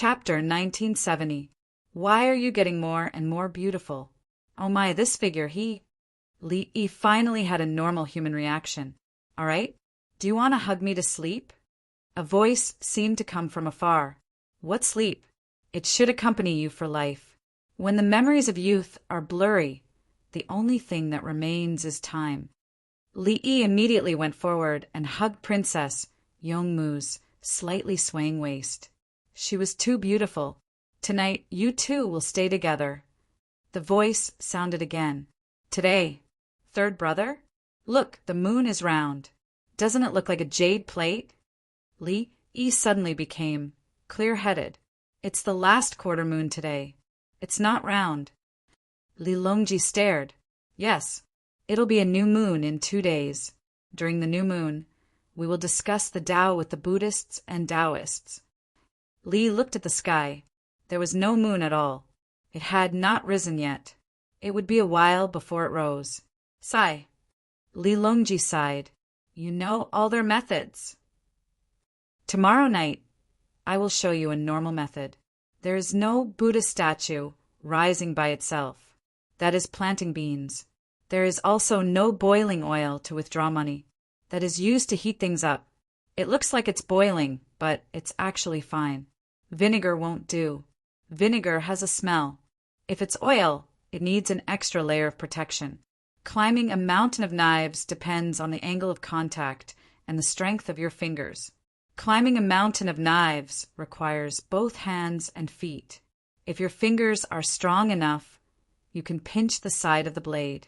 Chapter 1970. Why are you getting more and more beautiful? Oh my, this figure, Li finally had a normal human reaction. All right, do you want to hug me to sleep? A voice seemed to come from afar. What sleep? It should accompany you for life. When the memories of youth are blurry, the only thing that remains is time. Li immediately went forward and hugged Princess Yongmu's slightly swaying waist. She was too beautiful. Tonight, you two will stay together. The voice sounded again. Today, third brother? Look, the moon is round. Doesn't it look like a jade plate? Li suddenly became clear-headed. It's the last quarter moon today. It's not round. Li Longji stared. Yes, it'll be a new moon in 2 days. During the new moon, we will discuss the Tao with the Buddhists and Taoists. Li looked at the sky. There was no moon at all. It had not risen yet. It would be a while before it rose. Sigh. Li Longji sighed. You know all their methods. Tomorrow night, I will show you a normal method. There is no Buddha statue rising by itself. That is planting beans. There is also no boiling oil to withdraw money. That is used to heat things up. It looks like it's boiling, but it's actually fine. Vinegar won't do. Vinegar has a smell. If it's oil, it needs an extra layer of protection. Climbing a mountain of knives depends on the angle of contact and the strength of your fingers. Climbing a mountain of knives requires both hands and feet. If your fingers are strong enough, you can pinch the side of the blade.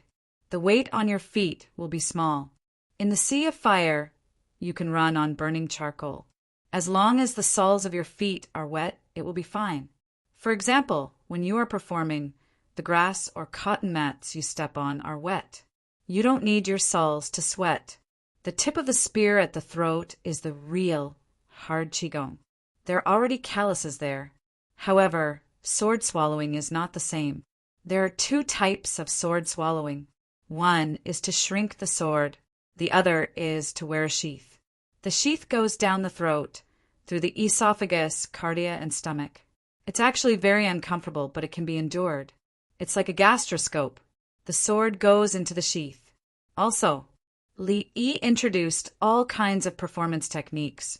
The weight on your feet will be small. In the sea of fire, you can run on burning charcoal. As long as the soles of your feet are wet, it will be fine. For example, when you are performing, the grass or cotton mats you step on are wet. You don't need your soles to sweat. The tip of the spear at the throat is the real hard qigong. There are already calluses there. However, sword swallowing is not the same. There are 2 types of sword swallowing. One is to shrink the sword. The other is to wear a sheath. The sheath goes down the throat, through the esophagus, cardia, and stomach. It's actually very uncomfortable, but it can be endured. It's like a gastroscope. The sword goes into the sheath. Also, Li introduced all kinds of performance techniques,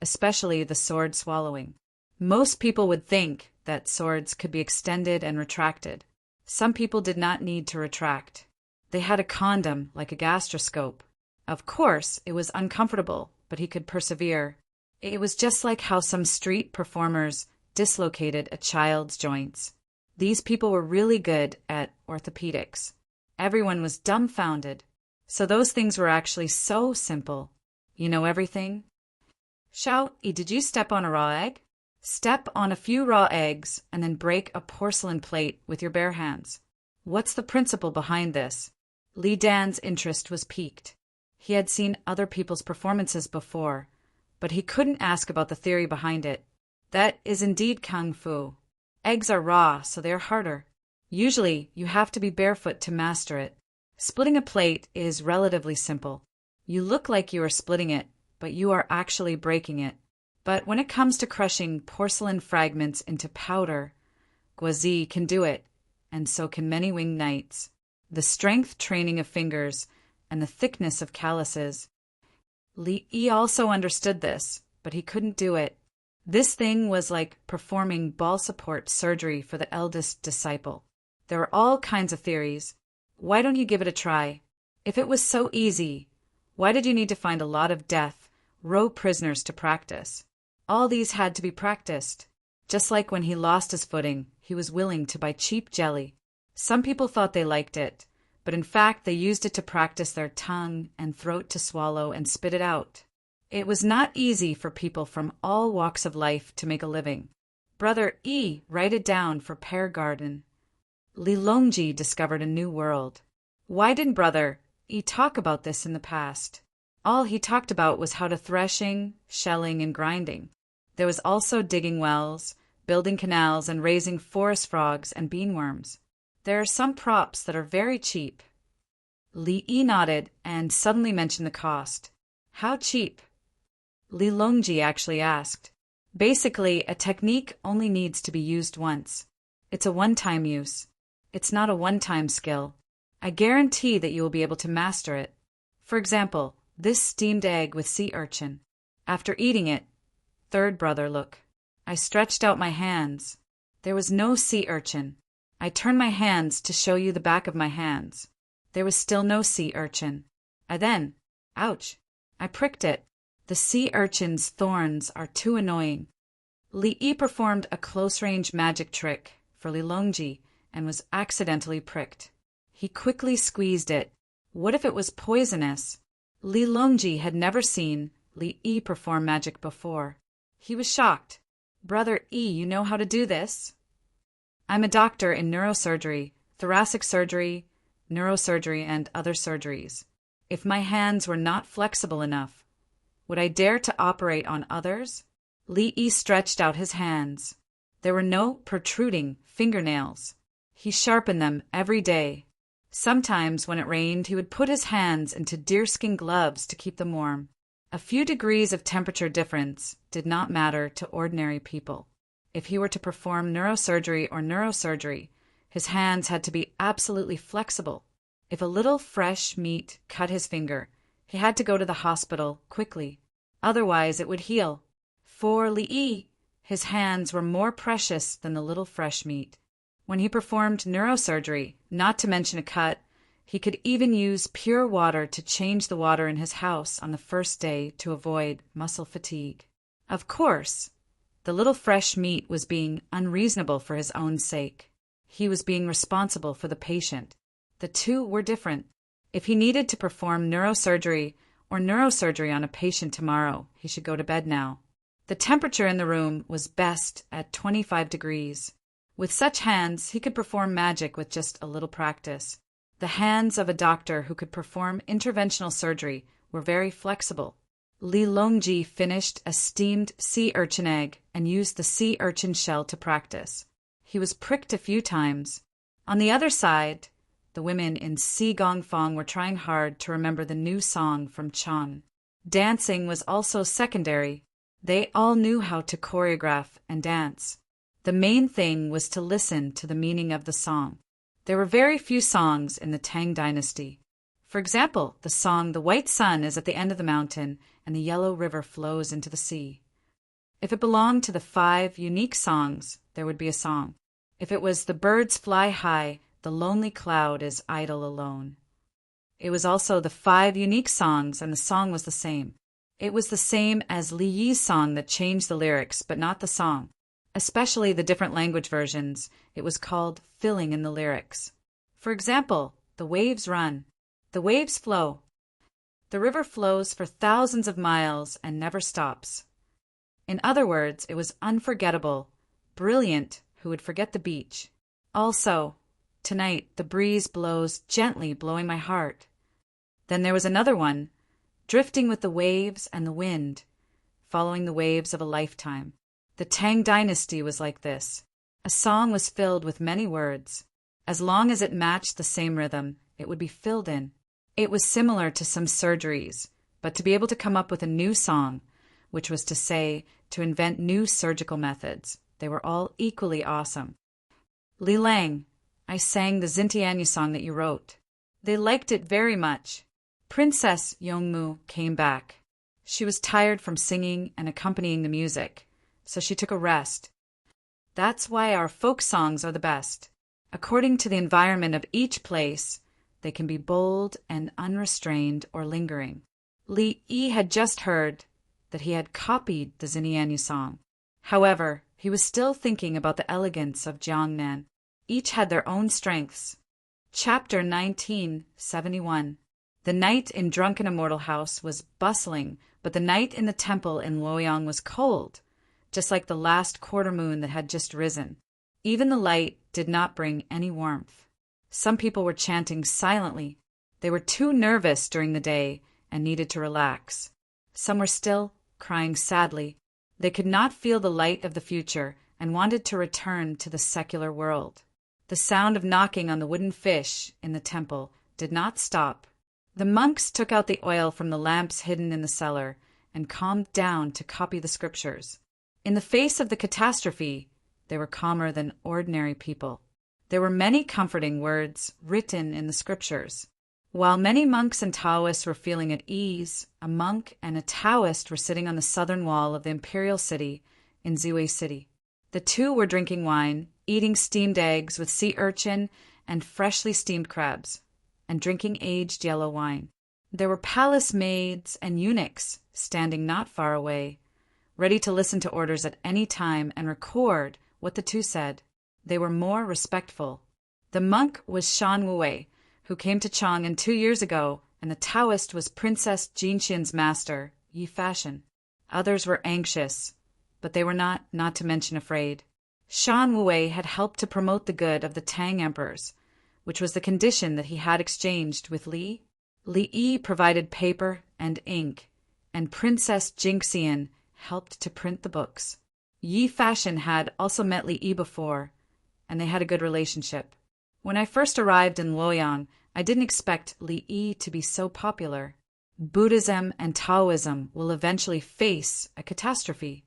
especially the sword swallowing. Most people would think that swords could be extended and retracted. Some people did not need to retract. They had a condom like a gastroscope. Of course, it was uncomfortable, but he could persevere. It was just like how some street performers dislocated a child's joints. These people were really good at orthopedics. Everyone was dumbfounded. So those things were actually so simple. You know everything? Xiao Yi, did you step on a raw egg? Step on a few raw eggs and then break a porcelain plate with your bare hands. What's the principle behind this? Li Dan's interest was piqued. He had seen other people's performances before, but he couldn't ask about the theory behind it. That is indeed kung fu. Eggs are raw, so they are harder. Usually, you have to be barefoot to master it. Splitting a plate is relatively simple. You look like you are splitting it, but you are actually breaking it. But when it comes to crushing porcelain fragments into powder, Guazi can do it, and so can many winged knights. The strength training of fingers and the thickness of calluses. Li also understood this, but he couldn't do it. This thing was like performing ball support surgery for the eldest disciple. There are all kinds of theories. Why don't you give it a try? If it was so easy, why did you need to find a lot of death row prisoners to practice? All these had to be practiced. Just like when he lost his footing, he was willing to buy cheap jelly. Some people thought they liked it, but in fact they used it to practice their tongue and throat to swallow and spit it out. It was not easy for people from all walks of life to make a living. Brother write it down for Pear Garden. Li Longji discovered a new world. Why didn't Brother talk about this in the past? All he talked about was how to threshing, shelling, and grinding. There was also digging wells, building canals, and raising forest frogs and beanworms. There are some props that are very cheap. Li nodded and suddenly mentioned the cost. How cheap? Li Longji actually asked. Basically, a technique only needs to be used once. It's a one-time use. It's not a one-time skill. I guarantee that you will be able to master it. For example, this steamed egg with sea urchin. After eating it, third brother, look. I stretched out my hands. There was no sea urchin. I turned my hands to show you the back of my hands. There was still no sea urchin. Ouch, I pricked it. The sea urchin's thorns are too annoying. Li performed a close-range magic trick for Lilongji and was accidentally pricked. He quickly squeezed it. What if it was poisonous? Lilongji had never seen Li perform magic before. He was shocked. Brother E, you know how to do this? I'm a doctor in neurosurgery, thoracic surgery, neurosurgery, and other surgeries. If my hands were not flexible enough, would I dare to operate on others? Li stretched out his hands. There were no protruding fingernails. He sharpened them every day. Sometimes when it rained, he would put his hands into deerskin gloves to keep them warm. A few degrees of temperature difference did not matter to ordinary people. If he were to perform neurosurgery, his hands had to be absolutely flexible. If a little fresh meat cut his finger, he had to go to the hospital quickly. Otherwise, it would heal. For Li, his hands were more precious than the little fresh meat. When he performed neurosurgery, not to mention a cut, he could even use pure water to change the water in his house on the first day to avoid muscle fatigue. Of course, the little fresh meat was being unreasonable for his own sake. He was being responsible for the patient. The two were different. If he needed to perform neurosurgery on a patient tomorrow, he should go to bed now. The temperature in the room was best at 25 degrees. With such hands, he could perform magic with just a little practice. The hands of a doctor who could perform interventional surgery were very flexible. Lilongji finished a steamed sea urchin egg and used the sea urchin shell to practice. He was pricked a few times. On the other side, the women in Si Gongfong were trying hard to remember the new song from Chang. Dancing was also secondary. They all knew how to choreograph and dance. The main thing was to listen to the meaning of the song. There were very few songs in the Tang dynasty. For example, the song "The White Sun is at the end of the mountain and the yellow river flows into the sea." If it belonged to the 5 unique songs, there would be a song. If it was "The birds fly high, the lonely cloud is idle alone," it was also the 5 unique songs, and the song was the same. It was the same as Li Yi's song that changed the lyrics, but not the song. Especially the different language versions, it was called filling in the lyrics. For example, the waves run, the waves flow. The river flows for thousands of miles and never stops. In other words, it was unforgettable, brilliant. Who would forget the beach? Also, tonight the breeze blows gently, blowing my heart. Then there was another one, drifting with the waves and the wind, following the waves of a lifetime. The Tang dynasty was like this. A song was filled with many words. As long as it matched the same rhythm, it would be filled in. It was similar to some surgeries, but to be able to come up with a new song, which was to say, to invent new surgical methods, they were all equally awesome. Li Lang, I sang the Xintianyu song that you wrote. They liked it very much. Princess Yongmu came back. She was tired from singing and accompanying the music, so she took a rest. That's why our folk songs are the best. According to the environment of each place, they can be bold and unrestrained or lingering. Li Yi had just heard that he had copied the Xintianyu song. However, he was still thinking about the elegance of Jiangnan. Each had their own strengths. Chapter 1971. The night in Drunken Immortal House was bustling, but the night in the temple in Luoyang was cold, just like the last quarter moon that had just risen. Even the light did not bring any warmth. Some people were chanting silently. They were too nervous during the day and needed to relax. Some were still crying sadly. They could not feel the light of the future and wanted to return to the secular world. The sound of knocking on the wooden fish in the temple did not stop. The monks took out the oil from the lamps hidden in the cellar and calmed down to copy the scriptures. In the face of the catastrophe, they were calmer than ordinary people. There were many comforting words written in the scriptures. While many monks and Taoists were feeling at ease, a monk and a Taoist were sitting on the southern wall of the imperial city in Ziwei City. The two were drinking wine, eating steamed eggs with sea urchin and freshly steamed crabs, and drinking aged yellow wine. There were palace maids and eunuchs standing not far away, ready to listen to orders at any time and record what the two said. They were more respectful. The monk was Shan Wei, who came to Chang'an 2 years ago, and the Taoist was Princess Jinxian's master, Yi Fashion. Others were anxious, but they were not to mention afraid. Shan Wei had helped to promote the good of the Tang emperors, which was the condition that he had exchanged with Li. Li provided paper and ink, and Princess Jinxian helped to print the books. Yi Fashion had also met Li before, and they had a good relationship. When I first arrived in Luoyang, I didn't expect Li to be so popular. Buddhism and Taoism will eventually face a catastrophe.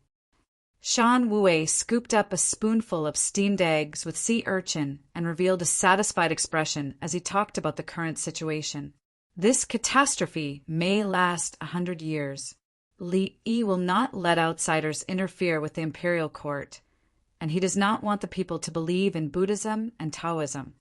Shan Wei scooped up a spoonful of steamed eggs with sea urchin and revealed a satisfied expression as he talked about the current situation. This catastrophe may last 100 years. Li will not let outsiders interfere with the imperial court, and he does not want the people to believe in Buddhism and Taoism.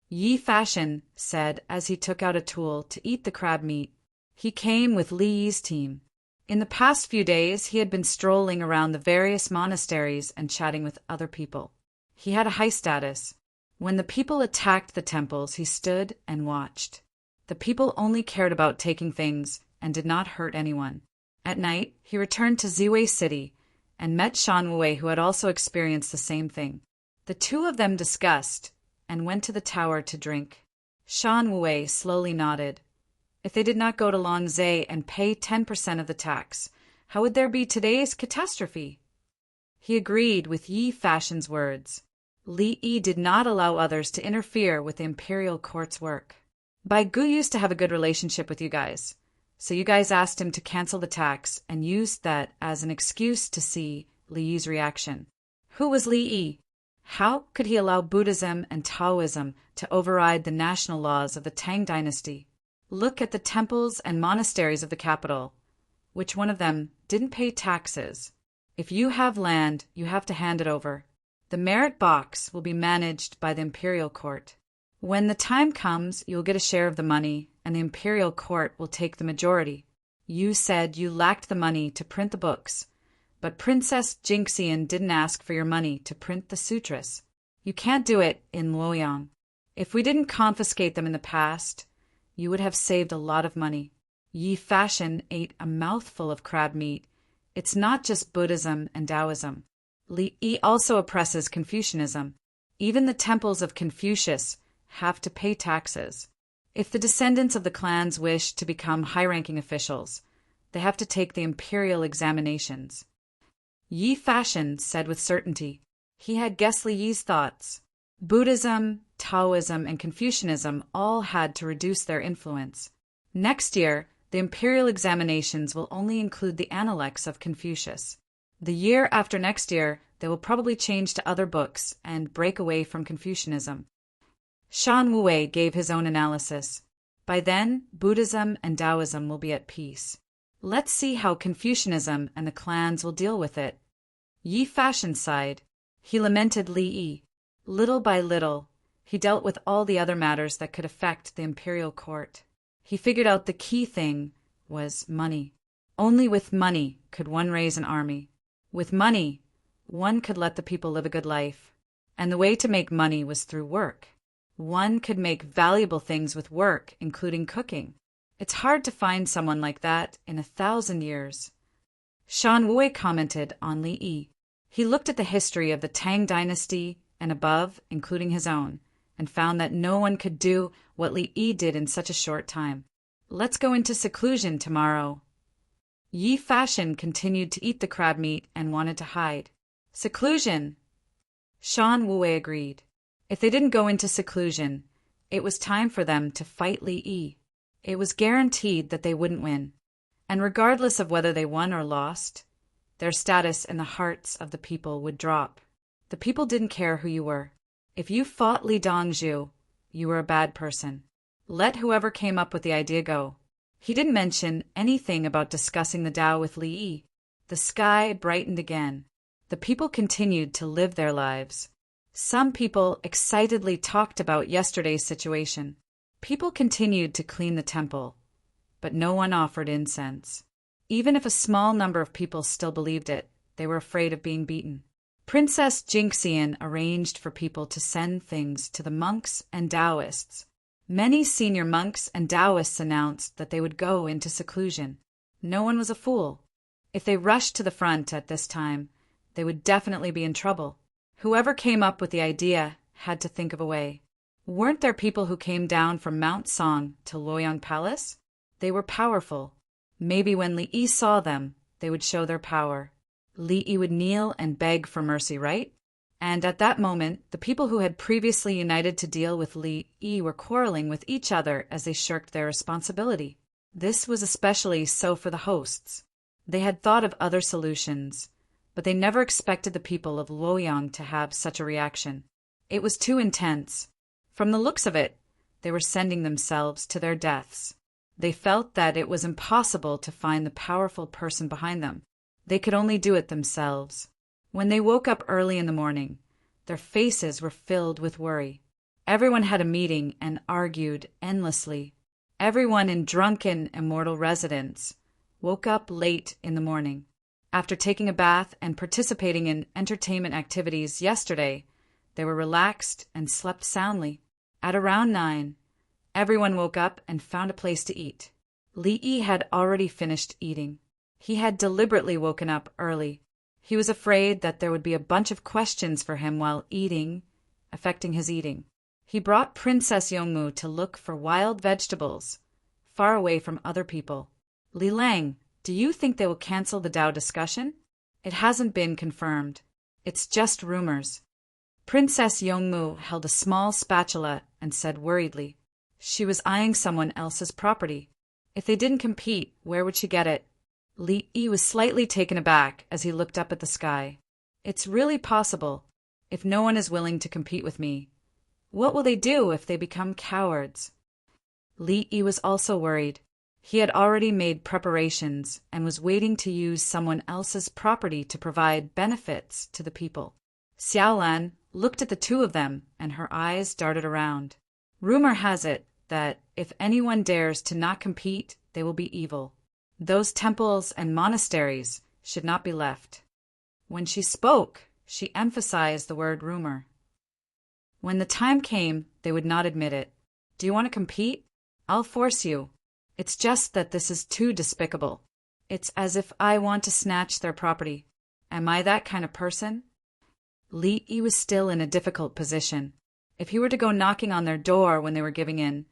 Yi Fashion said as he took out a tool to eat the crab meat. He came with Li's team. In the past few days, he had been strolling around the various monasteries and chatting with other people. He had a high status. When the people attacked the temples, he stood and watched. The people only cared about taking things and did not hurt anyone. At night, he returned to Ziwei City and met Shan Wei, who had also experienced the same thing. The two of them discussed and went to the tower to drink. Shan Wei slowly nodded. If they did not go to Longzhe and pay 10% of the tax, how would there be today's catastrophe? He agreed with Yi Fashion's words. Li did not allow others to interfere with the imperial court's work. Bai Gu used to have a good relationship with you guys, so you guys asked him to cancel the tax and used that as an excuse to see Li's reaction. Who was Li? How could he allow Buddhism and Taoism to override the national laws of the Tang dynasty? Look at the temples and monasteries of the capital. Which one of them didn't pay taxes? If you have land, you have to hand it over. The merit box will be managed by the imperial court. When the time comes, you'll get a share of the money, and the imperial court will take the majority. You said you lacked the money to print the books, but Princess Jinxian didn't ask for your money to print the sutras. You can't do it in Luoyang. If we didn't confiscate them in the past, you would have saved a lot of money. Yi Fashion ate a mouthful of crab meat. It's not just Buddhism and Taoism. Li also oppresses Confucianism. Even the temples of Confucius have to pay taxes. If the descendants of the clans wish to become high-ranking officials, they have to take the imperial examinations. Yi Fashion said with certainty. He had guessed Li Yi's thoughts. Buddhism, Taoism, and Confucianism all had to reduce their influence. Next year, the imperial examinations will only include the Analects of Confucius. The year after next year, they will probably change to other books and break away from Confucianism. Shan Wei gave his own analysis. By then, Buddhism and Taoism will be at peace. Let's see how Confucianism and the clans will deal with it. Yi Fashion sighed. He lamented Li. Little by little, he dealt with all the other matters that could affect the imperial court. He figured out the key thing was money. Only with money could one raise an army. With money, one could let the people live a good life. And the way to make money was through work. One could make valuable things with work, including cooking. It's hard to find someone like that in 1,000 years. Shan Wei commented on Li. He looked at the history of the Tang dynasty and above, including his own, and found that no one could do what Li did in such a short time. Let's go into seclusion tomorrow. Yi Fashion continued to eat the crab meat and wanted to hide. Seclusion! Shan Wei agreed. If they didn't go into seclusion, it was time for them to fight Li. It was guaranteed that they wouldn't win. And regardless of whether they won or lost, their status in the hearts of the people would drop. The people didn't care who you were. If you fought Li Dongzhu, you were a bad person. Let whoever came up with the idea go. He didn't mention anything about discussing the Tao with Li Yi. The sky brightened again. The people continued to live their lives. Some people excitedly talked about yesterday's situation. People continued to clean the temple, but no one offered incense. Even if a small number of people still believed it, they were afraid of being beaten. Princess Jinxian arranged for people to send things to the monks and Taoists. Many senior monks and Taoists announced that they would go into seclusion. No one was a fool. If they rushed to the front at this time, they would definitely be in trouble. Whoever came up with the idea had to think of a way. Weren't there people who came down from Mount Song to Luoyang Palace? They were powerful. Maybe when Li Yi saw them, they would show their power. Li Yi would kneel and beg for mercy, right? And at that moment, the people who had previously united to deal with Li Yi were quarreling with each other as they shirked their responsibility. This was especially so for the hosts. They had thought of other solutions, but they never expected the people of Luoyang to have such a reaction. It was too intense. From the looks of it, they were sending themselves to their deaths. They felt that it was impossible to find the powerful person behind them. They could only do it themselves. When they woke up early in the morning, their faces were filled with worry. Everyone had a meeting and argued endlessly. Everyone in drunken immortal residence woke up late in the morning. After taking a bath and participating in entertainment activities yesterday, they were relaxed and slept soundly. At around 9, everyone woke up and found a place to eat. Li Yi had already finished eating. He had deliberately woken up early. He was afraid that there would be a bunch of questions for him while eating, affecting his eating. He brought Princess Yongmu to look for wild vegetables, far away from other people. Li Lang, do you think they will cancel the Tao discussion? It hasn't been confirmed. It's just rumors. Princess Yongmu held a small spatula and said worriedly. She was eyeing someone else's property. If they didn't compete, where would she get it? Li Yi was slightly taken aback as he looked up at the sky. It's really possible. If no one is willing to compete with me, what will they do if they become cowards? Li Yi was also worried. He had already made preparations and was waiting to use someone else's property to provide benefits to the people. Xiaolan looked at the two of them, and her eyes darted around. Rumor has it that if anyone dares to not compete, they will be evil. Those temples and monasteries should not be left. When she spoke, she emphasized the word rumor. When the time came, they would not admit it. Do you want to compete? I'll force you. It's just that this is too despicable. It's as if I want to snatch their property. Am I that kind of person? Li Yi was still in a difficult position. If he were to go knocking on their door when they were giving in,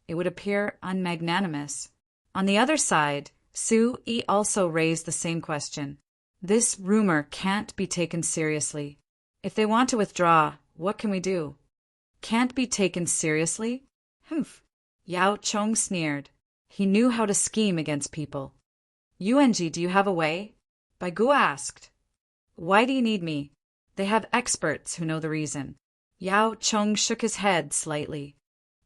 it would appear unmagnanimous. On the other side, Su Yi also raised the same question. This rumor can't be taken seriously. If they want to withdraw, what can we do? Can't be taken seriously? Humph. Yao Chong sneered. He knew how to scheme against people. Yuan, do you have a way? Bai Gu asked. Why do you need me? They have experts who know the reason. Yao Chong shook his head slightly.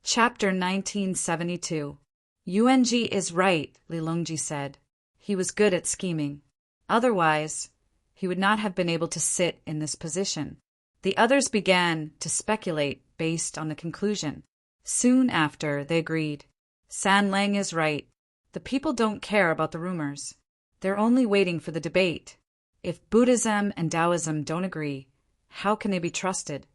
Chapter 1972. Yuan is right, Li Longji said. He was good at scheming. Otherwise, he would not have been able to sit in this position. The others began to speculate based on the conclusion. Soon after, they agreed. San Lang is right. The people don't care about the rumors. They're only waiting for the debate. If Buddhism and Taoism don't agree, how can they be trusted?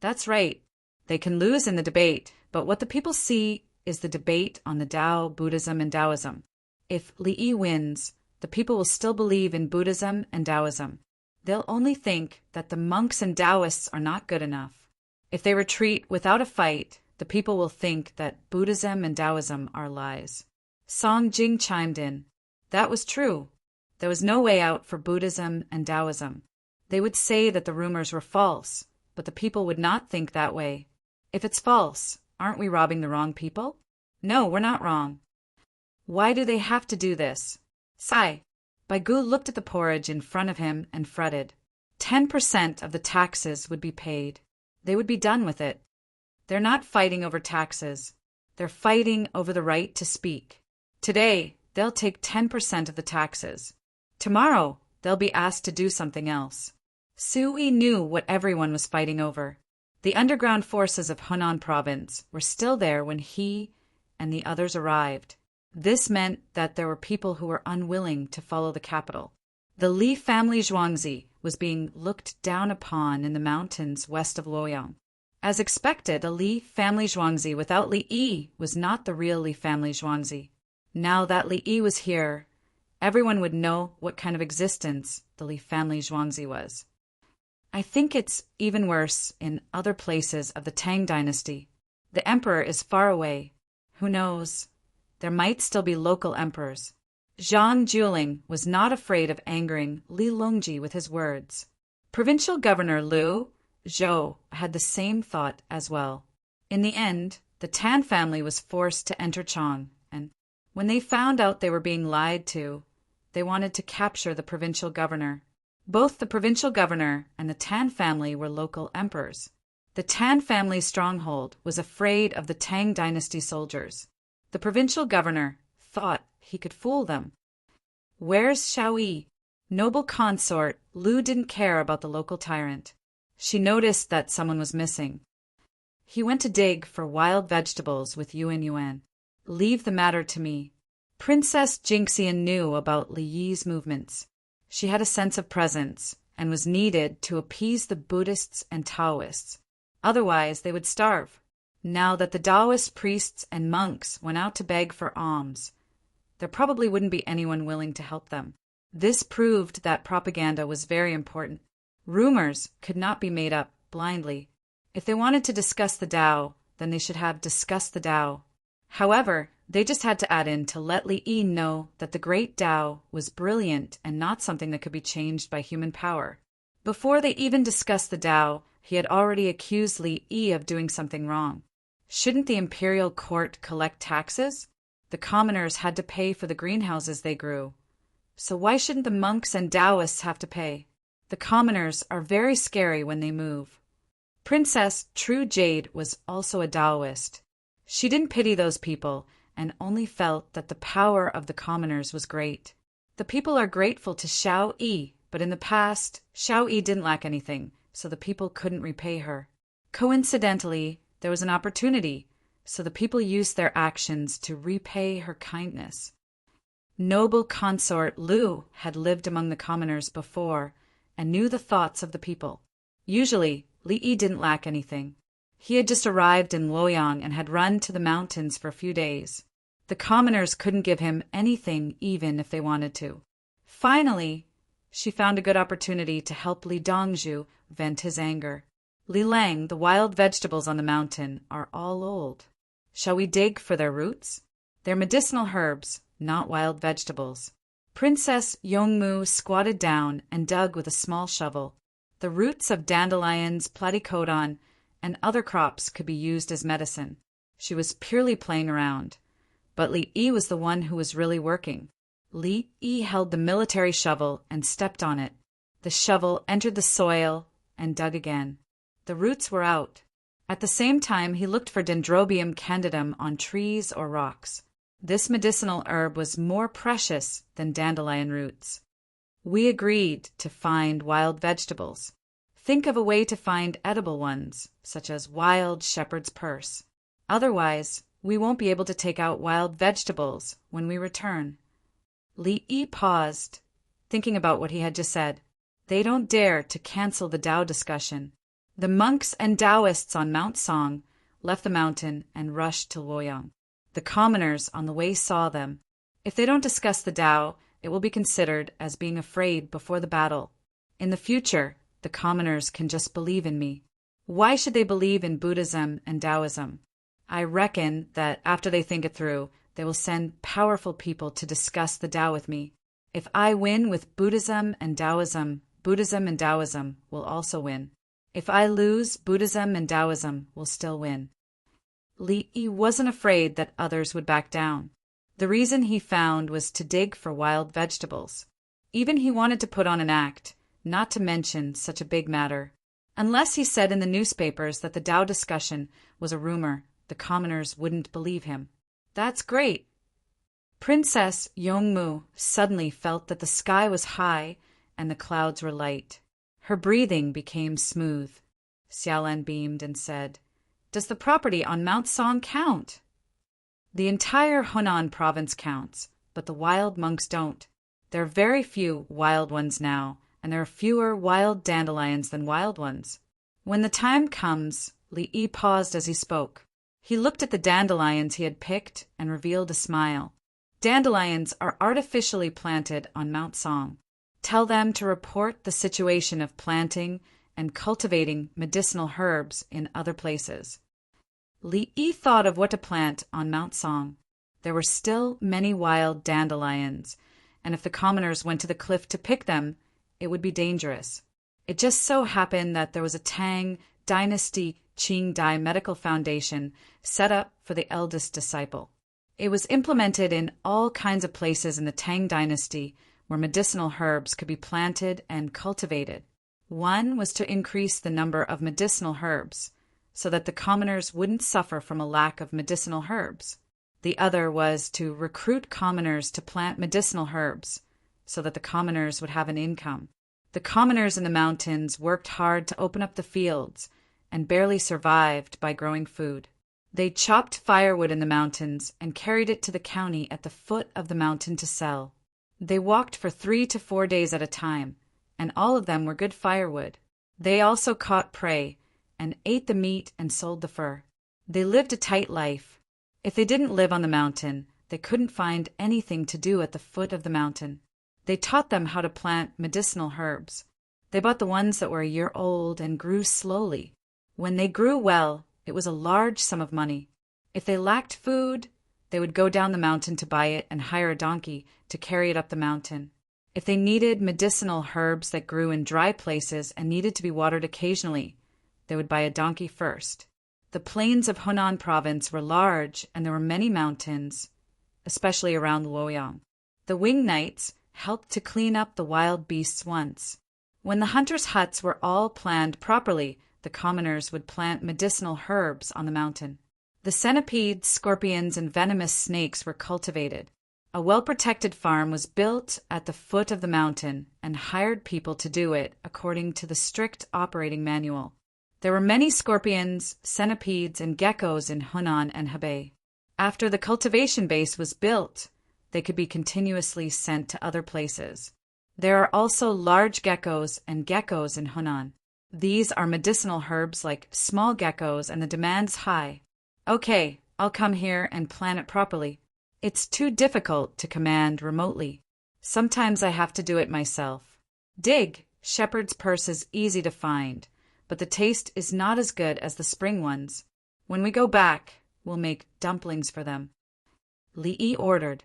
That's right. They can lose in the debate, but what the people see is the debate on the Tao, Buddhism, and Taoism. If Li Yi wins, the people will still believe in Buddhism and Taoism. They'll only think that the monks and Taoists are not good enough. If they retreat without a fight, the people will think that Buddhism and Taoism are lies. Song Jing chimed in. That was true. There was no way out for Buddhism and Taoism. They would say that the rumors were false, but the people would not think that way. If it's false, aren't we robbing the wrong people? No, we're not wrong. Why do they have to do this? Sigh. Baigu looked at the porridge in front of him and fretted. 10% of the taxes would be paid. They would be done with it. They're not fighting over taxes. They're fighting over the right to speak. Today, they'll take 10% of the taxes. Tomorrow, they'll be asked to do something else. Sui knew what everyone was fighting over. The underground forces of Hunan province were still there when he and the others arrived. This meant that there were people who were unwilling to follow the capital. The Li family Zhuangzi was being looked down upon in the mountains west of Luoyang. As expected, a Li family Zhuangzi without Li Yi was not the real Li family Zhuangzi. Now that Li Yi was here, everyone would know what kind of existence the Li family Zhuangzi was. I think it's even worse in other places of the Tang dynasty. The emperor is far away. Who knows? There might still be local emperors. Zhang Juling was not afraid of angering Li Longji with his words. Provincial Governor Liu Zhou had the same thought as well. In the end, the Tan family was forced to enter Chang, and when they found out they were being lied to, they wanted to capture the provincial governor. Both the provincial governor and the Tan family were local emperors. The Tan family's stronghold was afraid of the Tang dynasty soldiers. The provincial governor thought he could fool them. Where's Xiaoyi? Noble consort, Lu didn't care about the local tyrant. She noticed that someone was missing. He went to dig for wild vegetables with Yuan. Leave the matter to me. Princess Jinxian knew about Li Yi's movements. She had a sense of presence and was needed to appease the Buddhists and Taoists. Otherwise, they would starve. Now that the Taoist priests and monks went out to beg for alms, there probably wouldn't be anyone willing to help them. This proved that propaganda was very important. Rumors could not be made up blindly. If they wanted to discuss the Tao, then they should have discussed the Tao. However, they just had to add in to let Li Yi know that the great Tao was brilliant and not something that could be changed by human power. Before they even discussed the Tao, he had already accused Li Yi of doing something wrong. Shouldn't the imperial court collect taxes? The commoners had to pay for the greenhouses they grew. So why shouldn't the monks and Taoists have to pay? The commoners are very scary when they move. Princess True Jade was also a Taoist. She didn't pity those people and only felt that the power of the commoners was great. The people are grateful to Xiao Yi, but in the past, Xiao Yi didn't lack anything, so the people couldn't repay her. Coincidentally, there was an opportunity, so the people used their actions to repay her kindness. Noble consort Lu had lived among the commoners before and knew the thoughts of the people. Usually, Li Yi didn't lack anything. He had just arrived in Luoyang and had run to the mountains for a few days. The commoners couldn't give him anything even if they wanted to. Finally, she found a good opportunity to help Li Dongzhu vent his anger. Li Lang, the wild vegetables on the mountain, are all old. Shall we dig for their roots? They're medicinal herbs, not wild vegetables. Princess Yongmu squatted down and dug with a small shovel. The roots of dandelions, platycodon, and other crops could be used as medicine. She was purely playing around. But Li Yi was the one who was really working. Li Yi held the military shovel and stepped on it. The shovel entered the soil and dug again. The roots were out. At the same time, he looked for Dendrobium candidum on trees or rocks. This medicinal herb was more precious than dandelion roots. We agreed to find wild vegetables. Think of a way to find edible ones, such as wild shepherd's purse. Otherwise, we won't be able to take out wild vegetables when we return. Li Yi paused, thinking about what he had just said. They don't dare to cancel the Tao discussion. The monks and Taoists on Mount Song left the mountain and rushed to Luoyang. The commoners on the way saw them. If they don't discuss the Tao, it will be considered as being afraid before the battle. In the future, the commoners can just believe in me. Why should they believe in Buddhism and Taoism? I reckon that after they think it through, they will send powerful people to discuss the Tao with me. If I win with Buddhism and Taoism will also win. If I lose, Buddhism and Taoism will still win. Li Yi wasn't afraid that others would back down. The reason he found was to dig for wild vegetables. Even he wanted to put on an act, not to mention such a big matter. Unless he said in the newspapers that the Tao discussion was a rumor, the commoners wouldn't believe him. That's great. Princess Yongmu suddenly felt that the sky was high and the clouds were light. Her breathing became smooth. Xiaolan beamed and said, "Does the property on Mount Song count?" "The entire Hunan province counts, but the wild monks don't. There are very few wild ones now, and there are fewer wild dandelions than wild ones. When the time comes," Li Yi paused as he spoke. He looked at the dandelions he had picked and revealed a smile. "Dandelions are artificially planted on Mount Song. Tell them to report the situation of planting and cultivating medicinal herbs in other places." Li Yi thought of what to plant on Mount Song. There were still many wild dandelions, and if the commoners went to the cliff to pick them, it would be dangerous. It just so happened that there was a Tang dynasty Qing Dai medical foundation set up for the eldest disciple. It was implemented in all kinds of places in the Tang dynasty where medicinal herbs could be planted and cultivated. One was to increase the number of medicinal herbs, so that the commoners wouldn't suffer from a lack of medicinal herbs. The other was to recruit commoners to plant medicinal herbs, so that the commoners would have an income. The commoners in the mountains worked hard to open up the fields and barely survived by growing food. They chopped firewood in the mountains and carried it to the county at the foot of the mountain to sell. They walked for 3 to 4 days at a time, and all of them were good firewood. They also caught prey and ate the meat and sold the fur. They lived a tight life. If they didn't live on the mountain, they couldn't find anything to do at the foot of the mountain. They taught them how to plant medicinal herbs. They bought the ones that were a year old and grew slowly. When they grew well, it was a large sum of money. If they lacked food, they would go down the mountain to buy it and hire a donkey to carry it up the mountain. If they needed medicinal herbs that grew in dry places and needed to be watered occasionally, they would buy a donkey first. The plains of Hunan province were large and there were many mountains, especially around Luoyang. The wing knights helped to clean up the wild beasts once. When the hunters' huts were all planned properly, the commoners would plant medicinal herbs on the mountain. The centipedes, scorpions, and venomous snakes were cultivated. A well-protected farm was built at the foot of the mountain and hired people to do it according to the strict operating manual. There were many scorpions, centipedes, and geckos in Hunan and Hebei. After the cultivation base was built, they could be continuously sent to other places. There are also large geckos and geckos in Hunan. These are medicinal herbs like small geckos, and the demand's high. Okay, I'll come here and plan it properly. It's too difficult to command remotely. Sometimes I have to do it myself. Dig, shepherd's purse is easy to find, but the taste is not as good as the spring ones. When we go back, we'll make dumplings for them." Li Yi ordered.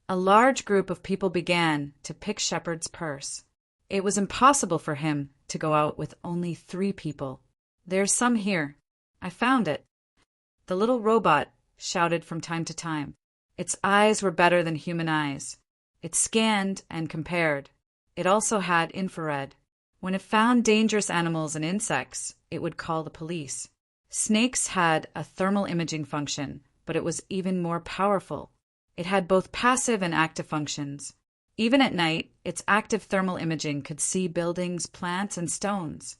A large group of people began to pick shepherd's purse. It was impossible for him to go out with only 3 people. "There's some here. I found it." The little robot shouted from time to time. Its eyes were better than human eyes. It scanned and compared. It also had infrared. When it found dangerous animals and insects, it would call the police. Snakes had a thermal imaging function, but it was even more powerful. It had both passive and active functions. Even at night, its active thermal imaging could see buildings, plants, and stones.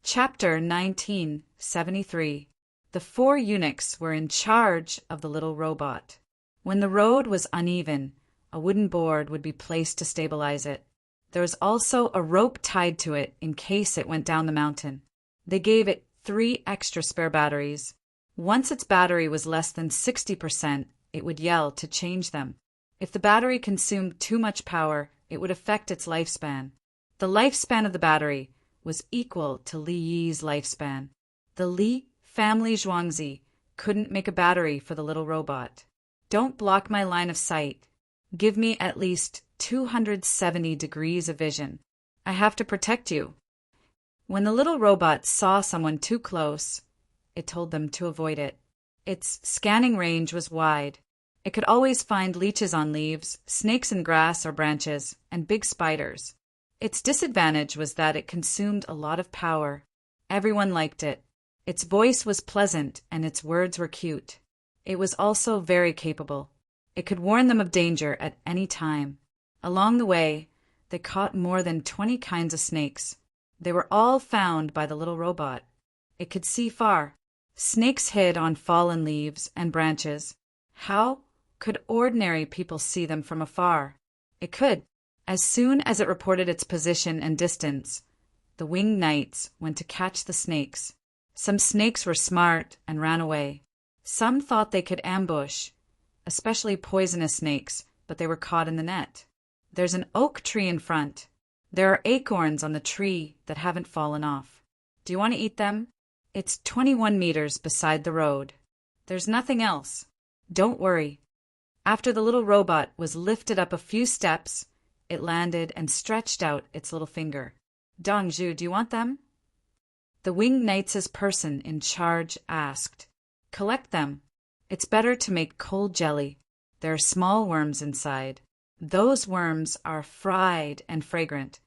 Chapter 1973. The 4 eunuchs were in charge of the little robot. When the road was uneven, a wooden board would be placed to stabilize it. There was also a rope tied to it in case it went down the mountain. They gave it 3 extra spare batteries. Once its battery was less than 60%, it would yell to change them. If the battery consumed too much power, it would affect its lifespan. The lifespan of the battery was equal to Li Yi's lifespan. The Li family Zhuangzi couldn't make a battery for the little robot. "Don't block my line of sight. Give me at least 270 degrees of vision. I have to protect you." When the little robot saw someone too close, it told them to avoid it. Its scanning range was wide. It could always find leeches on leaves, snakes in grass or branches, and big spiders. Its disadvantage was that it consumed a lot of power. Everyone liked it. Its voice was pleasant and its words were cute. It was also very capable. It could warn them of danger at any time. Along the way, they caught more than 20 kinds of snakes. They were all found by the little robot. It could see far. Snakes hid on fallen leaves and branches. How could ordinary people see them from afar? It could. As soon as it reported its position and distance, the winged knights went to catch the snakes. Some snakes were smart and ran away. Some thought they could ambush, especially poisonous snakes, but they were caught in the net. There's an oak tree in front. There are acorns on the tree that haven't fallen off. Do you want to eat them? It's 21 meters beside the road. There's nothing else. Don't worry. After the little robot was lifted up a few steps, it landed and stretched out its little finger. Dongju, do you want them? The winged knight's person in charge asked. Collect them. It's better to make cold jelly. There are small worms inside. Those worms are fried and fragrant.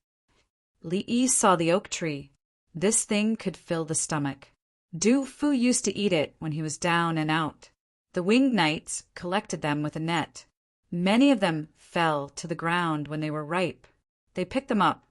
Li Yi saw the oak tree. This thing could fill the stomach. Du Fu used to eat it when he was down and out. The winged knights collected them with a net. Many of them fell to the ground when they were ripe. They picked them up.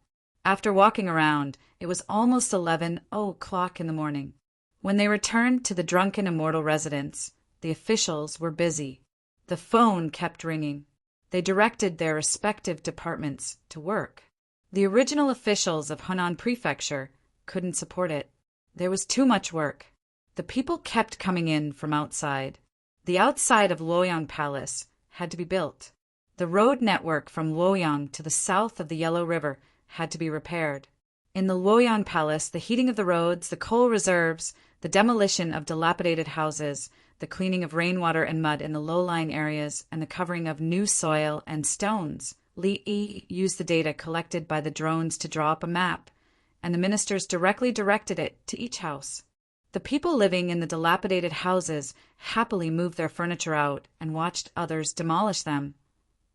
After walking around, it was almost 11 o'clock in the morning. When they returned to the drunken immortal residence, the officials were busy. The phone kept ringing. They directed their respective departments to work. The original officials of Hunan Prefecture couldn't support it. There was too much work. The people kept coming in from outside. The outside of Luoyang Palace had to be built. The road network from Luoyang to the south of the Yellow River had to be repaired. In the Luoyang Palace, the heating of the roads, the coal reserves, the demolition of dilapidated houses, the cleaning of rainwater and mud in the low-lying areas, and the covering of new soil and stones. Li Yi used the data collected by the drones to draw up a map, and the ministers directly directed it to each house. The people living in the dilapidated houses happily moved their furniture out and watched others demolish them,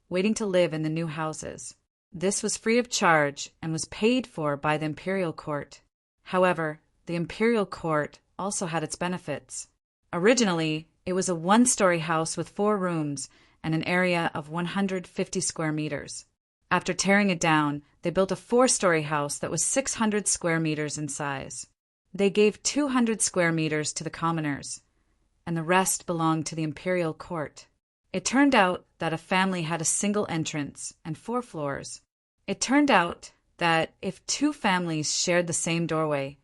waiting to live in the new houses. This was free of charge and was paid for by the imperial court. However, the imperial court also had its benefits. Originally, it was a one-story house with 4 rooms and an area of 150 square meters. After tearing it down, they built a 4-story house that was 600 square meters in size. They gave 200 square meters to the commoners, and the rest belonged to the imperial court. It turned out that a family had a single entrance and 4 floors. It turned out that if 2 families shared the same doorway,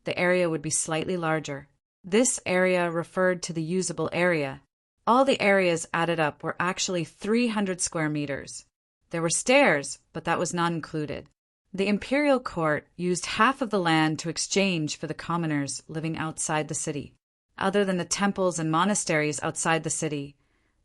the area would be slightly larger. This area referred to the usable area. All the areas added up were actually 300 square meters. There were stairs, but that was not included. The imperial court used half of the land to exchange for the commoners living outside the city. Other than the temples and monasteries outside the city,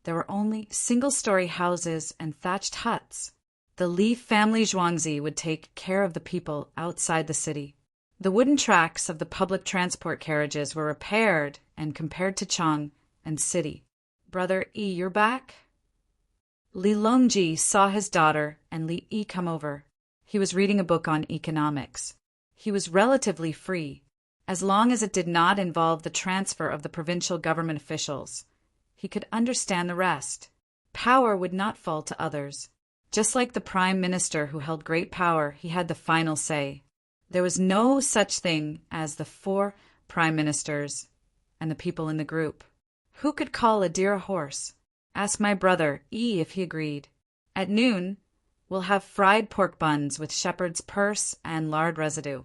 there were only single-story houses and thatched huts. The Li family Zhuangzi would take care of the people outside the city. The wooden tracks of the public transport carriages were repaired and compared to Chang and city. Brother Yi, you're back? Li Longji saw his daughter and Li Yi come over. He was reading a book on economics. He was relatively free, as long as it did not involve the transfer of the provincial government officials. He could understand the rest. Power would not fall to others. Just like the prime minister who held great power, he had the final say. There was no such thing as the 4 prime ministers and the people in the group. Who could call a deer a horse? Ask my brother, E, if he agreed. At noon, we'll have fried pork buns with shepherd's purse and lard residue.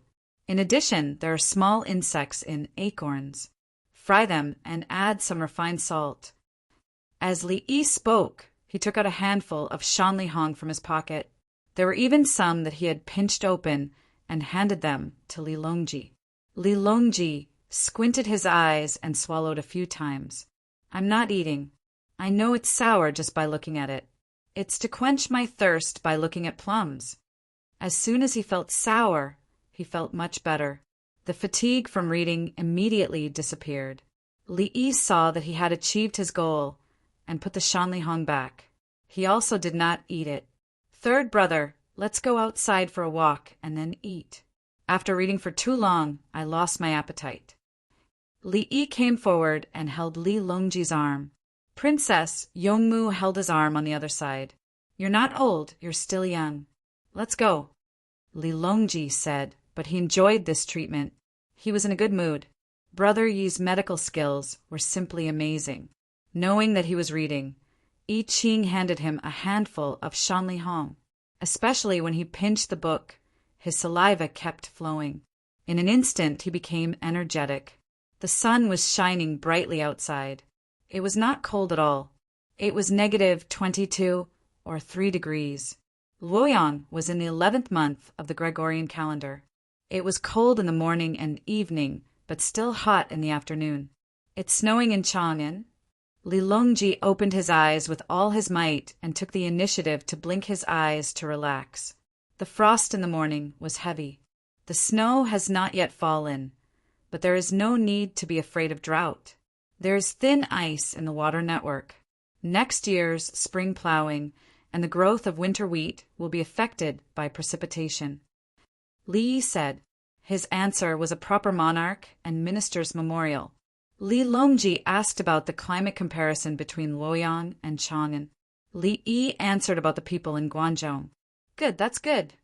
In addition, there are small insects in acorns. Fry them and add some refined salt. As Li Yi spoke, he took out a handful of shanlihong from his pocket. There were even some that he had pinched open and handed them to Li Longji. Li Longji squinted his eyes and swallowed a few times. I'm not eating. I know it's sour just by looking at it. It's to quench my thirst by looking at plums. As soon as he felt sour, he felt much better. The fatigue from reading immediately disappeared. Li Yi saw that he had achieved his goal and put the Shanlihong back. He also did not eat it. Third brother, let's go outside for a walk and then eat. After reading for too long, I lost my appetite. Li Yi came forward and held Li Longji's arm. Princess, Yongmu held his arm on the other side. You're not old, you're still young. Let's go. Li Longji said, but he enjoyed this treatment. He was in a good mood. Brother Yi's medical skills were simply amazing. Knowing that he was reading, I Ching handed him a handful of Shanlihong. Especially when he pinched the book, his saliva kept flowing. In an instant he became energetic. The sun was shining brightly outside. It was not cold at all. It was -22 or 3 degrees. Luoyang was in the 11th month of the Gregorian calendar. It was cold in the morning and evening, but still hot in the afternoon. It's snowing in Chang'an. Li Longji opened his eyes with all his might and took the initiative to blink his eyes to relax. The frost in the morning was heavy. The snow has not yet fallen, but there is no need to be afraid of drought. There is thin ice in the water network. Next year's spring plowing and the growth of winter wheat will be affected by precipitation. Li Yi said. His answer was a proper monarch and minister's memorial. Li Longji asked about the climate comparison between Luoyang and Chang'an. Li Yi answered about the people in Guangzhou. Good, that's good.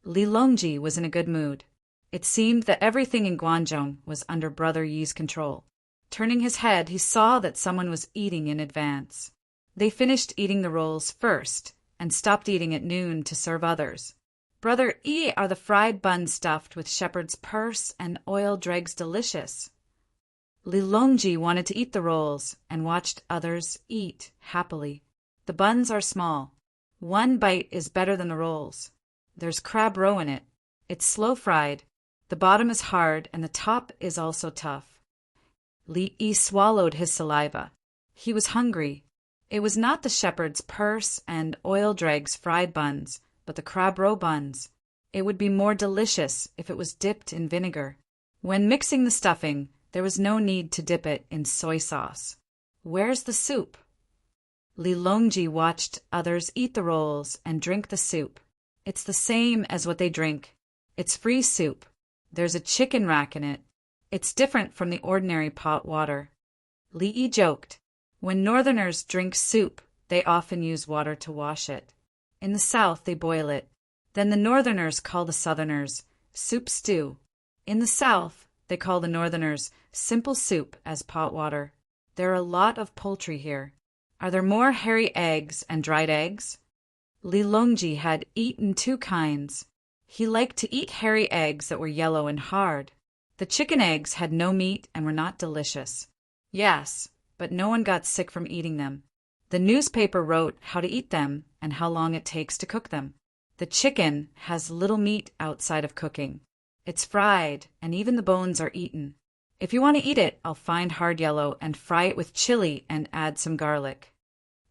Li Longji was in a good mood. It seemed that everything in Guangzhou was under Brother Yi's control. Turning his head, he saw that someone was eating in advance. They finished eating the rolls first and stopped eating at noon to serve others. Brother Yi, are the fried buns stuffed with shepherd's purse and oil dregs delicious? Li Longji wanted to eat the rolls and watched others eat happily. The buns are small. One bite is better than the rolls. There's crab roe in it. It's slow fried. The bottom is hard and the top is also tough. Li Yi swallowed his saliva. He was hungry. It was not the shepherd's purse and oil dregs fried buns, but the crab roe buns. It would be more delicious if it was dipped in vinegar. When mixing the stuffing, there was no need to dip it in soy sauce. Where's the soup? Li Longji watched others eat the rolls and drink the soup. It's the same as what they drink. It's free soup. There's a chicken rack in it. It's different from the ordinary pot water. Li Yi joked. When northerners drink soup, they often use water to wash it. In the south, they boil it. Then the northerners call the southerners soup stew. In the south, they call the northerners simple soup as pot water. There are a lot of poultry here. Are there more hairy eggs and dried eggs? Li Longji had eaten 2 kinds. He liked to eat hairy eggs that were yellow and hard. The chicken eggs had no meat and were not delicious. Yes, but no one got sick from eating them. The newspaper wrote how to eat them and how long it takes to cook them. The chicken has little meat outside of cooking. It's fried, and even the bones are eaten. If you want to eat it, I'll find hard yellow and fry it with chili and add some garlic.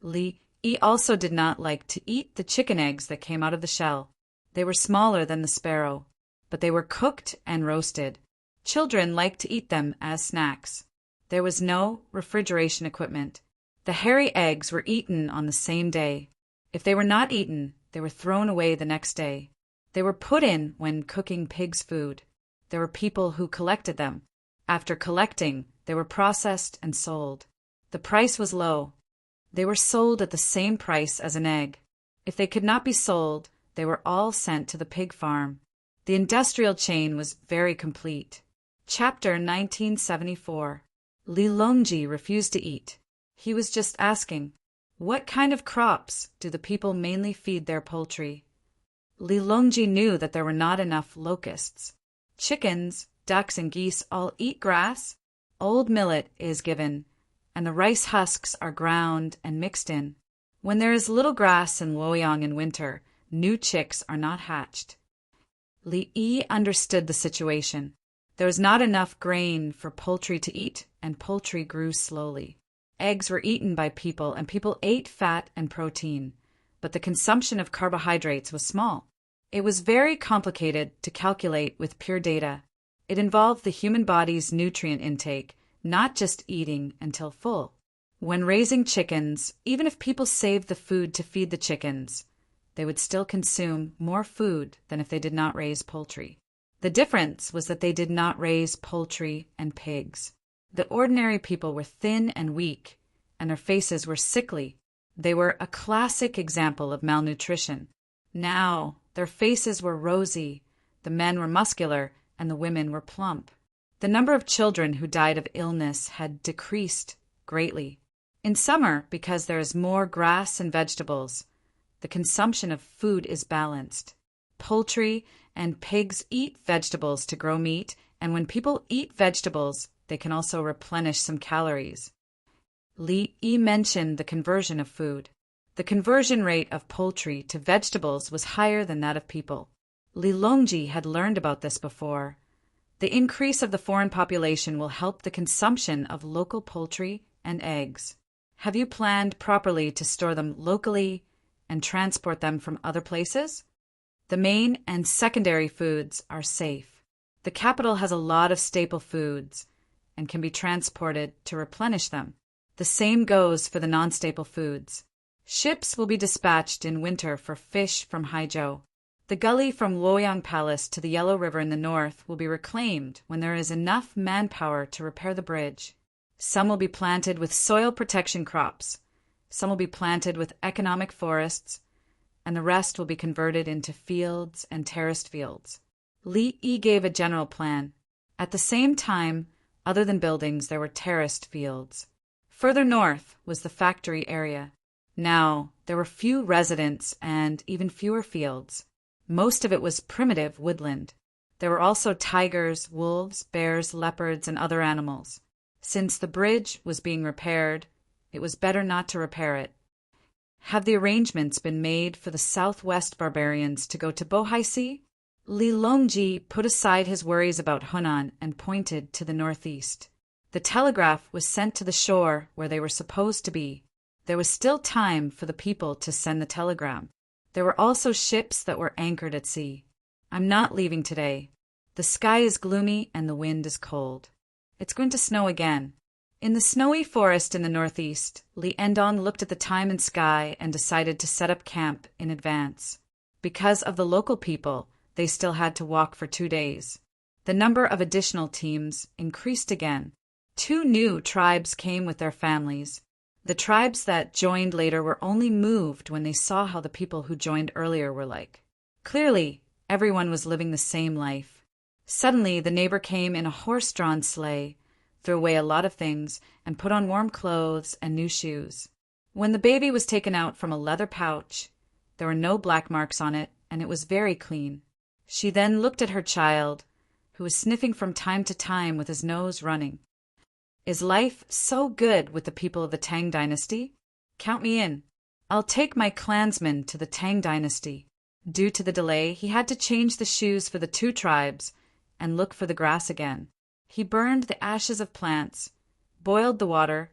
Li Yi also did not like to eat the chicken eggs that came out of the shell. They were smaller than the sparrow, but they were cooked and roasted. Children liked to eat them as snacks. There was no refrigeration equipment. The hairy eggs were eaten on the same day. If they were not eaten, they were thrown away the next day. They were put in when cooking pig's food. There were people who collected them. After collecting, they were processed and sold. The price was low. They were sold at the same price as an egg. If they could not be sold, they were all sent to the pig farm. The industrial chain was very complete. Chapter 1974. Li Longji refused to eat. He was just asking, what kind of crops do the people mainly feed their poultry? Li Longji knew that there were not enough locusts. Chickens, ducks, and geese all eat grass. Old millet is given, and the rice husks are ground and mixed in. When there is little grass in Luoyang in winter, new chicks are not hatched. Li Yi understood the situation. There was not enough grain for poultry to eat, and poultry grew slowly. Eggs were eaten by people, and people ate fat and protein, but the consumption of carbohydrates was small. It was very complicated to calculate with pure data. It involved the human body's nutrient intake, not just eating until full. When raising chickens, even if people saved the food to feed the chickens, they would still consume more food than if they did not raise poultry. The difference was that they did not raise poultry and pigs. The ordinary people were thin and weak, and their faces were sickly. They were a classic example of malnutrition. Now, their faces were rosy, the men were muscular, and the women were plump. The number of children who died of illness had decreased greatly. In summer, because there is more grass and vegetables, the consumption of food is balanced. Poultry and pigs eat vegetables to grow meat, and when people eat vegetables, they can also replenish some calories. Li Yi mentioned the conversion of food. The conversion rate of poultry to vegetables was higher than that of people. Li Longji had learned about this before. The increase of the foreign population will help the consumption of local poultry and eggs. Have you planned properly to store them locally and transport them from other places? The main and secondary foods are safe. The capital has a lot of staple foods and can be transported to replenish them. The same goes for the non-staple foods. Ships will be dispatched in winter for fish from Haizhou. The gully from Luoyang Palace to the Yellow River in the north will be reclaimed when there is enough manpower to repair the bridge. Some will be planted with soil protection crops, some will be planted with economic forests, and the rest will be converted into fields and terraced fields. Li Yi gave a general plan. At the same time, other than buildings, there were terraced fields. Further north was the factory area. Now, there were few residents and even fewer fields. Most of it was primitive woodland. There were also tigers, wolves, bears, leopards, and other animals. Since the bridge was being repaired, it was better not to repair it. Have the arrangements been made for the southwest barbarians to go to Bohai Sea? Li Longji put aside his worries about Hunan and pointed to the northeast. The telegraph was sent to the shore where they were supposed to be. There was still time for the people to send the telegram. There were also ships that were anchored at sea. I'm not leaving today. The sky is gloomy and the wind is cold. It's going to snow again. In the snowy forest in the northeast, Li Endong looked at the time and sky and decided to set up camp in advance. Because of the local people, they still had to walk for 2 days. The number of additional teams increased again. 2 new tribes came with their families. The tribes that joined later were only moved when they saw how the people who joined earlier were like. Clearly, everyone was living the same life. Suddenly, the neighbor came in a horse-drawn sleigh, threw away a lot of things, and put on warm clothes and new shoes. When the baby was taken out from a leather pouch, there were no black marks on it, and it was very clean. She then looked at her child, who was sniffing from time to time with his nose running. Is life so good with the people of the Tang dynasty? Count me in. I'll take my clansmen to the Tang dynasty. Due to the delay, he had to change the shoes for the 2 tribes and look for the grass again. He burned the ashes of plants, boiled the water,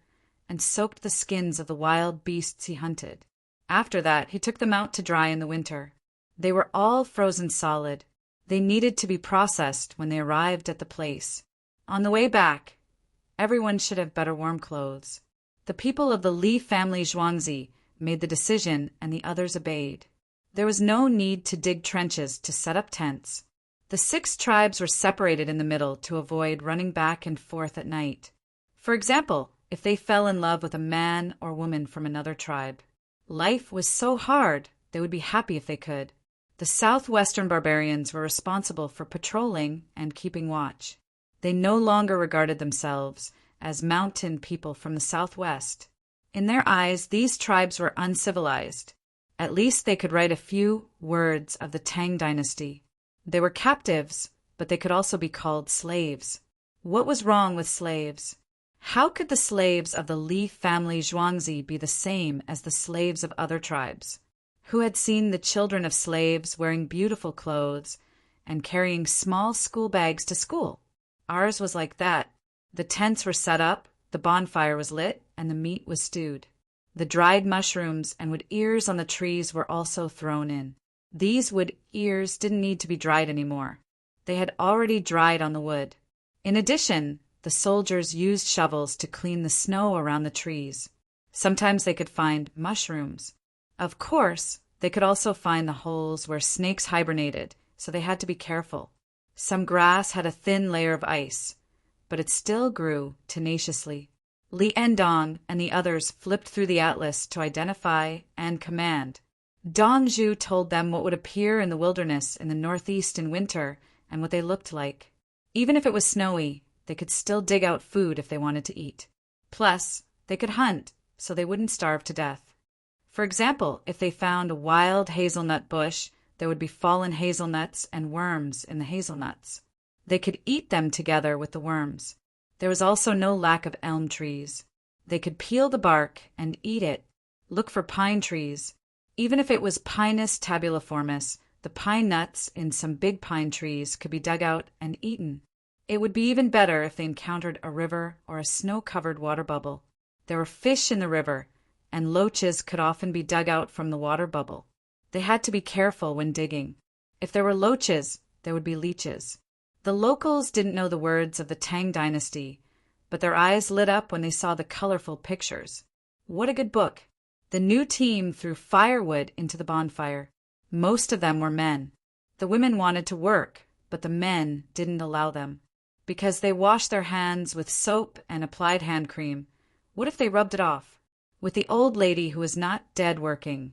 and soaked the skins of the wild beasts he hunted. After that, he took them out to dry in the winter. They were all frozen solid. They needed to be processed when they arrived at the place. On the way back, everyone should have better warm clothes. The people of the Li family Zhuangzi made the decision and the others obeyed. There was no need to dig trenches to set up tents. The 6 tribes were separated in the middle to avoid running back and forth at night. For example, if they fell in love with a man or woman from another tribe. Life was so hard, they would be happy if they could. The southwestern barbarians were responsible for patrolling and keeping watch. They no longer regarded themselves as mountain people from the southwest. In their eyes, these tribes were uncivilized. At least they could write a few words of the Tang dynasty. They were captives, but they could also be called slaves. What was wrong with slaves? How could the slaves of the Li family Zhuangzi be the same as the slaves of other tribes? Who had seen the children of slaves wearing beautiful clothes and carrying small school bags to school? Ours was like that. The tents were set up, the bonfire was lit, and the meat was stewed. The dried mushrooms and wood ears on the trees were also thrown in. These wood ears didn't need to be dried anymore. They had already dried on the wood. In addition, the soldiers used shovels to clean the snow around the trees. Sometimes they could find mushrooms. Of course, they could also find the holes where snakes hibernated, so they had to be careful. Some grass had a thin layer of ice, but it still grew tenaciously. Li and Dong and the others flipped through the atlas to identify and command. Dong Zhu told them what would appear in the wilderness in the northeast in winter and what they looked like. Even if it was snowy, they could still dig out food if they wanted to eat. Plus, they could hunt, so they wouldn't starve to death. For example, if they found a wild hazelnut bush, there would be fallen hazelnuts and worms in the hazelnuts. They could eat them together with the worms. There was also no lack of elm trees. They could peel the bark and eat it. Look for pine trees. Even if it was Pinus tabuliformis, the pine nuts in some big pine trees could be dug out and eaten. It would be even better if they encountered a river or a snow-covered water bubble. There were fish in the river, and loaches could often be dug out from the water bubble. They had to be careful when digging. If there were loaches, there would be leeches. The locals didn't know the words of the Tang dynasty, but their eyes lit up when they saw the colorful pictures. What a good book! The new team threw firewood into the bonfire. Most of them were men. The women wanted to work, but the men didn't allow them. Because they washed their hands with soap and applied hand cream. What if they rubbed it off? With the old lady who was not dead working,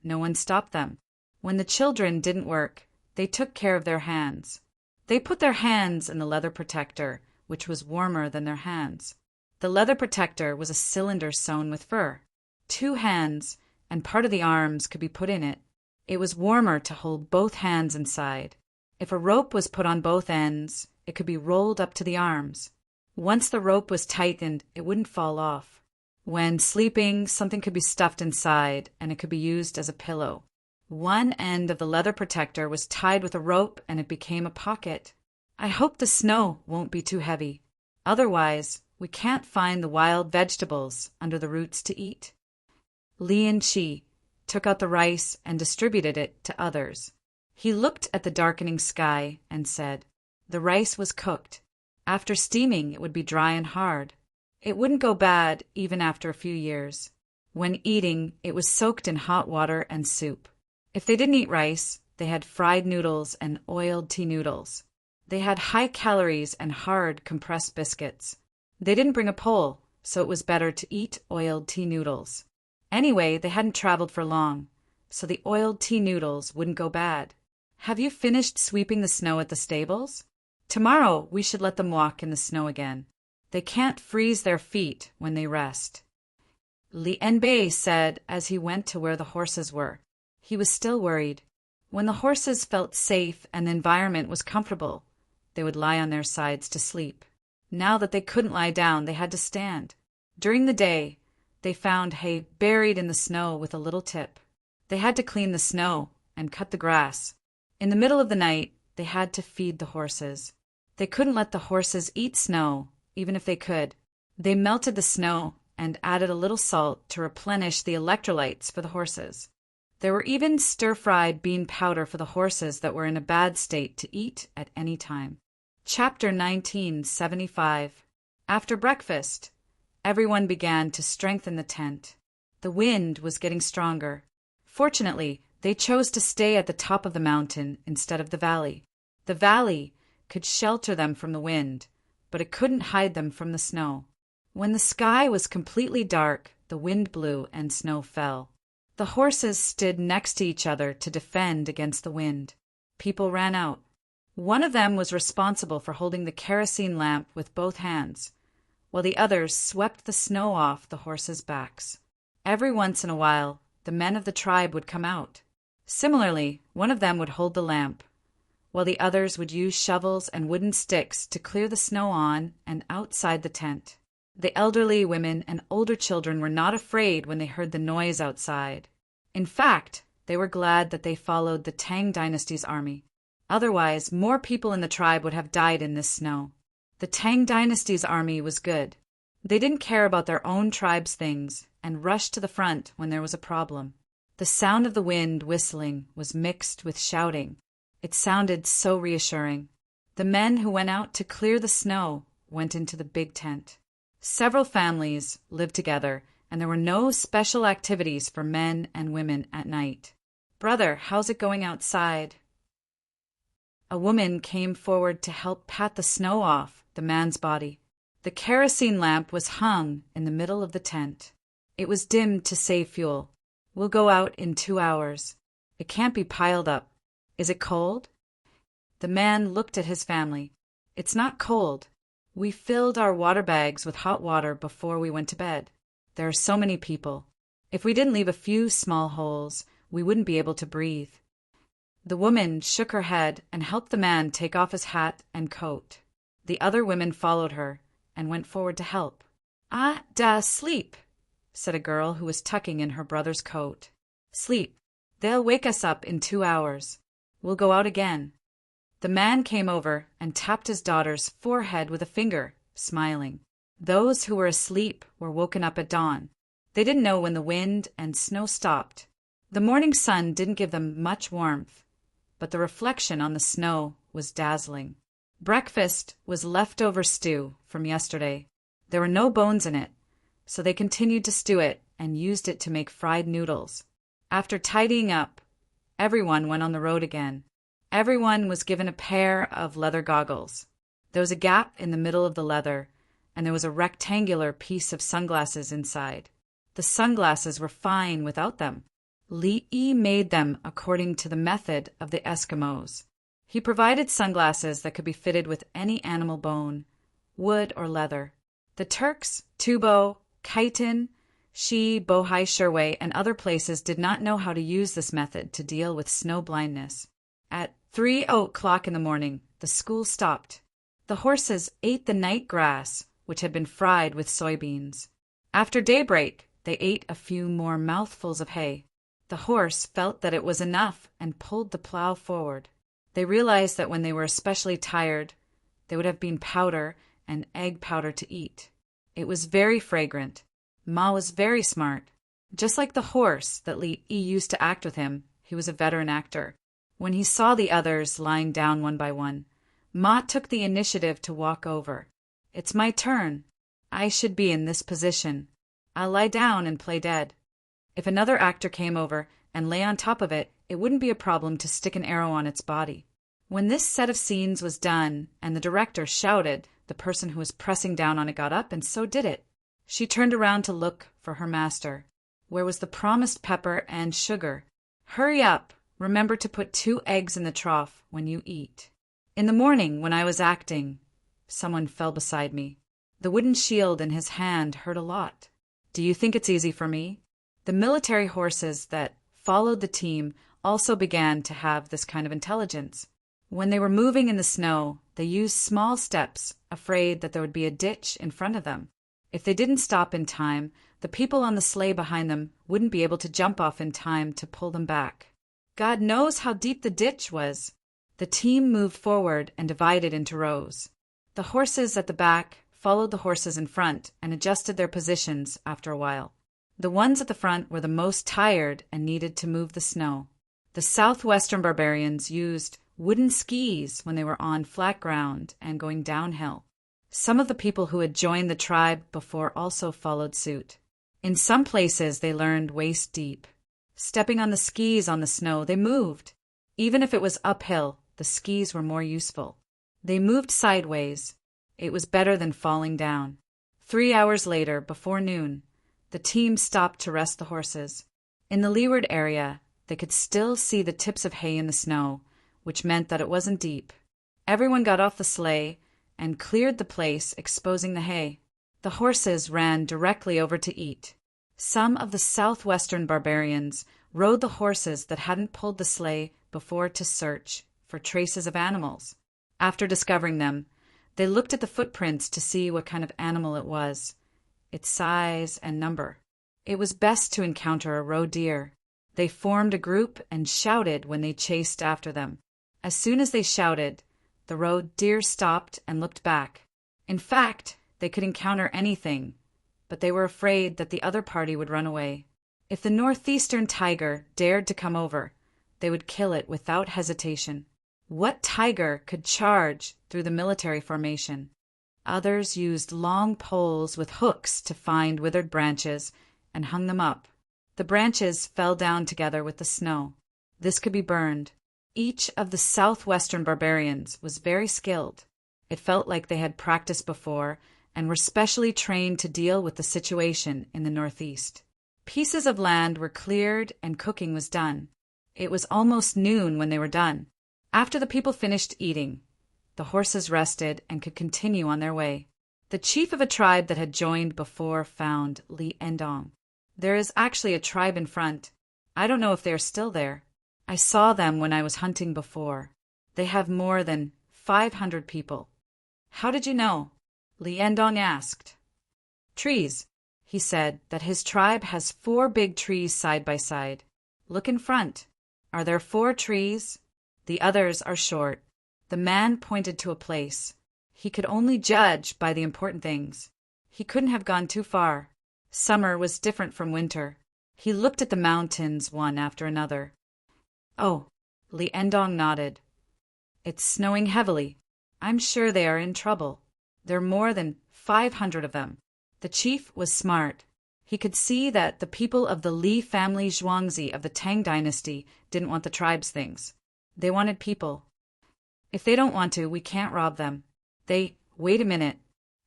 no one stopped them. When the children didn't work, they took care of their hands. They put their hands in the leather protector, which was warmer than their hands. The leather protector was a cylinder sewn with fur. 2 hands and part of the arms could be put in it. It was warmer to hold both hands inside. If a rope was put on both ends, it could be rolled up to the arms. Once the rope was tightened, it wouldn't fall off. When sleeping, something could be stuffed inside, and it could be used as a pillow. One end of the leather protector was tied with a rope, and it became a pocket. I hope the snow won't be too heavy. Otherwise, we can't find the wild vegetables under the roots to eat. Li and Chi took out the rice and distributed it to others. He looked at the darkening sky and said, "The rice was cooked. After steaming, it would be dry and hard. It wouldn't go bad even after a few years. When eating, it was soaked in hot water and soup. If they didn't eat rice, they had fried noodles and oiled tea noodles. They had high calories and hard compressed biscuits. They didn't bring a pole, so it was better to eat oiled tea noodles. Anyway, they hadn't traveled for long, so the oiled tea noodles wouldn't go bad. Have you finished sweeping the snow at the stables? Tomorrow we should let them walk in the snow again. They can't freeze their feet when they rest." Li Enbei said as he went to where the horses were. He was still worried. When the horses felt safe and the environment was comfortable, they would lie on their sides to sleep. Now that they couldn't lie down, they had to stand. During the day, they found hay buried in the snow with a little tip. They had to clean the snow and cut the grass. In the middle of the night, they had to feed the horses. They couldn't let the horses eat snow, even if they could. They melted the snow and added a little salt to replenish the electrolytes for the horses. There were even stir-fried bean powder for the horses that were in a bad state to eat at any time. Chapter 1975. After breakfast, everyone began to strengthen the tent. The wind was getting stronger. Fortunately, they chose to stay at the top of the mountain instead of the valley. The valley could shelter them from the wind, but it couldn't hide them from the snow. When the sky was completely dark, the wind blew and snow fell. The horses stood next to each other to defend against the wind. People ran out. One of them was responsible for holding the kerosene lamp with both hands, while the others swept the snow off the horses' backs. Every once in a while, the men of the tribe would come out. Similarly, one of them would hold the lamp, while the others would use shovels and wooden sticks to clear the snow on and outside the tent. The elderly, women, and older children were not afraid when they heard the noise outside. In fact, they were glad that they followed the Tang dynasty's army. Otherwise, more people in the tribe would have died in this snow. The Tang dynasty's army was good. They didn't care about their own tribe's things and rushed to the front when there was a problem. The sound of the wind whistling was mixed with shouting. It sounded so reassuring. The men who went out to clear the snow went into the big tent. Several families lived together, and there were no special activities for men and women at night. "Brother, how's it going outside?" A woman came forward to help pat the snow off the man's body. The kerosene lamp was hung in the middle of the tent. It was dimmed to save fuel. "We'll go out in 2 hours. It can't be piled up. Is it cold?" The man looked at his family. "It's not cold. We filled our water bags with hot water before we went to bed. There are so many people. If we didn't leave a few small holes, we wouldn't be able to breathe." The woman shook her head and helped the man take off his hat and coat. The other women followed her and went forward to help. "Ah, da, sleep," said a girl who was tucking in her brother's coat. "Sleep. They'll wake us up in 2 hours. We'll go out again." The man came over and tapped his daughter's forehead with a finger, smiling. Those who were asleep were woken up at dawn. They didn't know when the wind and snow stopped. The morning sun didn't give them much warmth, but the reflection on the snow was dazzling. Breakfast was leftover stew from yesterday. There were no bones in it, so they continued to stew it and used it to make fried noodles. After tidying up, everyone went on the road again. Everyone was given a pair of leather goggles. There was a gap in the middle of the leather, and there was a rectangular piece of sunglasses inside. The sunglasses were fine without them. Li made them according to the method of the Eskimos. He provided sunglasses that could be fitted with any animal bone, wood, or leather. The Turks, Tubo, Khitan, Shi, Bohai Shirway, and other places did not know how to use this method to deal with snow blindness. At 3 o'clock in the morning, the school stopped. The horses ate the night grass, which had been fried with soybeans. After daybreak, they ate a few more mouthfuls of hay. The horse felt that it was enough and pulled the plow forward. They realized that when they were especially tired, there would have been powder and egg powder to eat. It was very fragrant. Ma was very smart. Just like the horse that Li used to act with him, he was a veteran actor. When he saw the others lying down one by one, Ma took the initiative to walk over. "It's my turn. I should be in this position. I'll lie down and play dead." If another actor came over and lay on top of it, it wouldn't be a problem to stick an arrow on its body. When this set of scenes was done and the director shouted, the person who was pressing down on it got up, and so did it. She turned around to look for her master. Where was the promised pepper and sugar? "Hurry up. Remember to put 2 eggs in the trough when you eat." In the morning, when I was acting, someone fell beside me. The wooden shield in his hand hurt a lot. Do you think it's easy for me? The military horses that followed the team also began to have this kind of intelligence. When they were moving in the snow, they used small steps, afraid that there would be a ditch in front of them. If they didn't stop in time, the people on the sleigh behind them wouldn't be able to jump off in time to pull them back. God knows how deep the ditch was. The team moved forward and divided into rows. The horses at the back followed the horses in front and adjusted their positions after a while. The ones at the front were the most tired and needed to move the snow. The southwestern barbarians used wooden skis when they were on flat ground and going downhill. Some of the people who had joined the tribe before also followed suit. In some places they learned waist deep. Stepping on the skis on the snow, they moved. Even if it was uphill, the skis were more useful. They moved sideways. It was better than falling down. 3 hours later, before noon, the team stopped to rest the horses. In the leeward area, they could still see the tips of hay in the snow, which meant that it wasn't deep. Everyone got off the sleigh and cleared the place, exposing the hay. The horses ran directly over to eat. Some of the southwestern barbarians rode the horses that hadn't pulled the sleigh before to search for traces of animals. After discovering them, they looked at the footprints to see what kind of animal it was, its size and number. It was best to encounter a roe deer. They formed a group and shouted when they chased after them. As soon as they shouted, the roe deer stopped and looked back. In fact, they could encounter anything, but they were afraid that the other party would run away. If the northeastern tiger dared to come over, they would kill it without hesitation. What tiger could charge through the military formation? Others used long poles with hooks to find withered branches and hung them up. The branches fell down together with the snow. This could be burned. Each of the southwestern barbarians was very skilled. It felt like they had practiced before and were specially trained to deal with the situation in the northeast. Pieces of land were cleared and cooking was done. It was almost noon when they were done. After the people finished eating, the horses rested and could continue on their way. The chief of a tribe that had joined before found Li Endong. There is actually a tribe in front. I don't know if they are still there. I saw them when I was hunting before. They have more than 500 people. How did you know? Li Endong asked. Trees. He said that his tribe has 4 big trees side by side. Look in front. Are there 4 trees? The others are short. The man pointed to a place. He could only judge by the important things. He couldn't have gone too far. Summer was different from winter. He looked at the mountains one after another. Oh, Li Endong nodded. It's snowing heavily. I'm sure they are in trouble. There are more than 500 of them. The chief was smart. He could see that the people of the Li family Zhuangzi of the Tang dynasty didn't want the tribe's things. They wanted people. If they don't want to, we can't rob them. Wait a minute.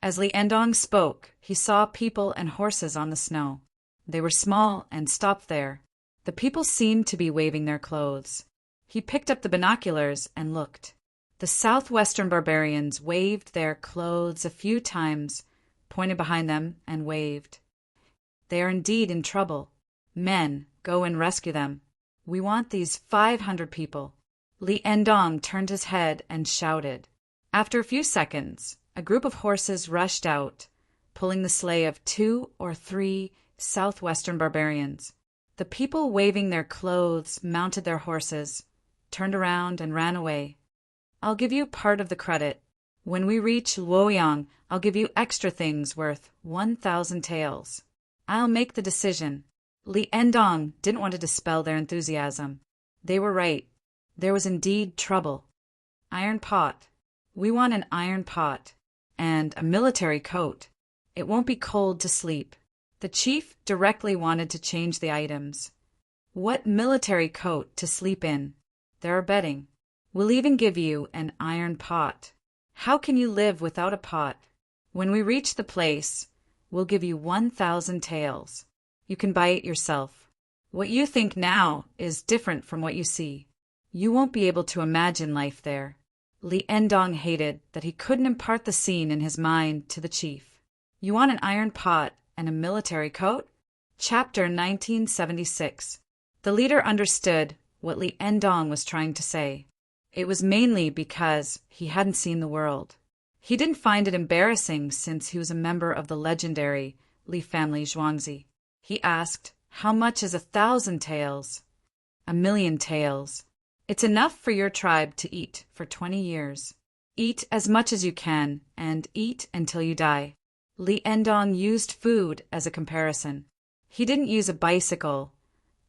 As Li Endong spoke, he saw people and horses on the snow. They were small and stopped there. The people seemed to be waving their clothes. He picked up the binoculars and looked. The southwestern barbarians waved their clothes a few times, pointed behind them, and waved. They are indeed in trouble. Men, go and rescue them. We want these 500 people. Li Endong turned his head and shouted. After a few seconds, a group of horses rushed out, pulling the sleigh of 2 or 3 southwestern barbarians. The people waving their clothes mounted their horses, turned around and ran away. I'll give you part of the credit. When we reach Luoyang, I'll give you extra things worth 1,000 taels. I'll make the decision. Li Endong didn't want to dispel their enthusiasm. They were right. There was indeed trouble. Iron pot. We want an iron pot. And a military coat. It won't be cold to sleep. The chief directly wanted to change the items. What military coat to sleep in? There are bedding. We'll even give you an iron pot. How can you live without a pot? When we reach the place, we'll give you 1,000 taels. You can buy it yourself. What you think now is different from what you see. You won't be able to imagine life there. Li Endong hated that he couldn't impart the scene in his mind to the chief. You want an iron pot and a military coat? Chapter 1976. The leader understood what Li Endong was trying to say. It was mainly because he hadn't seen the world. He didn't find it embarrassing since he was a member of the legendary Li family Zhuangzi. He asked, how much is 1,000 taels? 1,000,000 taels. It's enough for your tribe to eat for 20 years. Eat as much as you can and eat until you die. Li Endong used food as a comparison. He didn't use a bicycle,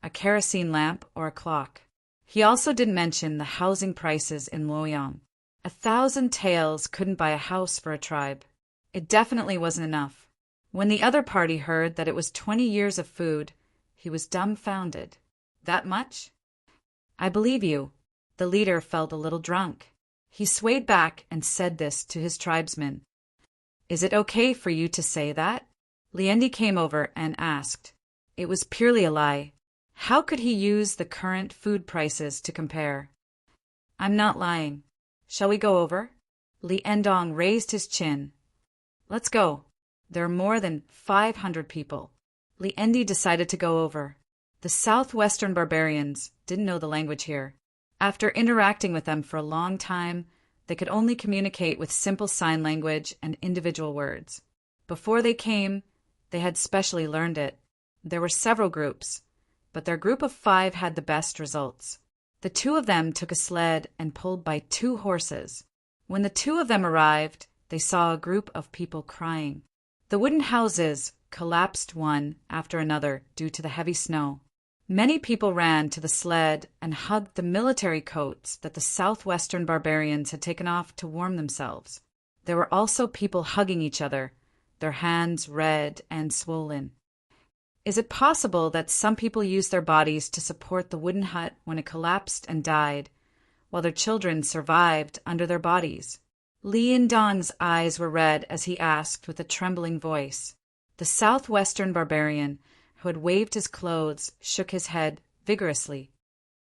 a kerosene lamp, or a clock. He also didn't mention the housing prices in Luoyang. 1,000 taels couldn't buy a house for a tribe. It definitely wasn't enough. When the other party heard that it was 20 years of food, he was dumbfounded. That much? I believe you. The leader felt a little drunk. He swayed back and said this to his tribesmen. Is it okay for you to say that? Liendi came over and asked. It was purely a lie. How could he use the current food prices to compare? I'm not lying. Shall we go over? Li Endong raised his chin. Let's go. There are more than 500 people. Li Endi decided to go over. The southwestern barbarians didn't know the language here. After interacting with them for a long time, they could only communicate with simple sign language and individual words. Before they came, they had specially learned it. There were several groups, but their group of 5 had the best results. The 2 of them took a sled and pulled by 2 horses. When the 2 of them arrived, they saw a group of people crying. The wooden houses collapsed one after another due to the heavy snow. Many people ran to the sled and hugged the military coats that the southwestern barbarians had taken off to warm themselves. There were also people hugging each other, their hands red and swollen. Is it possible that some people used their bodies to support the wooden hut when it collapsed and died, while their children survived under their bodies? Li Dong's eyes were red as he asked with a trembling voice. The southwestern barbarian, who had waved his clothes, shook his head vigorously.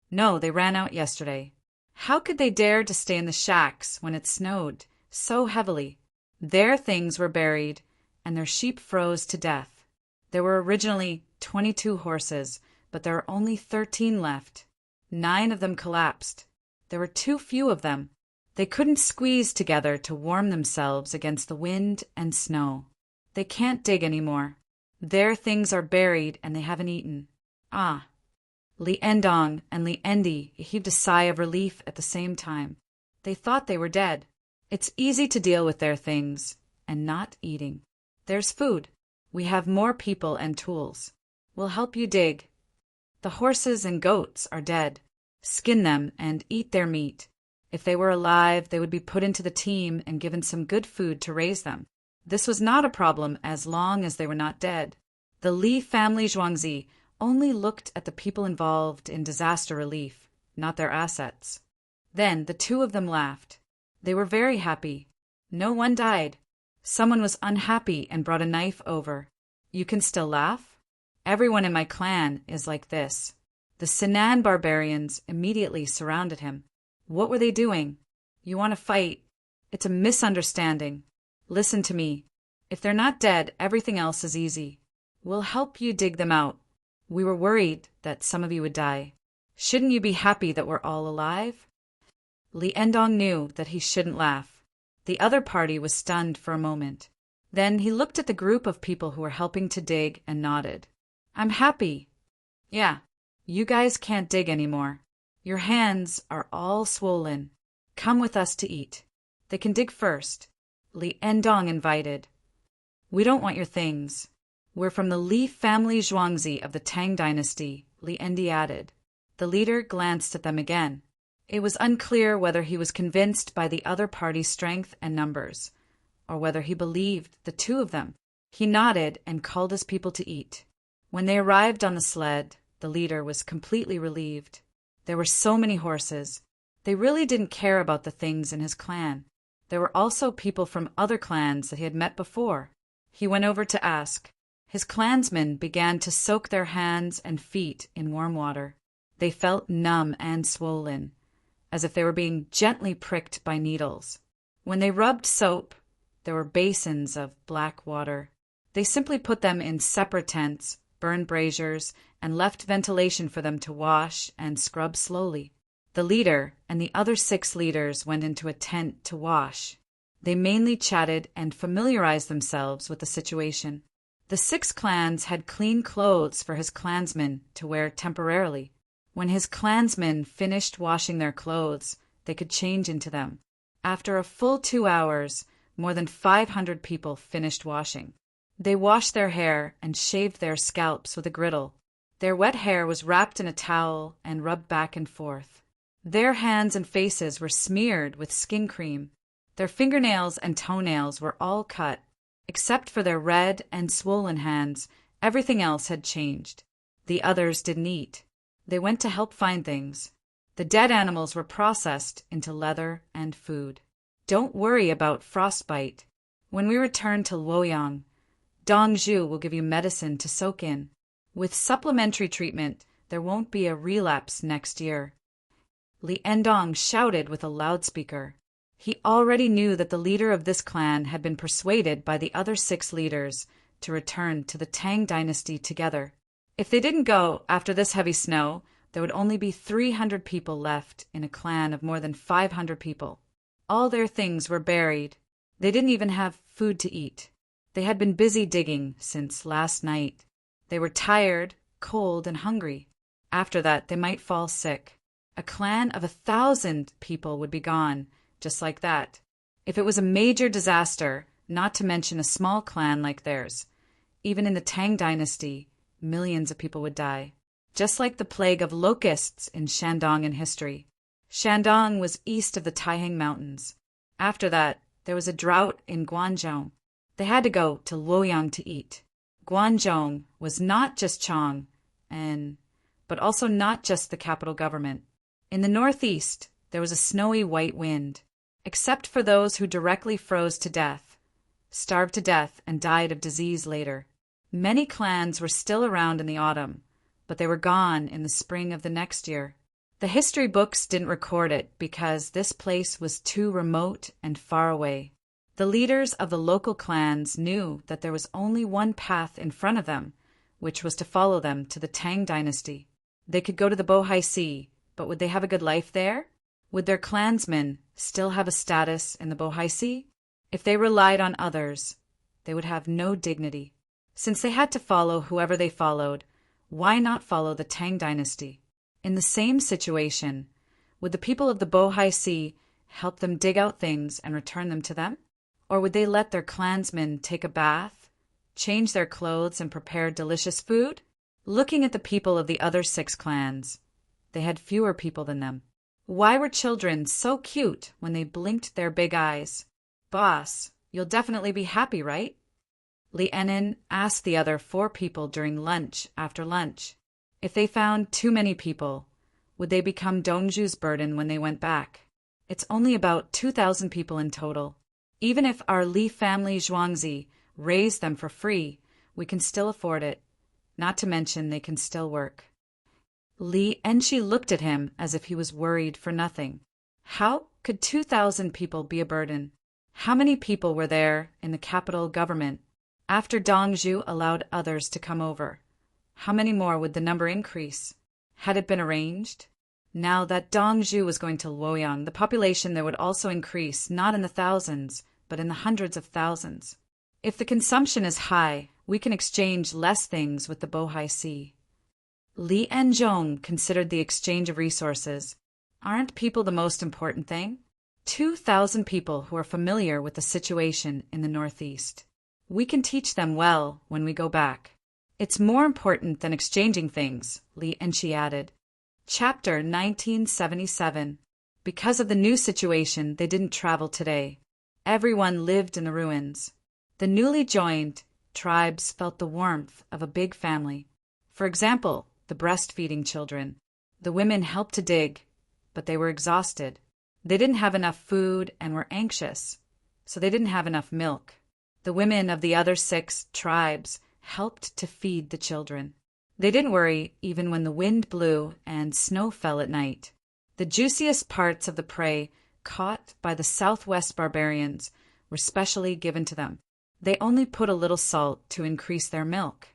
No, they ran out yesterday. How could they dare to stay in the shacks when it snowed so heavily? Their things were buried, and their sheep froze to death. There were originally 22 horses, but there are only 13 left. 9 of them collapsed. There were too few of them. They couldn't squeeze together to warm themselves against the wind and snow. They can't dig anymore. Their things are buried, and they haven't eaten. Ah. Li Dong and Li Endi heaved a sigh of relief at the same time. They thought they were dead. It's easy to deal with their things and not eating. There's food. We have more people and tools. We'll help you dig. The horses and goats are dead. Skin them and eat their meat. If they were alive, they would be put into the team and given some good food to raise them. This was not a problem as long as they were not dead. The Li family Zhuangzi only looked at the people involved in disaster relief, not their assets. Then the two of them laughed. They were very happy. No one died. Someone was unhappy and brought a knife over. You can still laugh? Everyone in my clan is like this. The Sinan barbarians immediately surrounded him. What were they doing? You want to fight? It's a misunderstanding. Listen to me. If they're not dead, everything else is easy. We'll help you dig them out. We were worried that some of you would die. Shouldn't you be happy that we're all alive? Li Dong knew that he shouldn't laugh. The other party was stunned for a moment. Then he looked at the group of people who were helping to dig and nodded. I'm happy. Yeah, you guys can't dig anymore. Your hands are all swollen. Come with us to eat. They can dig first. Li Dong invited. We don't want your things. We're from the Li family Zhuangzi of the Tang dynasty, Li Endi added. The leader glanced at them again. It was unclear whether he was convinced by the other party's strength and numbers, or whether he believed the two of them. He nodded and called his people to eat. When they arrived on the sled, the leader was completely relieved. There were so many horses. They really didn't care about the things in his clan. There were also people from other clans that he had met before. He went over to ask. His clansmen began to soak their hands and feet in warm water. They felt numb and swollen, as if they were being gently pricked by needles. When they rubbed soap, there were basins of black water. They simply put them in separate tents, burned braziers, and left ventilation for them to wash and scrub slowly. The leader and the other 6 leaders went into a tent to wash. They mainly chatted and familiarized themselves with the situation. The 6 clans had clean clothes for his clansmen to wear temporarily. When his clansmen finished washing their clothes, they could change into them. After a full 2 hours, more than 500 people finished washing. They washed their hair and shaved their scalps with a griddle. Their wet hair was wrapped in a towel and rubbed back and forth. Their hands and faces were smeared with skin cream. Their fingernails and toenails were all cut. Except for their red and swollen hands, everything else had changed. The others didn't eat. They went to help find things. The dead animals were processed into leather and food. Don't worry about frostbite. When we return to Luoyang, Dong Zhu will give you medicine to soak in. With supplementary treatment, there won't be a relapse next year. Li Dong shouted with a loudspeaker. He already knew that the leader of this clan had been persuaded by the other 6 leaders to return to the Tang dynasty together. If they didn't go after this heavy snow, there would only be 300 people left in a clan of more than 500 people. All their things were buried. They didn't even have food to eat. They had been busy digging since last night. They were tired, cold, and hungry. After that, they might fall sick. A clan of 1,000 people would be gone, just like that. If it was a major disaster, not to mention a small clan like theirs, even in the Tang dynasty, millions of people would die. Just like the plague of locusts in Shandong in history. Shandong was east of the Taihang Mountains. After that, there was a drought in Guangzhou. They had to go to Luoyang to eat. Guangzhou was not just but also not just the capital government. In the northeast, there was a snowy white wind, except for those who directly froze to death, starved to death, and died of disease later. Many clans were still around in the autumn, but they were gone in the spring of the next year. The history books didn't record it because this place was too remote and far away. The leaders of the local clans knew that there was only one path in front of them, which was to follow them to the Tang dynasty. They could go to the Bohai Sea, but would they have a good life there? Would their clansmen still have a status in the Bohai Sea? If they relied on others, they would have no dignity. Since they had to follow whoever they followed, why not follow the Tang dynasty? In the same situation, would the people of the Bohai Sea help them dig out things and return them to them? Or would they let their clansmen take a bath, change their clothes, and prepare delicious food? Looking at the people of the other 6 clans, they had fewer people than them. Why were children so cute when they blinked their big eyes? Boss, you'll definitely be happy, right? Li Enin asked the other 4 people during lunch after lunch. If they found too many people, would they become Dongzhu's burden when they went back? It's only about 2,000 people in total. Even if our Li family Zhuangzi raised them for free, we can still afford it. Not to mention they can still work. Li Enshi looked at him as if he was worried for nothing. How could 2,000 people be a burden? How many people were there in the capital government after Dongzhu allowed others to come over? How many more would the number increase? Had it been arranged? Now that Dongzhu was going to Luoyang, the population there would also increase, not in the thousands, but in the hundreds of thousands. If the consumption is high, we can exchange less things with the Bohai Sea. Li Enjong considered the exchange of resources. Aren't people the most important thing? 2,000 people who are familiar with the situation in the Northeast. We can teach them well when we go back. It's more important than exchanging things, Li Enshi added. Chapter 1977. Because of the new situation, they didn't travel today. Everyone lived in the ruins. The newly joined tribes felt the warmth of a big family. For example, the breastfeeding children. The women helped to dig, but they were exhausted. They didn't have enough food and were anxious, so they didn't have enough milk. The women of the other 6 tribes helped to feed the children. They didn't worry even when the wind blew and snow fell at night. The juiciest parts of the prey caught by the southwest barbarians were specially given to them. They only put a little salt to increase their milk.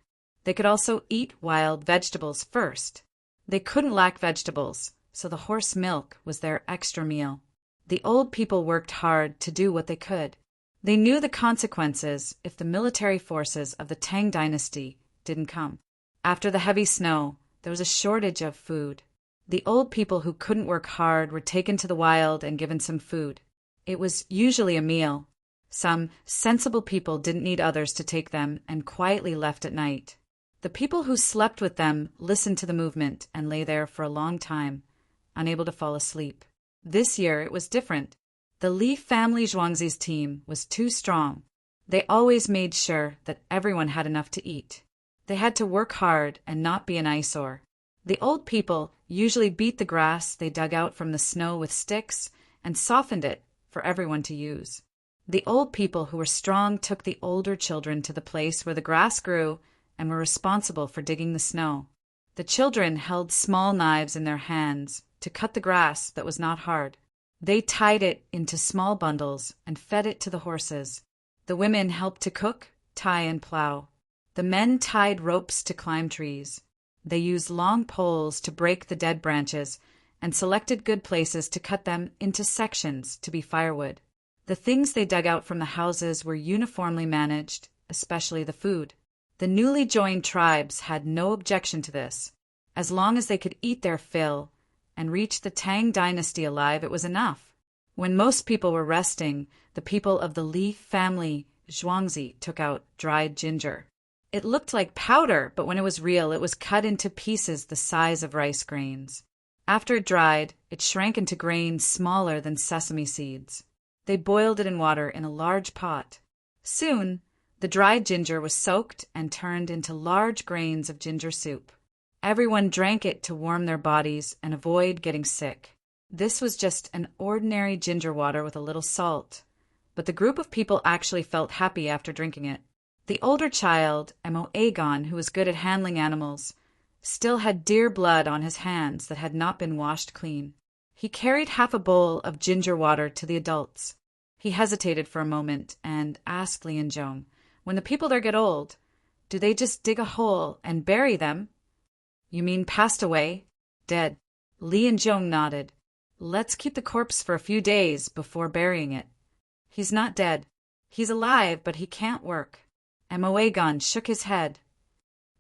They could also eat wild vegetables first. They couldn't lack vegetables, so the horse milk was their extra meal. The old people worked hard to do what they could. They knew the consequences if the military forces of the Tang dynasty didn't come. After the heavy snow, there was a shortage of food. The old people who couldn't work hard were taken to the wild and given some food. It was usually a meal. Some sensible people didn't need others to take them and quietly left at night. The people who slept with them listened to the movement and lay there for a long time, unable to fall asleep. This year it was different. The Li family Zhuangzi's team was too strong. They always made sure that everyone had enough to eat. They had to work hard and not be an eyesore. The old people usually beat the grass they dug out from the snow with sticks and softened it for everyone to use. The old people who were strong took the older children to the place where the grass grew and were responsible for digging the snow. The children held small knives in their hands to cut the grass that was not hard. They tied it into small bundles and fed it to the horses. The women helped to cook, tie, and plow. The men tied ropes to climb trees. They used long poles to break the dead branches and selected good places to cut them into sections to be firewood. The things they dug out from the houses were uniformly managed, especially the food. The newly joined tribes had no objection to this. As long as they could eat their fill and reach the Tang dynasty alive, it was enough. When most people were resting, the people of the Li family Zhuangzi took out dried ginger. It looked like powder, but when it was real, it was cut into pieces the size of rice grains. After it dried, it shrank into grains smaller than sesame seeds. They boiled it in water in a large pot. Soon, The dried ginger was soaked and turned into large grains of ginger soup. Everyone drank it to warm their bodies and avoid getting sick. This was just an ordinary ginger water with a little salt, but the group of people actually felt happy after drinking it. The older child, Aegon, who was good at handling animals, still had deer blood on his hands that had not been washed clean. He carried half a bowl of ginger water to the adults. He hesitated for a moment and asked Li and Zhong, "When the people there get old, do they just dig a hole and bury them?" "You mean passed away? Dead?" Li and Zhong nodded. "Let's keep the corpse for a few days before burying it." "He's not dead. He's alive, but he can't work." Aegon shook his head.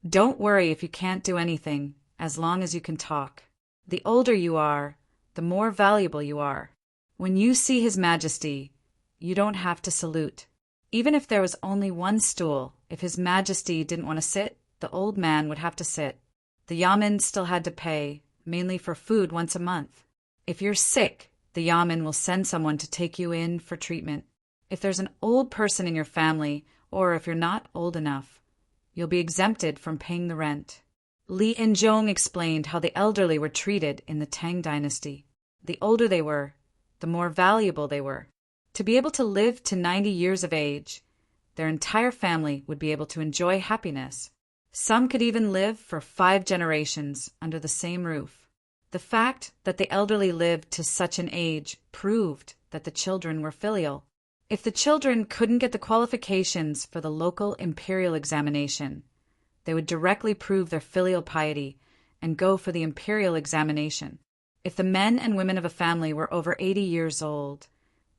"Don't worry if you can't do anything, as long as you can talk. The older you are, the more valuable you are. When you see His Majesty, you don't have to salute. Even if there was only one stool, if His Majesty didn't want to sit, the old man would have to sit. The yamen still had to pay, mainly for food once a month. If you're sick, the yamen will send someone to take you in for treatment. If there's an old person in your family, or if you're not old enough, you'll be exempted from paying the rent." Li and Zhong explained how the elderly were treated in the Tang dynasty. The older they were, the more valuable they were. To be able to live to 90 years of age, their entire family would be able to enjoy happiness. Some could even live for 5 generations under the same roof. The fact that the elderly lived to such an age proved that the children were filial. If the children couldn't get the qualifications for the local imperial examination, they would directly prove their filial piety and go for the imperial examination. If the men and women of a family were over 80 years old,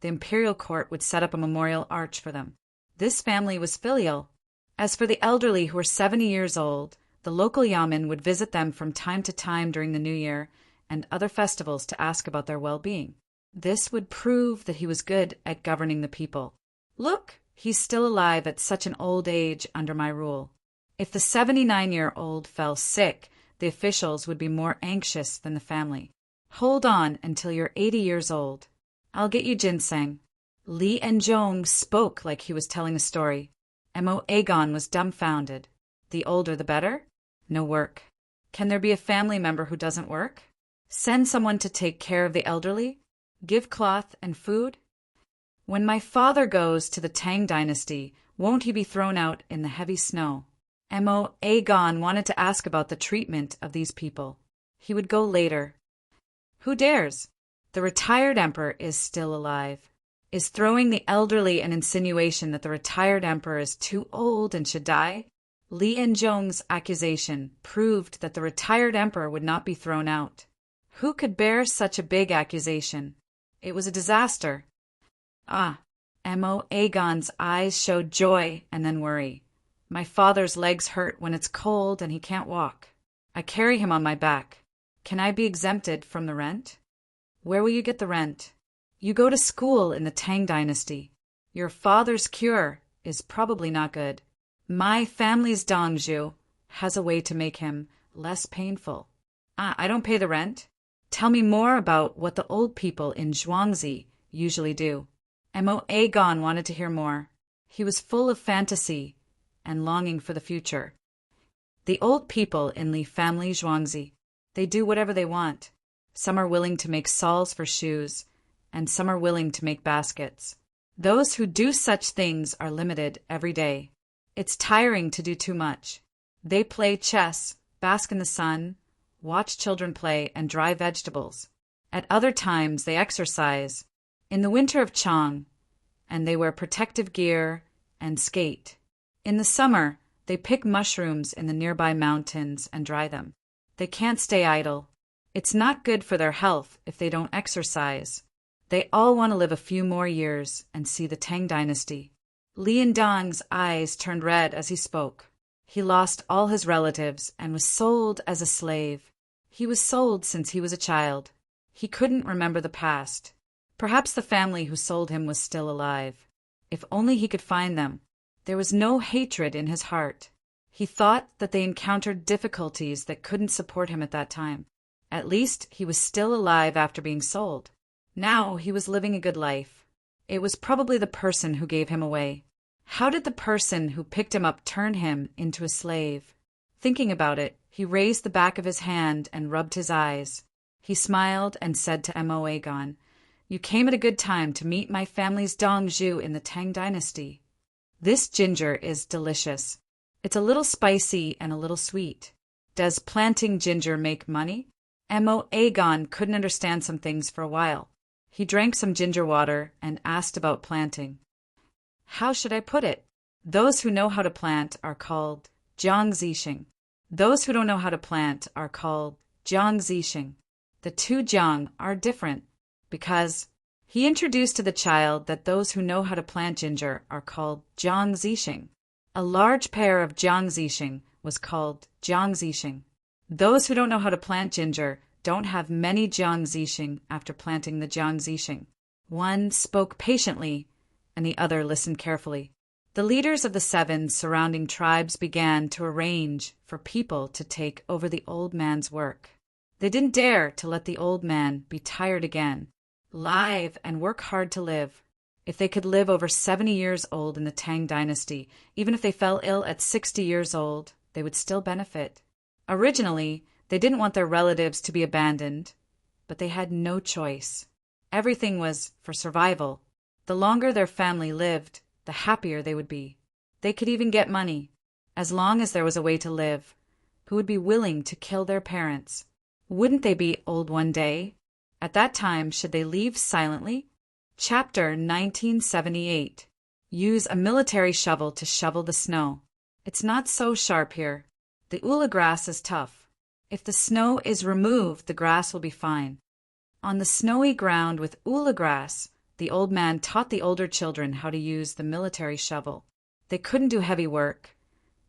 the imperial court would set up a memorial arch for them. This family was filial. As for the elderly who were 70 years old, the local yamen would visit them from time to time during the New Year and other festivals to ask about their well-being. This would prove that he was good at governing the people. "Look, he's still alive at such an old age under my rule." If the 79-year-old fell sick, the officials would be more anxious than the family. "Hold on until you're 80 years old. I'll get you ginseng." Li and Zhong spoke like he was telling a story. Aegon was dumbfounded. The older the better? No work. Can there be a family member who doesn't work? Send someone to take care of the elderly? Give cloth and food? When my father goes to the Tang dynasty, won't he be thrown out in the heavy snow? Aegon wanted to ask about the treatment of these people. He would go later. Who dares? The retired emperor is still alive. Is throwing the elderly an insinuation that the retired emperor is too old and should die? Li and Zhong's accusation proved that the retired emperor would not be thrown out. Who could bear such a big accusation? It was a disaster. Aegon's eyes showed joy and then worry. My father's legs hurt when it's cold and he can't walk. I carry him on my back. Can I be exempted from the rent? Where will you get the rent? You go to school in the Tang dynasty. Your father's cure is probably not good. My family's Dongzhu has a way to make him less painful. I don't pay the rent. Tell me more about what the old people in Zhuangzi usually do. Aegon wanted to hear more. He was full of fantasy and longing for the future. The old people in Li family Zhuangzi, they do whatever they want. Some are willing to make soles for shoes, and some are willing to make baskets. Those who do such things are limited every day. It's tiring to do too much. They play chess, bask in the sun, watch children play, and dry vegetables. At other times, they exercise. In the winter of Chang, and they wear protective gear and skate. In the summer, they pick mushrooms in the nearby mountains and dry them. They can't stay idle. It's not good for their health if they don't exercise. They all want to live a few more years and see the Tang dynasty. Li and Dong's eyes turned red as he spoke. He lost all his relatives and was sold as a slave. He was sold since he was a child. He couldn't remember the past. Perhaps the family who sold him was still alive. If only he could find them. There was no hatred in his heart. He thought that they encountered difficulties that couldn't support him at that time. At least he was still alive after being sold. Now he was living a good life. It was probably the person who gave him away. How did the person who picked him up turn him into a slave? Thinking about it, he raised the back of his hand and rubbed his eyes. He smiled and said to Mo Aegon, "You came at a good time to meet my family's Dong Zhu in the Tang dynasty. This ginger is delicious. It's a little spicy and a little sweet. Does planting ginger make money?" Mo Aegon couldn't understand some things for a while. He drank some ginger water and asked about planting. "How should I put it? Those who know how to plant are called Jiang Zixing. Those who don't know how to plant are called Jiang Zixing. The two Jiang are different because—" He introduced to the child that those who know how to plant ginger are called Jiang Zixing. A large pear of Jiang Zixing was called Jiang Zixing. Those who don't know how to plant ginger don't have many Jiang Zixing after planting the Jiang Zixing. One spoke patiently, and the other listened carefully. The leaders of the 7 surrounding tribes began to arrange for people to take over the old man's work. They didn't dare to let the old man be tired again, live and work hard to live. If they could live over 70 years old in the Tang dynasty, even if they fell ill at 60 years old, they would still benefit. Originally, they didn't want their relatives to be abandoned, but they had no choice. Everything was for survival. The longer their family lived, the happier they would be. They could even get money, as long as there was a way to live. Who would be willing to kill their parents? Wouldn't they be old one day? At that time, should they leave silently? Chapter 1978. Use a military shovel to shovel the snow. It's not so sharp here. The ula grass is tough. If the snow is removed, the grass will be fine. On the snowy ground with ula grass, the old man taught the older children how to use the military shovel. They couldn't do heavy work,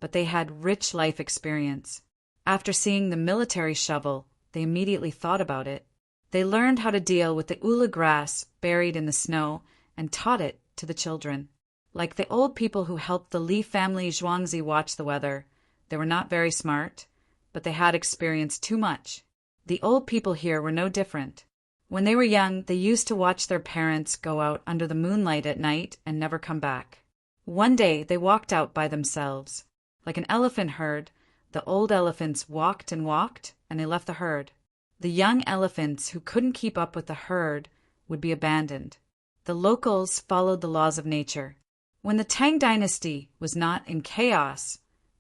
but they had rich life experience. After seeing the military shovel, they immediately thought about it. They learned how to deal with the ula grass buried in the snow and taught it to the children. Like the old people who helped the Li family Zhuangzi watch the weather, they were not very smart, but they had experienced too much. The old people here were no different. When they were young, they used to watch their parents go out under the moonlight at night and never come back. One day, they walked out by themselves. Like an elephant herd, the old elephants walked, and they left the herd. The young elephants who couldn't keep up with the herd would be abandoned. The locals followed the laws of nature. When the Tang dynasty was not in chaos,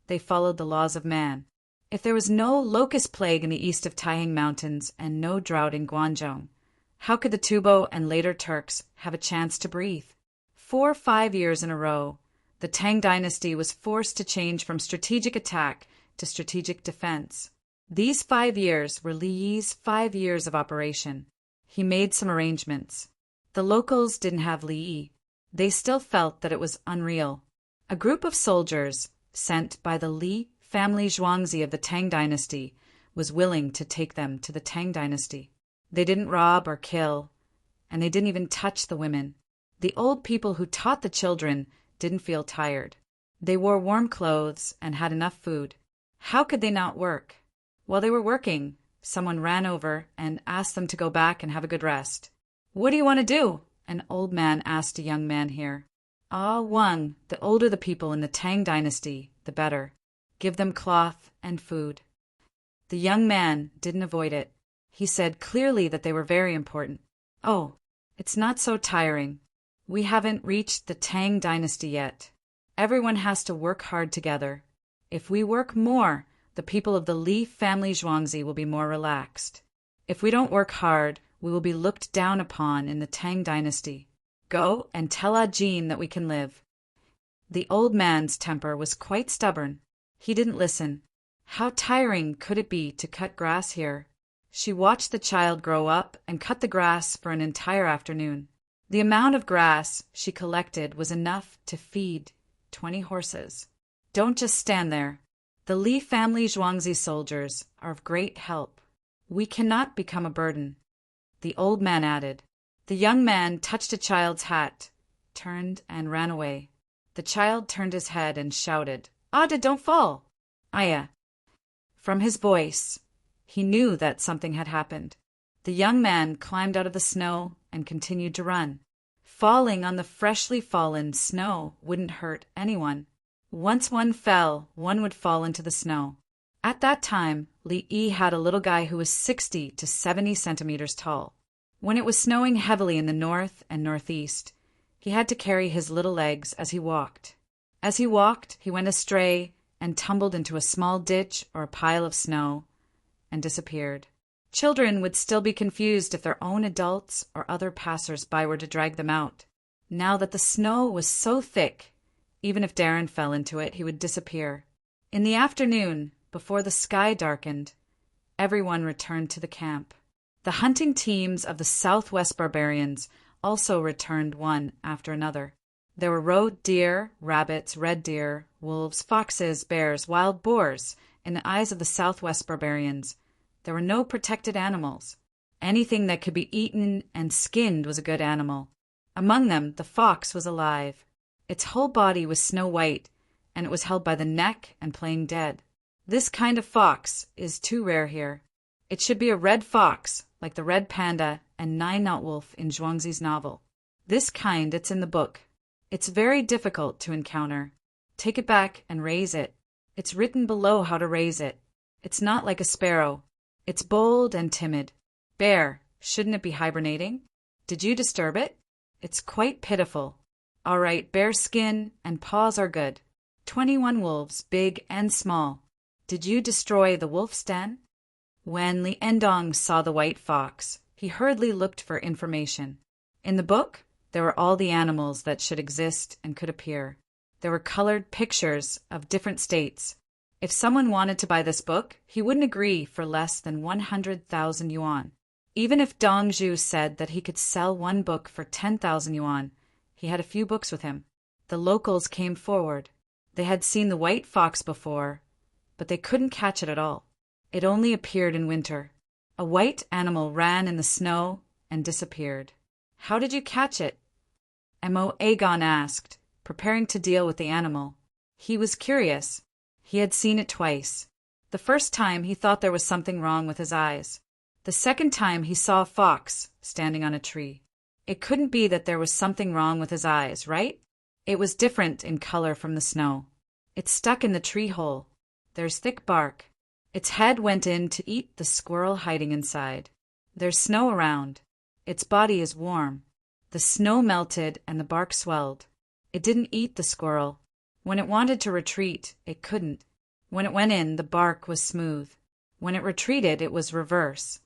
they followed the laws of man. If there was no locust plague in the east of Taihang Mountains and no drought in Guangzhou, how could the Tubo and later Turks have a chance to breathe? 4 or 5 years in a row, the Tang dynasty was forced to change from strategic attack to strategic defense. These 5 years were Li Yi's 5 years of operation. He made some arrangements. The locals didn't have Li Yi. They still felt that it was unreal. A group of soldiers, sent by the Li family Zhuangzi of the Tang dynasty, was willing to take them to the Tang dynasty. They didn't rob or kill, and they didn't even touch the women. The old people who taught the children didn't feel tired. They wore warm clothes and had enough food. How could they not work? While they were working, someone ran over and asked them to go back and have a good rest. "What do you want to do?" an old man asked a young man here. "Ah, Wang, the older the people in the Tang dynasty, the better. Give them cloth and food." The young man didn't avoid it. He said clearly that they were very important. "Oh, it's not so tiring. We haven't reached the Tang dynasty yet. Everyone has to work hard together. If we work more, the people of the Li family Zhuangzi will be more relaxed. If we don't work hard, we will be looked down upon in the Tang dynasty. Go and tell Ajin that we can live." The old man's temper was quite stubborn. He didn't listen. How tiring could it be to cut grass here? She watched the child grow up and cut the grass for an entire afternoon. The amount of grass she collected was enough to feed 20 horses. Don't just stand there. The Li family Zhuangzi soldiers are of great help. We cannot become a burden. The old man added. The young man touched a child's hat, turned and ran away. The child turned his head and shouted, "Ada, don't fall!" "Aya." From his voice, he knew that something had happened. The young man climbed out of the snow and continued to run. Falling on the freshly fallen snow wouldn't hurt anyone. Once one fell, one would fall into the snow. At that time, Li had a little guy who was 60 to 70 centimeters tall. When it was snowing heavily in the north and northeast, he had to carry his little legs as he walked. As he walked, he went astray and tumbled into a small ditch or a pile of snow and disappeared. Children would still be confused if their own adults or other passers-by were to drag them out. Now that the snow was so thick, even if Darren fell into it, he would disappear. In the afternoon, before the sky darkened, everyone returned to the camp. The hunting teams of the Southwest Barbarians also returned one after another. There were roe deer, rabbits, red deer, wolves, foxes, bears, wild boars. In the eyes of the Southwest Barbarians, there were no protected animals. Anything that could be eaten and skinned was a good animal. Among them, the fox was alive. Its whole body was snow-white, and it was held by the neck and playing dead. This kind of fox is too rare here. It should be a red fox, like the red panda and nine-knot wolf in Zhuangzi's novel. This kind, it's in the book. It's very difficult to encounter. Take it back and raise it. It's written below how to raise it. It's not like a sparrow. It's bold and timid. Bear, shouldn't it be hibernating? Did you disturb it? It's quite pitiful. All right, bear skin and paws are good. 21 wolves, big and small. Did you destroy the wolf's den? When Li Endong saw the white fox, he hurriedly looked for information. In the book, there were all the animals that should exist and could appear. There were colored pictures of different states. If someone wanted to buy this book, he wouldn't agree for less than 100,000 yuan. Even if Dong Zhu said that he could sell one book for 10,000 yuan, he had a few books with him. The locals came forward. They had seen the white fox before, but they couldn't catch it at all. It only appeared in winter. A white animal ran in the snow and disappeared. How did you catch it? Mo Aegon asked, preparing to deal with the animal. He was curious. He had seen it twice. The first time he thought there was something wrong with his eyes. The second time he saw a fox standing on a tree. It couldn't be that there was something wrong with his eyes, right? It was different in color from the snow. It's stuck in the tree hole. There's thick bark. Its head went in to eat the squirrel hiding inside. There's snow around. Its body is warm. The snow melted and the bark swelled. It didn't eat the squirrel. When it wanted to retreat, it couldn't. When it went in, the bark was smooth. When it retreated, it was reverse.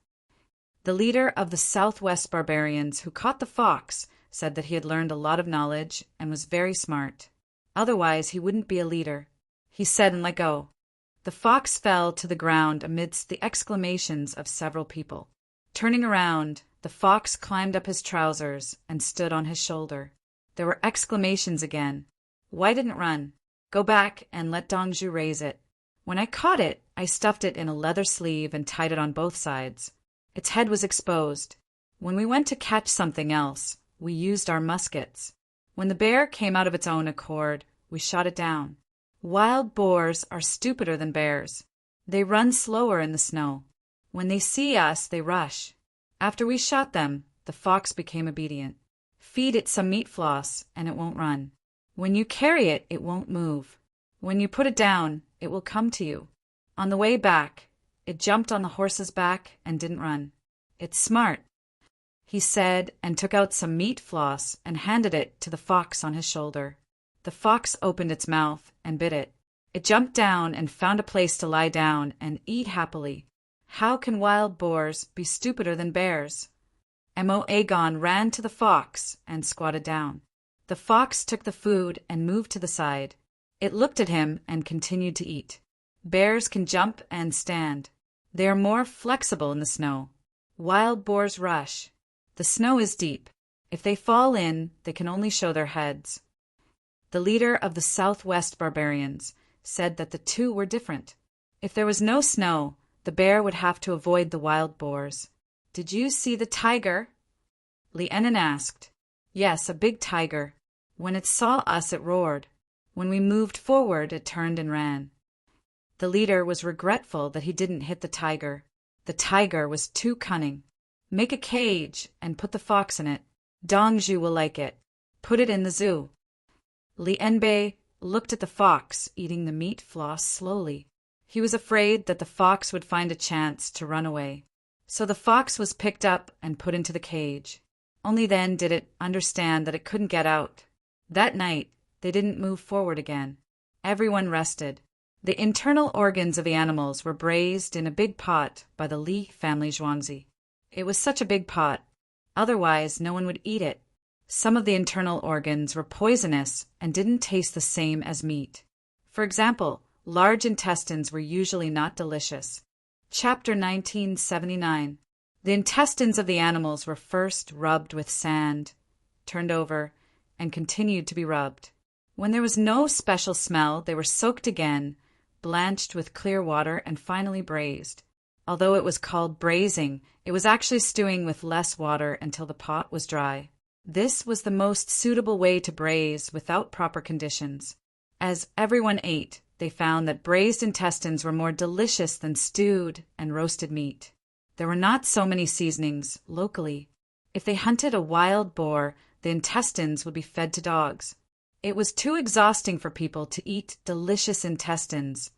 The leader of the Southwest Barbarians who caught the fox said that he had learned a lot of knowledge and was very smart. Otherwise, he wouldn't be a leader. He said and let go. The fox fell to the ground amidst the exclamations of several people. Turning around, the fox climbed up his trousers and stood on his shoulder. There were exclamations again. Why didn't it run? Go back and let Dongzhu raise it. When I caught it, I stuffed it in a leather sleeve and tied it on both sides. Its head was exposed. When we went to catch something else, we used our muskets. When the bear came out of its own accord, we shot it down. Wild boars are stupider than bears. They run slower in the snow. When they see us, they rush. After we shot them, the fox became obedient. Feed it some meat floss, and it won't run. When you carry it, it won't move. When you put it down, it will come to you. On the way back, it jumped on the horse's back and didn't run. It's smart, he said, and took out some meat floss and handed it to the fox on his shoulder. The fox opened its mouth and bit it. It jumped down and found a place to lie down and eat happily. How can wild boars be stupider than bears? Mo Aegon ran to the fox and squatted down. The fox took the food and moved to the side. It looked at him and continued to eat. Bears can jump and stand. They are more flexible in the snow. Wild boars rush. The snow is deep. If they fall in, they can only show their heads. The leader of the Southwest Barbarians said that the two were different. If there was no snow, the bear would have to avoid the wild boars. Did you see the tiger? Li Enan asked. Yes, a big tiger. When it saw us, it roared. When we moved forward, it turned and ran. The leader was regretful that he didn't hit the tiger. The tiger was too cunning. Make a cage and put the fox in it. Dongzhu will like it. Put it in the zoo. Li Enbei looked at the fox eating the meat floss slowly. He was afraid that the fox would find a chance to run away. So the fox was picked up and put into the cage. Only then did it understand that it couldn't get out. That night, they didn't move forward again. Everyone rested. The internal organs of the animals were braised in a big pot by the Li family Zhuangzi. It was such a big pot. Otherwise, no one would eat it. Some of the internal organs were poisonous and didn't taste the same as meat. For example, large intestines were usually not delicious. Chapter 1979. The intestines of the animals were first rubbed with sand, turned over, and continued to be rubbed. When there was no special smell, they were soaked again, blanched with clear water, and finally braised. Although it was called braising, it was actually stewing with less water until the pot was dry. This was the most suitable way to braise without proper conditions. As everyone ate, they found that braised intestines were more delicious than stewed and roasted meat. There were not so many seasonings locally. If they hunted a wild boar, the intestines would be fed to dogs. It was too exhausting for people to eat delicious intestines,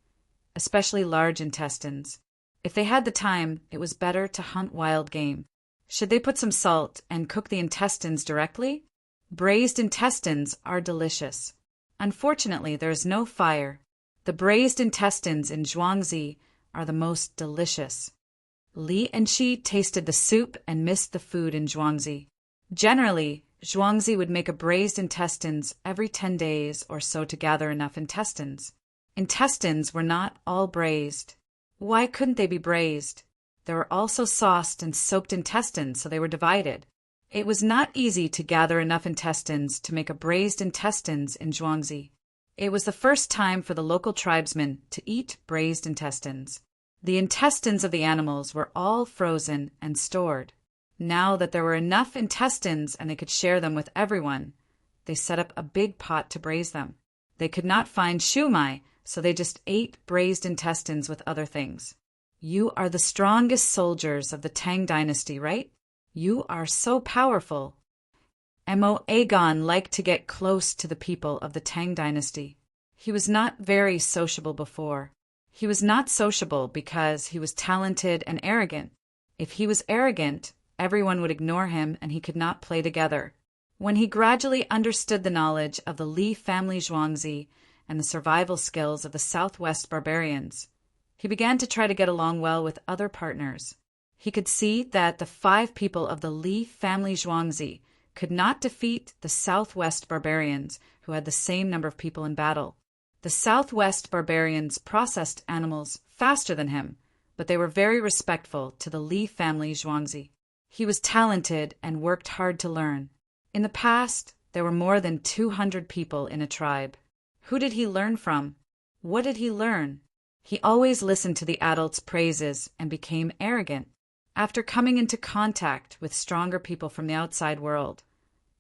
especially large intestines. If they had the time, it was better to hunt wild game. Should they put some salt and cook the intestines directly? Braised intestines are delicious. Unfortunately, there is no fire. The braised intestines in Zhuangzi are the most delicious. Li and Qi tasted the soup and missed the food in Zhuangzi. Generally, Zhuangzi would make a braised intestines every 10 days or so to gather enough intestines. Intestines were not all braised. Why couldn't they be braised? There were also sauced and soaked intestines, so they were divided. It was not easy to gather enough intestines to make a braised intestines in Zhuangzi. It was the first time for the local tribesmen to eat braised intestines. The intestines of the animals were all frozen and stored. Now that there were enough intestines and they could share them with everyone, they set up a big pot to braise them. They could not find shumai, so they just ate braised intestines with other things. You are the strongest soldiers of the Tang dynasty, right? You are so powerful. Mo Aegon liked to get close to the people of the Tang dynasty. He was not very sociable before. He was not sociable because he was talented and arrogant. If he was arrogant, everyone would ignore him and he could not play together. When he gradually understood the knowledge of the Li family Zhuangzi and the survival skills of the Southwest barbarians, he began to try to get along well with other partners. He could see that the 5 people of the Li family Zhuangzi could not defeat the Southwest barbarians, who had the same number of people in battle. The Southwest barbarians processed animals faster than him, but they were very respectful to the Li family Zhuangzi. He was talented and worked hard to learn. In the past, there were more than 200 people in a tribe. Who did he learn from? What did he learn? He always listened to the adults' praises and became arrogant. After coming into contact with stronger people from the outside world,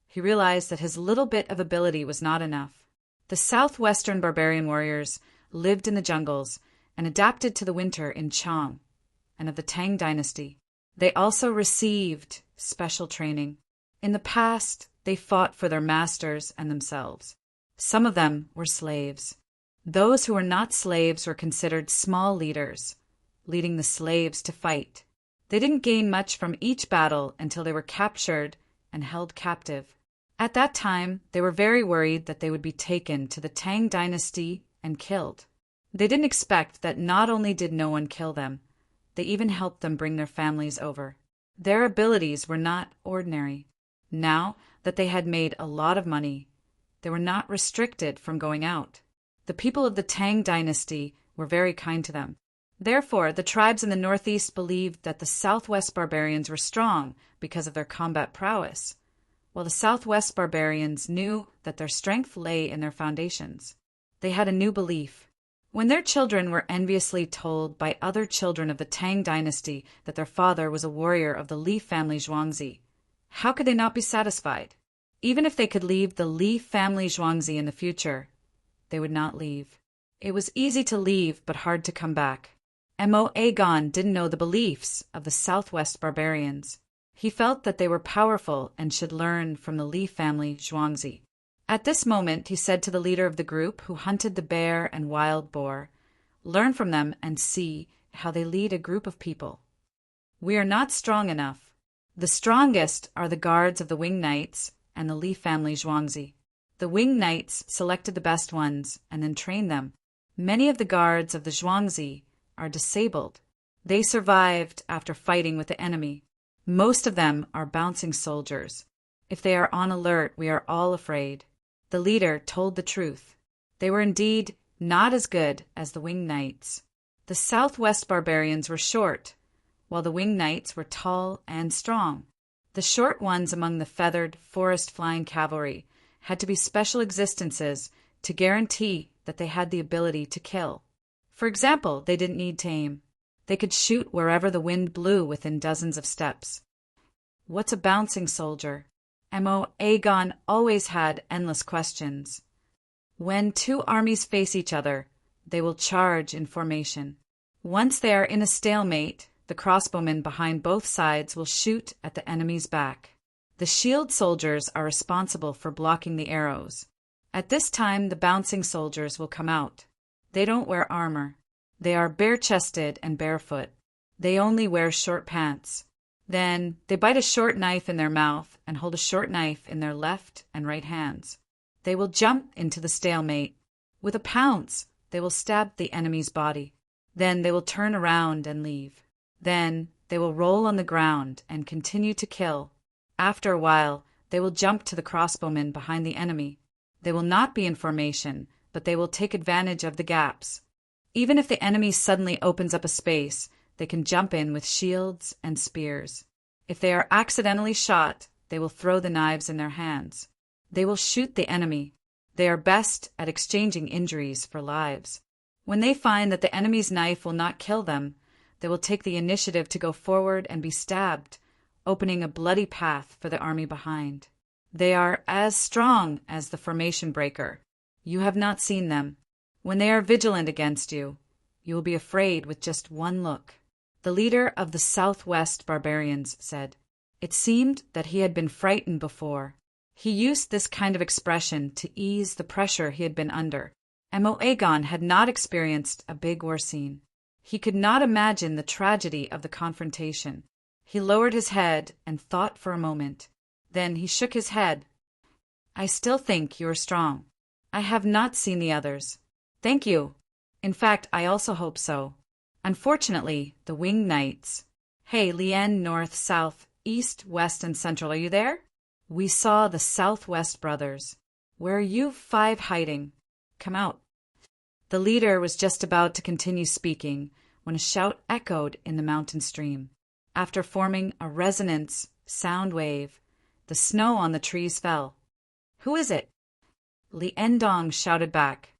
he realized that his little bit of ability was not enough. The southwestern barbarian warriors lived in the jungles and adapted to the winter in Chang and of the Tang dynasty. They also received special training. In the past, they fought for their masters and themselves. Some of them were slaves. Those who were not slaves were considered small leaders, leading the slaves to fight. They didn't gain much from each battle until they were captured and held captive. At that time, they were very worried that they would be taken to the Tang dynasty and killed. They didn't expect that not only did no one kill them, they even helped them bring their families over. Their abilities were not ordinary. Now that they had made a lot of money, they were not restricted from going out. The people of the Tang dynasty were very kind to them. Therefore, the tribes in the northeast believed that the southwest barbarians were strong because of their combat prowess, while the southwest barbarians knew that their strength lay in their foundations. They had a new belief. When their children were enviously told by other children of the Tang dynasty that their father was a warrior of the Li family Zhuangzi, how could they not be satisfied? Even if they could leave the Li family Zhuangzi in the future, they would not leave. It was easy to leave, but hard to come back. Mo Aegon didn't know the beliefs of the southwest barbarians. He felt that they were powerful and should learn from the Li family Zhuangzi. At this moment, he said to the leader of the group who hunted the bear and wild boar, "Learn from them and see how they lead a group of people. We are not strong enough. The strongest are the guards of the Wing Knights and the Li family Zhuangzi." The Wing Knights selected the best ones and then trained them. Many of the guards of the Zhuangzi are disabled. They survived after fighting with the enemy. Most of them are bouncing soldiers. If they are on alert, we are all afraid. The leader told the truth. They were indeed not as good as the Wing Knights. The Southwest barbarians were short, while the Wing Knights were tall and strong. The short ones among the feathered, forest-flying cavalry had to be special existences to guarantee that they had the ability to kill. For example, they didn't need to aim. They could shoot wherever the wind blew within dozens of steps. What's a bouncing soldier? Mo. Aegon always had endless questions. When two armies face each other, they will charge in formation. Once they are in a stalemate, the crossbowmen behind both sides will shoot at the enemy's back. The shield soldiers are responsible for blocking the arrows. At this time, the bouncing soldiers will come out. They don't wear armor. They are bare-chested and barefoot. They only wear short pants. Then they bite a short knife in their mouth and hold a short knife in their left and right hands. They will jump into the stalemate. With a pounce, they will stab the enemy's body. Then they will turn around and leave. Then they will roll on the ground and continue to kill. After a while, they will jump to the crossbowmen behind the enemy. They will not be in formation, but they will take advantage of the gaps. Even if the enemy suddenly opens up a space, they can jump in with shields and spears. If they are accidentally shot, they will throw the knives in their hands. They will shoot the enemy. They are best at exchanging injuries for lives. When they find that the enemy's knife will not kill them, they will take the initiative to go forward and be stabbed, opening a bloody path for the army behind. They are as strong as the formation breaker. You have not seen them. When they are vigilant against you, you will be afraid with just one look. The leader of the Southwest barbarians said. It seemed that he had been frightened before. He used this kind of expression to ease the pressure he had been under. Mo. Aegon had not experienced a big war scene. He could not imagine the tragedy of the confrontation. He lowered his head and thought for a moment. Then he shook his head. I still think you are strong. I have not seen the others. Thank you. In fact, I also hope so. Unfortunately, the Wing Knights. Hey, Lien, North, South, East, West, and Central, are you there? We saw the Southwest brothers. Where are you five hiding? Come out. The leader was just about to continue speaking when a shout echoed in the mountain stream. After forming a resonance sound wave, the snow on the trees fell. Who is it? Lien Dong shouted back.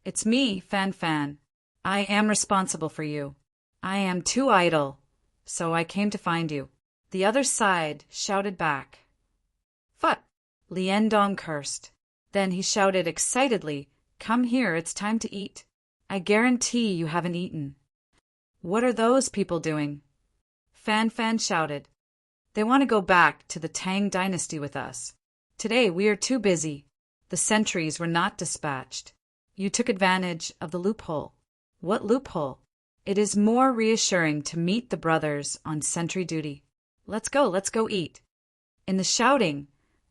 It's me, Fan Fan. I am responsible for you. I am too idle, so I came to find you. The other side shouted back. Phut! Lien Dong cursed. Then he shouted excitedly, Come here, it's time to eat. I guarantee you haven't eaten. What are those people doing? Fan Fan shouted. They want to go back to the Tang dynasty with us. Today we are too busy. The sentries were not dispatched. You took advantage of the loophole. What loophole? It is more reassuring to meet the brothers on sentry duty. Let's go eat. In the shouting,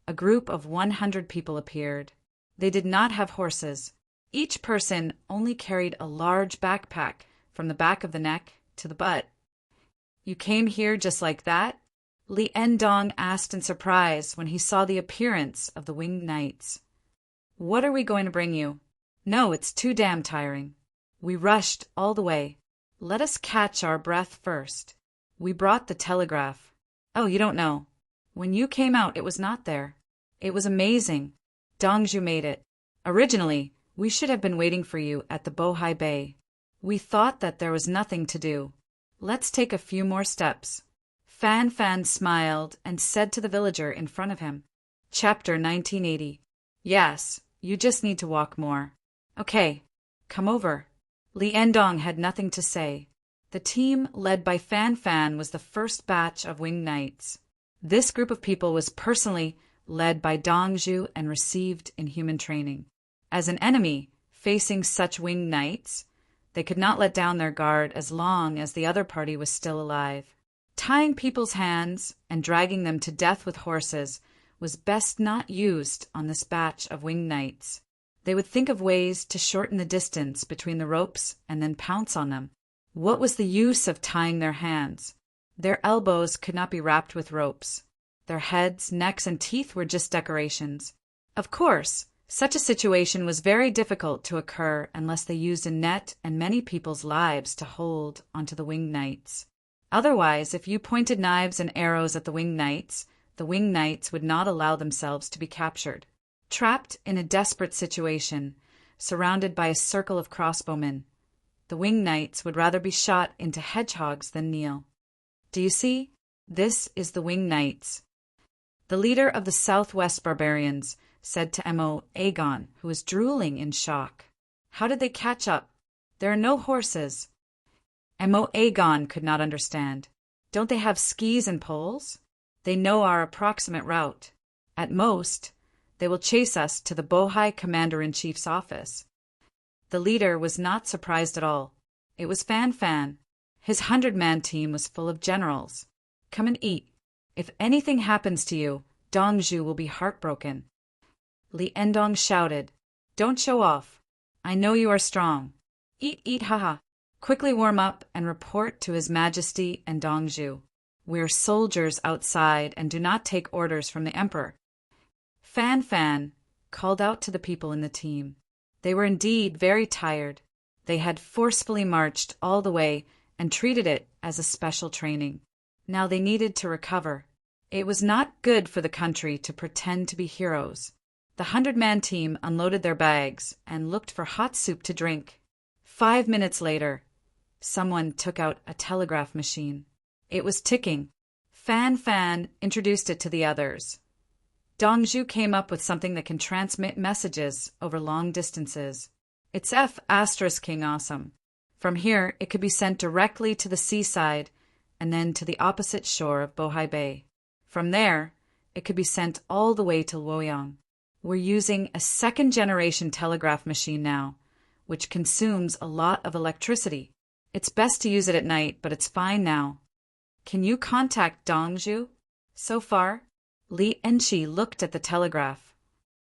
a group of 100 people appeared. They did not have horses. Each person only carried a large backpack from the back of the neck to the butt. You came here just like that? Lien Dong asked in surprise when he saw the appearance of the Winged Knights. What are we going to bring you? No, it's too damn tiring. We rushed all the way. Let us catch our breath first. We brought the telegraph. Oh, you don't know. When you came out, it was not there. It was amazing. Dongzhu made it. Originally, we should have been waiting for you at the Bohai Bay. We thought that there was nothing to do. Let's take a few more steps. Fan Fan smiled and said to the villager in front of him. Chapter 1980. Yes, you just need to walk more. Okay, come over. Lien Dong had nothing to say. The team, led by Fan Fan, was the first batch of winged knights. This group of people was personally led by Dong Zhuo and received inhuman training. As an enemy facing such winged knights, they could not let down their guard as long as the other party was still alive. Tying people's hands and dragging them to death with horses was best not used on this batch of winged knights. They would think of ways to shorten the distance between the ropes and then pounce on them. What was the use of tying their hands? Their elbows could not be wrapped with ropes. Their heads, necks, and teeth were just decorations. Of course, such a situation was very difficult to occur unless they used a net and many people's lives to hold onto the winged knights. Otherwise, if you pointed knives and arrows at the winged knights would not allow themselves to be captured. Trapped in a desperate situation, surrounded by a circle of crossbowmen, the winged knights would rather be shot into hedgehogs than kneel. Do you see? This is the winged knights. The leader of the Southwest barbarians said to Mo Aegon, who was drooling in shock. How did they catch up? There are no horses. Mo Aegon could not understand. Don't they have skis and poles? They know our approximate route. At most, they will chase us to the Bohai Commander-in-Chief's office. The leader was not surprised at all. It was Fan Fan. His 100-man team was full of generals. Come and eat. If anything happens to you, Dong Zhuo will be heartbroken. Li Endong shouted, Don't show off. I know you are strong. Eat, haha. Quickly warm up and report to His Majesty and Dong Zhuo. We're soldiers outside and do not take orders from the Emperor. Fan Fan called out to the people in the team. They were indeed very tired. They had forcefully marched all the way and treated it as a special training. Now they needed to recover. It was not good for the country to pretend to be heroes. The 100-man team unloaded their bags and looked for hot soup to drink. 5 minutes later, someone took out a telegraph machine. It was ticking. Fan Fan introduced it to the others. Dong Zhuo came up with something that can transmit messages over long distances. It's F***ing awesome. From here, it could be sent directly to the seaside and then to the opposite shore of Bohai Bay. From there, it could be sent all the way to Luoyang. We're using a second-generation telegraph machine now, which consumes a lot of electricity. It's best to use it at night, but it's fine now. Can you contact Dong Zhuo? So far, Li Enchi looked at the telegraph.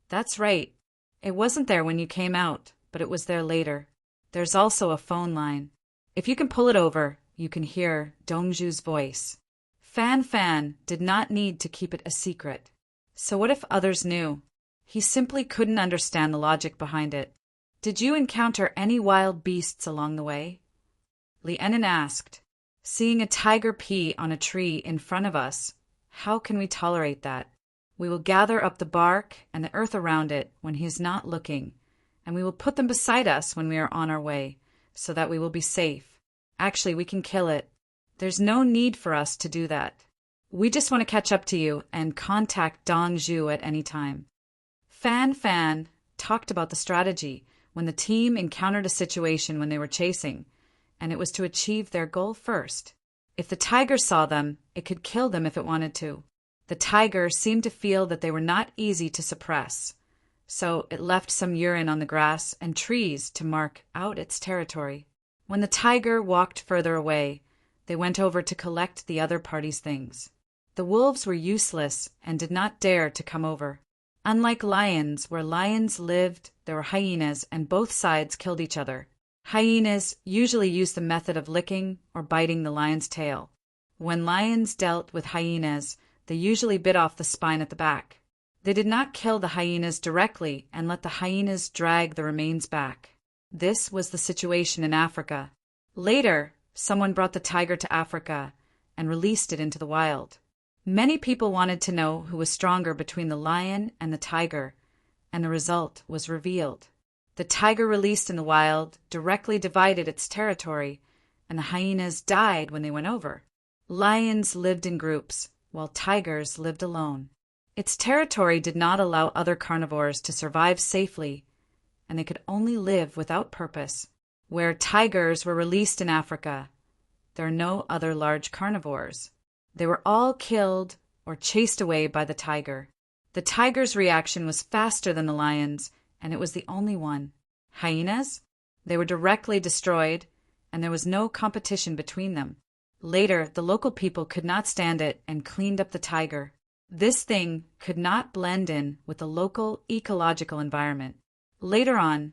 That's right. It wasn't there when you came out, but it was there later. There's also a phone line. If you can pull it over, you can hear Dong Zhuo's voice. Fan Fan did not need to keep it a secret. So what if others knew? He simply couldn't understand the logic behind it. Did you encounter any wild beasts along the way? Li Enan asked. Seeing a tiger pee on a tree in front of us, how can we tolerate that? We will gather up the bark and the earth around it when he is not looking, and we will put them beside us when we are on our way, so that we will be safe. Actually, we can kill it. There's no need for us to do that. We just want to catch up to you and contact Dong Zhuo at any time. Fan Fan talked about the strategy when the team encountered a situation when they were chasing, and it was to achieve their goal first. If the tiger saw them, it could kill them if it wanted to. The tiger seemed to feel that they were not easy to suppress, so it left some urine on the grass and trees to mark out its territory. When the tiger walked further away, they went over to collect the other party's things. The wolves were useless and did not dare to come over. Unlike lions, where lions lived, there were hyenas, and both sides killed each other. Hyenas usually used the method of licking or biting the lion's tail. When lions dealt with hyenas, they usually bit off the spine at the back. They did not kill the hyenas directly and let the hyenas drag the remains back. This was the situation in Africa. Later, someone brought the tiger to Africa and released it into the wild. Many people wanted to know who was stronger between the lion and the tiger, and the result was revealed. The tiger released in the wild directly divided its territory, and the hyenas died when they went over. Lions lived in groups, while tigers lived alone. Its territory did not allow other carnivores to survive safely, and they could only live without purpose. Where tigers were released in Africa, there are no other large carnivores. They were all killed or chased away by the tiger. The tiger's reaction was faster than the lion's, and it was the only one. Hyenas? They were directly destroyed, and there was no competition between them. Later, the local people could not stand it and cleaned up the tiger. This thing could not blend in with the local ecological environment. Later on,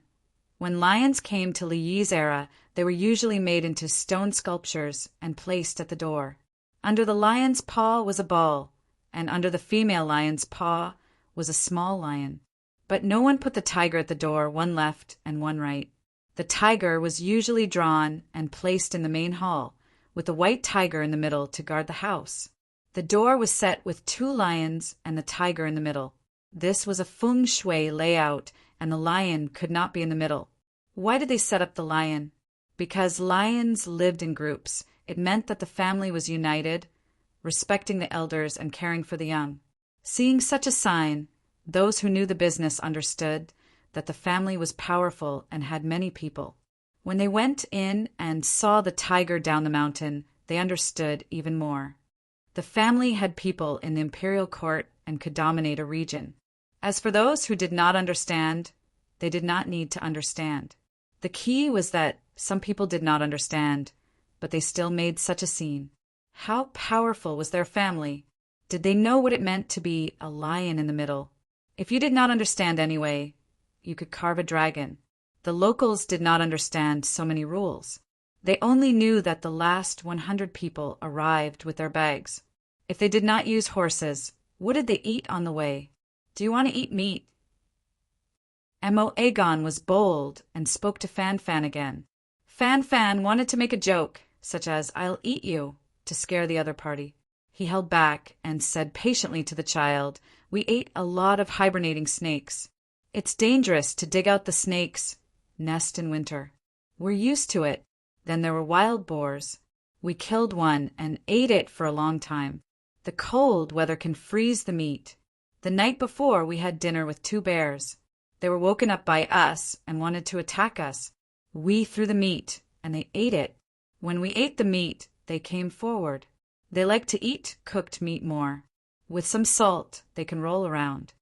when lions came to Li Yi's era, they were usually made into stone sculptures and placed at the door. Under the lion's paw was a ball, and under the female lion's paw was a small lion. But no one put the tiger at the door, one left and one right. The tiger was usually drawn and placed in the main hall, with the white tiger in the middle to guard the house. The door was set with 2 lions and the tiger in the middle. This was a feng shui layout, and the lion could not be in the middle. Why did they set up the lion? Because lions lived in groups. It meant that the family was united, respecting the elders and caring for the young. Seeing such a sign, those who knew the business understood that the family was powerful and had many people. When they went in and saw the tiger down the mountain, they understood even more. The family had people in the imperial court and could dominate a region. As for those who did not understand, they did not need to understand. The key was that some people did not understand, but they still made such a scene. How powerful was their family? Did they know what it meant to be a lion in the middle? If you did not understand anyway, you could carve a dragon. The locals did not understand so many rules. They only knew that the last 100 people arrived with their bags. If they did not use horses, what did they eat on the way? Do you want to eat meat? Mo Aegon was bold and spoke to Fan Fan again. Fan Fan wanted to make a joke, such as, "I'll eat you," to scare the other party. He held back and said patiently to the child, "We ate a lot of hibernating snakes. It's dangerous to dig out the snake's nest in winter. We're used to it. Then there were wild boars. We killed one and ate it for a long time. The cold weather can freeze the meat. The night before we had dinner with 2 bears. They were woken up by us and wanted to attack us. We threw the meat, and they ate it. When we ate the meat, they came forward. They like to eat cooked meat more. With some salt, they can roll around."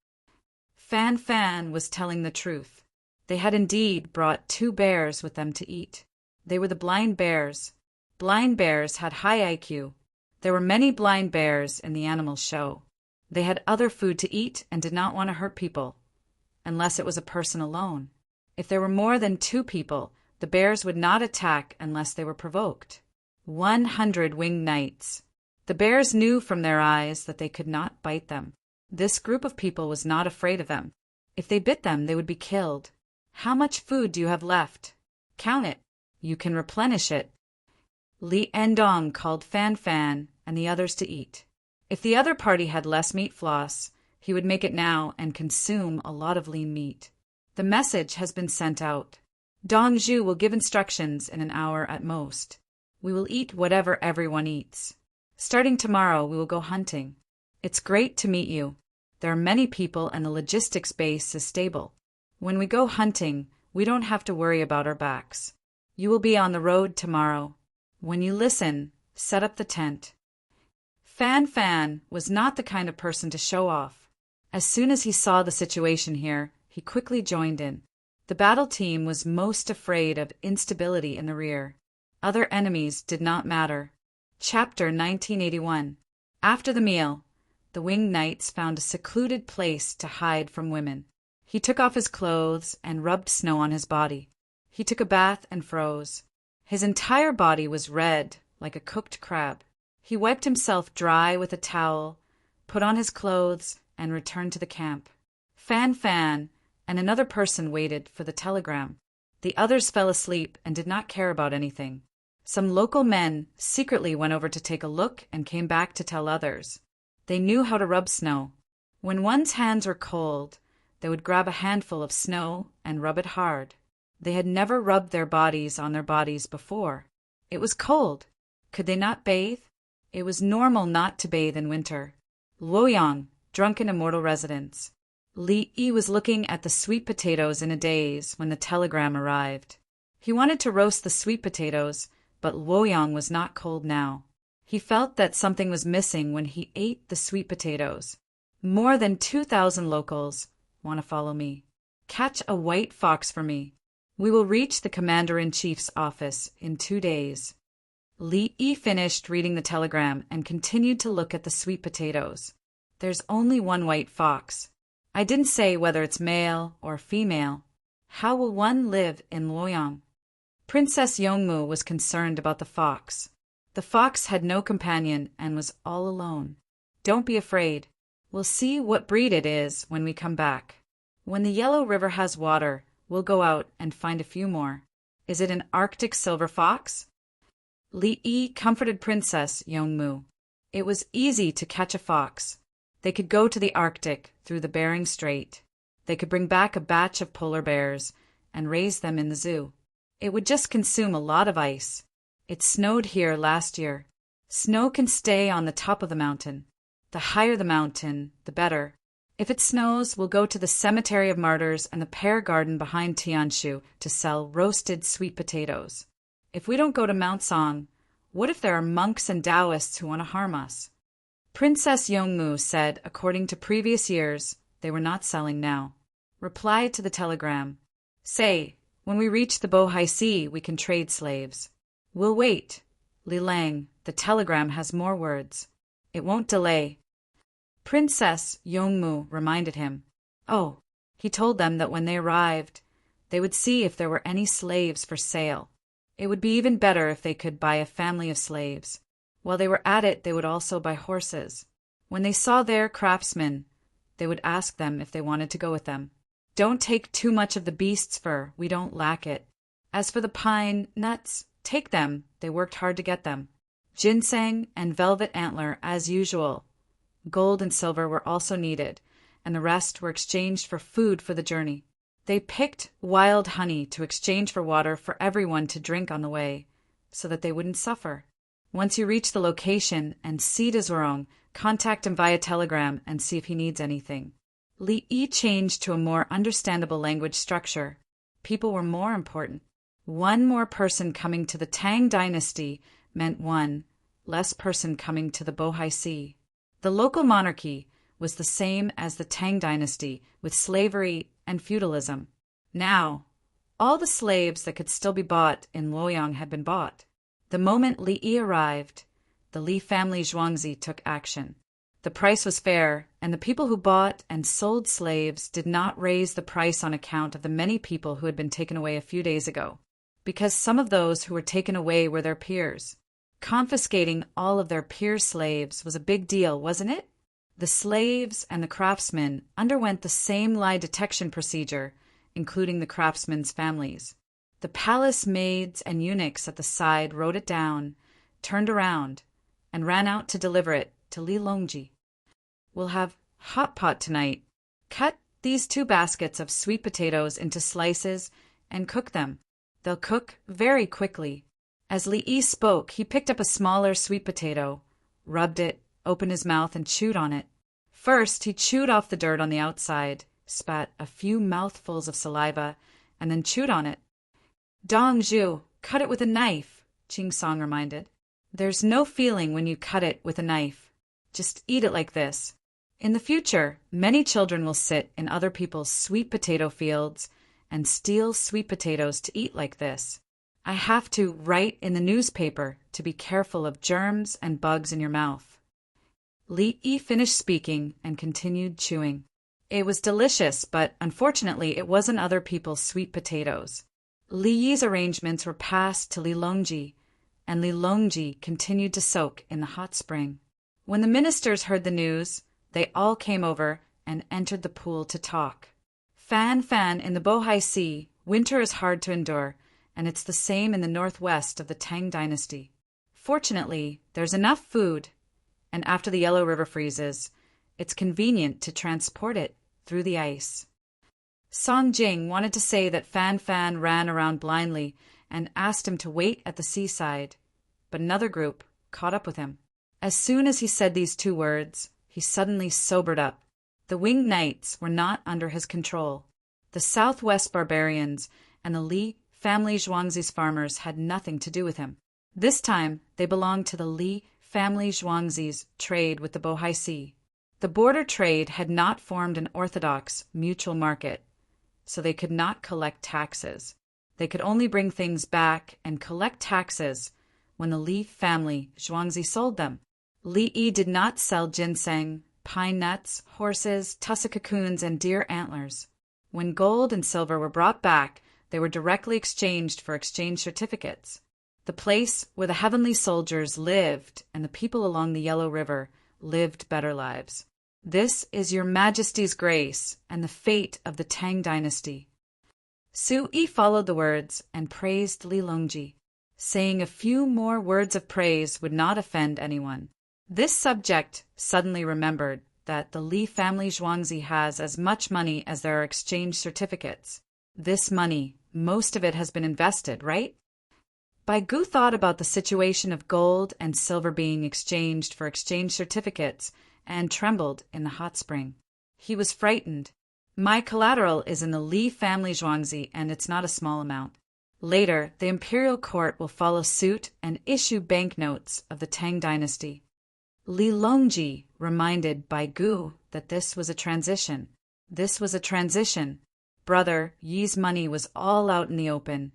Fan Fan was telling the truth. They had indeed brought 2 bears with them to eat. They were the blind bears. Blind bears had high IQ. There were many blind bears in the animal show. They had other food to eat and did not want to hurt people, unless it was a person alone. If there were more than 2 people, the bears would not attack unless they were provoked. 100 winged knights. The bears knew from their eyes that they could not bite them. This group of people was not afraid of them. If they bit them, they would be killed. How much food do you have left? Count it. You can replenish it. Li Endong called Fan Fan and the others to eat. If the other party had less meat floss, he would make it now and consume a lot of lean meat. The message has been sent out. Dong Zhu will give instructions in an hour at most. We will eat whatever everyone eats. Starting tomorrow, we will go hunting. It's great to meet you. There are many people and the logistics base is stable. When we go hunting, we don't have to worry about our backs. You will be on the road tomorrow. When you listen, set up the tent. Fan Fan was not the kind of person to show off. As soon as he saw the situation here, he quickly joined in. The battle team was most afraid of instability in the rear. Other enemies did not matter. Chapter 1981. After the meal, the winged knights found a secluded place to hide from women. He took off his clothes and rubbed snow on his body. He took a bath and froze. His entire body was red, like a cooked crab. He wiped himself dry with a towel, put on his clothes, and returned to the camp. Fan Fan and another person waited for the telegram. The others fell asleep and did not care about anything. Some local men secretly went over to take a look and came back to tell others. They knew how to rub snow. When one's hands were cold, they would grab a handful of snow and rub it hard. They had never rubbed their bodies on their bodies before. It was cold. Could they not bathe? It was normal not to bathe in winter. Luoyang, drunken immortal residence. Li Yi was looking at the sweet potatoes in a daze when the telegram arrived. He wanted to roast the sweet potatoes, But Luoyang was not cold now. He felt that something was missing when he ate the sweet potatoes. More than 2,000 locals want to follow me. Catch a white fox for me. We will reach the commander-in-chief's office in 2 days. Li Yi finished reading the telegram and continued to look at the sweet potatoes. There's only one white fox. I didn't say whether it's male or female. How will one live in Luoyang? Princess Yongmu was concerned about the fox. The fox had no companion and was all alone. Don't be afraid. We'll see what breed it is when we come back. When the Yellow River has water, we'll go out and find a few more. Is it an Arctic silver fox? Li Yi comforted Princess Yongmu. It was easy to catch a fox. They could go to the Arctic through the Bering Strait. They could bring back a batch of polar bears and raise them in the zoo. It would just consume a lot of ice. It snowed here last year. Snow can stay on the top of the mountain. The higher the mountain, the better. If it snows, we'll go to the Cemetery of Martyrs and the pear garden behind Tianshu to sell roasted sweet potatoes. If we don't go to Mount Song, what if there are monks and Taoists who want to harm us? Princess Yongmu said according to previous years, they were not selling now. Reply to the telegram. Say, when we reach the Bohai Sea, we can trade slaves. We'll wait. Li Lang, the telegram has more words. It won't delay. Princess Yongmu reminded him. Oh, he told them that when they arrived, they would see if there were any slaves for sale. It would be even better if they could buy a family of slaves. While they were at it, they would also buy horses. When they saw their craftsmen, they would ask them if they wanted to go with them. Don't take too much of the beast's fur, we don't lack it. As for the pine nuts, take them, they worked hard to get them. Ginseng and velvet antler, as usual. Gold and silver were also needed, and the rest were exchanged for food for the journey. They picked wild honey to exchange for water for everyone to drink on the way, so that they wouldn't suffer. Once you reach the location and see Dezorong, contact him via telegram and see if he needs anything. Li Yi changed to a more understandable language structure. People were more important. One more person coming to the Tang dynasty meant one less person coming to the Bohai Sea. The local monarchy was the same as the Tang dynasty, with slavery and feudalism. Now, all the slaves that could still be bought in Luoyang had been bought. The moment Li Yi arrived, the Li family Zhuangzi took action. The price was fair, and the people who bought and sold slaves did not raise the price on account of the many people who had been taken away a few days ago, because some of those who were taken away were their peers. Confiscating all of their peers' slaves was a big deal, wasn't it? The slaves and the craftsmen underwent the same lie detection procedure, including the craftsmen's families. The palace maids and eunuchs at the side wrote it down, turned around, and ran out to deliver it to Li Longji. We'll have hot pot tonight. Cut these 2 baskets of sweet potatoes into slices and cook them. They'll cook very quickly. As Li Yi spoke, he picked up a smaller sweet potato, rubbed it, opened his mouth, and chewed on it. First, he chewed off the dirt on the outside, spat a few mouthfuls of saliva, and then chewed on it. Dong Zhu, cut it with a knife, Ching Song reminded. There's no feeling when you cut it with a knife. Just eat it like this. In the future, many children will sit in other people's sweet potato fields and steal sweet potatoes to eat like this. I have to write in the newspaper to be careful of germs and bugs in your mouth. Li Yi finished speaking and continued chewing. It was delicious, but unfortunately it wasn't other people's sweet potatoes. Li Yi's arrangements were passed to Li Longji, and Li Longji continued to soak in the hot spring. When the ministers heard the news, they all came over and entered the pool to talk. Fan in the Bohai Sea, winter is hard to endure, and it's the same in the northwest of the Tang dynasty. Fortunately, there's enough food, and after the Yellow River freezes, it's convenient to transport it through the ice. Song Jing wanted to say that Fan ran around blindly and asked him to wait at the seaside, but another group caught up with him. As soon as he said these 2 words, he suddenly sobered up. The winged knights were not under his control. The southwest barbarians and the Li family Zhuangzi's farmers had nothing to do with him. This time, they belonged to the Li family Zhuangzi's trade with the Bohai Sea. The border trade had not formed an orthodox mutual market, so they could not collect taxes. They could only bring things back and collect taxes when the Li family Zhuangzi sold them. Li Yi did not sell ginseng, pine nuts, horses, tussock cocoons, and deer antlers. When gold and silver were brought back, they were directly exchanged for exchange certificates. The place where the heavenly soldiers lived and the people along the Yellow River lived better lives. This is your Majesty's grace and the fate of the Tang dynasty. Su Yi followed the words and praised Li Longji, saying a few more words of praise would not offend anyone. This subject suddenly remembered that the Li family Zhuangzi has as much money as there are exchange certificates. This money, most of it has been invested, right? Bai Gu thought about the situation of gold and silver being exchanged for exchange certificates and trembled in the hot spring. He was frightened. My collateral is in the Li family Zhuangzi, and it's not a small amount. Later, the imperial court will follow suit and issue banknotes of the Tang dynasty. Li Longji reminded Bai Gu that this was a transition. This was a transition. Brother Yi's money was all out in the open,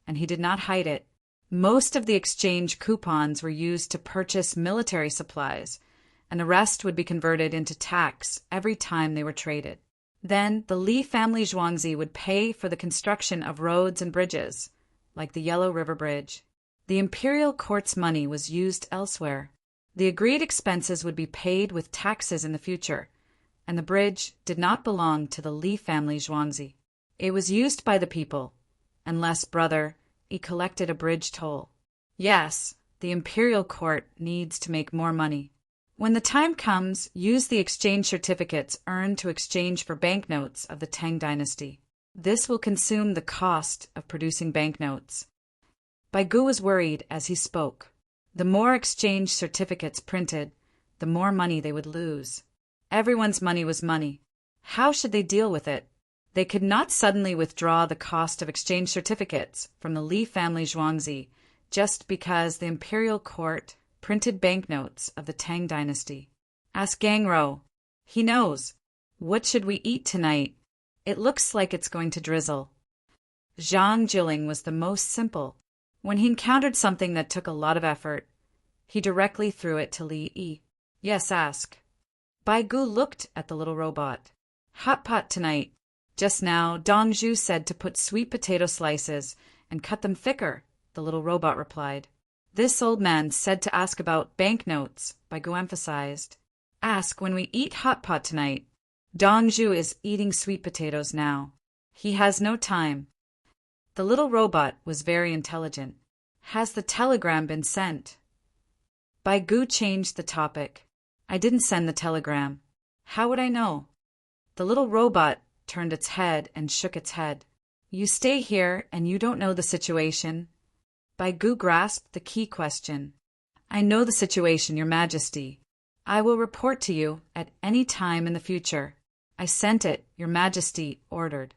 and he did not hide it. Most of the exchange coupons were used to purchase military supplies, and the rest would be converted into tax every time they were traded. Then the Li family Zhuangzi would pay for the construction of roads and bridges, like the Yellow River Bridge. The imperial court's money was used elsewhere. The agreed expenses would be paid with taxes in the future, and the bridge did not belong to the Li family Zhuangzi. It was used by the people, unless Brother Yi collected a bridge toll. Yes, the imperial court needs to make more money. When the time comes, use the exchange certificates earned to exchange for banknotes of the Tang dynasty. This will consume the cost of producing banknotes. Bai Gu was worried as he spoke. The more exchange certificates printed, the more money they would lose. Everyone's money was money. How should they deal with it? They could not suddenly withdraw the cost of exchange certificates from the Li family Zhuangzi just because the imperial court printed banknotes of the Tang dynasty. Ask Gangro. He knows. What should we eat tonight? It looks like it's going to drizzle. Zhang Jiling was the most simple. When he encountered something that took a lot of effort, he directly threw it to Li Yi. Yes, ask. Bai Gu looked at the little robot. Hot pot tonight. Just now, Dong Zhu said to put sweet potato slices and cut them thicker, the little robot replied. This old man said to ask about banknotes, Bai Gu emphasized. Ask when we eat hot pot tonight. Dong Zhu is eating sweet potatoes now. He has no time. The little robot was very intelligent. Has the telegram been sent? Bai Gu changed the topic. I didn't send the telegram. How would I know? The little robot turned its head and shook its head. You stay here and you don't know the situation. Bai Gu grasped the key question. I know the situation, Your Majesty. I will report to you at any time in the future. I sent it, Your Majesty ordered.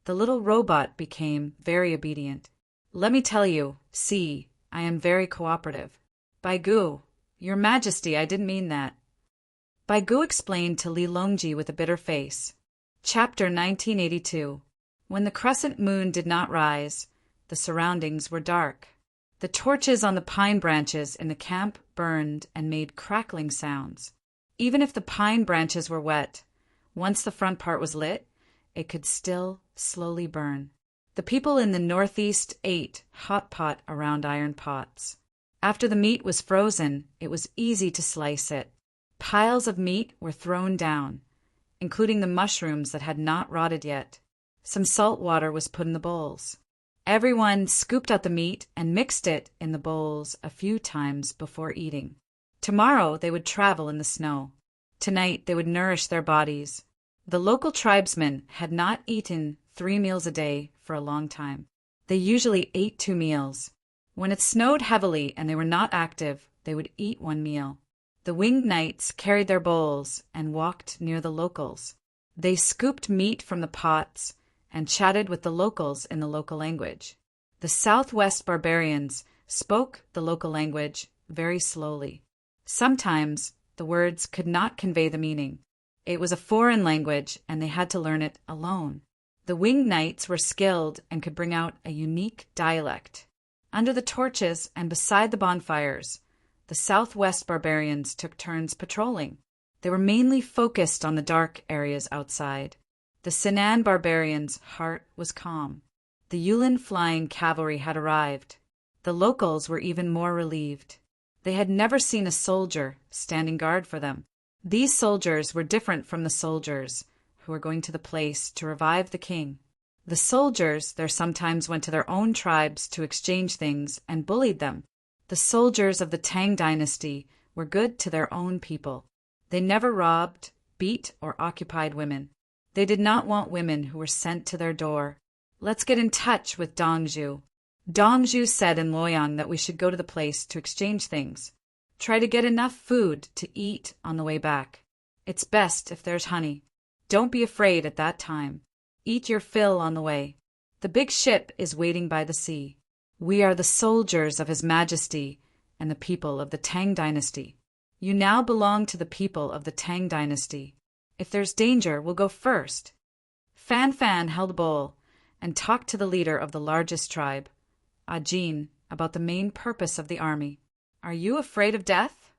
The little robot became very obedient. Let me tell you, see, I am very cooperative. Bai Gu, Your Majesty, I didn't mean that. Bai Gu explained to Li Longji with a bitter face. Chapter 1982. When the crescent moon did not rise, the surroundings were dark. The torches on the pine branches in the camp burned and made crackling sounds. Even if the pine branches were wet, once the front part was lit, it could still slowly burn. The people in the northeast ate hot pot around iron pots. After the meat was frozen, it was easy to slice it. Piles of meat were thrown down, including the mushrooms that had not rotted yet. Some salt water was put in the bowls. Everyone scooped out the meat and mixed it in the bowls a few times before eating. Tomorrow they would travel in the snow. Tonight they would nourish their bodies. The local tribesmen had not eaten 3 meals a day for a long time. They usually ate 2 meals. When it snowed heavily and they were not active, they would eat 1 meal. The winged knights carried their bowls and walked near the locals. They scooped meat from the pots and chatted with the locals in the local language. The southwest barbarians spoke the local language very slowly. Sometimes the words could not convey the meaning. It was a foreign language, and they had to learn it alone. The winged knights were skilled and could bring out a unique dialect. Under the torches and beside the bonfires, the southwest barbarians took turns patrolling. They were mainly focused on the dark areas outside. The Sinan barbarians' heart was calm. The Yulin flying cavalry had arrived. The locals were even more relieved. They had never seen a soldier standing guard for them. These soldiers were different from the soldiers who were going to the place to revive the king. The soldiers there sometimes went to their own tribes to exchange things and bullied them. The soldiers of the Tang dynasty were good to their own people. They never robbed, beat, or occupied women. They did not want women who were sent to their door. Let's get in touch with Dongzhu. Dongzhu said in Luoyang that we should go to the place to exchange things. Try to get enough food to eat on the way back. It's best if there's honey. Don't be afraid at that time. Eat your fill on the way. The big ship is waiting by the sea. We are the soldiers of His Majesty and the people of the Tang dynasty. You now belong to the people of the Tang dynasty. If there's danger, we'll go first. Fan Fan held a bowl and talked to the leader of the largest tribe, Ajin, about the main purpose of the army. Are you afraid of death?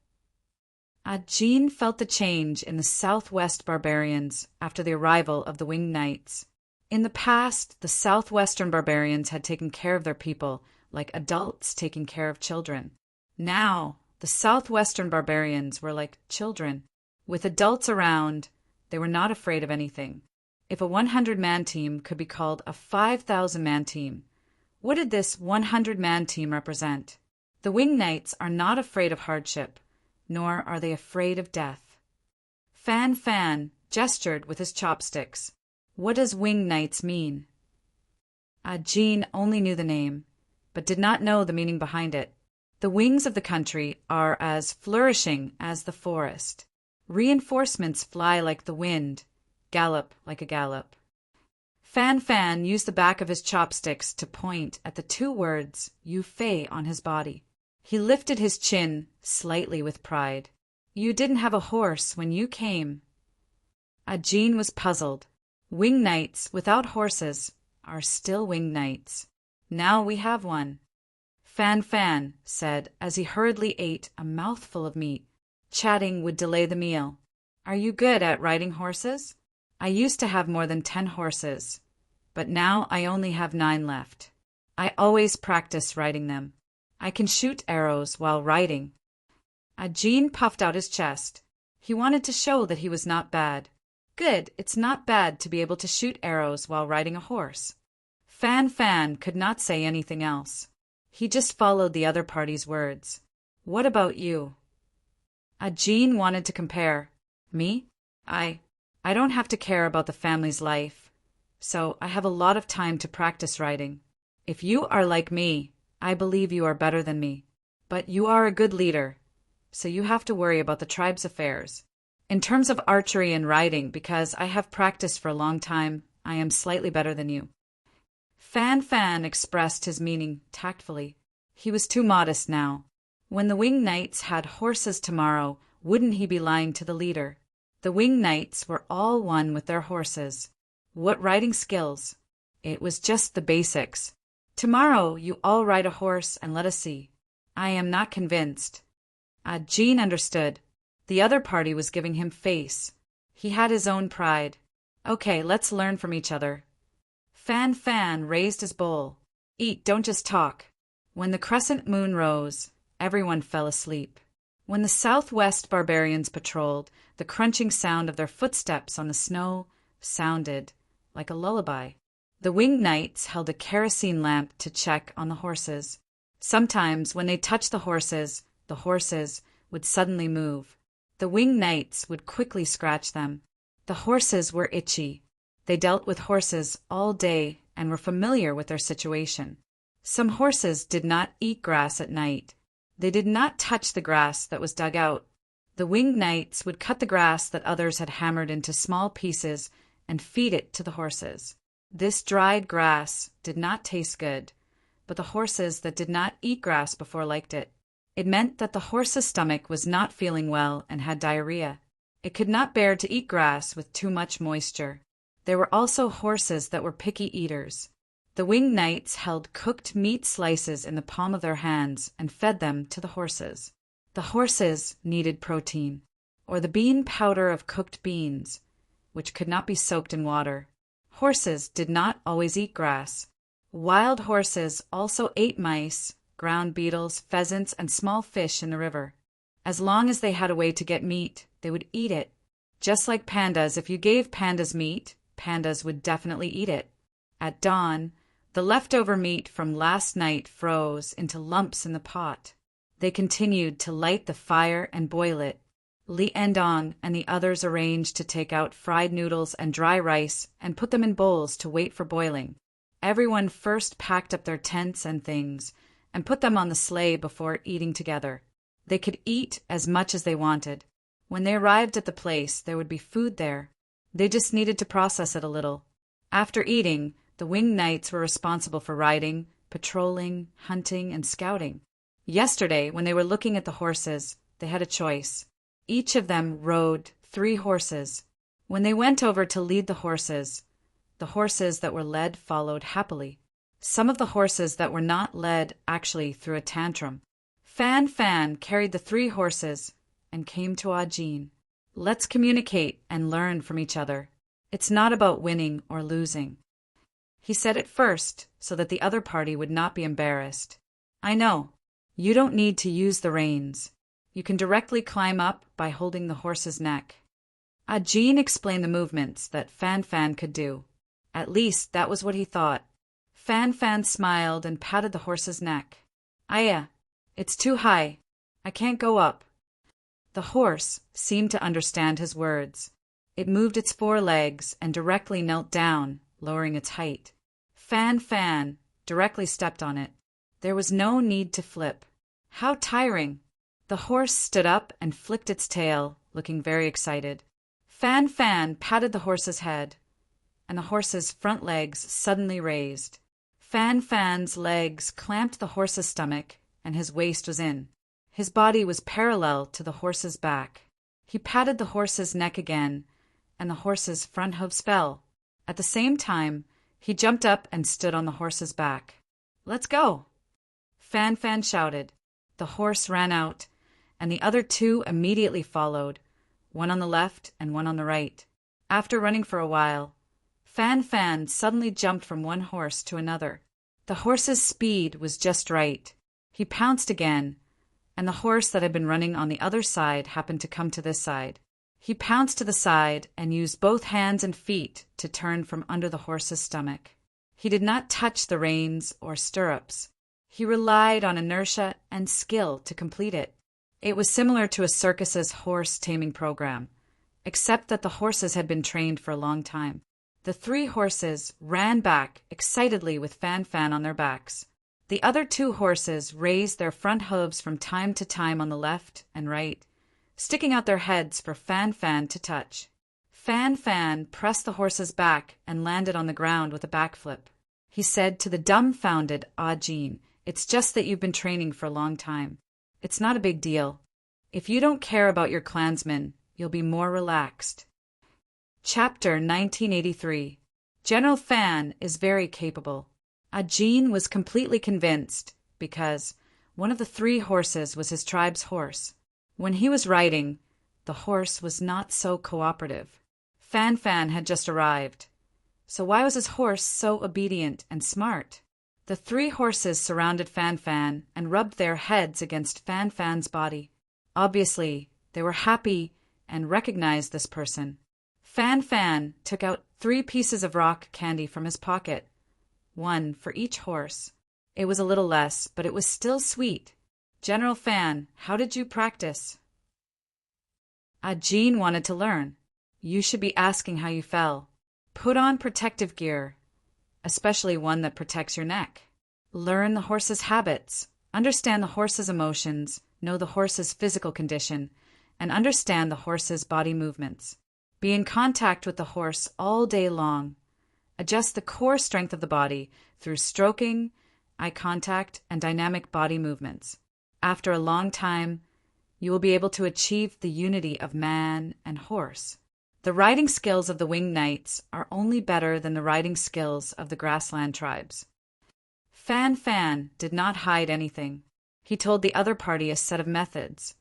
Ajin felt the change in the southwest barbarians after the arrival of the winged knights. In the past, the southwestern barbarians had taken care of their people like adults taking care of children. Now, the southwestern barbarians were like children. With adults around, they were not afraid of anything. If a 100-man team could be called a 5,000-man team, what did this 100-man team represent? The winged knights are not afraid of hardship, nor are they afraid of death. Fan Fan gestured with his chopsticks. What does winged knights mean? Ajin only knew the name, but did not know the meaning behind it. The wings of the country are as flourishing as the forest. Reinforcements fly like the wind, gallop like a gallop. Fan Fan used the back of his chopsticks to point at the two words Yu Fei on his body. He lifted his chin slightly with pride. You didn't have a horse when you came. Ajin was puzzled. Winged knights without horses are still winged knights. Now we have one. Fan Fan said as he hurriedly ate a mouthful of meat. Chatting would delay the meal. Are you good at riding horses? I used to have more than 10 horses, but now I only have 9 left. I always practice riding them. I can shoot arrows while riding. Ajin puffed out his chest. He wanted to show that he was not bad. Good, it's not bad to be able to shoot arrows while riding a horse. Fan Fan could not say anything else. He just followed the other party's words. What about you? Ajin wanted to compare. Me? I don't have to care about the family's life, so I have a lot of time to practice riding. If you are like me, I believe you are better than me. But you are a good leader, so you have to worry about the tribe's affairs. In terms of archery and riding, because I have practiced for a long time, I am slightly better than you. Fan Fan expressed his meaning tactfully. He was too modest now. When the winged knights had horses tomorrow, wouldn't he be lying to the leader? The winged knights were all one with their horses. What riding skills? It was just the basics. Tomorrow you all ride a horse and let us see. I am not convinced. Ajin understood. The other party was giving him face. He had his own pride. Okay, let's learn from each other. Fan Fan raised his bowl. Eat, don't just talk. When the crescent moon rose, everyone fell asleep. When the southwest barbarians patrolled, the crunching sound of their footsteps on the snow sounded like a lullaby. The winged knights held a kerosene lamp to check on the horses. Sometimes, when they touched the horses would suddenly move. The winged knights would quickly scratch them. The horses were itchy. They dealt with horses all day and were familiar with their situation. Some horses did not eat grass at night. They did not touch the grass that was dug out. The winged knights would cut the grass that others had hammered into small pieces and feed it to the horses. This dried grass did not taste good, but the horses that did not eat grass before liked it. It meant that the horse's stomach was not feeling well and had diarrhea. It could not bear to eat grass with too much moisture. There were also horses that were picky eaters. The winged knights held cooked meat slices in the palm of their hands and fed them to the horses. The horses needed protein, or the bean powder of cooked beans, which could not be soaked in water. Horses did not always eat grass. Wild horses also ate mice, ground beetles, pheasants, and small fish in the river. As long as they had a way to get meat, they would eat it. Just like pandas, if you gave pandas meat, pandas would definitely eat it. At dawn, the leftover meat from last night froze into lumps in the pot. They continued to light the fire and boil it. Li and Dong and the others arranged to take out fried noodles and dry rice and put them in bowls to wait for boiling. Everyone first packed up their tents and things and put them on the sleigh before eating together. They could eat as much as they wanted. When they arrived at the place, there would be food there. They just needed to process it a little. After eating, the winged knights were responsible for riding, patrolling, hunting, and scouting. Yesterday, when they were looking at the horses, they had a choice. Each of them rode 3 horses. When they went over to lead the horses that were led followed happily. Some of the horses that were not led actually threw a tantrum. Fan Fan carried the 3 horses and came to Ajin. Let's communicate and learn from each other. It's not about winning or losing. He said it first so that the other party would not be embarrassed. I know. You don't need to use the reins. You can directly climb up by holding the horse's neck. Ajin explained the movements that Fan Fan could do. At least that was what he thought. Fan Fan smiled and patted the horse's neck. Aya, it's too high. I can't go up. The horse seemed to understand his words. It moved its 4 legs and directly knelt down, lowering its height. Fan Fan directly stepped on it. There was no need to flip. How tiring! The horse stood up and flicked its tail, looking very excited. Fan Fan patted the horse's head, and the horse's front legs suddenly raised. Fan Fan's legs clamped the horse's stomach, and his waist was in. His body was parallel to the horse's back. He patted the horse's neck again, and the horse's front hooves fell. At the same time, he jumped up and stood on the horse's back. Let's go! Fan Fan shouted. The horse ran out, and the other 2 immediately followed, one on the left and one on the right. After running for a while, Fan Fan suddenly jumped from one horse to another. The horse's speed was just right. He pounced again, and the horse that had been running on the other side happened to come to this side. He pounced to the side and used both hands and feet to turn from under the horse's stomach. He did not touch the reins or stirrups. He relied on inertia and skill to complete it. It was similar to a circus's horse taming program, except that the horses had been trained for a long time. The 3 horses ran back excitedly with Fan Fan on their backs. The other 2 horses raised their front hooves from time to time on the left and right, sticking out their heads for Fan Fan to touch. Fan Fan pressed the horse's back and landed on the ground with a backflip. He said to the dumbfounded Ajin, "It's just that you've been training for a long time. It's not a big deal. If you don't care about your clansmen, you'll be more relaxed." Chapter 1983. General Fan is very capable. Ajin was completely convinced because one of the 3 horses was his tribe's horse. When he was riding, the horse was not so cooperative. Fan Fan had just arrived. So why was his horse so obedient and smart? The 3 horses surrounded Fan Fan and rubbed their heads against Fan Fan's body. Obviously, they were happy and recognized this person. Fan Fan took out 3 pieces of rock candy from his pocket, 1 for each horse. It was a little less, but it was still sweet. General Fan, how did you practice? Ajin wanted to learn. You should be asking how you fell. Put on protective gear, especially one that protects your neck. Learn the horse's habits, understand the horse's emotions, know the horse's physical condition, and understand the horse's body movements. Be in contact with the horse all day long. Adjust the core strength of the body through stroking eye contact, and dynamic body movements. After a long time, you will be able to achieve the unity of man and horse. The riding skills of the winged knights are only better than the riding skills of the grassland tribes. Fan Fan did not hide anything. He told the other party a set of methods,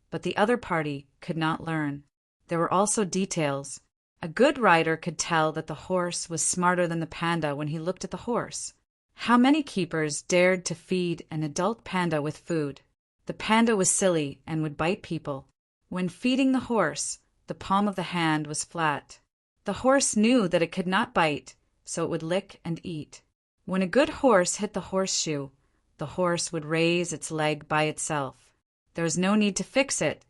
but the other party could not learn. There were also details. A good rider could tell that the horse was smarter than the panda when he looked at the horse. How many keepers dared to feed an adult panda with food? The panda was silly and would bite people. When feeding the horse, the palm of the hand was flat. The horse knew that it could not bite, so it would lick and eat. When a good horse hit the horseshoe, the horse would raise its leg by itself. There was no need to fix it,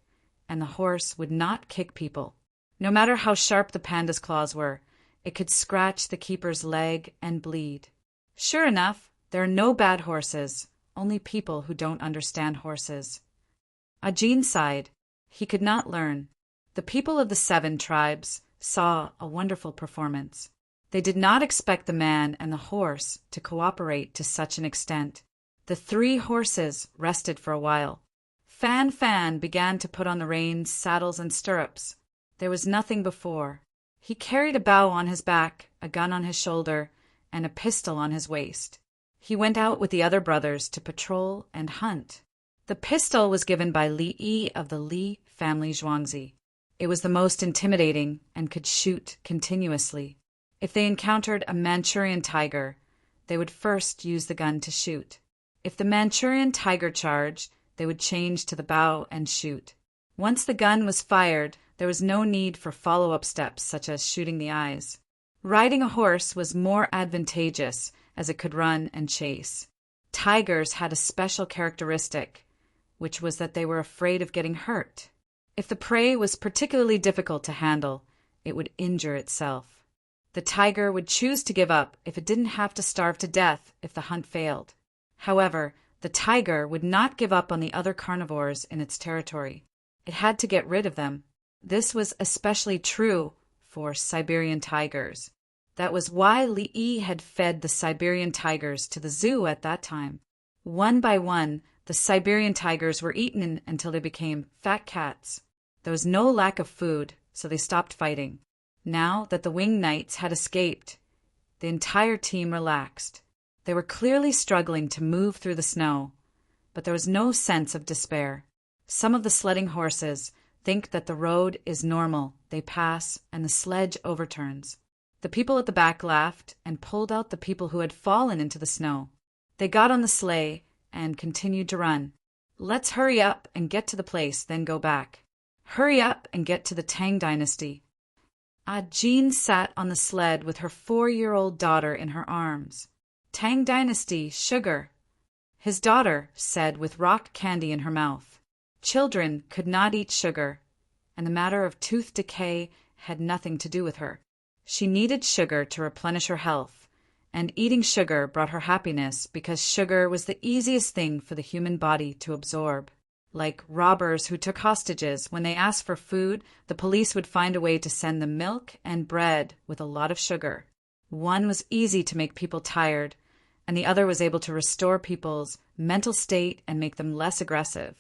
and the horse would not kick people. No matter how sharp the panda's claws were, it could scratch the keeper's leg and bleed. Sure enough, there are no bad horses, only people who don't understand horses. Ajin sighed. He could not learn. The people of the 7 tribes saw a wonderful performance. They did not expect the man and the horse to cooperate to such an extent. The 3 horses rested for a while. Fan Fan began to put on the reins, saddles, and stirrups. There was nothing before. He carried a bow on his back, a gun on his shoulder, and a pistol on his waist. He went out with the other brothers to patrol and hunt. The pistol was given by Li Yi of the Li family Zhuangzi. It was the most intimidating and could shoot continuously. If they encountered a Manchurian tiger, they would first use the gun to shoot. If the Manchurian tiger charged, they would change to the bow and shoot. Once the gun was fired, there was no need for follow-up steps such as shooting the eyes. Riding a horse was more advantageous as it could run and chase. Tigers had a special characteristic, which was that they were afraid of getting hurt. If the prey was particularly difficult to handle, it would injure itself. The tiger would choose to give up if it didn't have to starve to death if the hunt failed. However, the tiger would not give up on the other carnivores in its territory. It had to get rid of them. This was especially true for Siberian tigers. That was why Li Yi had fed the Siberian tigers to the zoo at that time. One by one, the Siberian tigers were eaten until they became fat cats. There was no lack of food, so they stopped fighting. Now that the winged knights had escaped, the entire team relaxed. They were clearly struggling to move through the snow, but there was no sense of despair. Some of the sledding horses think that the road is normal. They pass, and the sledge overturns. The people at the back laughed and pulled out the people who had fallen into the snow. They got on the sleigh and continued to run. Let's hurry up and get to the place, then go back. Hurry up and get to the Tang dynasty. Jean sat on the sled with her 4-year-old daughter in her arms. Tang dynasty, sugar, his daughter said with rock candy in her mouth. Children could not eat sugar, and the matter of tooth decay had nothing to do with her. She needed sugar to replenish her health, and eating sugar brought her happiness because sugar was the easiest thing for the human body to absorb. Like robbers who took hostages, when they asked for food, the police would find a way to send them milk and bread with a lot of sugar. One was easy to make people tired, and the other was able to restore people's mental state and make them less aggressive.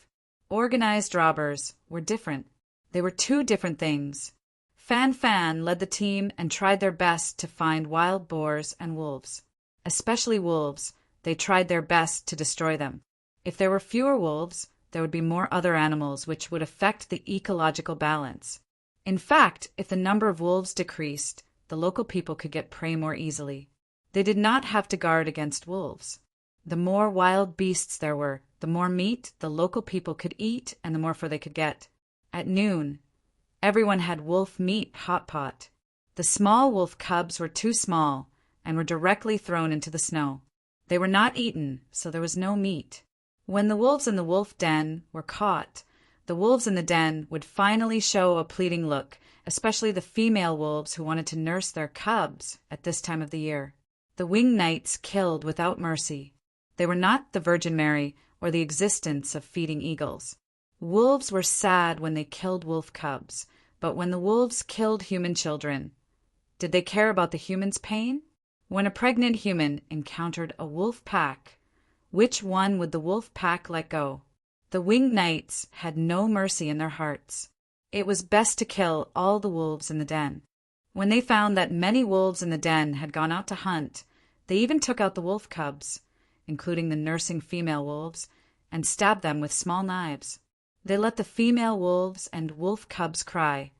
Organized robbers were different. They were 2 different things. Fan Fan led the team and tried their best to find wild boars and wolves. Especially wolves, they tried their best to destroy them. If there were fewer wolves, there would be more other animals which would affect the ecological balance. In fact, if the number of wolves decreased, the local people could get prey more easily. They did not have to guard against wolves. The more wild beasts there were, the more meat the local people could eat and the more fur they could get. At noon, everyone had wolf meat hot pot. The small wolf cubs were too small and were directly thrown into the snow. They were not eaten, so there was no meat. When the wolves in the wolf den were caught, the wolves in the den would finally show a pleading look, especially the female wolves who wanted to nurse their cubs at this time of the year. The winged knights killed without mercy. They were not the Virgin Mary or the existence of feeding eagles. Wolves were sad when they killed wolf cubs, but when the wolves killed human children, did they care about the human's pain? When a pregnant human encountered a wolf pack, Which one would the wolf pack let go? The winged knights had no mercy in their hearts. It was best to kill all the wolves in the den. When they found that many wolves in the den had gone out to hunt, they even took out the wolf cubs, including the nursing female wolves, and stabbed them with small knives. They let the female wolves and wolf cubs cry,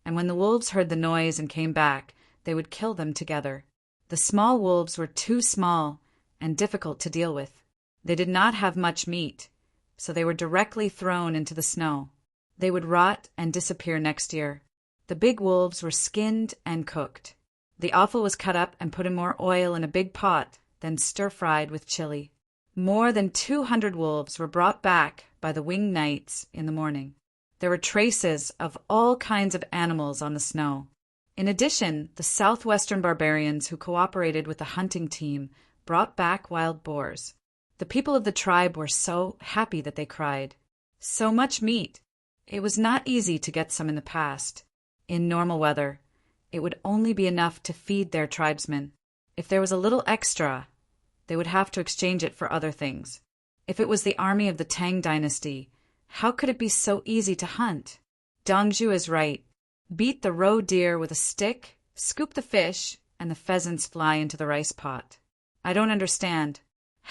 and when the wolves heard the noise and came back, they would kill them together. The small wolves were too small and difficult to deal with. They did not have much meat, so they were directly thrown into the snow. They would rot and disappear next year. The big wolves were skinned and cooked. The offal was cut up and put in more oil in a big pot, then stir-fried with chili. More than 200 wolves were brought back by the winged knights in the morning. There were traces of all kinds of animals on the snow. In addition, the southwestern barbarians who cooperated with the hunting team brought back wild boars. The people of the tribe were so happy that they cried. So much meat! It was not easy to get some in the past. In normal weather, it would only be enough to feed their tribesmen. If there was a little extra, they would have to exchange it for other things. If it was the army of the Tang dynasty, how could it be so easy to hunt? Dongju is right. Beat the roe deer with a stick, scoop the fish, and the pheasants fly into the rice pot. I don't understand.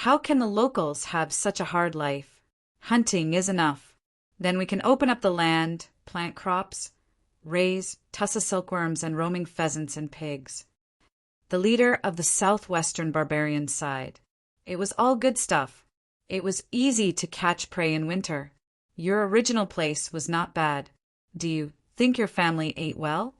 How can the locals have such a hard life? Hunting is enough. Then we can open up the land, plant crops, raise tussa silkworms and roaming pheasants and pigs. The leader of the southwestern barbarians sighed. It was all good stuff. It was easy to catch prey in winter. Your original place was not bad. Do you think your family ate well?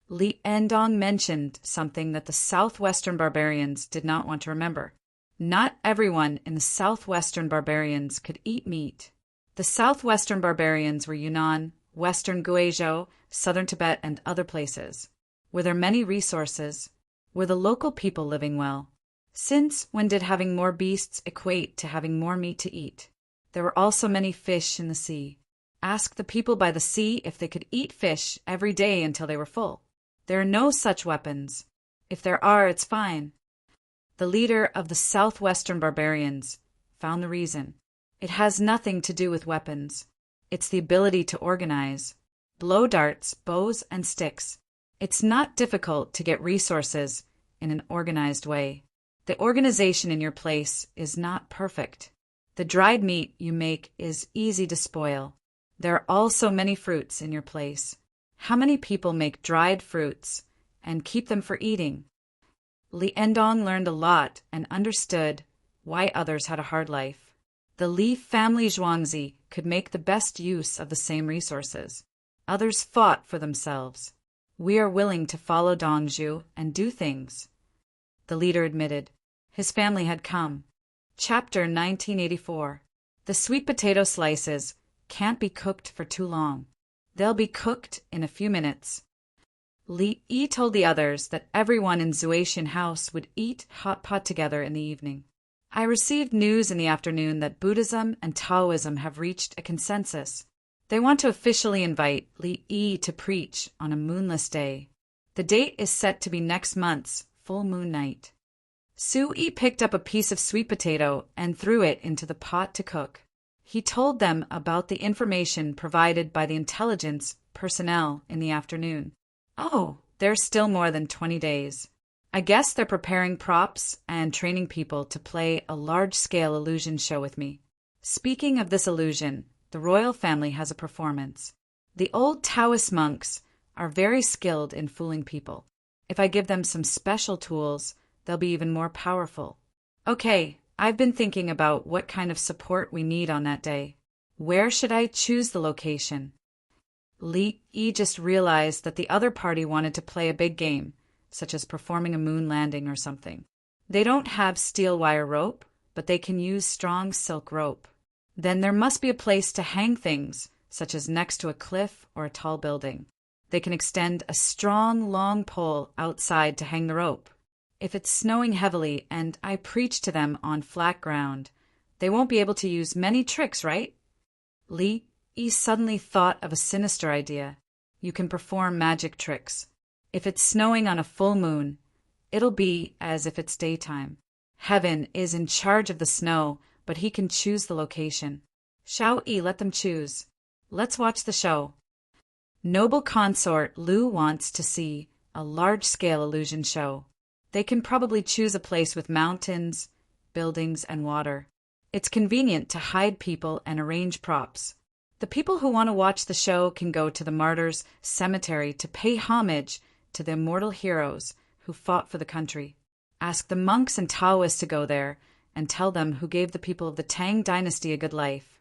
Li Endong mentioned something that the southwestern barbarians did not want to remember. Not everyone in the southwestern barbarians could eat meat. The southwestern barbarians were Yunnan, western Guizhou, southern Tibet, and other places. Were there many resources? Were the local people living well? Since when did having more beasts equate to having more meat to eat? There were also many fish in the sea. Ask the people by the sea if they could eat fish every day until they were full. There are no such weapons. If there are, it's fine. The leader of the southwestern barbarians found the reason. It has nothing to do with weapons. It's the ability to organize. Blow darts, bows, and sticks. It's not difficult to get resources in an organized way. The organization in your place is not perfect. The dried meat you make is easy to spoil. There are also many fruits in your place. How many people make dried fruits and keep them for eating? Li Endong learned a lot and understood why others had a hard life. The Li family Zhuangzi could make the best use of the same resources. Others fought for themselves. We are willing to follow Dongju and do things. The leader admitted. His family had come. Chapter 1984. The sweet potato slices can't be cooked for too long. They'll be cooked in a few minutes. Li Yi told the others that everyone in Zuatian house would eat hot pot together in the evening. I received news in the afternoon that Buddhism and Taoism have reached a consensus. They want to officially invite Li Yi to preach on a moonless day. The date is set to be next month's full moon night. Su Yi picked up a piece of sweet potato and threw it into the pot to cook. He told them about the information provided by the intelligence personnel in the afternoon. Oh, there's still more than 20 days. I guess they're preparing props and training people to play a large-scale illusion show with me. Speaking of this illusion, the royal family has a performance. The old Taoist monks are very skilled in fooling people. If I give them some special tools, they'll be even more powerful. Okay, I've been thinking about what kind of support we need on that day. Where should I choose the location? Li Yi just realized that the other party wanted to play a big game, such as performing a moon landing or something. They don't have steel wire rope, but they can use strong silk rope. Then there must be a place to hang things, such as next to a cliff or a tall building. They can extend a strong, long pole outside to hang the rope. If it's snowing heavily and I preach to them on flat ground, they won't be able to use many tricks, right? Li Yi suddenly thought of a sinister idea. You can perform magic tricks. If it's snowing on a full moon, it'll be as if it's daytime. Heaven is in charge of the snow, but he can choose the location. Xiao Yi let them choose. Let's watch the show. Noble consort Lu wants to see a large-scale illusion show. They can probably choose a place with mountains, buildings, and water. It's convenient to hide people and arrange props. The people who want to watch the show can go to the Martyrs' Cemetery to pay homage to the immortal heroes who fought for the country. Ask the monks and Taoists to go there and tell them who gave the people of the Tang dynasty a good life.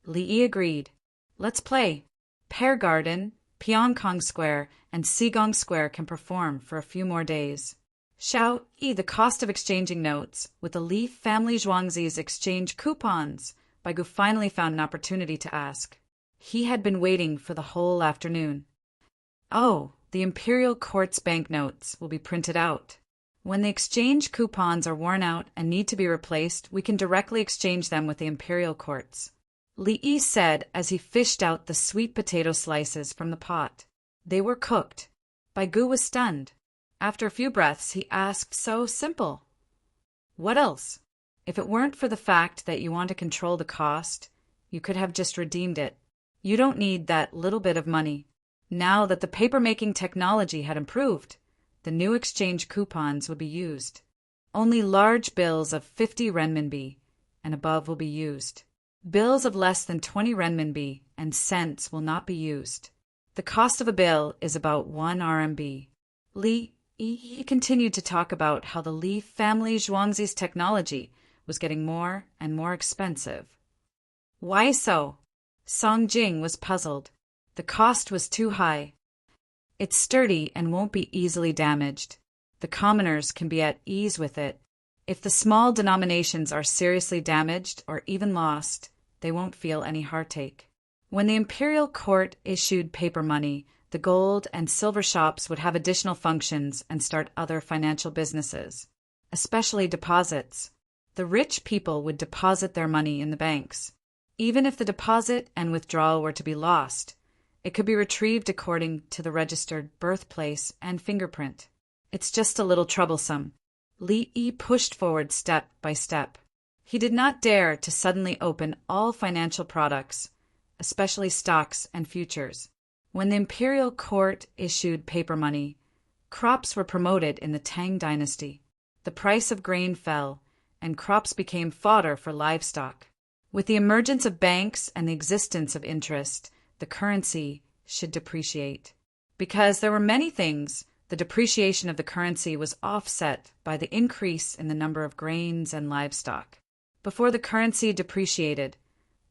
Li Yi agreed. Let's play. Pear Garden, Pyongkong Square, and Sigong Square can perform for a few more days. Xiao Yi, the cost of exchanging notes with the Li family Zhuangzi's exchange coupons. Bai Gu finally found an opportunity to ask. He had been waiting for the whole afternoon. Oh, the imperial court's banknotes will be printed out. When the exchange coupons are worn out and need to be replaced, we can directly exchange them with the imperial courts. Li Yi said as he fished out the sweet potato slices from the pot. They were cooked. Bai Gu was stunned. After a few breaths, he asked, so simple. What else? If it weren't for the fact that you want to control the cost, you could have just redeemed it. You don't need that little bit of money. Now that the paper-making technology had improved, the new exchange coupons would be used. Only large bills of 50 renminbi and above will be used. Bills of less than 20 renminbi and cents will not be used. The cost of a bill is about 1 RMB. Li Yi continued to talk about how the Li family Zhuangzi's technology was getting more and more expensive. Why so? Song Jing was puzzled. The cost was too high. It's sturdy and won't be easily damaged. The commoners can be at ease with it. If the small denominations are seriously damaged or even lost, they won't feel any heartache. When the imperial court issued paper money, the gold and silver shops would have additional functions and start other financial businesses, especially deposits. The rich people would deposit their money in the banks. Even if the deposit and withdrawal were to be lost, it could be retrieved according to the registered birthplace and fingerprint. It's just a little troublesome. Li Yi pushed forward step by step. He did not dare to suddenly open all financial products, especially stocks and futures. When the imperial court issued paper money, crops were promoted in the Tang dynasty. The price of grain fell, and crops became fodder for livestock. With the emergence of banks and the existence of interest, the currency should depreciate. Because there were many things, the depreciation of the currency was offset by the increase in the number of grains and livestock. Before the currency depreciated,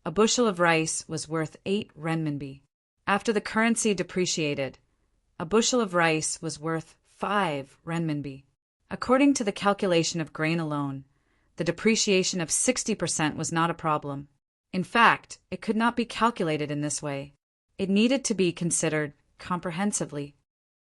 a bushel of rice was worth 8 renminbi. After the currency depreciated, a bushel of rice was worth 5 renminbi. According to the calculation of grain alone, the depreciation of 60% was not a problem. In fact, it could not be calculated in this way. It needed to be considered comprehensively.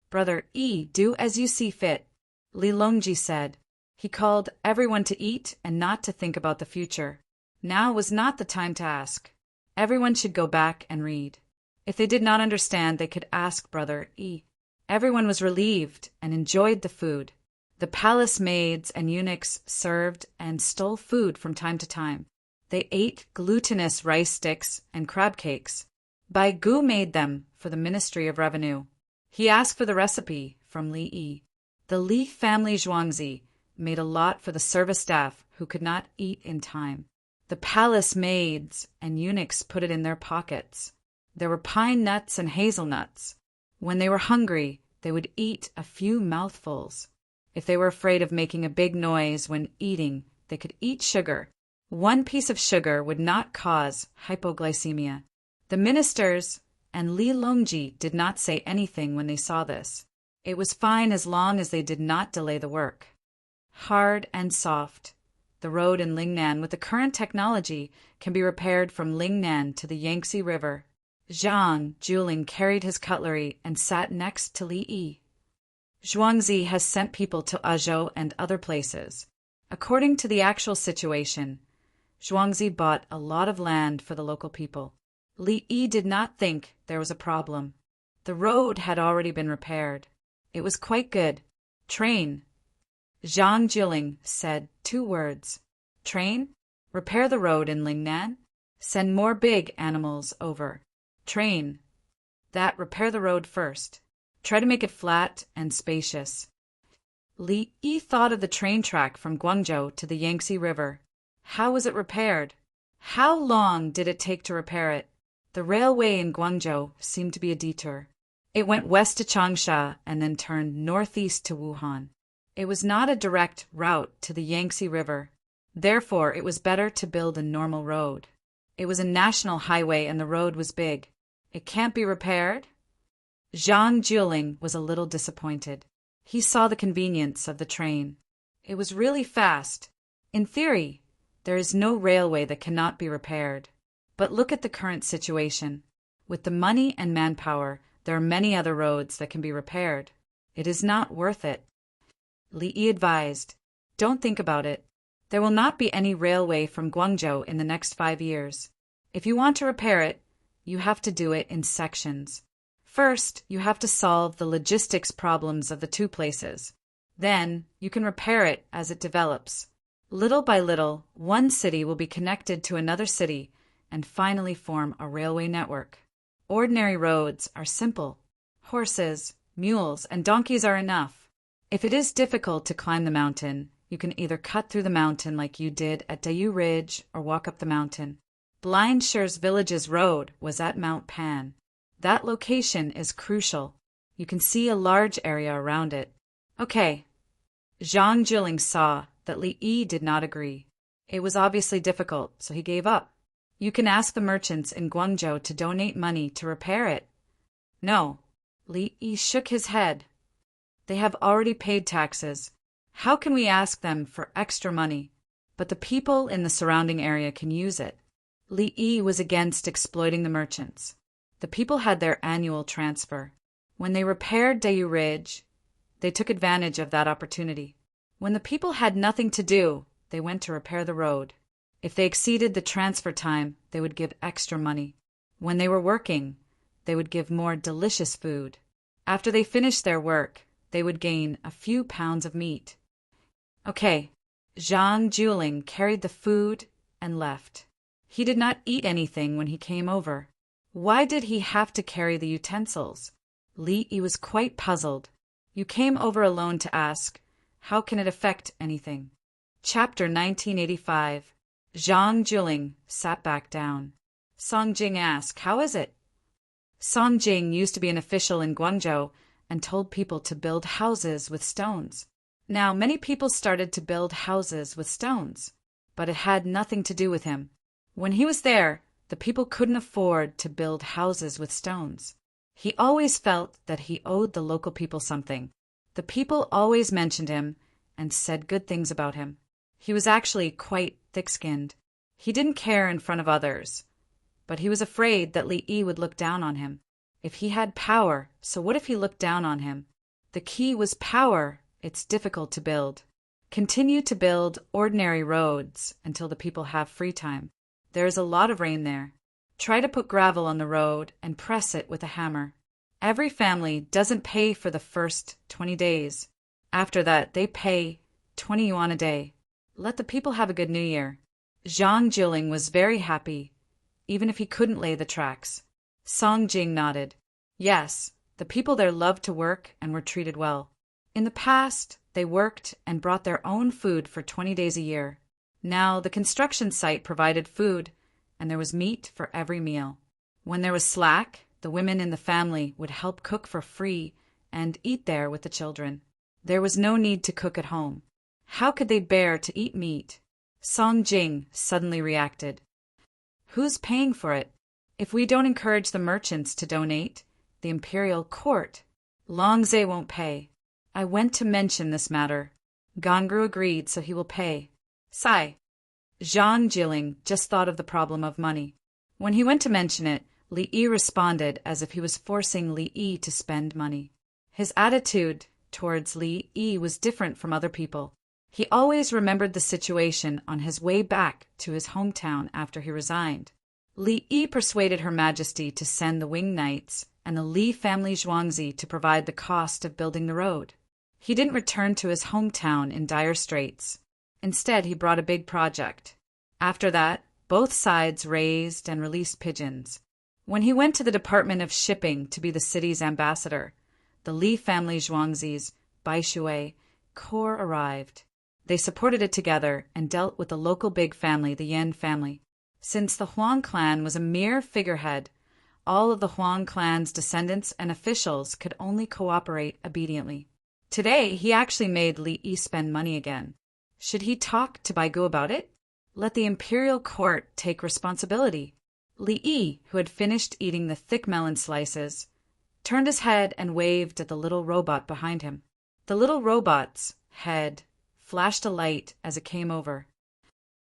Brother Yi, do as you see fit, Li Longji said. He called everyone to eat and not to think about the future. Now was not the time to ask. Everyone should go back and read. If they did not understand, they could ask Brother Yi. Everyone was relieved and enjoyed the food. The palace maids and eunuchs served and stole food from time to time. They ate glutinous rice sticks and crab cakes. Bai Gu made them for the Ministry of Revenue. He asked for the recipe from Li Yi. The Li family Zhuangzi made a lot for the service staff who could not eat in time. The palace maids and eunuchs put it in their pockets. There were pine nuts and hazelnuts. When they were hungry, they would eat a few mouthfuls. If they were afraid of making a big noise when eating, they could eat sugar. 1 piece of sugar would not cause hypoglycemia. The ministers and Li Longji did not say anything when they saw this. It was fine as long as they did not delay the work. Hard and soft. The road in Lingnan with the current technology can be repaired from Lingnan to the Yangtze River. Zhang Juling carried his cutlery and sat next to Li Yi. Zhuangzi has sent people to Azhou and other places. According to the actual situation, Zhuangzi bought a lot of land for the local people. Li Yi did not think there was a problem. The road had already been repaired. It was quite good. Train. Zhang Jiling said 2 words. Train? Repair the road in Lingnan? Send more big animals over. Train. That repair the road first. Try to make it flat and spacious. Li Yi thought of the train track from Guangzhou to the Yangtze River. How was it repaired? How long did it take to repair it? The railway in Guangzhou seemed to be a detour. It went west to Changsha and then turned northeast to Wuhan. It was not a direct route to the Yangtze River. Therefore, it was better to build a normal road. It was a national highway and the road was big. It can't be repaired? Zhang Jiling was a little disappointed. He saw the convenience of the train. It was really fast. In theory, there is no railway that cannot be repaired. But look at the current situation. With the money and manpower, there are many other roads that can be repaired. It is not worth it. Li Yi advised, don't think about it. There will not be any railway from Guangzhou in the next 5 years. If you want to repair it, you have to do it in sections. First, you have to solve the logistics problems of the 2 places. Then, you can repair it as it develops. Little by little, one city will be connected to another city and finally form a railway network. Ordinary roads are simple. Horses, mules, and donkeys are enough. If it is difficult to climb the mountain, you can either cut through the mountain like you did at Dayu Ridge or walk up the mountain. Blind Sher's village's road was at Mount Pan. That location is crucial. You can see a large area around it. Okay. Zhang Jiling saw that Li Yi did not agree. It was obviously difficult, so he gave up. You can ask the merchants in Guangzhou to donate money to repair it. No. Li Yi shook his head. They have already paid taxes. How can we ask them for extra money? But the people in the surrounding area can use it. Li Yi was against exploiting the merchants. The people had their annual transfer. When they repaired Dayu Ridge, they took advantage of that opportunity. When the people had nothing to do, they went to repair the road. If they exceeded the transfer time, they would give extra money. When they were working, they would give more delicious food. After they finished their work, they would gain a few pounds of meat. Okay, Zhang Jiling carried the food and left. He did not eat anything when he came over. Why did he have to carry the utensils? Li Yi was quite puzzled. You came over alone to ask, how can it affect anything? Chapter 1985. Zhang Jiling sat back down. Song Jing asked, how is it? Song Jing used to be an official in Guangzhou and told people to build houses with stones. Now, many people started to build houses with stones, but it had nothing to do with him. When he was there, the people couldn't afford to build houses with stones. He always felt that he owed the local people something. The people always mentioned him and said good things about him. He was actually quite thick-skinned. He didn't care in front of others, but he was afraid that Li Yi would look down on him. If he had power, so what if he looked down on him? The key was power. It's difficult to build. Continue to build ordinary roads until the people have free time. There is a lot of rain there. Try to put gravel on the road and press it with a hammer. Every family doesn't pay for the first 20 days. After that, they pay 20 yuan a day. Let the people have a good New Year. Zhang Jiling was very happy, even if he couldn't lay the tracks. Song Jing nodded. Yes, the people there loved to work and were treated well. In the past, they worked and brought their own food for 20 days a year. Now, the construction site provided food, and there was meat for every meal. When there was slack, the women in the family would help cook for free and eat there with the children. There was no need to cook at home. How could they bear to eat meat? Song Jing suddenly reacted. Who's paying for it? If we don't encourage the merchants to donate, the imperial court, Longzhe won't pay. I went to mention this matter. Gongru agreed, so he will pay. Sigh. Zhang Jiling just thought of the problem of money. When he went to mention it, Li Yi responded as if he was forcing Li Yi to spend money. His attitude towards Li Yi was different from other people. He always remembered the situation on his way back to his hometown after he resigned. Li Yi persuaded Her Majesty to send the Wing Knights and the Li family Zhuangzi to provide the cost of building the road. He didn't return to his hometown in dire straits. Instead, he brought a big project. After that, both sides raised and released pigeons. When he went to the Department of Shipping to be the city's ambassador, the Li family Zhuangzi's Baishui Corps arrived. They supported it together and dealt with the local big family, the Yan family. Since the Huang clan was a mere figurehead, all of the Huang clan's descendants and officials could only cooperate obediently. Today, he actually made Li Yi spend money again. Should he talk to Baigu about it? Let the imperial court take responsibility. Li Yi, who had finished eating the thick melon slices, turned his head and waved at the little robot behind him. The little robot's head flashed a light as it came over.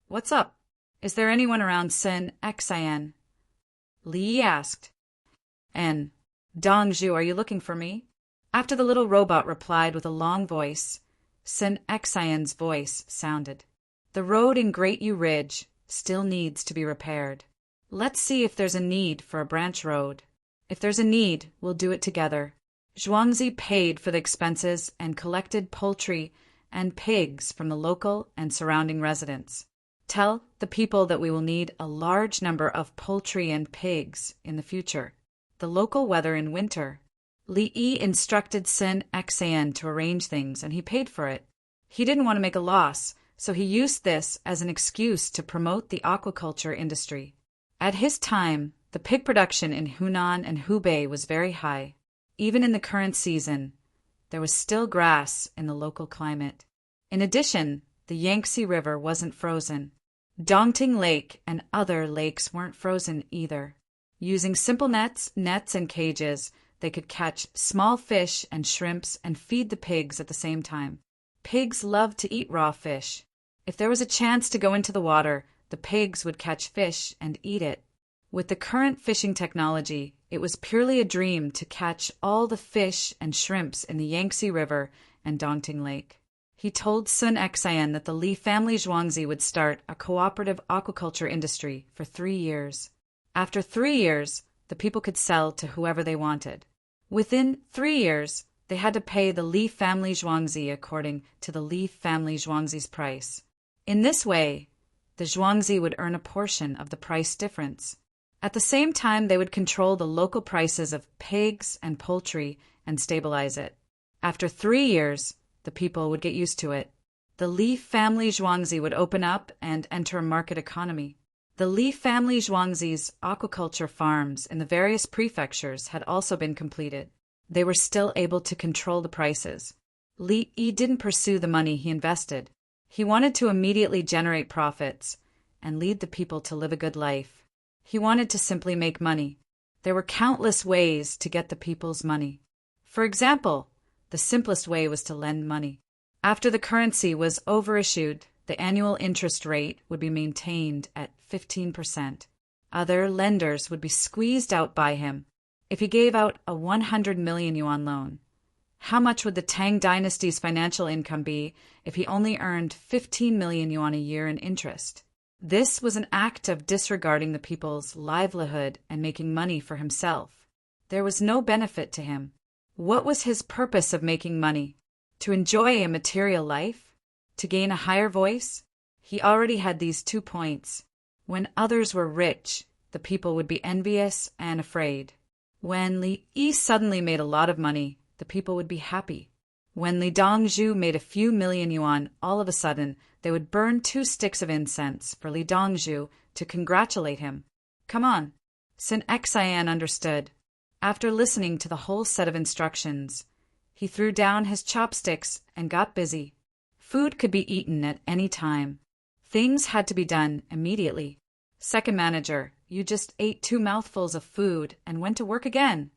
"What's up? Is there anyone around Sun Xian?" Li Yi asked. "And Dong Zhu, are you looking for me?" After the little robot replied with a long voice, Sun Xian's voice sounded. "The road in Great Yu Ridge still needs to be repaired. Let's see if there's a need for a branch road. If there's a need, we'll do it together." Zhuangzi paid for the expenses and collected poultry and pigs from the local and surrounding residents. "Tell the people that we will need a large number of poultry and pigs in the future. The local weather in winter." Li Yi instructed Sun Xian to arrange things, and he paid for it. He didn't want to make a loss, so he used this as an excuse to promote the aquaculture industry. At his time, the pig production in Hunan and Hubei was very high. Even in the current season, there was still grass in the local climate. In addition, the Yangtze River wasn't frozen. Dongting Lake and other lakes weren't frozen either. Using simple nets, and cages, they could catch small fish and shrimps and feed the pigs at the same time. Pigs loved to eat raw fish. If there was a chance to go into the water, the pigs would catch fish and eat it. With the current fishing technology, it was purely a dream to catch all the fish and shrimps in the Yangtze River and Dongting Lake. He told Sun Xian that the Li family Zhuangzi would start a cooperative aquaculture industry for 3 years. After 3 years, the people could sell to whoever they wanted. Within 3 years, they had to pay the Li family Zhuangzi according to the Li family Zhuangzi's price. In this way, the Zhuangzi would earn a portion of the price difference. At the same time, they would control the local prices of pigs and poultry and stabilize it. After 3 years, the people would get used to it. The Li family Zhuangzi would open up and enter a market economy. The Li family Zhuangzi's aquaculture farms in the various prefectures had also been completed. They were still able to control the prices. Li Yi didn't pursue the money he invested. He wanted to immediately generate profits and lead the people to live a good life. He wanted to simply make money. There were countless ways to get the people's money. For example, the simplest way was to lend money. After the currency was overissued, the annual interest rate would be maintained at 15%. Other lenders would be squeezed out by him. If he gave out a 100 million yuan loan, how much would the Tang dynasty's financial income be if he only earned 15 million yuan a year in interest? This was an act of disregarding the people's livelihood and making money for himself. There was no benefit to him. What was his purpose of making money? To enjoy a material life? To gain a higher voice? He already had these 2 points. When others were rich, the people would be envious and afraid. When Li Yi suddenly made a lot of money, the people would be happy. When Li Dongzhu made a few million yuan, all of a sudden, they would burn 2 sticks of incense for Li Dongzhu to congratulate him. Come on. Sun Xian understood. After listening to the whole set of instructions, he threw down his chopsticks and got busy. Food could be eaten at any time. Things had to be done immediately. Second manager, you just ate 2 mouthfuls of food and went to work again.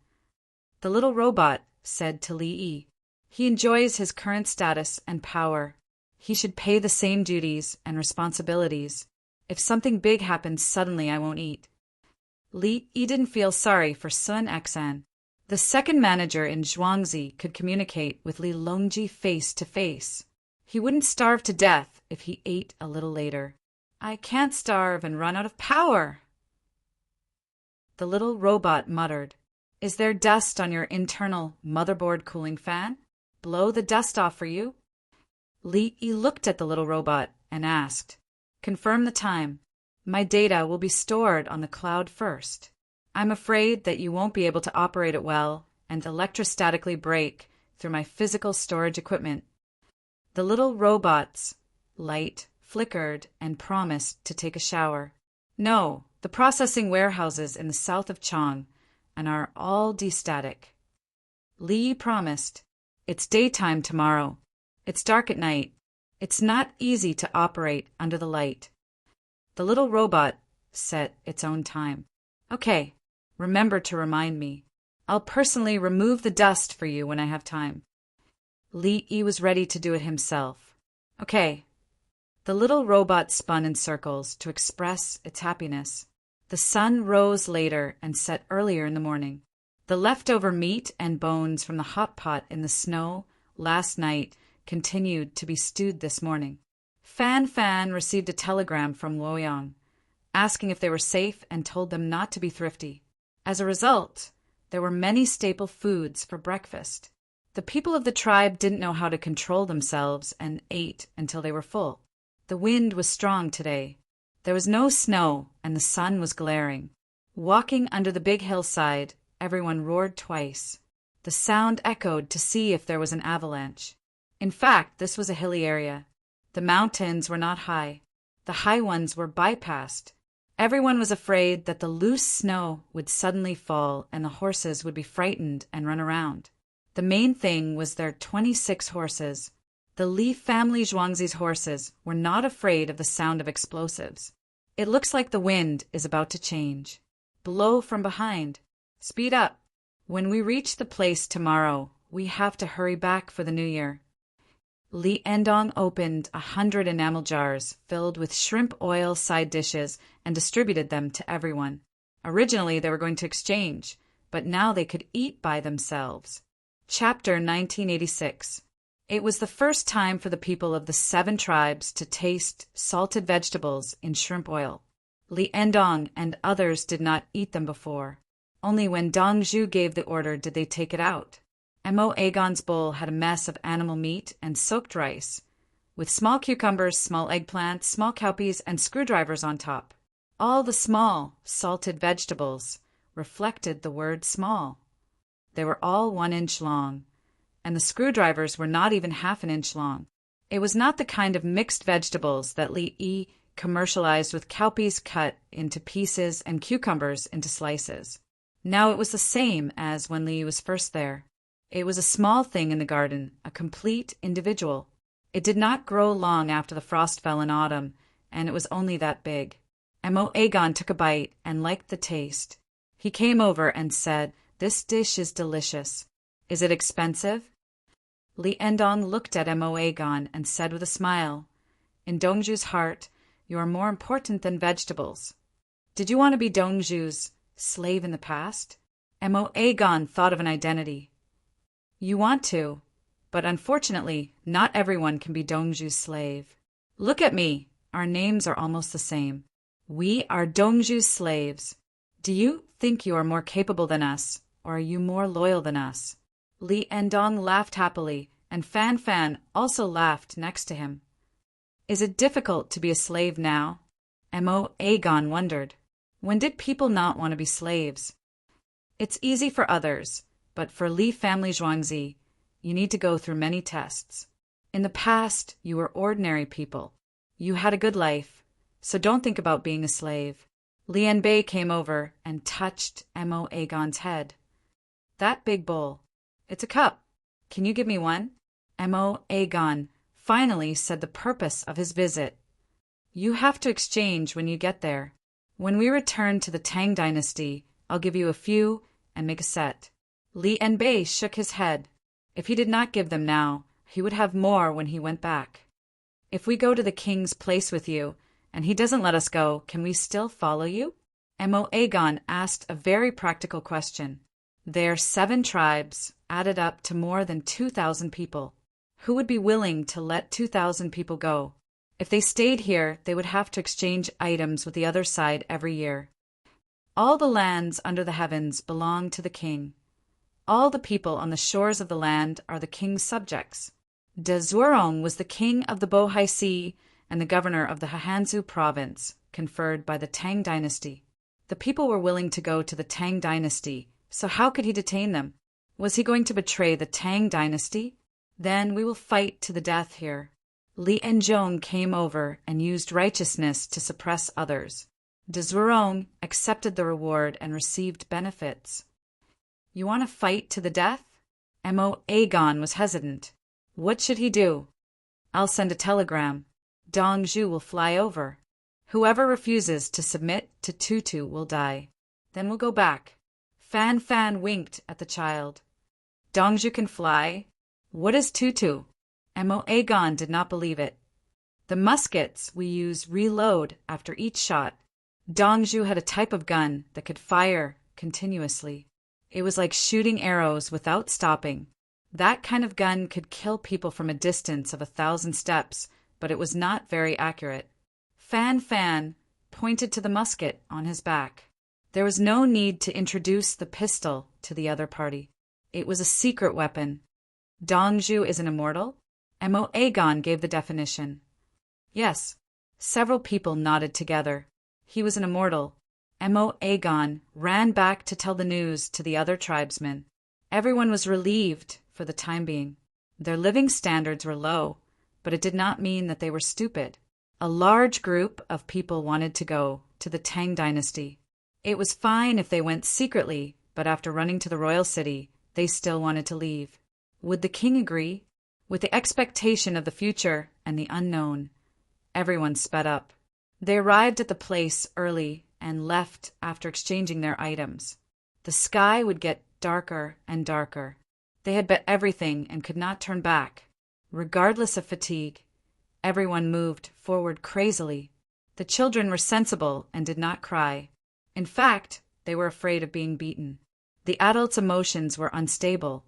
The little robot said to Li Yi. He enjoys his current status and power. He should pay the same duties and responsibilities. If something big happens suddenly, I won't eat. Li Yi didn't feel sorry for Sun Xian. The second manager in Zhuangzi could communicate with Li Longji face to face. He wouldn't starve to death if he ate a little later. I can't starve and run out of power. The little robot muttered. Is there dust on your internal motherboard cooling fan? blow the dust off for you? Li looked at the little robot and asked, "Confirm the time. My data will be stored on the cloud first. I'm afraid that you won't be able to operate it well and electrostatically break through my physical storage equipment." The little robot's light flickered and promised to take a shower. "No, the processing warehouses in the south of Chang and are all de-static." Li promised, "It's daytime tomorrow. It's dark at night. It's not easy to operate under the light." The little robot set its own time. "Okay, remember to remind me. I'll personally remove the dust for you when I have time." Li was ready to do it himself. "Okay." The little robot spun in circles to express its happiness. The sun rose later and set earlier in the morning. The leftover meat and bones from the hot pot in the snow last night continued to be stewed this morning. Fan Fan received a telegram from Luoyang, asking if they were safe and told them not to be thrifty. As a result, there were many staple foods for breakfast. The people of the tribe didn't know how to control themselves and ate until they were full. The wind was strong today. There was no snow and the sun was glaring. Walking under the big hillside, everyone roared twice. The sound echoed to see if there was an avalanche. In fact, this was a hilly area. The mountains were not high. The high ones were bypassed. Everyone was afraid that the loose snow would suddenly fall and the horses would be frightened and run around. The main thing was their 26 horses. The Li family Zhuangzi's horses were not afraid of the sound of explosives. "It looks like the wind is about to change. Blow from behind. Speed up. When we reach the place tomorrow, we have to hurry back for the new year." Li Endong opened 100 enamel jars filled with shrimp oil side dishes and distributed them to everyone. Originally, they were going to exchange, but now they could eat by themselves. Chapter 1986. It was the first time for the people of the 7 tribes to taste salted vegetables in shrimp oil. Li Endong and others did not eat them before. Only when Dong Zhu gave the order did they take it out. Mo Agon's bowl had a mess of animal meat and soaked rice, with small cucumbers, small eggplants, small cowpeas, and screwdrivers on top. All the small, salted vegetables reflected the word small. They were all 1 inch long, and the screwdrivers were not even half an inch long. It was not the kind of mixed vegetables that Li commercialized with cowpeas cut into pieces and cucumbers into slices. Now it was the same as when Li was first there. It was a small thing in the garden, a complete individual. It did not grow long after the frost fell in autumn, and it was only that big. Mo Agon took a bite and liked the taste. He came over and said, "This dish is delicious. Is it expensive?" Li Endong looked at Mo Agon and said with a smile, "In Dongju's heart, you are more important than vegetables." Did you want to be Dongju's slave in the past? Mo Agon thought of an identity. You want to, but unfortunately, not everyone can be Dongju's slave. Look at me. Our names are almost the same. We are Dongju's slaves. Do you think you are more capable than us, or are you more loyal than us? Li Endong laughed happily, and Fan Fan also laughed next to him. Is it difficult to be a slave now? Mo Agon wondered. When did people not want to be slaves? It's easy for others, but for Li family Zhuangzi, you need to go through many tests. In the past, you were ordinary people. You had a good life, so don't think about being a slave. Lian Bei came over and touched Mo Agon's head. That big bowl. It's a cup. Can you give me one? Mo Agon finally said the purpose of his visit. You have to exchange when you get there. When we return to the Tang dynasty, I'll give you a few and make a set. Lian Bei shook his head. If he did not give them now, he would have more when he went back. If we go to the king's place with you, and he doesn't let us go, can we still follow you? Mo Agon asked a very practical question. Their 7 tribes added up to more than 2,000 people. Who would be willing to let 2,000 people go? If they stayed here, they would have to exchange items with the other side every year. All the lands under the heavens belong to the king. All the people on the shores of the land are the king's subjects. De Zhuorong was the king of the Bohai Sea and the governor of the Hanzhou province, conferred by the Tang dynasty. The people were willing to go to the Tang dynasty, so how could he detain them? Was he going to betray the Tang dynasty? Then we will fight to the death here. Li Enjong came over and used righteousness to suppress others. De Zhuorong accepted the reward and received benefits. You want to fight to the death? Mo Aegon was hesitant. What should he do? I'll send a telegram. Dong Zhu will fly over. Whoever refuses to submit to Tutu will die. Then we'll go back. Fan Fan winked at the child. Dong Zhu can fly? What is Tutu? Mo Aegon did not believe it. The muskets we use reload after each shot. Dong Zhu had a type of gun that could fire continuously. It was like shooting arrows without stopping. That kind of gun could kill people from a distance of 1,000 steps, but it was not very accurate. Fan Fan pointed to the musket on his back. There was no need to introduce the pistol to the other party. It was a secret weapon. Dong Zhu is an immortal? Mo Aegon gave the definition. Yes. Several people nodded together. He was an immortal. Mo Aegon ran back to tell the news to the other tribesmen. Everyone was relieved for the time being. Their living standards were low, but it did not mean that they were stupid. A large group of people wanted to go to the Tang dynasty. It was fine if they went secretly, but after running to the royal city, they still wanted to leave. Would the king agree? With the expectation of the future and the unknown, everyone sped up. They arrived at the place early and left after exchanging their items. The sky would get darker and darker. They had bet everything and could not turn back. Regardless of fatigue, everyone moved forward crazily. The children were sensible and did not cry. In fact, they were afraid of being beaten. The adults' emotions were unstable,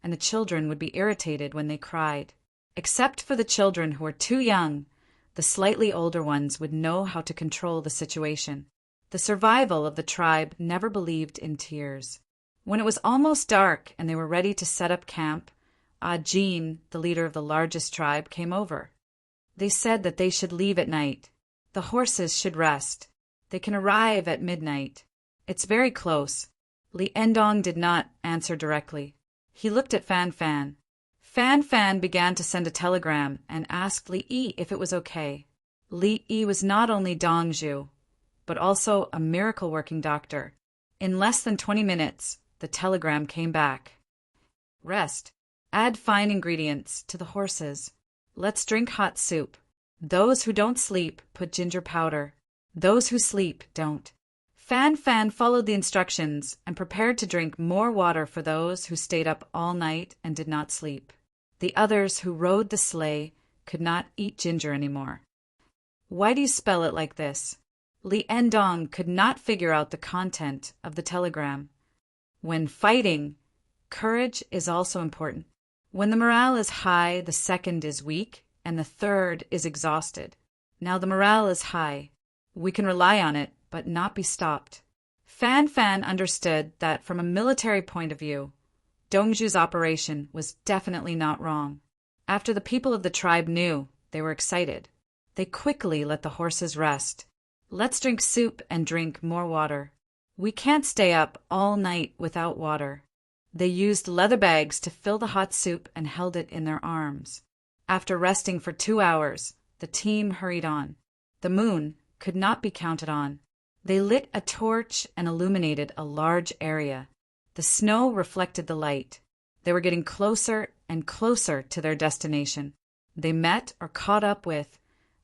and the children would be irritated when they cried. Except for the children who were too young, the slightly older ones would know how to control the situation. The survival of the tribe never believed in tears. When it was almost dark and they were ready to set up camp, Jin, the leader of the largest tribe, came over. They said that they should leave at night. The horses should rest. They can arrive at midnight. It's very close. Li Endong did not answer directly. He looked at Fan Fan. Fan Fan began to send a telegram and asked Li Yi if it was okay. Li Yi was not only Dong Zhu, but also a miracle-working doctor. In less than 20 minutes, the telegram came back. Rest. Add fine ingredients to the horses. Let's drink hot soup. Those who don't sleep put ginger powder. Those who sleep don't. Fan Fan followed the instructions and prepared to drink more water for those who stayed up all night and did not sleep. The others who rode the sleigh could not eat ginger anymore. Why do you spell it like this? Li Endong could not figure out the content of the telegram. When fighting, courage is also important. When the morale is high, the second is weak, and the third is exhausted. Now the morale is high. We can rely on it, but not be stopped. Fan Fan understood that from a military point of view, Dongzhu's operation was definitely not wrong. After the people of the tribe knew, they were excited. They quickly let the horses rest. Let's drink soup and drink more water. We can't stay up all night without water. They used leather bags to fill the hot soup and held it in their arms. After resting for 2 hours, the team hurried on. The moon could not be counted on. They lit a torch and illuminated a large area. The snow reflected the light. They were getting closer and closer to their destination. They met or caught up with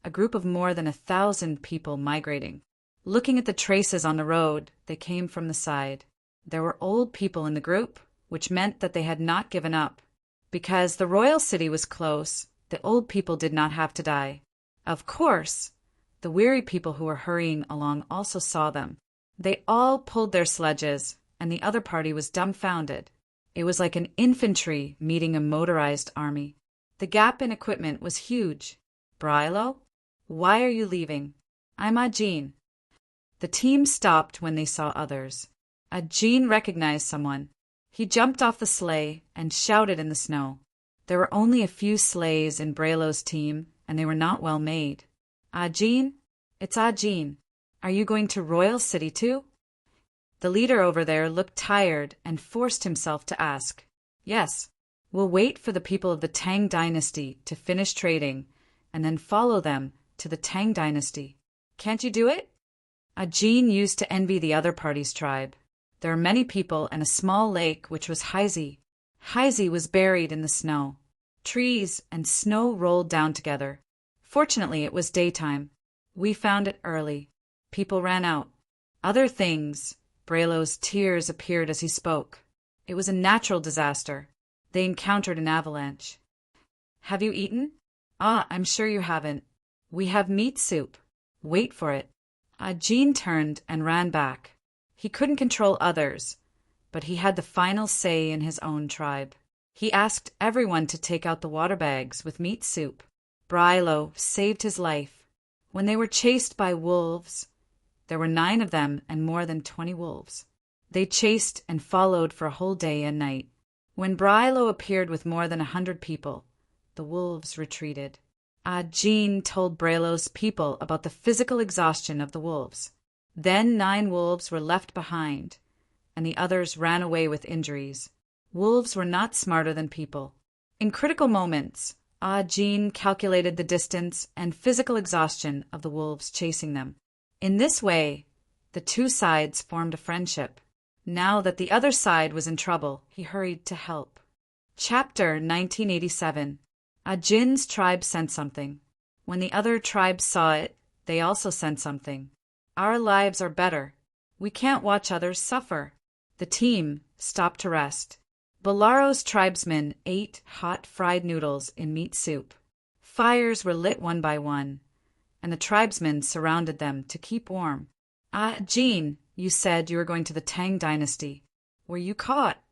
a group of more than 1,000 people migrating. Looking at the traces on the road, they came from the side. There were old people in the group, which meant that they had not given up. Because the royal city was close, the old people did not have to die. Of course, the weary people who were hurrying along also saw them. They all pulled their sledges, and the other party was dumbfounded. It was like an infantry meeting a motorized army. The gap in equipment was huge. Brilo? Why are you leaving? I'm Ajin. The team stopped when they saw others. Ajin recognized someone. He jumped off the sleigh and shouted in the snow. There were only a few sleighs in Braylo's team, and they were not well made. Jean? It's Jean. Are you going to Royal City too? The leader over there looked tired and forced himself to ask. Yes. We'll wait for the people of the Tang dynasty to finish trading, and then follow them to the Tang dynasty. Can't you do it? Jean used to envy the other party's tribe. There are many people and a small lake which was Heisey. Heisey was buried in the snow. Trees and snow rolled down together. Fortunately, it was daytime. We found it early. People ran out. Other things. Braylo's tears appeared as he spoke. It was a natural disaster. They encountered an avalanche. Have you eaten? I'm sure you haven't. We have meat soup. Wait for it. Jean turned and ran back. He couldn't control others, but he had the final say in his own tribe. He asked everyone to take out the water bags with meat soup. Braylo saved his life. When they were chased by wolves, there were 9 of them and more than 20 wolves. They chased and followed for a whole day and night. When Braylo appeared with more than 100 people, the wolves retreated. Jean told Braylo's people about the physical exhaustion of the wolves. Then 9 wolves were left behind, and the others ran away with injuries. Wolves were not smarter than people. In critical moments, Jean calculated the distance and physical exhaustion of the wolves chasing them. In this way, the 2 sides formed a friendship. Now that the other side was in trouble, he hurried to help. Chapter 1987. Jin's tribe sent something. When the other tribes saw it, they also sent something. Our lives are better. We can't watch others suffer. The team stopped to rest. Bolaro's tribesmen ate hot fried noodles in meat soup. Fires were lit one by one, and the tribesmen surrounded them to keep warm. Jean, you said you were going to the Tang dynasty. Were you caught?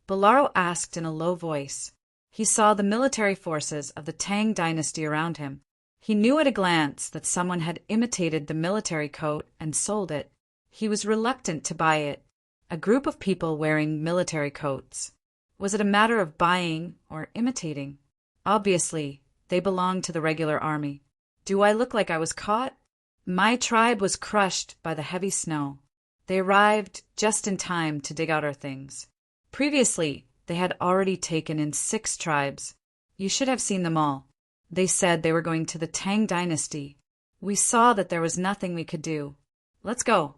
Bolaro asked in a low voice. He saw the military forces of the Tang dynasty around him. He knew at a glance that someone had imitated the military coat and sold it. He was reluctant to buy it. A group of people wearing military coats. Was it a matter of buying or imitating? Obviously, they belonged to the regular army. Do I look like I was caught? My tribe was crushed by the heavy snow. They arrived just in time to dig out our things. Previously, they had already taken in 6 tribes. You should have seen them all. They said they were going to the Tang dynasty. We saw that there was nothing we could do. Let's go.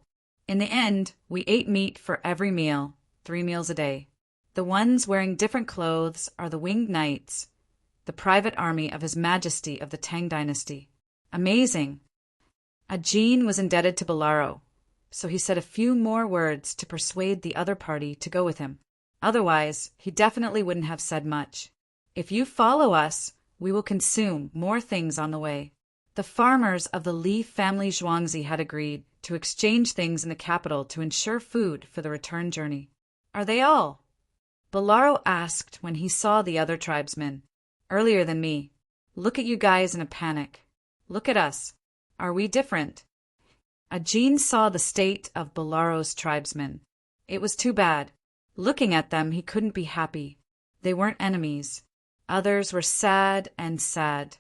In the end, we ate meat for every meal, 3 meals a day. The ones wearing different clothes are the winged knights, the private army of His Majesty of the Tang dynasty. Amazing. Jean was indebted to Bolaro, so he said a few more words to persuade the other party to go with him. Otherwise, he definitely wouldn't have said much. If you follow us, we will consume more things on the way. The farmers of the Li family Zhuangzi had agreed to exchange things in the capital to ensure food for the return journey. Are they all? Bolaro asked when he saw the other tribesmen. Earlier than me. Look at you guys in a panic. Look at us. Are we different? Jean saw the state of Bolaro's tribesmen. It was too bad. Looking at them, he couldn't be happy. They weren't enemies. Others were sad and sad,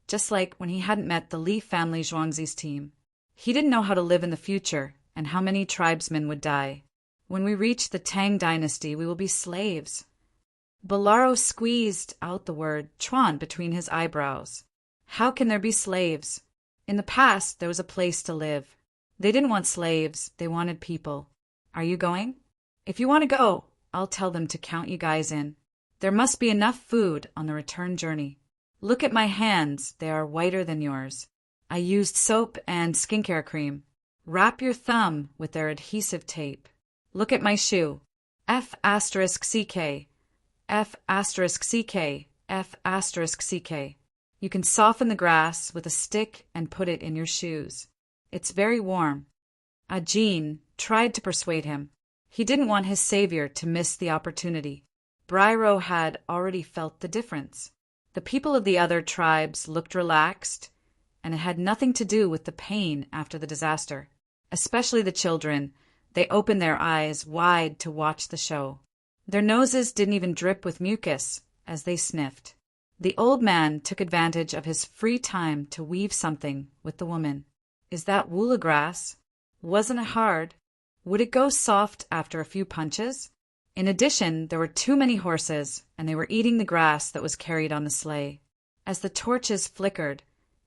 just like when he hadn't met the Li family Zhuangzi's team. He didn't know how to live in the future and how many tribesmen would die. When we reach the Tang dynasty, we will be slaves. Bolaro squeezed out the word Chuan between his eyebrows. How can there be slaves? In the past, there was a place to live. They didn't want slaves, they wanted people. Are you going? If you want to go, I'll tell them to count you guys in. There must be enough food on the return journey. Look at my hands, they are whiter than yours. I used soap and skincare cream. Wrap your thumb with their adhesive tape. Look at my shoe. F*CK. F*CK. F*CK. You can soften the grass with a stick and put it in your shoes. It's very warm. Jean tried to persuade him. He didn't want his savior to miss the opportunity. Braylo had already felt the difference. The people of the other tribes looked relaxed, and it had nothing to do with the pain after the disaster. Especially the children. They opened their eyes wide to watch the show. Their noses didn't even drip with mucus as they sniffed. The old man took advantage of his free time to weave something with the woman. Is that woolly grass? Wasn't it hard? Would it go soft after a few punches? In addition, there were too many horses, and they were eating the grass that was carried on the sleigh. As the torches flickered,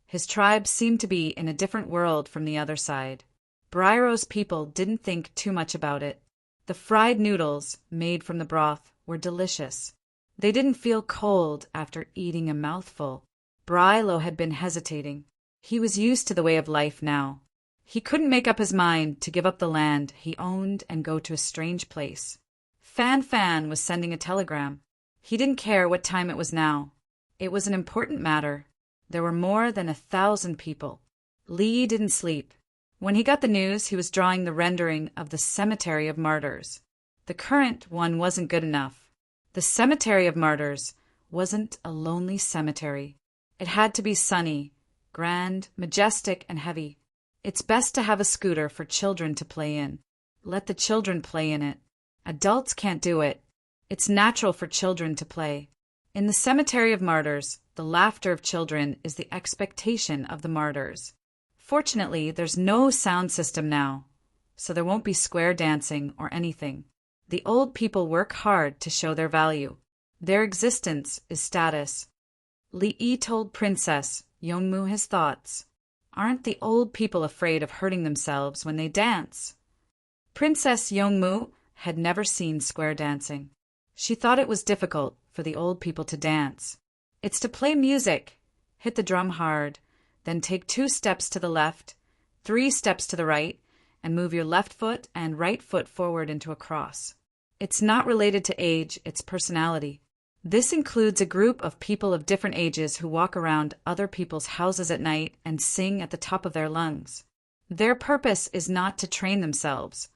his tribe seemed to be in a different world from the other side. Brairo's people didn't think too much about it. The fried noodles, made from the broth, were delicious. They didn't feel cold after eating a mouthful. Brilo had been hesitating. He was used to the way of life now. He couldn't make up his mind to give up the land he owned and go to a strange place. Fan Fan was sending a telegram. He didn't care what time it was now. It was an important matter. There were more than 1,000 people. Li didn't sleep. When he got the news, he was drawing the rendering of the Cemetery of Martyrs. The current one wasn't good enough. The Cemetery of Martyrs wasn't a lonely cemetery. It had to be sunny, grand, majestic, and heavy. It's best to have a scooter for children to play in. Let the children play in it. Adults can't do it. It's natural for children to play. In the Cemetery of Martyrs, the laughter of children is the expectation of the martyrs. Fortunately, there's no sound system now, so there won't be square dancing or anything. The old people work hard to show their value. Their existence is status. Li told Princess Yongmu his thoughts. Aren't the old people afraid of hurting themselves when they dance? Princess Yongmu had never seen square dancing. She thought it was difficult for the old people to dance. It's to play music, hit the drum hard, then take 2 steps to the left, 3 steps to the right, and move your left foot and right foot forward into a cross. It's not related to age, it's personality. This includes a group of people of different ages who walk around other people's houses at night and sing at the top of their lungs. Their purpose is not to train themselves,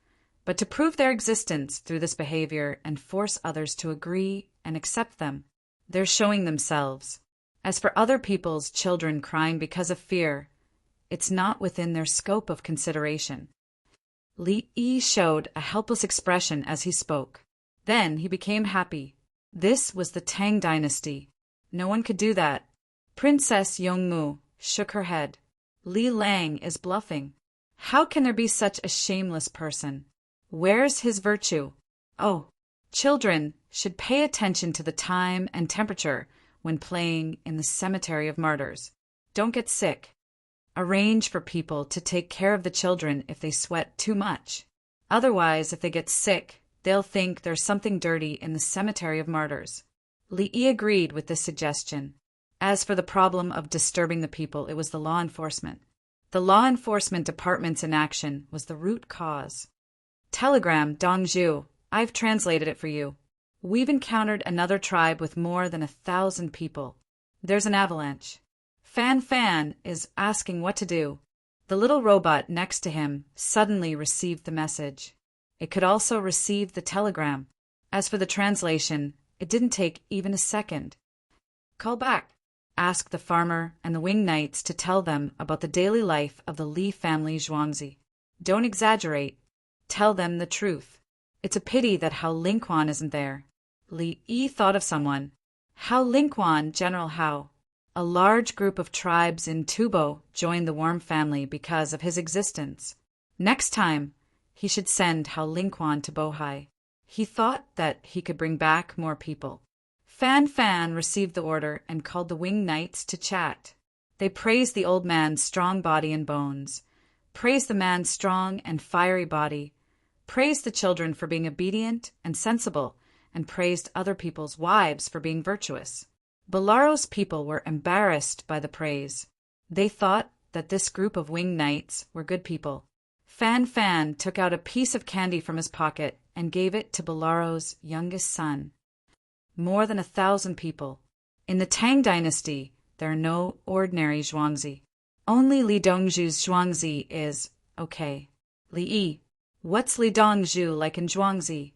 but to prove their existence through this behavior and force others to agree and accept them. They're showing themselves. As for other people's children crying because of fear, it's not within their scope of consideration. Li showed a helpless expression as he spoke. Then he became happy. This was the Tang dynasty. No one could do that. Princess Yongmu shook her head. Li Lang is bluffing. How can there be such a shameless person? Where's his virtue? Oh, children should pay attention to the time and temperature when playing in the Cemetery of Martyrs. Don't get sick. Arrange for people to take care of the children if they sweat too much. Otherwise, if they get sick, they'll think there's something dirty in the Cemetery of Martyrs. Li agreed with this suggestion. As for the problem of disturbing the people, it was the law enforcement. The law enforcement department's inaction was the root cause. Telegram, Dongzhu. I've translated it for you. We've encountered another tribe with more than 1,000 people. There's an avalanche. Fan Fan is asking what to do. The little robot next to him suddenly received the message. It could also receive the telegram. As for the translation, it didn't take even a second. Call back. Ask the farmer and the winged knights to tell them about the daily life of the Li family Zhuangzi. Don't exaggerate. Tell them the truth. It's a pity that Hao Lingquan isn't there. Li thought of someone. Hao Lingquan, General Hao. A large group of tribes in Tubo joined the Worm family because of his existence. Next time, he should send Hao Lingquan to Bohai. He thought that he could bring back more people. Fan Fan received the order and called the winged knights to chat. They praised the old man's strong body and bones, praised the man's strong and fiery body, praised the children for being obedient and sensible, and praised other people's wives for being virtuous. Bolaro's people were embarrassed by the praise. They thought that this group of winged knights were good people. Fan Fan took out a piece of candy from his pocket and gave it to Bolaro's youngest son. More than 1,000 people. In the Tang dynasty, there are no ordinary Zhuangzi. Only Li Dongzhu's Zhuangzi is okay. Li, what's Li Dongzhu like in Zhuangzi?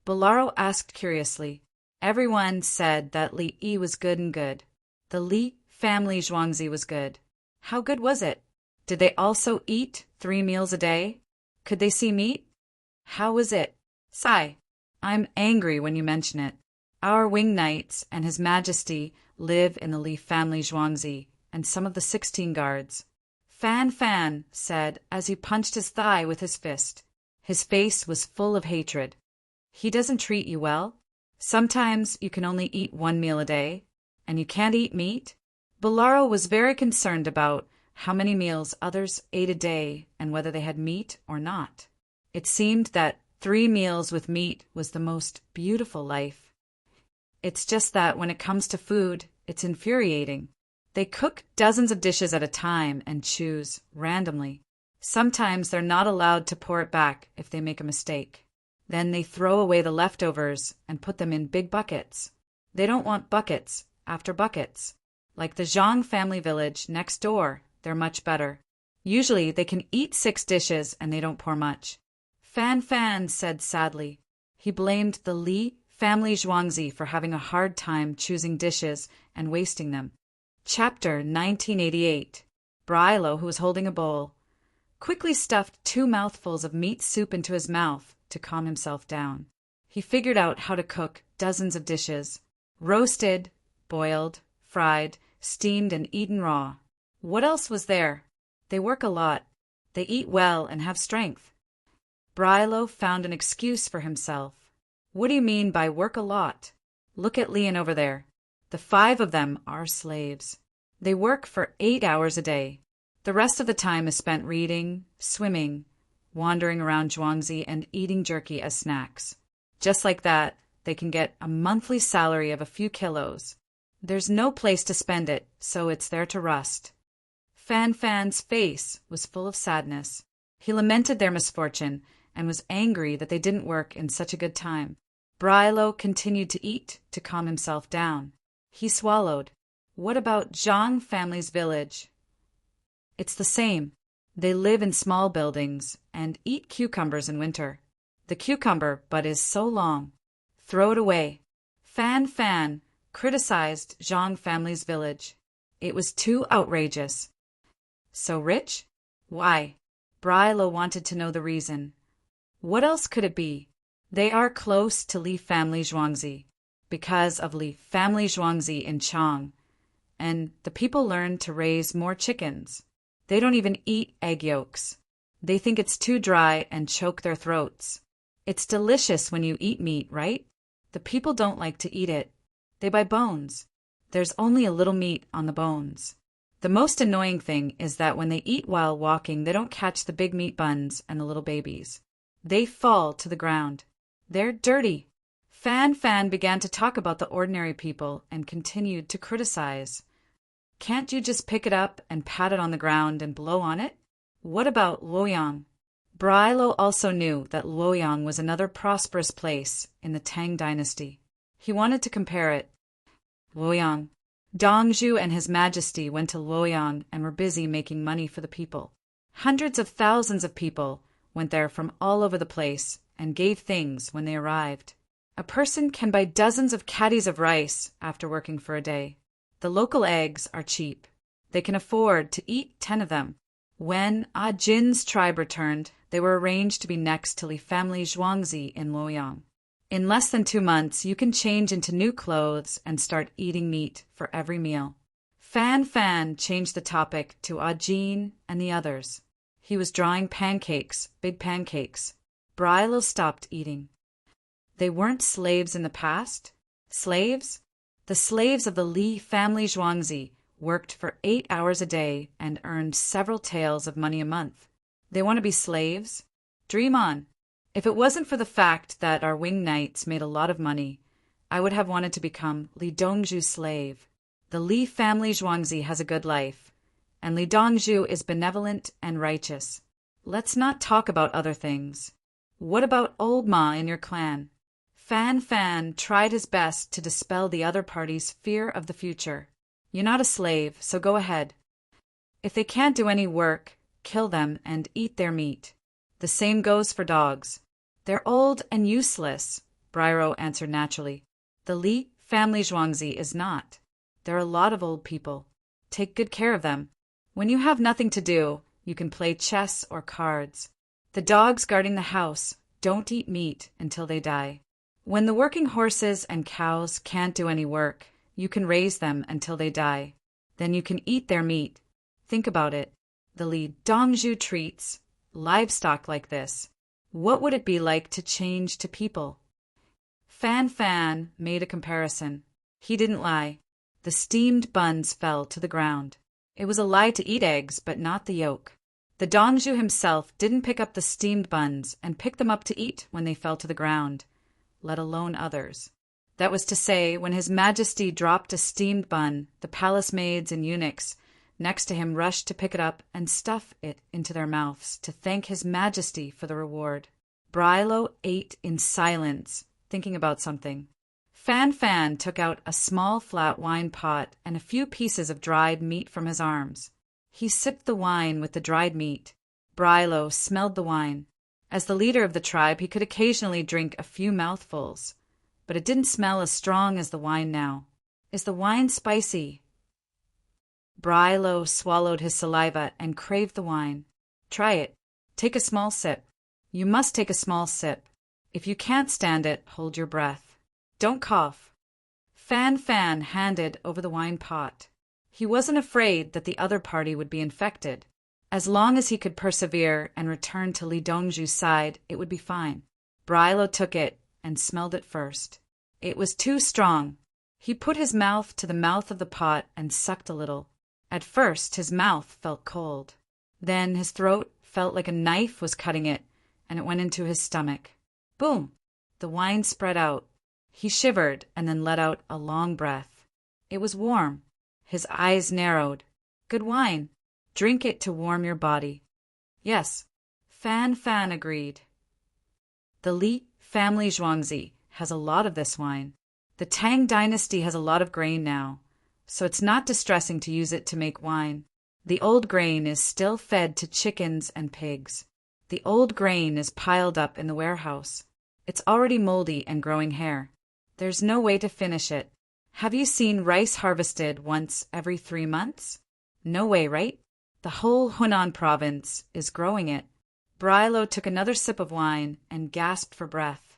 Bolaro asked curiously. Everyone said that Li was good and good. The Li family Zhuangzi was good. How good was it? Did they also eat 3 meals a day? Could they see meat? How was it? Sigh. I'm angry when you mention it. Our wing knights and His Majesty live in the Li family Zhuangzi, and some of the 16 guards. Fan Fan said as he punched his thigh with his fist. His face was full of hatred. He doesn't treat you well? Sometimes you can only eat 1 meal a day, and you can't eat meat? Bolaro was very concerned about how many meals others ate a day and whether they had meat or not. It seemed that 3 meals with meat was the most beautiful life. It's just that when it comes to food, it's infuriating. They cook dozens of dishes at a time and choose randomly. Sometimes they're not allowed to pour it back if they make a mistake. Then they throw away the leftovers and put them in big buckets. They don't want buckets after buckets. Like the Zhang family village next door, they're much better. Usually they can eat 6 dishes and they don't pour much. Fan Fan said sadly. He blamed the Li family Zhuangzi for having a hard time choosing dishes and wasting them. Chapter 1988. Brilo, who was holding a bowl, quickly stuffed 2 mouthfuls of meat soup into his mouth to calm himself down. He figured out how to cook dozens of dishes. Roasted, boiled, fried, steamed, and eaten raw. What else was there? They work a lot. They eat well and have strength. Brilo found an excuse for himself. What do you mean by work a lot? Look at Leon over there. The 5 of them are slaves. They work for 8 hours a day. The rest of the time is spent reading, swimming, wandering around Zhuangzi, and eating jerky as snacks. Just like that, they can get a monthly salary of a few kilos. There's no place to spend it, so it's there to rust. Fan Fan's face was full of sadness. He lamented their misfortune and was angry that they didn't work in such a good time. Brilo continued to eat to calm himself down. He swallowed. What about Zhang family's village? It's the same. They live in small buildings and eat cucumbers in winter. The cucumber bud is so long. Throw it away. Fan Fan criticized Zhang family's village. It was too outrageous. So rich? Why? Brilo wanted to know the reason. What else could it be? They are close to Li family Zhuangzi, because of Li family Zhuangzi in Chang, and the people learned to raise more chickens. They don't even eat egg yolks. They think it's too dry and choke their throats. It's delicious when you eat meat, right? The people don't like to eat it. They buy bones. There's only a little meat on the bones. The most annoying thing is that when they eat while walking, they don't catch the big meat buns and the little babies. They fall to the ground. They're dirty. Fan Fan began to talk about the ordinary people and continued to criticize. Can't you just pick it up and pat it on the ground and blow on it? What about Luoyang? Brilo also knew that Luoyang was another prosperous place in the Tang dynasty. He wanted to compare it. Luoyang. Dongzhu and His Majesty went to Luoyang and were busy making money for the people. Hundreds of thousands of people went there from all over the place and gave things when they arrived. A person can buy dozens of caddies of rice after working for a day. The local eggs are cheap. They can afford to eat 10 of them. When Ah Jin's tribe returned, they were arranged to be next to Li family Zhuangzi in Luoyang. In less than 2 months, you can change into new clothes and start eating meat for every meal. Fan Fan changed the topic to Ah Jin and the others. He was drawing pancakes, big pancakes. Brilo stopped eating. They weren't slaves in the past? Slaves? The slaves of the Li family Zhuangzi worked for 8 hours a day and earned several taels of money a month. They want to be slaves? Dream on. If it wasn't for the fact that our wing knights made a lot of money, I would have wanted to become Li Dongzhu's slave. The Li family Zhuangzi has a good life, and Li Dongzhu is benevolent and righteous. Let's not talk about other things. What about old Ma in your clan? Fan Fan tried his best to dispel the other party's fear of the future. You're not a slave, so go ahead. If they can't do any work, kill them and eat their meat. The same goes for dogs. They're old and useless, Briro answered naturally. The Li family Zhuangzi is not. There are a lot of old people. Take good care of them. When you have nothing to do, you can play chess or cards. The dogs guarding the house don't eat meat until they die. When the working horses and cows can't do any work, you can raise them until they die. Then you can eat their meat. Think about it. The Li Dongzhu treats livestock like this. What would it be like to change to people? Fan Fan made a comparison. He didn't lie. The steamed buns fell to the ground. It was a lie to eat eggs, but not the yolk. The Dongzhu himself didn't pick up the steamed buns and pick them up to eat when they fell to the ground, let alone others. That was to say, when His Majesty dropped a steamed bun, the palace maids and eunuchs next to him rushed to pick it up and stuff it into their mouths to thank His Majesty for the reward. Brilo ate in silence, thinking about something. Fan Fan took out a small flat wine pot and a few pieces of dried meat from his arms. He sipped the wine with the dried meat. Brilo smelled the wine. As the leader of the tribe, he could occasionally drink a few mouthfuls, but it didn't smell as strong as the wine now. Is the wine spicy? Brilo swallowed his saliva and craved the wine. Try it. Take a small sip. You must take a small sip. If you can't stand it, hold your breath. Don't cough. Fan Fan handed over the wine pot. He wasn't afraid that the other party would be infected. As long as he could persevere and return to Li Dongzhu's side, it would be fine. Brilo took it and smelled it first. It was too strong. He put his mouth to the mouth of the pot and sucked a little. At first, his mouth felt cold. Then his throat felt like a knife was cutting it, and it went into his stomach. Boom! The wine spread out. He shivered and then let out a long breath. It was warm. His eyes narrowed. Good wine. Drink it to warm your body. Yes, Fan Fan agreed. The Li family Zhuangzi has a lot of this wine. The Tang dynasty has a lot of grain now, so it's not distressing to use it to make wine. The old grain is still fed to chickens and pigs. The old grain is piled up in the warehouse. It's already moldy and growing hair. There's no way to finish it. Have you seen rice harvested once every 3 months? No way, right? The whole Hunan province is growing it. Brilo took another sip of wine and gasped for breath.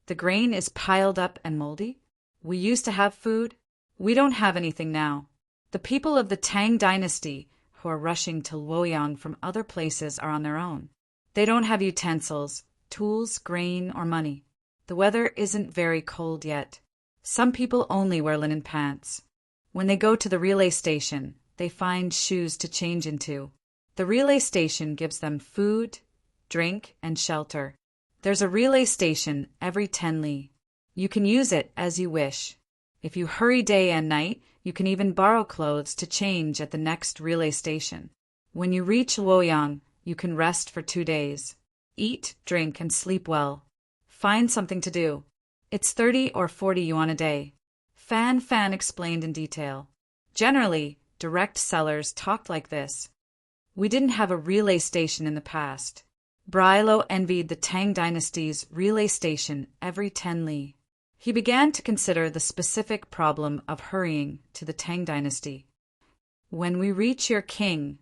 The grain is piled up and moldy? We used to have food. We don't have anything now. The people of the Tang dynasty who are rushing to Luoyang from other places are on their own. They don't have utensils, tools, grain, or money. The weather isn't very cold yet. Some people only wear linen pants. When they go to the relay station, they find shoes to change into. The relay station gives them food, drink, and shelter. There's a relay station every 10 li. You can use it as you wish. If you hurry day and night, you can even borrow clothes to change at the next relay station. When you reach Luoyang, you can rest for 2 days. Eat, drink, and sleep well. Find something to do. It's 30 or 40 yuan a day. Fan Fan explained in detail. Generally, direct sellers talked like this. We didn't have a relay station in the past. Brilo envied the Tang dynasty's relay station every 10 li. He began to consider the specific problem of hurrying to the Tang dynasty. When we reach your king,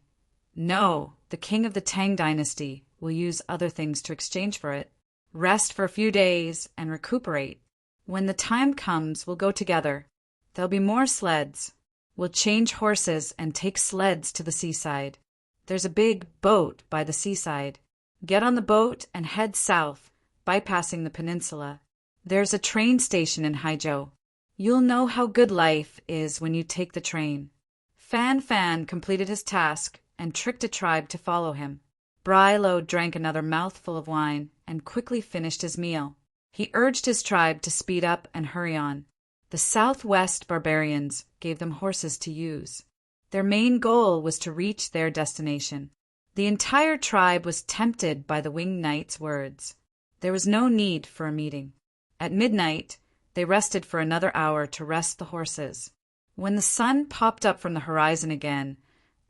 no, the king of the Tang dynasty will use other things to exchange for it. Rest for a few days and recuperate. When the time comes, we'll go together. There'll be more sleds. We'll change horses and take sleds to the seaside. There's a big boat by the seaside. Get on the boat and head south, bypassing the peninsula. There's a train station in Haizhou. You'll know how good life is when you take the train. Fan Fan completed his task and tricked a tribe to follow him. Brilo drank another mouthful of wine and quickly finished his meal. He urged his tribe to speed up and hurry on. The southwest barbarians gave them horses to use. Their main goal was to reach their destination. The entire tribe was tempted by the winged knight's words. There was no need for a meeting. At midnight, they rested for another hour to rest the horses. When the sun popped up from the horizon again,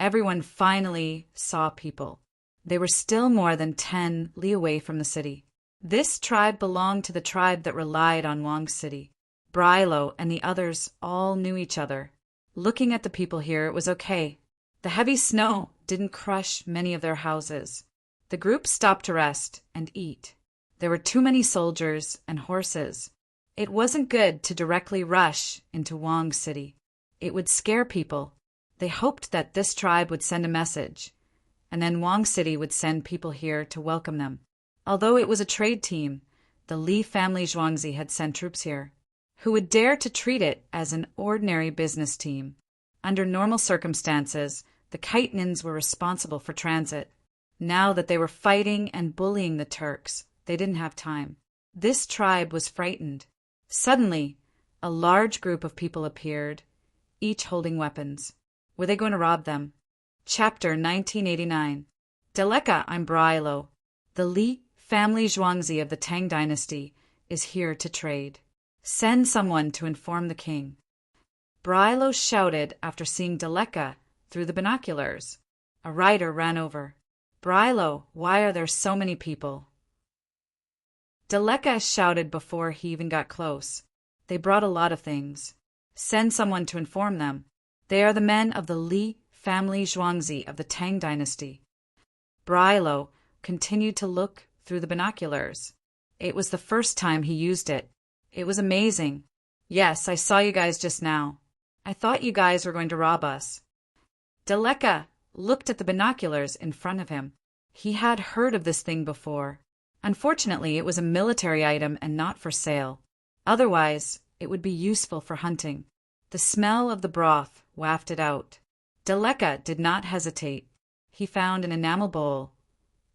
everyone finally saw people. They were still more than 10 li away from the city. This tribe belonged to the tribe that relied on Wang's city. Brilo and the others all knew each other. Looking at the people here, it was okay. The heavy snow didn't crush many of their houses. The group stopped to rest and eat. There were too many soldiers and horses. It wasn't good to directly rush into Wang City. It would scare people. They hoped that this tribe would send a message, and then Wang City would send people here to welcome them. Although it was a trade team, the Li family Zhuangzi had sent troops here, who would dare to treat it as an ordinary business team. Under normal circumstances, the Khitanans were responsible for transit. Now that they were fighting and bullying the Turks, they didn't have time. This tribe was frightened. Suddenly, a large group of people appeared, each holding weapons. Were they going to rob them? Chapter 1989. Deleka, I'm Brilo. The Li family Zhuangzi of the Tang dynasty is here to trade. Send someone to inform the king. Brilo shouted after seeing Deleka through the binoculars. A rider ran over. Brilo, why are there so many people? Deleka shouted before he even got close. They brought a lot of things. Send someone to inform them. They are the men of the Li family Zhuangzi of the Tang dynasty. Brilo continued to look through the binoculars. It was the first time he used it. It was amazing. Yes, I saw you guys just now. I thought you guys were going to rob us. Deleka looked at the binoculars in front of him. He had heard of this thing before. Unfortunately, it was a military item and not for sale. Otherwise, it would be useful for hunting. The smell of the broth wafted out. Deleka did not hesitate. He found an enamel bowl,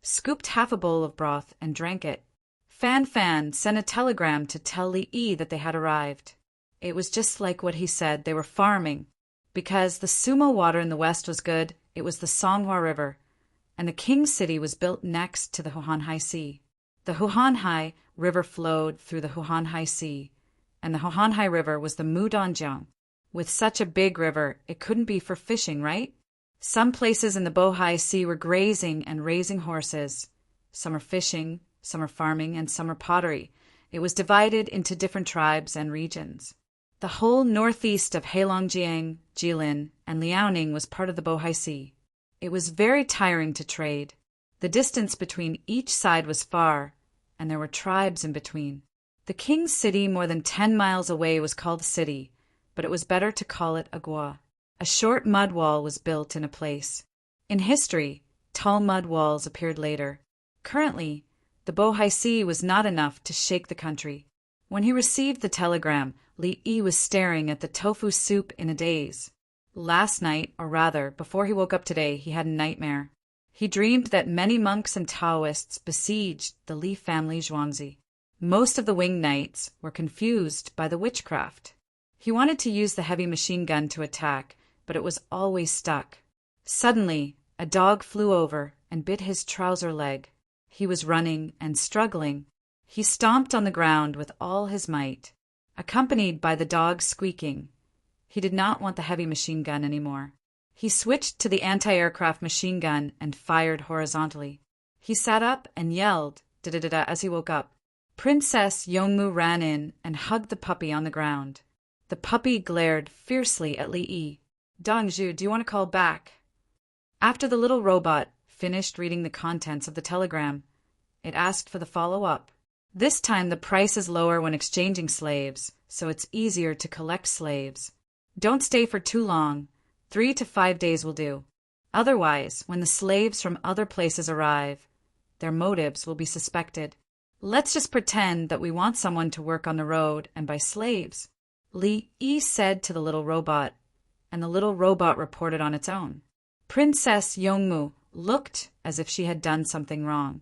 scooped half a bowl of broth, and drank it. Fan sent a telegram to tell Li that they had arrived. It was just like what he said. They were farming. Because the Sumo water in the west was good, it was the Songhua River, and the king's city was built next to the Huahanhai Sea. The Huahanhai River flowed through the Huahanhai Sea, and the Huahanhai River was the Mudanjiang. With such a big river, it couldn't be for fishing, right? Some places in the Bohai Sea were grazing and raising horses. Some are fishing, some are farming, and some are pottery. It was divided into different tribes and regions. The whole northeast of Heilongjiang, Jilin, and Liaoning was part of the Bohai Sea. It was very tiring to trade. The distance between each side was far, and there were tribes in between. The king's city more than 10 miles away was called a city, but it was better to call it a gua. A short mud wall was built in a place. In history, tall mud walls appeared later. Currently, the Bohai Sea was not enough to shake the country. When he received the telegram, Li was staring at the tofu soup in a daze. Last night, or rather, before he woke up today, he had a nightmare. He dreamed that many monks and Taoists besieged the Li family Zhuangzi. Most of the winged knights were confused by the witchcraft. He wanted to use the heavy machine gun to attack, but it was always stuck. Suddenly, a dog flew over and bit his trouser leg. He was running and struggling. He stomped on the ground with all his might, accompanied by the dog squeaking. He did not want the heavy machine gun anymore. He switched to the anti-aircraft machine gun and fired horizontally. He sat up and yelled, da-da-da-da, as he woke up. Princess Yongmu ran in and hugged the puppy on the ground. The puppy glared fiercely at Li. Dongzhu, do you want to call back? After the little robot finished reading the contents of the telegram, it asked for the follow-up. This time the price is lower when exchanging slaves, so it's easier to collect slaves. Don't stay for too long. 3 to 5 days will do. Otherwise, when the slaves from other places arrive, their motives will be suspected. Let's just pretend that we want someone to work on the road and buy slaves. Li said to the little robot, and the little robot reported on its own. Princess Yongmu looked as if she had done something wrong.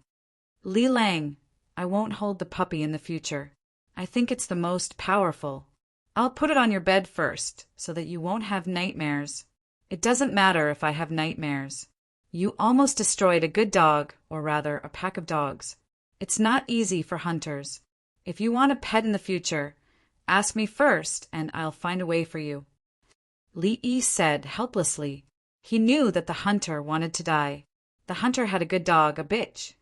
Li Lang, I won't hold the puppy in the future. I think it's the most powerful. I'll put it on your bed first, so that you won't have nightmares. It doesn't matter if I have nightmares. You almost destroyed a good dog, or rather, a pack of dogs. It's not easy for hunters. If you want a pet in the future, ask me first, and I'll find a way for you. Li said helplessly. He knew that the hunter wanted to die. The hunter had a good dog, a bitch.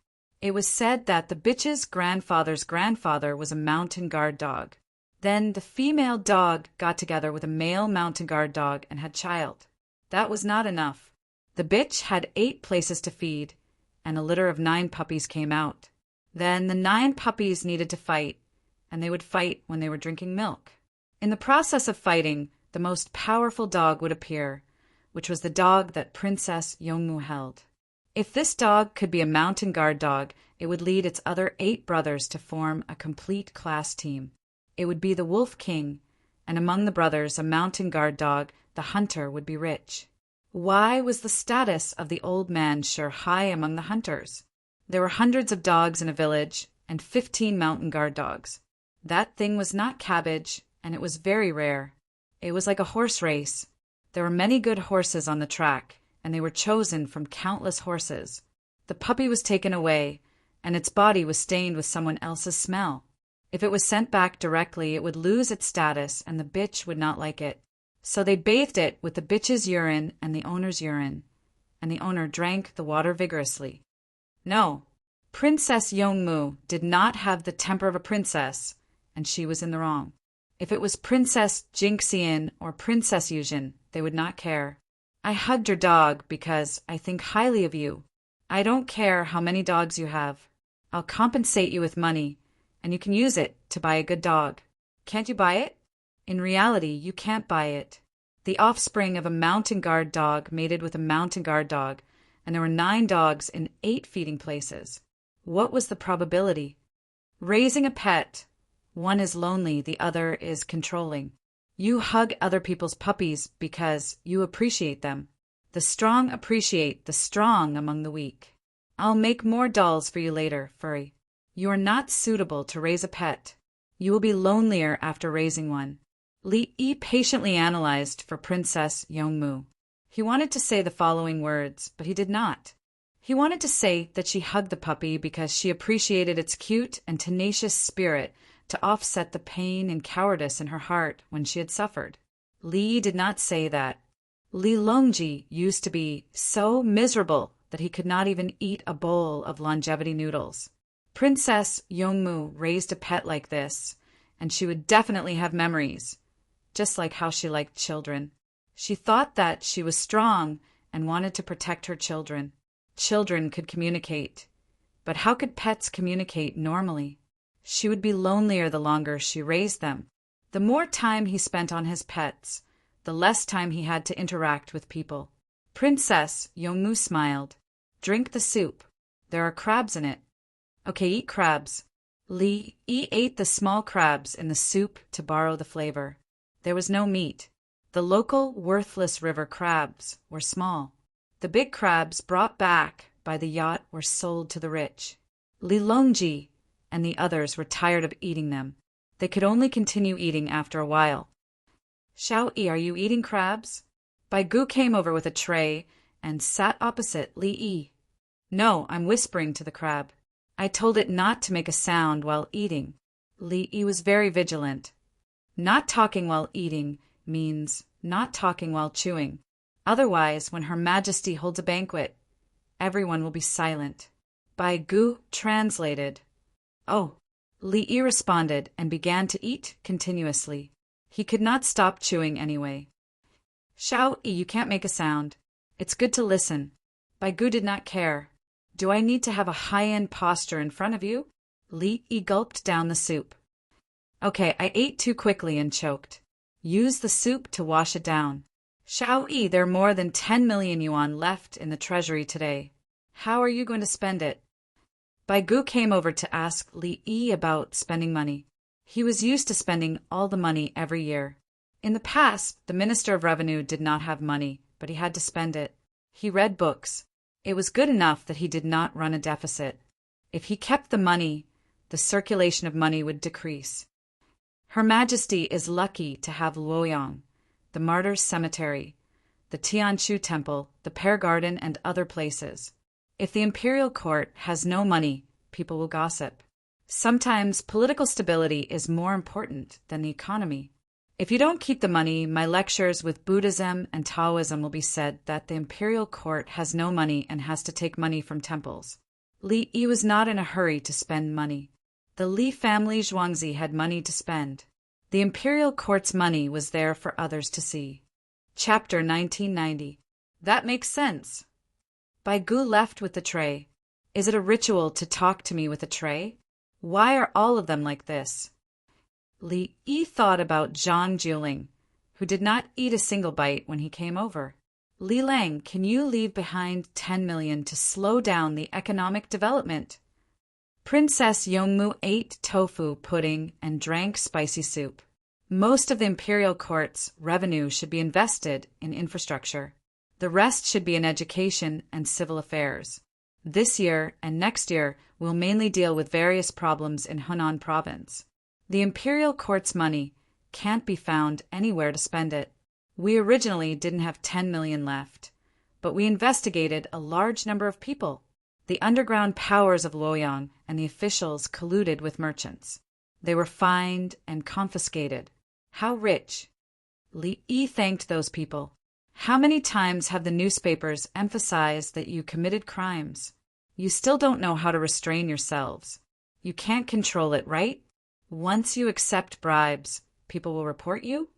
It was said that the bitch's grandfather's grandfather was a mountain guard dog. Then the female dog got together with a male mountain guard dog and had child. That was not enough. The bitch had 8 places to feed, and a litter of 9 puppies came out. Then the 9 puppies needed to fight, and they would fight when they were drinking milk. In the process of fighting, the most powerful dog would appear, which was the dog that Princess Yongmu held. If this dog could be a mountain guard dog, it would lead its other 8 brothers to form a complete class team. It would be the Wolf King, and among the brothers, a mountain guard dog, the hunter, would be rich. Why was the status of the old man sure high among the hunters? There were hundreds of dogs in a village, and 15 mountain guard dogs. That thing was not cabbage, and it was very rare. It was like a horse race. There were many good horses on the track, and they were chosen from countless horses. The puppy was taken away, and its body was stained with someone else's smell. If it was sent back directly, it would lose its status, and the bitch would not like it. So they bathed it with the bitch's urine and the owner's urine, and the owner drank the water vigorously. No, Princess Yongmu did not have the temper of a princess, and she was in the wrong. If it was Princess Jinxian or Princess Yuzhin, they would not care. I hugged your dog because I think highly of you. I don't care how many dogs you have. I'll compensate you with money, and you can use it to buy a good dog. Can't you buy it? In reality, you can't buy it. The offspring of a mountain guard dog mated with a mountain guard dog, and there were 9 dogs in 8 feeding places. What was the probability? Raising a pet, one is lonely, the other is controlling. You hug other people's puppies because you appreciate them. The strong appreciate the strong among the weak. I'll make more dolls for you later, Furry. You are not suitable to raise a pet. You will be lonelier after raising one. Li Yi patiently analyzed for Princess Yongmu. He wanted to say the following words, but he did not. He wanted to say that she hugged the puppy because she appreciated its cute and tenacious spirit to offset the pain and cowardice in her heart when she had suffered. Li did not say that. Li Longji used to be so miserable that he could not even eat a bowl of longevity noodles. Princess Yongmu raised a pet like this, and she would definitely have memories, just like how she liked children. She thought that she was strong and wanted to protect her children. Children could communicate, but how could pets communicate normally? She would be lonelier the longer she raised them. The more time he spent on his pets, the less time he had to interact with people. Princess Yongmu smiled. Drink the soup. There are crabs in it. Okay, eat crabs. Li Yi ate the small crabs in the soup to borrow the flavor. There was no meat. The local worthless river crabs were small. The big crabs brought back by the yacht were sold to the rich. Li Longji and the others were tired of eating them. They could only continue eating after a while. Xiao-Yi, are you eating crabs? Bai Gu came over with a tray and sat opposite Li Yi. No, I'm whispering to the crab. I told it not to make a sound while eating. Li Yi was very vigilant. Not talking while eating means not talking while chewing. Otherwise, when Her Majesty holds a banquet, everyone will be silent. Bai Gu translated. Oh. Li Yi responded and began to eat continuously. He could not stop chewing anyway. Xiao-Yi, you can't make a sound. It's good to listen. Bai Gu did not care. Do I need to have a high-end posture in front of you? Li Yi gulped down the soup. Okay, I ate too quickly and choked. Use the soup to wash it down. Xiao-Yi, there are more than 10 million yuan left in the treasury today. How are you going to spend it? Bai Gu came over to ask Li Yi about spending money. He was used to spending all the money every year. In the past, the Minister of Revenue did not have money, but he had to spend it. He read books. It was good enough that he did not run a deficit. If he kept the money, the circulation of money would decrease. Her Majesty is lucky to have Luoyang, the Martyrs' Cemetery, the Tianshu Temple, the Pear Garden, and other places. If the imperial court has no money, people will gossip. Sometimes political stability is more important than the economy. If you don't keep the money, my lectures with Buddhism and Taoism will be said that the imperial court has no money and has to take money from temples. Li Yi was not in a hurry to spend money. The Li family Zhuangzi had money to spend. The imperial court's money was there for others to see. Chapter 1990. That makes sense. Bai Gu left with the tray. Is it a ritual to talk to me with a tray? Why are all of them like this? Li Yi thought about Zhang Juling, who did not eat a single bite when he came over. Li Lang, can you leave behind 10 million to slow down the economic development? Princess Yongmu ate tofu pudding and drank spicy soup. Most of the imperial court's revenue should be invested in infrastructure. The rest should be in education and civil affairs. This year and next year, we'll mainly deal with various problems in Hunan province. The imperial court's money can't be found anywhere to spend it. We originally didn't have 10 million left, but we investigated a large number of people. The underground powers of Luoyang and the officials colluded with merchants. They were fined and confiscated. How rich! Li Yi thanked those people. How many times have the newspapers emphasized that you committed crimes? You still don't know how to restrain yourselves. You can't control it, right? Once you accept bribes, people will report you?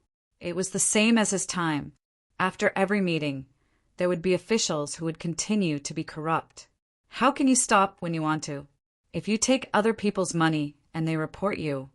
It was the same as his time. After every meeting, there would be officials who would continue to be corrupt. How can you stop when you want to? If you take other people's money and they report you,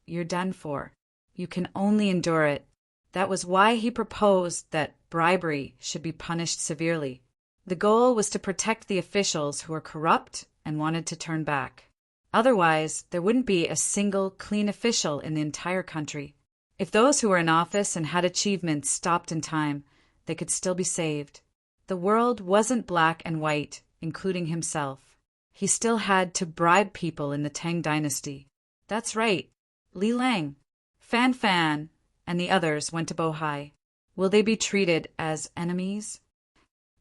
you're done for. You can only endure it. That was why he proposed that bribery should be punished severely. The goal was to protect the officials who were corrupt and wanted to turn back. Otherwise, there wouldn't be a single clean official in the entire country. If those who were in office and had achievements stopped in time, they could still be saved. The world wasn't black and white, including himself. He still had to bribe people in the Tang dynasty. That's right. Li Lang, Fan Fan, and the others went to Bohai. Will they be treated as enemies?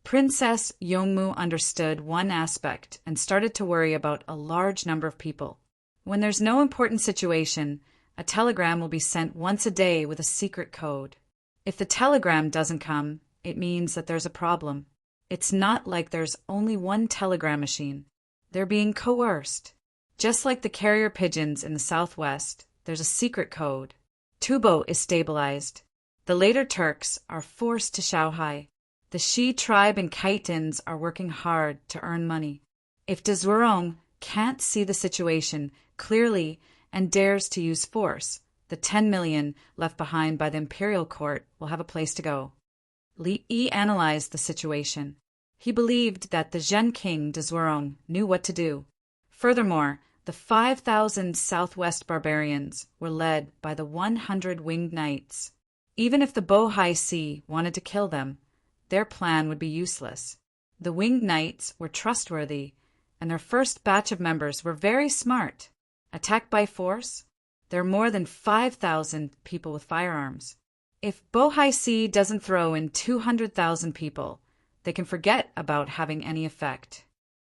Princess Yongmu understood one aspect and started to worry about a large number of people. When there's no important situation, a telegram will be sent once a day with a secret code. If the telegram doesn't come, it means that there's a problem. It's not like there's only one telegram machine. They're being coerced. Just like the carrier pigeons in the southwest, there's a secret code. Tubo is stabilized. The later Turks are forced to Shaohai. The Shi tribe and Kaitins are working hard to earn money. If de Zhuorong can't see the situation clearly and dares to use force, the 10 million left behind by the imperial court will have a place to go. Li Yi analyzed the situation. He believed that the Zhen king de Zhuorong knew what to do. Furthermore, the 5,000 southwest barbarians were led by the 100 winged knights. Even if the Bohai Sea wanted to kill them, their plan would be useless. The winged knights were trustworthy, and their first batch of members were very smart. Attacked by force? There are more than 5,000 people with firearms. If Bohai Sea doesn't throw in 200,000 people, they can forget about having any effect.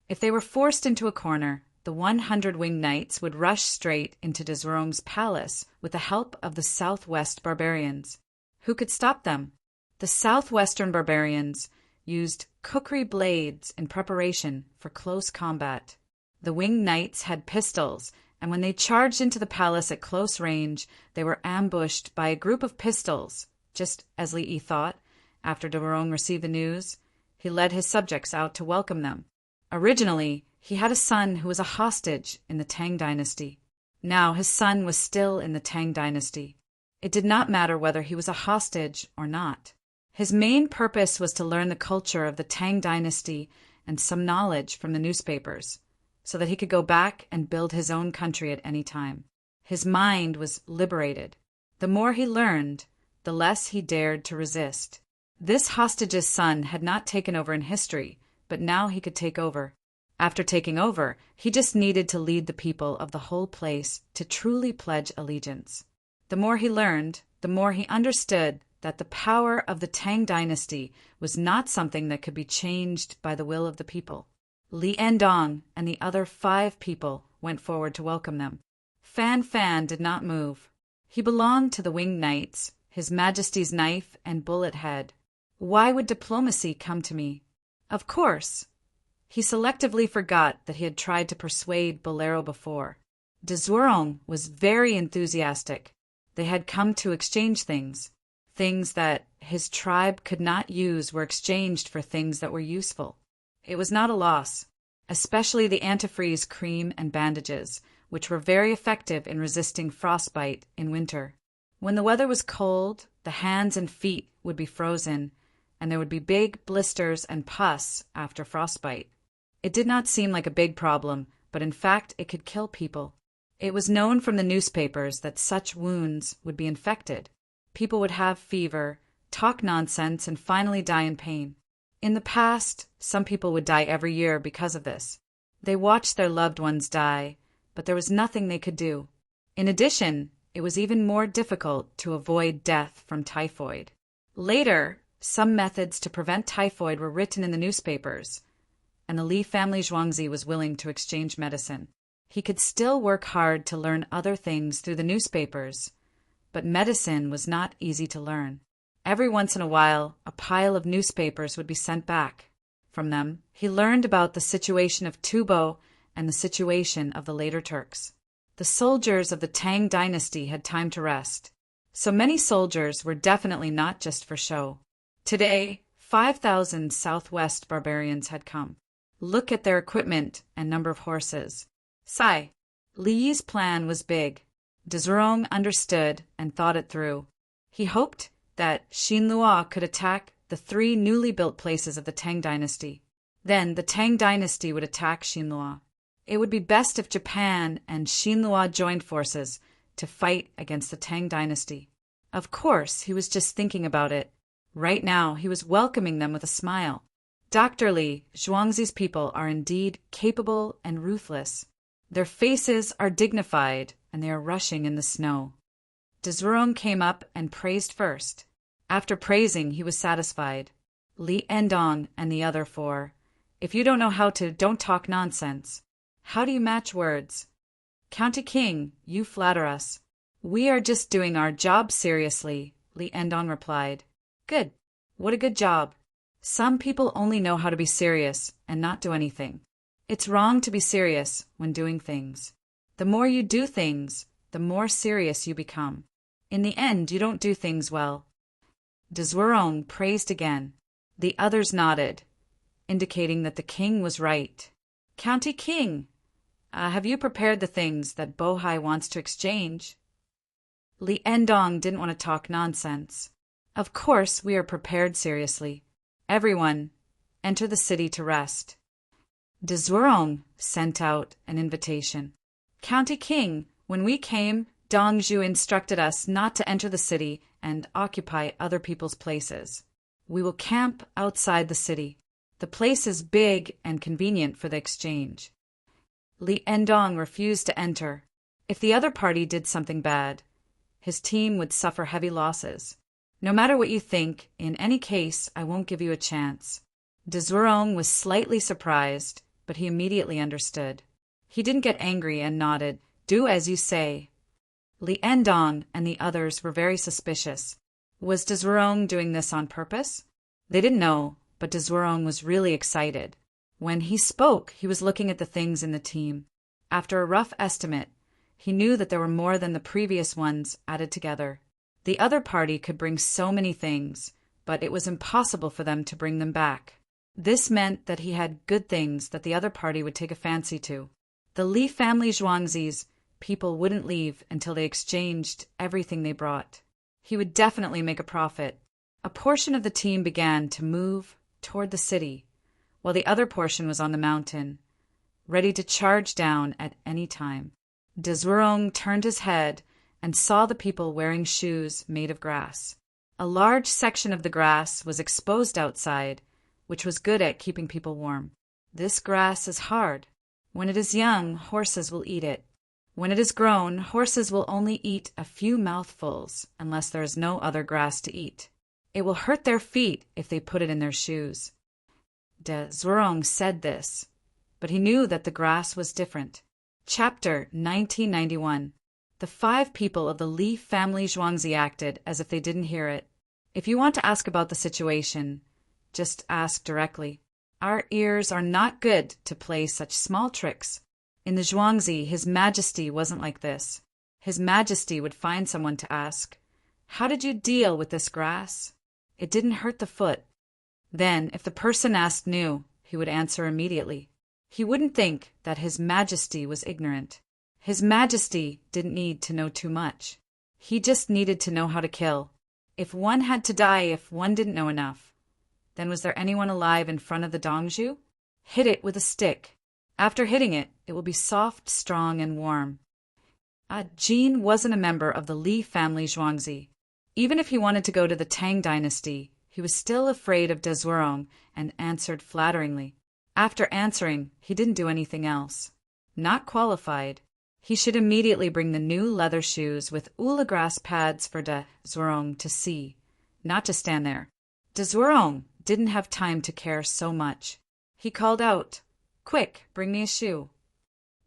If they were forced into a corner, the 100 winged knights would rush straight into de Zhuorong's palace with the help of the southwest barbarians. Who could stop them? The southwestern barbarians used kukri blades in preparation for close combat. The winged knights had pistols, and when they charged into the palace at close range, they were ambushed by a group of pistols, just as Li Yi thought. After de Zhuorong received the news, he led his subjects out to welcome them. Originally, he had a son who was a hostage in the Tang dynasty. Now his son was still in the Tang dynasty. It did not matter whether he was a hostage or not. His main purpose was to learn the culture of the Tang dynasty and some knowledge from the newspapers, so that he could go back and build his own country at any time. His mind was liberated. The more he learned, the less he dared to resist. This hostage's son had not taken over in history, but now he could take over. After taking over, he just needed to lead the people of the whole place to truly pledge allegiance. The more he learned, the more he understood that the power of the Tang dynasty was not something that could be changed by the will of the people. Li Endong and the other 5 people went forward to welcome them. Fan Fan did not move. He belonged to the winged knights, His Majesty's knife and bullet head. Why would diplomacy come to me? Of course. He selectively forgot that he had tried to persuade Bolero before. De Zhuorong was very enthusiastic. They had come to exchange things. Things that his tribe could not use were exchanged for things that were useful. It was not a loss. especially the antifreeze cream and bandages, which were very effective in resisting frostbite in winter. When the weather was cold, the hands and feet would be frozen, and there would be big blisters and pus after frostbite. It did not seem like a big problem, but in fact it could kill people. It was known from the newspapers that such wounds would be infected. People would have fever, talk nonsense, and finally die in pain. In the past, some people would die every year because of this. They watched their loved ones die, but there was nothing they could do. In addition, it was even more difficult to avoid death from typhoid. Later, some methods to prevent typhoid were written in the newspapers, and the Li family Zhuangzi was willing to exchange medicine. He could still work hard to learn other things through the newspapers, but medicine was not easy to learn. Every once in a while, a pile of newspapers would be sent back. From them, he learned about the situation of Tubo and the situation of the later Turks. The soldiers of the Tang dynasty had time to rest. So many soldiers were definitely not just for show. Today, 5,000 Southwest barbarians had come. Look at their equipment and number of horses. Li's plan was big. Dezhurong understood and thought it through. He hoped that Xinlua could attack the 3 newly built places of the Tang dynasty. Then the Tang dynasty would attack Xinlua. It would be best if Japan and Xinlua joined forces to fight against the Tang dynasty. Of course, he was just thinking about it. Right now, he was welcoming them with a smile. Dr. Li, Zhuangzi's people are indeed capable and ruthless. Their faces are dignified, and they are rushing in the snow. Dezhurong came up and praised first. After praising, he was satisfied. Li Endong and the other 4. If you don't know how to, don't talk nonsense. How do you match words? County King, you flatter us. We are just doing our job seriously, Li Endong replied. Good. What a good job. Some people only know how to be serious and not do anything. It's wrong to be serious when doing things. The more you do things, the more serious you become. In the end, you don't do things well. Dezhurong praised again. The others nodded, indicating that the king was right. County King, have you prepared the things that Bohai wants to exchange? Li Endong didn't want to talk nonsense. Of course, we are prepared seriously. Everyone, enter the city to rest. Dezhurong sent out an invitation. County King, when we came, Dongzhu instructed us not to enter the city and occupy other people's places. We will camp outside the city. The place is big and convenient for the exchange. Li Endong refused to enter. If the other party did something bad, his team would suffer heavy losses. No matter what you think, in any case, I won't give you a chance. Dezhurong was slightly surprised, but he immediately understood. He didn't get angry and nodded. Do as you say. Li Endong and the others were very suspicious. Was Dezhurong doing this on purpose? They didn't know, but Dezhurong was really excited. When he spoke, he was looking at the things in the team. After a rough estimate, he knew that there were more than the previous ones added together. The other party could bring so many things, but it was impossible for them to bring them back. This meant that he had good things that the other party would take a fancy to. The Li family Zhuangzi's people wouldn't leave until they exchanged everything they brought. He would definitely make a profit. A portion of the team began to move toward the city, while the other portion was on the mountain, ready to charge down at any time. Dezhurong turned his head and saw the people wearing shoes made of grass. A large section of the grass was exposed outside, which was good at keeping people warm. This grass is hard. When it is young, horses will eat it. When it is grown, horses will only eat a few mouthfuls unless there is no other grass to eat. It will hurt their feet if they put it in their shoes. Dezhurong said this, but he knew that the grass was different. Chapter 1991. The 5 people of the Li family Zhuangzi acted as if they didn't hear it. If you want to ask about the situation, just ask directly. Our ears are not good to play such small tricks. In the Zhuangzi, His Majesty wasn't like this. His Majesty would find someone to ask, "How did you deal with this grass?" It didn't hurt the foot. Then, if the person asked knew, he would answer immediately. He wouldn't think that His Majesty was ignorant. His Majesty didn't need to know too much. He just needed to know how to kill. If one had to die if one didn't know enough, then was there anyone alive in front of the Dongju? Hit it with a stick. After hitting it, it will be soft, strong, and warm. Jin wasn't a member of the Li family Zhuangzi. Even if he wanted to go to the Tang dynasty, he was still afraid of Dezhuang and answered flatteringly. After answering, he didn't do anything else. Not qualified. He should immediately bring the new leather shoes with grass pads for Dezhuang to see, not to stand there. Dezhuang didn't have time to care so much. He called out, "Quick, bring me a shoe."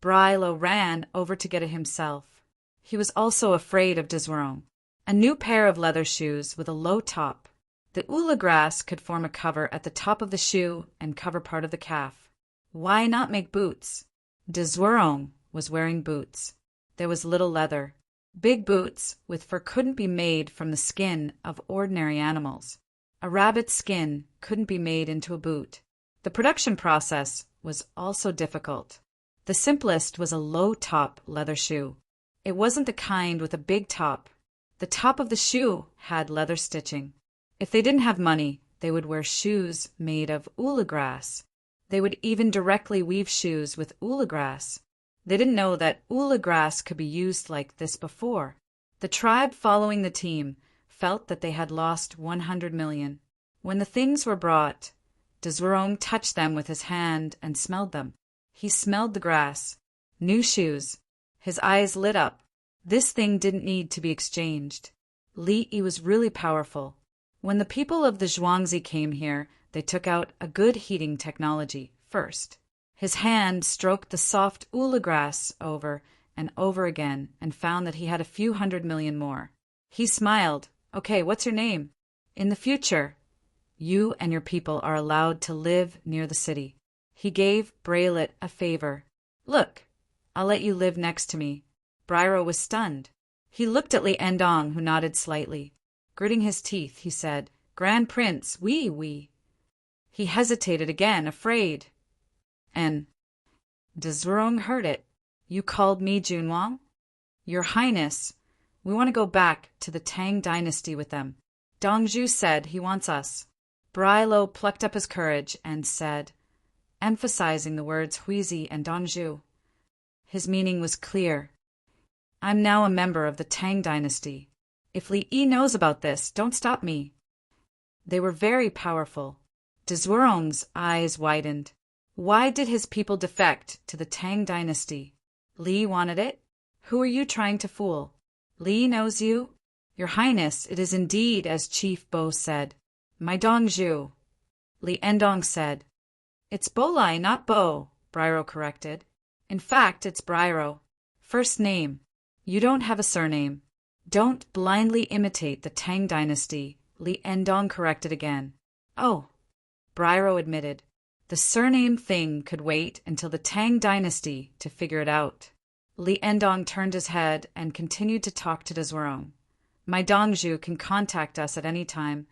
Brilo ran over to get it himself. He was also afraid of Dezhuang. A new pair of leather shoes with a low top. The grass could form a cover at the top of the shoe and cover part of the calf. Why not make boots? Dezhuang was wearing boots. There was little leather. Big boots with fur couldn't be made from the skin of ordinary animals. A rabbit's skin couldn't be made into a boot. The production process was also difficult. The simplest was a low-top leather shoe. It wasn't the kind with a big top. The top of the shoe had leather stitching. If they didn't have money, they would wear shoes made of grass. They would even directly weave shoes with grass. They didn't know that grass could be used like this before. The tribe following the team felt that they had lost 100 million. When the things were brought, Dezhuang touched them with his hand and smelled them. He smelled the grass. New shoes. His eyes lit up. This thing didn't need to be exchanged. Li Yi was really powerful. When the people of the Zhuangzi came here, they took out a good heating technology first. His hand stroked the soft grass over and over again and found that he had a few 100 million more. He smiled. "Okay, what's your name? In the future, you and your people are allowed to live near the city." He gave Bracelet a favor. "Look, I'll let you live next to me." Briro was stunned. He looked at Li Endong, who nodded slightly. Gritting his teeth, he said, "Grand Prince, oui." He hesitated again, afraid. And Dezhuang heard it. "You called me Junwang?" "Your Highness, we want to go back to the Tang dynasty with them. Dongju said he wants us." Brilo plucked up his courage and said, emphasizing the words Huizi and Dongju. His meaning was clear. "I'm now a member of the Tang dynasty. If Li Yi knows about this, don't stop me." They were very powerful. Dezhuang's eyes widened. Why did his people defect to the Tang dynasty? Li wanted it? Who are you trying to fool? Li knows you? Your Highness, it is indeed as Chief Bo said. My Dongju. Li Endong said. It's Bolai, not Bo, Briro corrected. In fact, it's Briro. First name. You don't have a surname. Don't blindly imitate the Tang dynasty, Li Endong corrected again. Oh, Briro admitted. The surname thing could wait until the Tang dynasty to figure it out. Li Endong turned his head and continued to talk to Dezhuang. My Dongju can contact us at any time,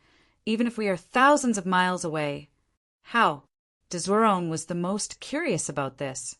even if we are thousands of miles away. How? Dezhuang was the most curious about this.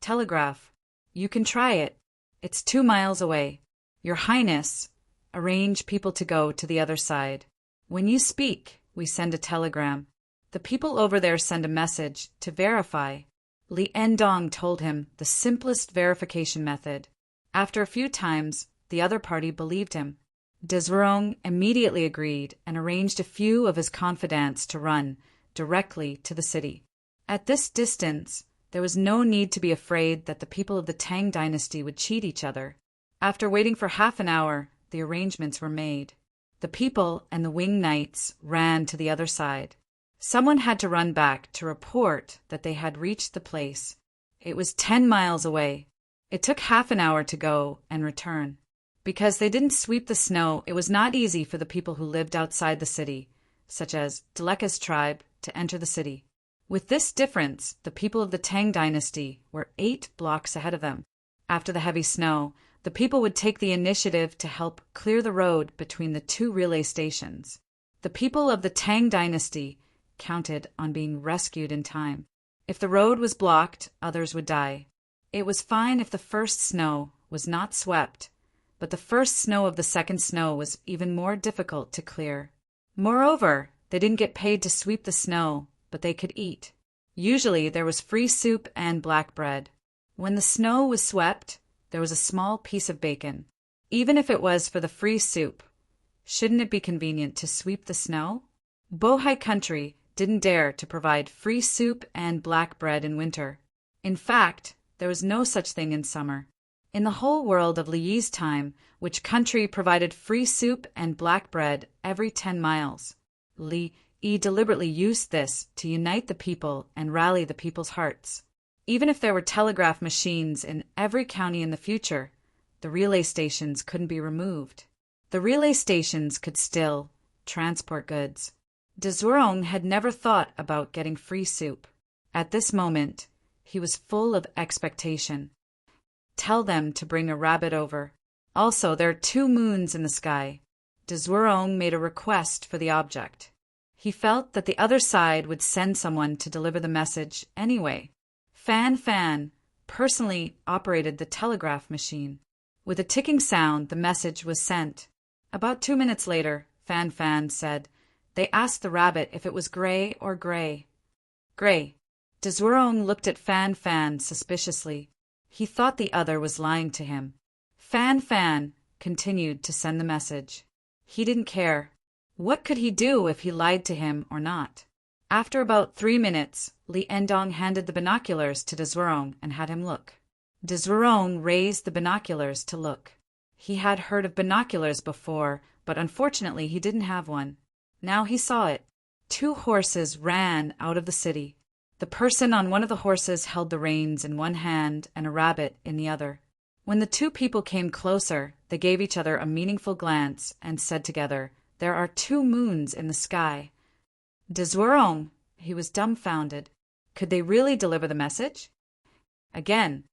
Telegraph. You can try it. It's 2 miles away. Your Highness, arrange people to go to the other side. When you speak, we send a telegram. The people over there send a message to verify. Li Endong told him the simplest verification method. After a few times, the other party believed him. Dezhuang immediately agreed and arranged a few of his confidants to run directly to the city. At this distance, there was no need to be afraid that the people of the Tang dynasty would cheat each other. After waiting for half an hour, the arrangements were made. The people and the winged knights ran to the other side. Someone had to run back to report that they had reached the place. It was 10 miles away. It took half an hour to go and return. Because they didn't sweep the snow, it was not easy for the people who lived outside the city, such as Deleka's tribe, to enter the city. With this difference, the people of the Tang dynasty were 8 blocks ahead of them. After the heavy snow, the people would take the initiative to help clear the road between the 2 relay stations. The people of the Tang dynasty counted on being rescued in time. If the road was blocked, others would die. It was fine if the first snow was not swept, but the first snow of the second snow was even more difficult to clear. Moreover, they didn't get paid to sweep the snow, but they could eat. Usually there was free soup and black bread. When the snow was swept, there was a small piece of bacon. Even if it was for the free soup, shouldn't it be convenient to sweep the snow? Bohai country didn't dare to provide free soup and black bread in winter. In fact, there was no such thing in summer. In the whole world of Li Yi's time, which country provided free soup and black bread every 10 miles? Li Yi deliberately used this to unite the people and rally the people's hearts. Even if there were telegraph machines in every county in the future, the relay stations couldn't be removed. The relay stations could still transport goods. De Zhuorong had never thought about getting free soup. At this moment, he was full of expectation. Tell them to bring a rabbit over. Also, there are 2 moons in the sky. De Zhuorong made a request for the object. He felt that the other side would send someone to deliver the message anyway. Fan Fan personally operated the telegraph machine. With a ticking sound, the message was sent. About 2 minutes later, Fan Fan said, they asked the rabbit if it was gray or gray. Gray. De Zhuorong looked at Fan Fan suspiciously. He thought the other was lying to him. Fan Fan continued to send the message. He didn't care. What could he do if he lied to him or not? After about 3 minutes, Li Endong handed the binoculars to De Zhuorong and had him look. De Zhuorong raised the binoculars to look. He had heard of binoculars before, but unfortunately he didn't have one. Now he saw it. 2 horses ran out of the city. The person on one of the horses held the reins in one hand and a rabbit in the other. When the 2 people came closer, they gave each other a meaningful glance and said together, there are 2 moons in the sky. De Zhuorong, he was dumbfounded. Could they really deliver the message? Again,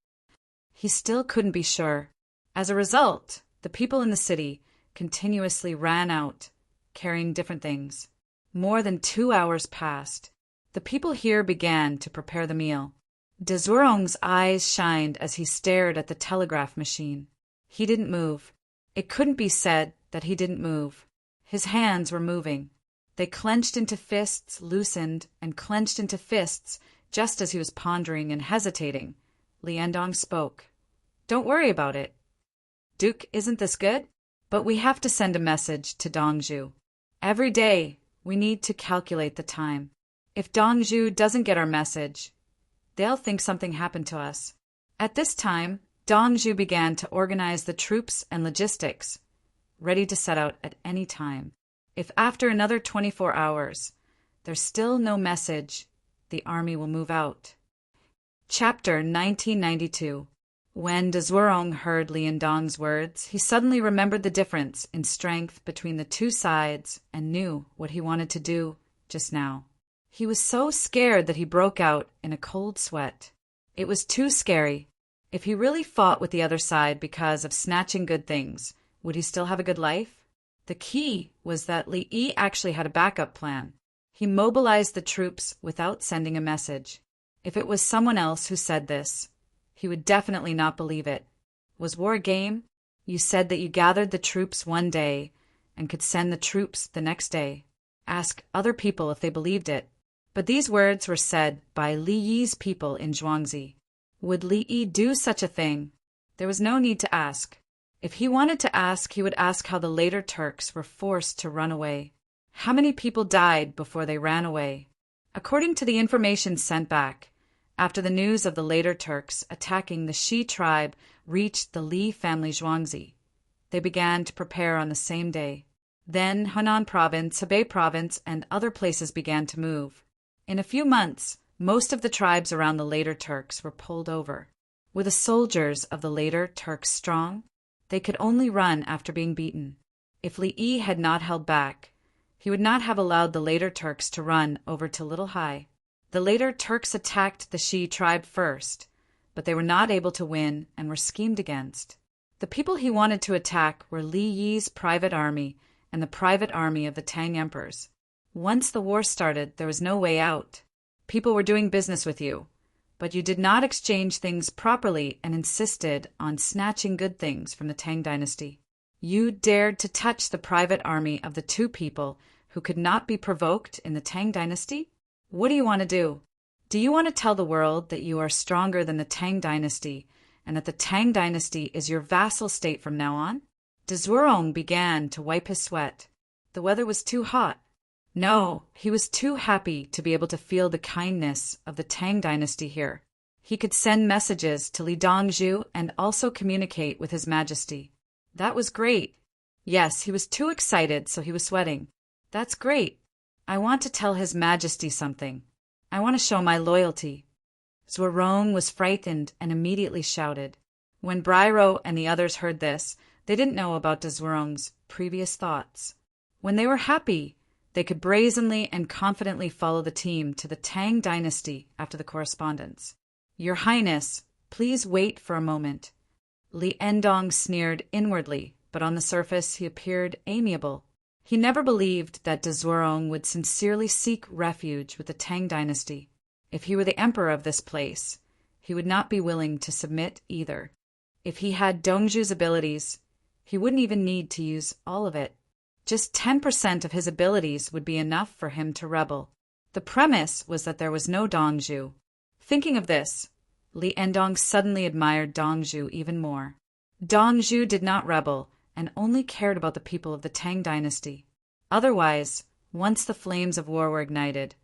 he still couldn't be sure. As a result, the people in the city continuously ran out, carrying different things. More than 2 hours passed. The people here began to prepare the meal. De Zhuorong's eyes shined as he stared at the telegraph machine. He didn't move. It couldn't be said that he didn't move. His hands were moving. They clenched into fists, loosened, and clenched into fists, just as he was pondering and hesitating. Li Endong spoke. Don't worry about it. Duke, isn't this good? But we have to send a message to Dongzhu. Every day, we need to calculate the time. If Dongzhu doesn't get our message, they'll think something happened to us. At this time, Dongzhu began to organize the troops and logistics, ready to set out at any time. If after another 24 hours, there's still no message, the army will move out. Chapter 1992. When De Zhuorong heard Li Endong's words, he suddenly remembered the difference in strength between the 2 sides and knew what he wanted to do just now. He was so scared that he broke out in a cold sweat. It was too scary. If he really fought with the other side because of snatching good things, would he still have a good life? The key was that Li Yi actually had a backup plan. He mobilized the troops without sending a message. If it was someone else who said this, he would definitely not believe it. Was war a game? You said that you gathered the troops one day and could send the troops the next day. Ask other people if they believed it. But these words were said by Li Yi's people in Zhuangzi. Would Li Yi do such a thing? There was no need to ask. If he wanted to ask, he would ask how the later Turks were forced to run away. How many people died before they ran away? According to the information sent back, after the news of the later Turks attacking the Shi tribe reached the Li family Zhuangzi, they began to prepare on the same day. Then Henan province, Hebei province, and other places began to move. In a few months, most of the tribes around the later Turks were pulled over. Were the soldiers of the later Turks strong? They could only run after being beaten. If Li Yi had not held back, he would not have allowed the later Turks to run over to Little Hai. The later Turks attacked the Shi tribe first, but they were not able to win and were schemed against. The people he wanted to attack were Li Yi's private army and the private army of the Tang emperors. Once the war started, there was no way out. People were doing business with you, but you did not exchange things properly and insisted on snatching good things from the Tang dynasty. You dared to touch the private army of the two people who could not be provoked in the Tang dynasty? What do you want to do? Do you want to tell the world that you are stronger than the Tang dynasty and that the Tang dynasty is your vassal state from now on? Zhuorong began to wipe his sweat. The weather was too hot. No, he was too happy to be able to feel the kindness of the Tang dynasty here. He could send messages to Li Dongzhu and also communicate with His Majesty. That was great. Yes, he was too excited, so he was sweating. That's great. I want to tell His Majesty something. I want to show my loyalty. Zhuorong was frightened and immediately shouted. When Bryro and the others heard this, they didn't know about Zhuorong's previous thoughts. When they were happy, they could brazenly and confidently follow the team to the Tang dynasty after the correspondence. Your Highness, please wait for a moment. Li Endong sneered inwardly, but on the surface he appeared amiable. He never believed that Zhuorong would sincerely seek refuge with the Tang dynasty. If he were the emperor of this place, he would not be willing to submit either. If he had Dongzhu's abilities, he wouldn't even need to use all of it. Just 10% of his abilities would be enough for him to rebel. The premise was that there was no Dongzhu. Thinking of this, Li Endong suddenly admired Dongzhu even more. Dongzhu did not rebel and only cared about the people of the Tang dynasty. Otherwise, once the flames of war were ignited,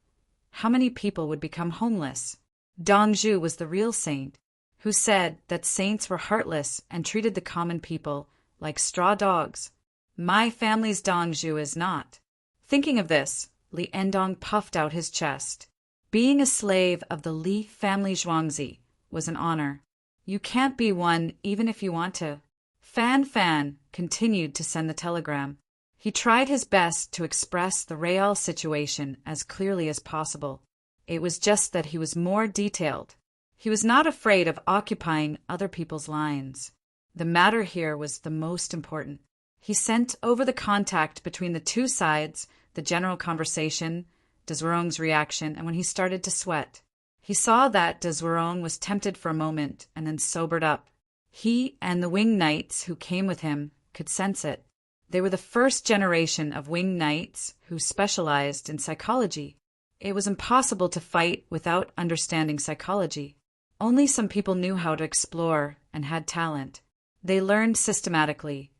how many people would become homeless? Dongzhu was the real saint, who said that saints were heartless and treated the common people like straw dogs. My family's Dongzhu is not. Thinking of this, Li Endong puffed out his chest. Being a slave of the Li family Zhuangzi was an honor. You can't be one even if you want to. Fan Fan continued to send the telegram. He tried his best to express the real situation as clearly as possible. It was just that he was more detailed. He was not afraid of occupying other people's lines. The matter here was the most important. He sent over the contact between the two sides, the general conversation, Zhuorong's reaction, and when he started to sweat. He saw that Zhuorong was tempted for a moment and then sobered up. He and the winged knights who came with him could sense it. They were the first generation of winged knights who specialized in psychology. It was impossible to fight without understanding psychology. Only some people knew how to explore and had talent. They learned systematically,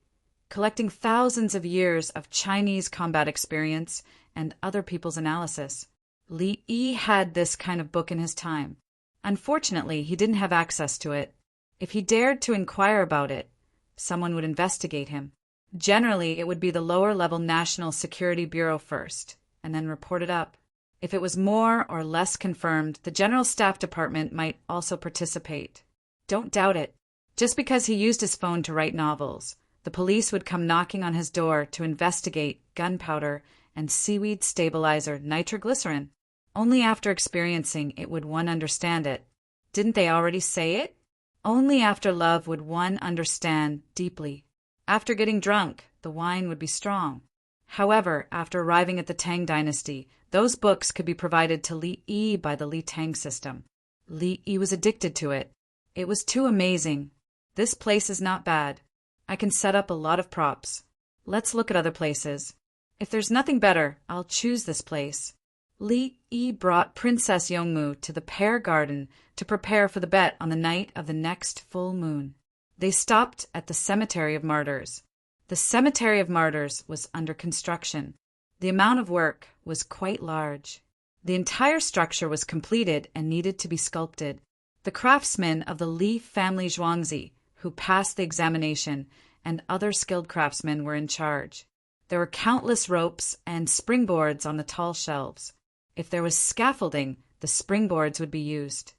collecting thousands of years of Chinese combat experience and other people's analysis. Li Yi had this kind of book in his time. Unfortunately, he didn't have access to it. If he dared to inquire about it, someone would investigate him. Generally, it would be the lower-level National Security Bureau first, and then report it up. If it was more or less confirmed, the General Staff Department might also participate. Don't doubt it. Just because he used his phone to write novels, the police would come knocking on his door to investigate gunpowder and seaweed stabilizer nitroglycerin. Only after experiencing it would one understand it. Didn't they already say it? Only after love would one understand deeply. After getting drunk, the wine would be strong. However, after arriving at the Tang dynasty, those books could be provided to Li Yi by the Li Tang system. Li Yi was addicted to it. It was too amazing. This place is not bad. I can set up a lot of props. Let's look at other places. If there's nothing better, I'll choose this place. Li Yi brought Princess Yongmu to the pear garden to prepare for the bet on the night of the next full moon. They stopped at the Cemetery of Martyrs. The Cemetery of Martyrs was under construction. The amount of work was quite large. The entire structure was completed and needed to be sculpted. The craftsmen of the Li family Zhuangzi, who passed the examination, and other skilled craftsmen were in charge. There were countless ropes and springboards on the tall shelves. If there was scaffolding, the springboards would be used.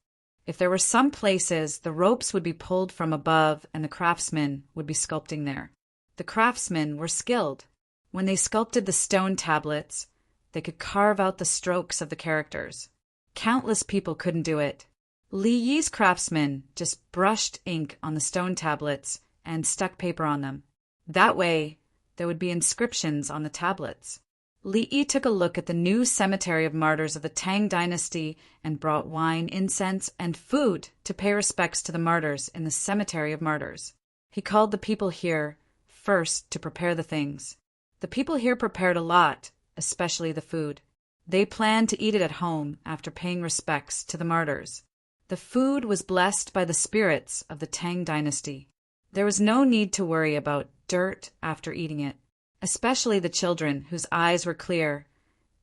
If there were some places, the ropes would be pulled from above and the craftsmen would be sculpting there. The craftsmen were skilled. When they sculpted the stone tablets, they could carve out the strokes of the characters. Countless people couldn't do it. Li Yi's craftsmen just brushed ink on the stone tablets and stuck paper on them. That way, there would be inscriptions on the tablets. Li Yi took a look at the new cemetery of martyrs of the Tang dynasty and brought wine, incense, and food to pay respects to the martyrs in the cemetery of martyrs. He called the people here first to prepare the things. The people here prepared a lot, especially the food. They planned to eat it at home after paying respects to the martyrs. The food was blessed by the spirits of the Tang dynasty. There was no need to worry about dirt after eating it. Especially the children, whose eyes were clear,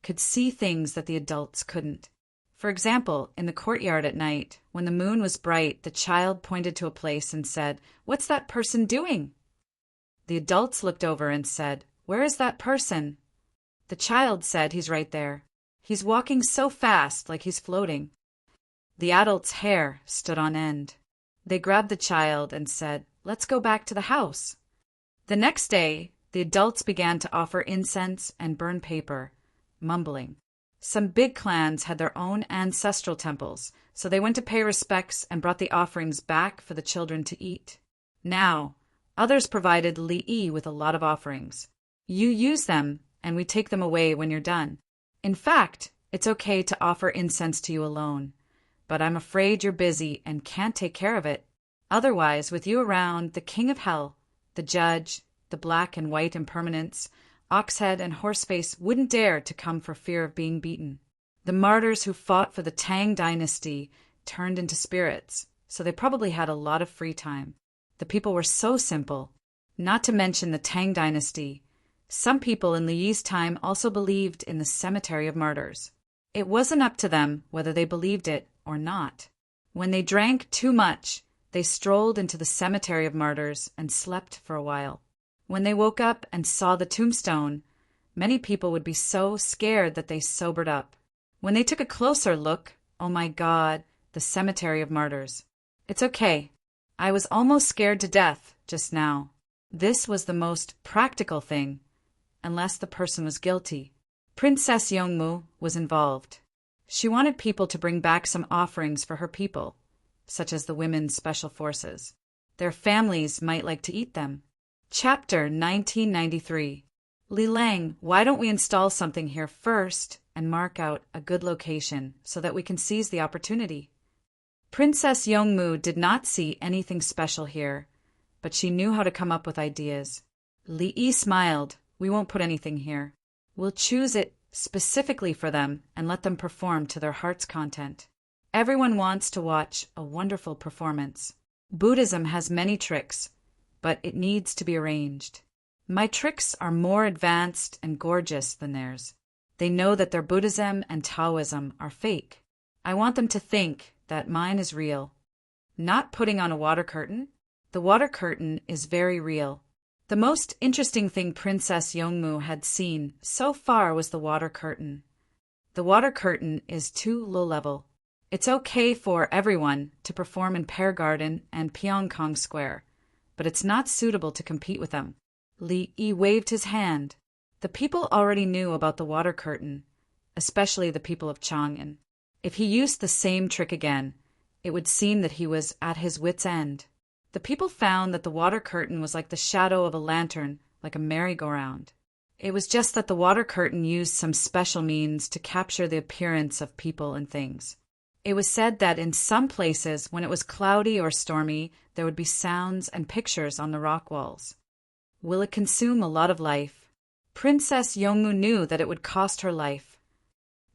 could see things that the adults couldn't. For example, in the courtyard at night, when the moon was bright, the child pointed to a place and said, "What's that person doing?" The adults looked over and said, "Where is that person?" The child said, "He's right there. He's walking so fast, like he's floating." The adult's hair stood on end. They grabbed the child and said, "Let's go back to the house." The next day, the adults began to offer incense and burn paper, mumbling. Some big clans had their own ancestral temples, so they went to pay respects and brought the offerings back for the children to eat. Now, others provided Li Yi with a lot of offerings. You use them, and we take them away when you're done. In fact, it's okay to offer incense to you alone, but I'm afraid you're busy and can't take care of it. Otherwise, with you around, the king of hell, the judge, the black and white impermanents, Oxhead and Horseface wouldn't dare to come for fear of being beaten. The martyrs who fought for the Tang dynasty turned into spirits, so they probably had a lot of free time. The people were so simple. Not to mention the Tang dynasty. Some people in Li Yi's time also believed in the cemetery of martyrs. It wasn't up to them whether they believed it or not. When they drank too much, they strolled into the cemetery of martyrs and slept for a while. When they woke up and saw the tombstone, many people would be so scared that they sobered up. When they took a closer look, oh my God, the cemetery of martyrs. It's okay. I was almost scared to death just now. This was the most practical thing, unless the person was guilty. Princess Yongmu was involved. She wanted people to bring back some offerings for her people, such as the women's special forces. Their families might like to eat them. Chapter 1993. Li Lang, why don't we install something here first and mark out a good location so that we can seize the opportunity? Princess Yongmu did not see anything special here, but she knew how to come up with ideas. Li Yi smiled. We won't put anything here. We'll choose it specifically for them and let them perform to their heart's content. Everyone wants to watch a wonderful performance. Buddhism has many tricks, but it needs to be arranged. My tricks are more advanced and gorgeous than theirs. They know that their Buddhism and Taoism are fake. I want them to think that mine is real. Not putting on a water curtain. The water curtain is very real. The most interesting thing Princess Yongmu had seen so far was the water curtain. The water curtain is too low-level. It's okay for everyone to perform in Pear Garden and Pyongkong Square, but it's not suitable to compete with them. Li Yi waved his hand. The people already knew about the water curtain, especially the people of Chang'an. If he used the same trick again, it would seem that he was at his wit's end. The people found that the water curtain was like the shadow of a lantern, like a merry-go-round. It was just that the water curtain used some special means to capture the appearance of people and things. It was said that in some places, when it was cloudy or stormy, there would be sounds and pictures on the rock walls. Will it consume a lot of life? Princess Yongmu knew that it would cost her life.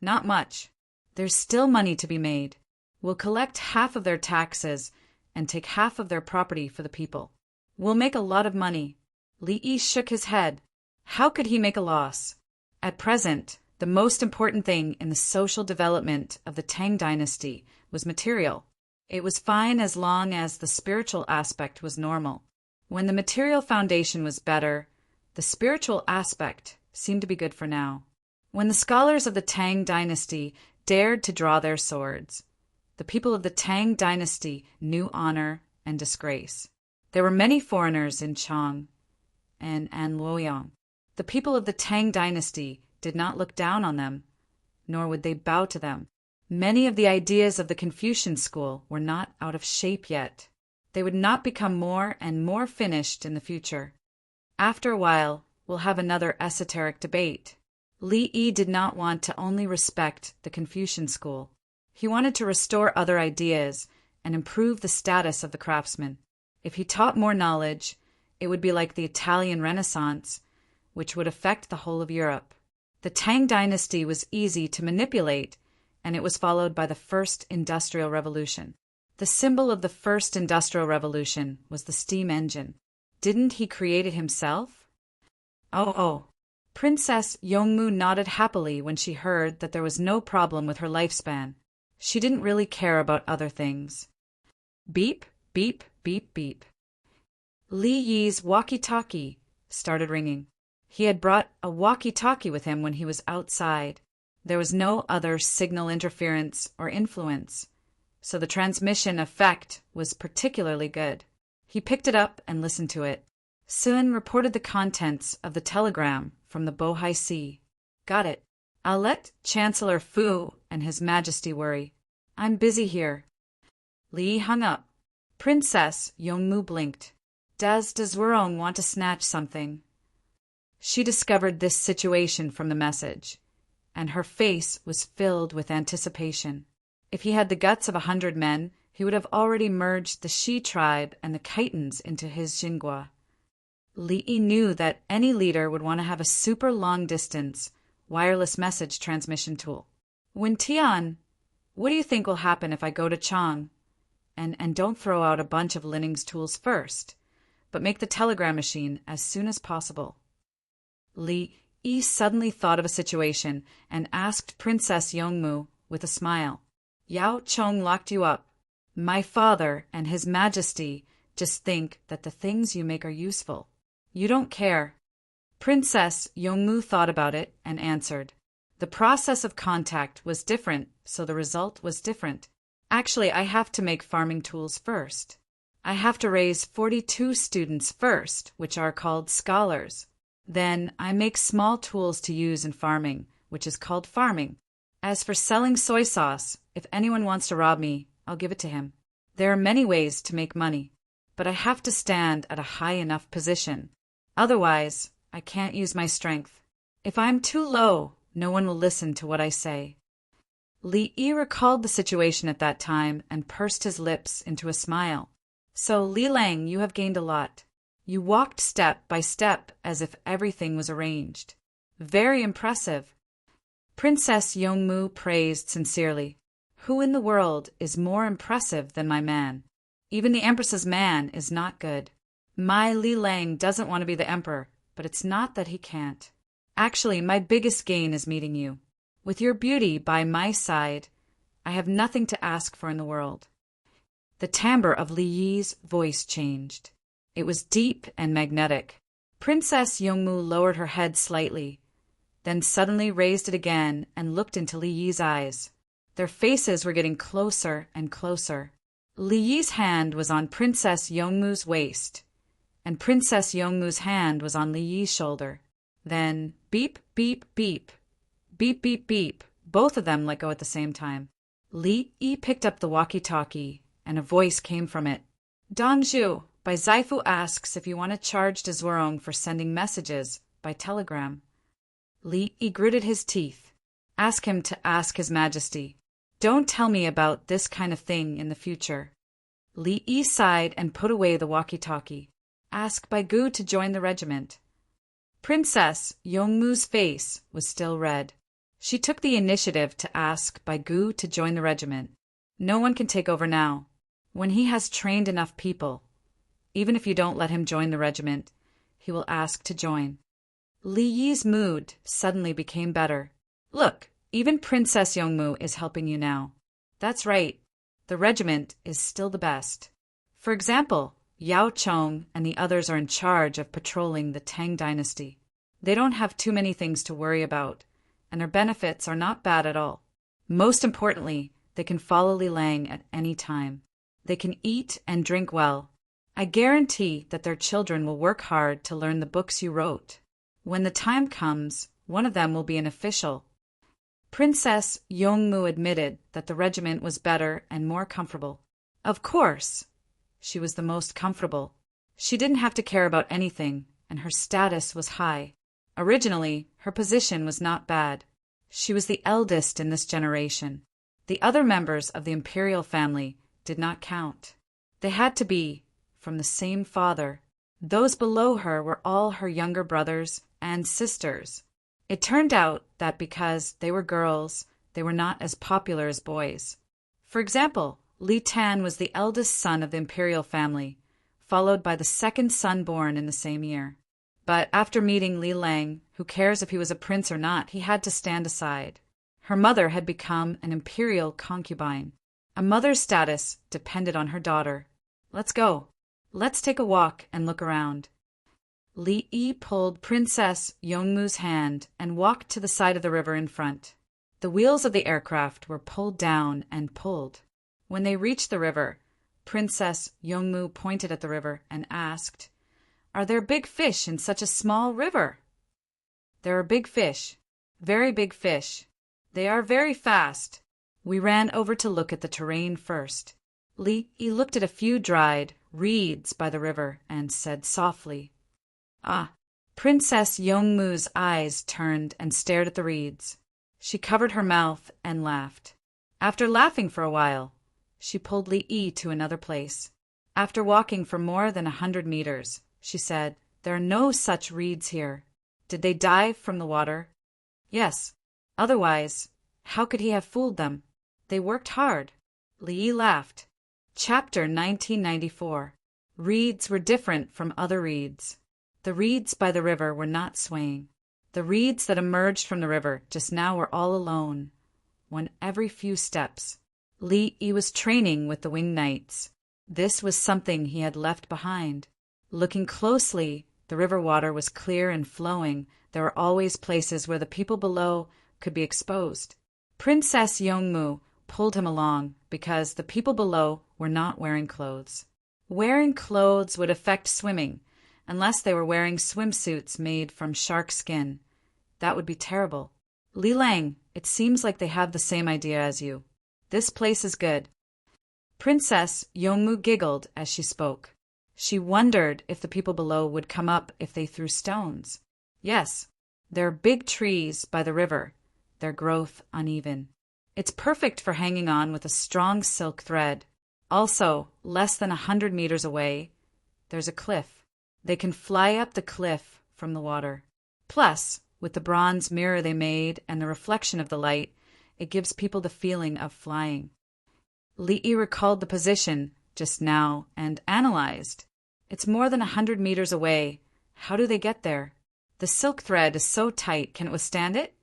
Not much. There's still money to be made. We'll collect half of their taxes and take half of their property for the people. We'll make a lot of money. Li Yi shook his head. How could he make a loss? At present, the most important thing in the social development of the Tang dynasty was material. It was fine as long as the spiritual aspect was normal. When the material foundation was better, the spiritual aspect seemed to be good for now. When the scholars of the Tang dynasty dared to draw their swords, the people of the Tang dynasty knew honor and disgrace. There were many foreigners in Chang and Anluoyang. The people of the Tang dynasty did not look down on them, nor would they bow to them. Many of the ideas of the Confucian school were not out of shape yet. They would not become more and more finished in the future. After a while, we'll have another esoteric debate. Li Yi did not want to only respect the Confucian school. He wanted to restore other ideas and improve the status of the craftsman. If he taught more knowledge, it would be like the Italian Renaissance, which would affect the whole of Europe. The Tang dynasty was easy to manipulate, and it was followed by the First Industrial Revolution. The symbol of the First Industrial Revolution was the steam engine. Didn't he create it himself? Oh. Princess Yongmu nodded happily when she heard that there was no problem with her lifespan. She didn't really care about other things. Beep, beep, beep, beep. Li Yi's walkie-talkie started ringing. He had brought a walkie-talkie with him when he was outside. There was no other signal interference or influence, so the transmission effect was particularly good. He picked it up and listened to it. Sun reported the contents of the telegram from the Bohai Sea. Got it. I'll let Chancellor Fu and His Majesty worry. I'm busy here. Li hung up. Princess Yongmu blinked. Does Zhuorong want to snatch something? She discovered this situation from the message, and her face was filled with anticipation. If he had the guts of 100 men, he would have already merged the Shi tribe and the Khitans into his Xinhua. Li Yi knew that any leader would want to have a super long-distance, wireless message transmission tool. Wen Tian, what do you think will happen if I go to Chang? And don't throw out a bunch of Linning's tools first, but make the telegram machine as soon as possible. Li Yi suddenly thought of a situation and asked Princess Yongmu with a smile. Yao Chong locked you up. My father and His Majesty just think that the things you make are useful. You don't care. Princess Yongmu thought about it and answered. The process of contact was different, so the result was different. Actually, I have to make farming tools first. I have to raise 42 students first, which are called scholars. Then I make small tools to use in farming, which is called farming. As for selling soy sauce, if anyone wants to rob me, I'll give it to him. There are many ways to make money, but I have to stand at a high enough position. Otherwise, I can't use my strength. If I'm too low, no one will listen to what I say. Li Yi recalled the situation at that time and pursed his lips into a smile. So, Li Lang, you have gained a lot. You walked step by step as if everything was arranged. Very impressive. Princess Yongmu praised sincerely. Who in the world is more impressive than my man? Even the Empress's man is not good. My Li Lang doesn't want to be the emperor, but it's not that he can't. Actually, my biggest gain is meeting you. With your beauty by my side, I have nothing to ask for in the world. The timbre of Li Yi's voice changed. It was deep and magnetic. Princess Yongmu lowered her head slightly, then suddenly raised it again and looked into Li Yi's eyes. Their faces were getting closer and closer. Li Yi's hand was on Princess Yongmu's waist, and Princess Yongmu's hand was on Li Yi's shoulder. Then, beep, beep, beep, beep, beep, beep, both of them let go at the same time. Li Yi picked up the walkie-talkie, and a voice came from it. Dongzhu, Bai Zaifu asks if you want to charge Zhuorong for sending messages by telegram. Li Yi gritted his teeth. Ask him to ask His Majesty. Don't tell me about this kind of thing in the future. Li Yi sighed and put away the walkie-talkie. Ask Bai Gu to join the regiment. Princess Yongmu's face was still red. She took the initiative to ask Bai Gu to join the regiment. No one can take over now. When he has trained enough people, even if you don't let him join the regiment, he will ask to join. Li Yi's mood suddenly became better. Look, even Princess Yongmu is helping you now. That's right. The regiment is still the best. For example, Yao Chong and the others are in charge of patrolling the Tang dynasty. They don't have too many things to worry about, and their benefits are not bad at all. Most importantly, they can follow Li Lang at any time. They can eat and drink well. I guarantee that their children will work hard to learn the books you wrote. When the time comes, one of them will be an official. Princess Yongmu admitted that the regiment was better and more comfortable. Of course. She was the most comfortable. She didn't have to care about anything, and her status was high. Originally, her position was not bad. She was the eldest in this generation. The other members of the imperial family did not count. They had to be from the same father. Those below her were all her younger brothers and sisters. It turned out that because they were girls, they were not as popular as boys. For example, Tang was the eldest son of the imperial family, followed by the second son born in the same year. But after meeting Lang, who cares if he was a prince or not, he had to stand aside. Her mother had become an imperial concubine. A mother's status depended on her daughter. Let's go. Let's take a walk and look around. Li pulled Princess Yongmu's hand and walked to the side of the river in front. The wheels of the aircraft were pulled down and pulled. When they reached the river, Princess Yongmu pointed at the river and asked, "Are there big fish in such a small river?" "There are big fish. Very big fish. They are very fast." We ran over to look at the terrain first. Li looked at a few dried reeds by the river and said softly, "Ah." Princess Yongmu's eyes turned and stared at the reeds. She covered her mouth and laughed. After laughing for a while, she pulled Li to another place. After walking for more than 100 meters, she said, "There are no such reeds here. Did they dive from the water?" "Yes. Otherwise, how could he have fooled them? They worked hard." Li laughed. Chapter 1994. Reeds were different from other reeds. The reeds by the river were not swaying. The reeds that emerged from the river just now were all alone, one every few steps. Li was training with the winged knights. This was something he had left behind. Looking closely, the river water was clear and flowing. There were always places where the people below could be exposed. Princess Yongmu pulled him along because the people below were not wearing clothes. Wearing clothes would affect swimming, unless they were wearing swimsuits made from shark skin. That would be terrible. Lang, it seems like they have the same idea as you. This place is good. Princess Yongmu giggled as she spoke. She wondered if the people below would come up if they threw stones. Yes, there are big trees by the river, their growth uneven. It's perfect for hanging on with a strong silk thread. Also, less than 100 meters away, there's a cliff. They can fly up the cliff from the water. Plus, with the bronze mirror they made and the reflection of the light, it gives people the feeling of flying. Li recalled the position just now and analyzed. It's more than 100 meters away. How do they get there? The silk thread is so tight, can it withstand it?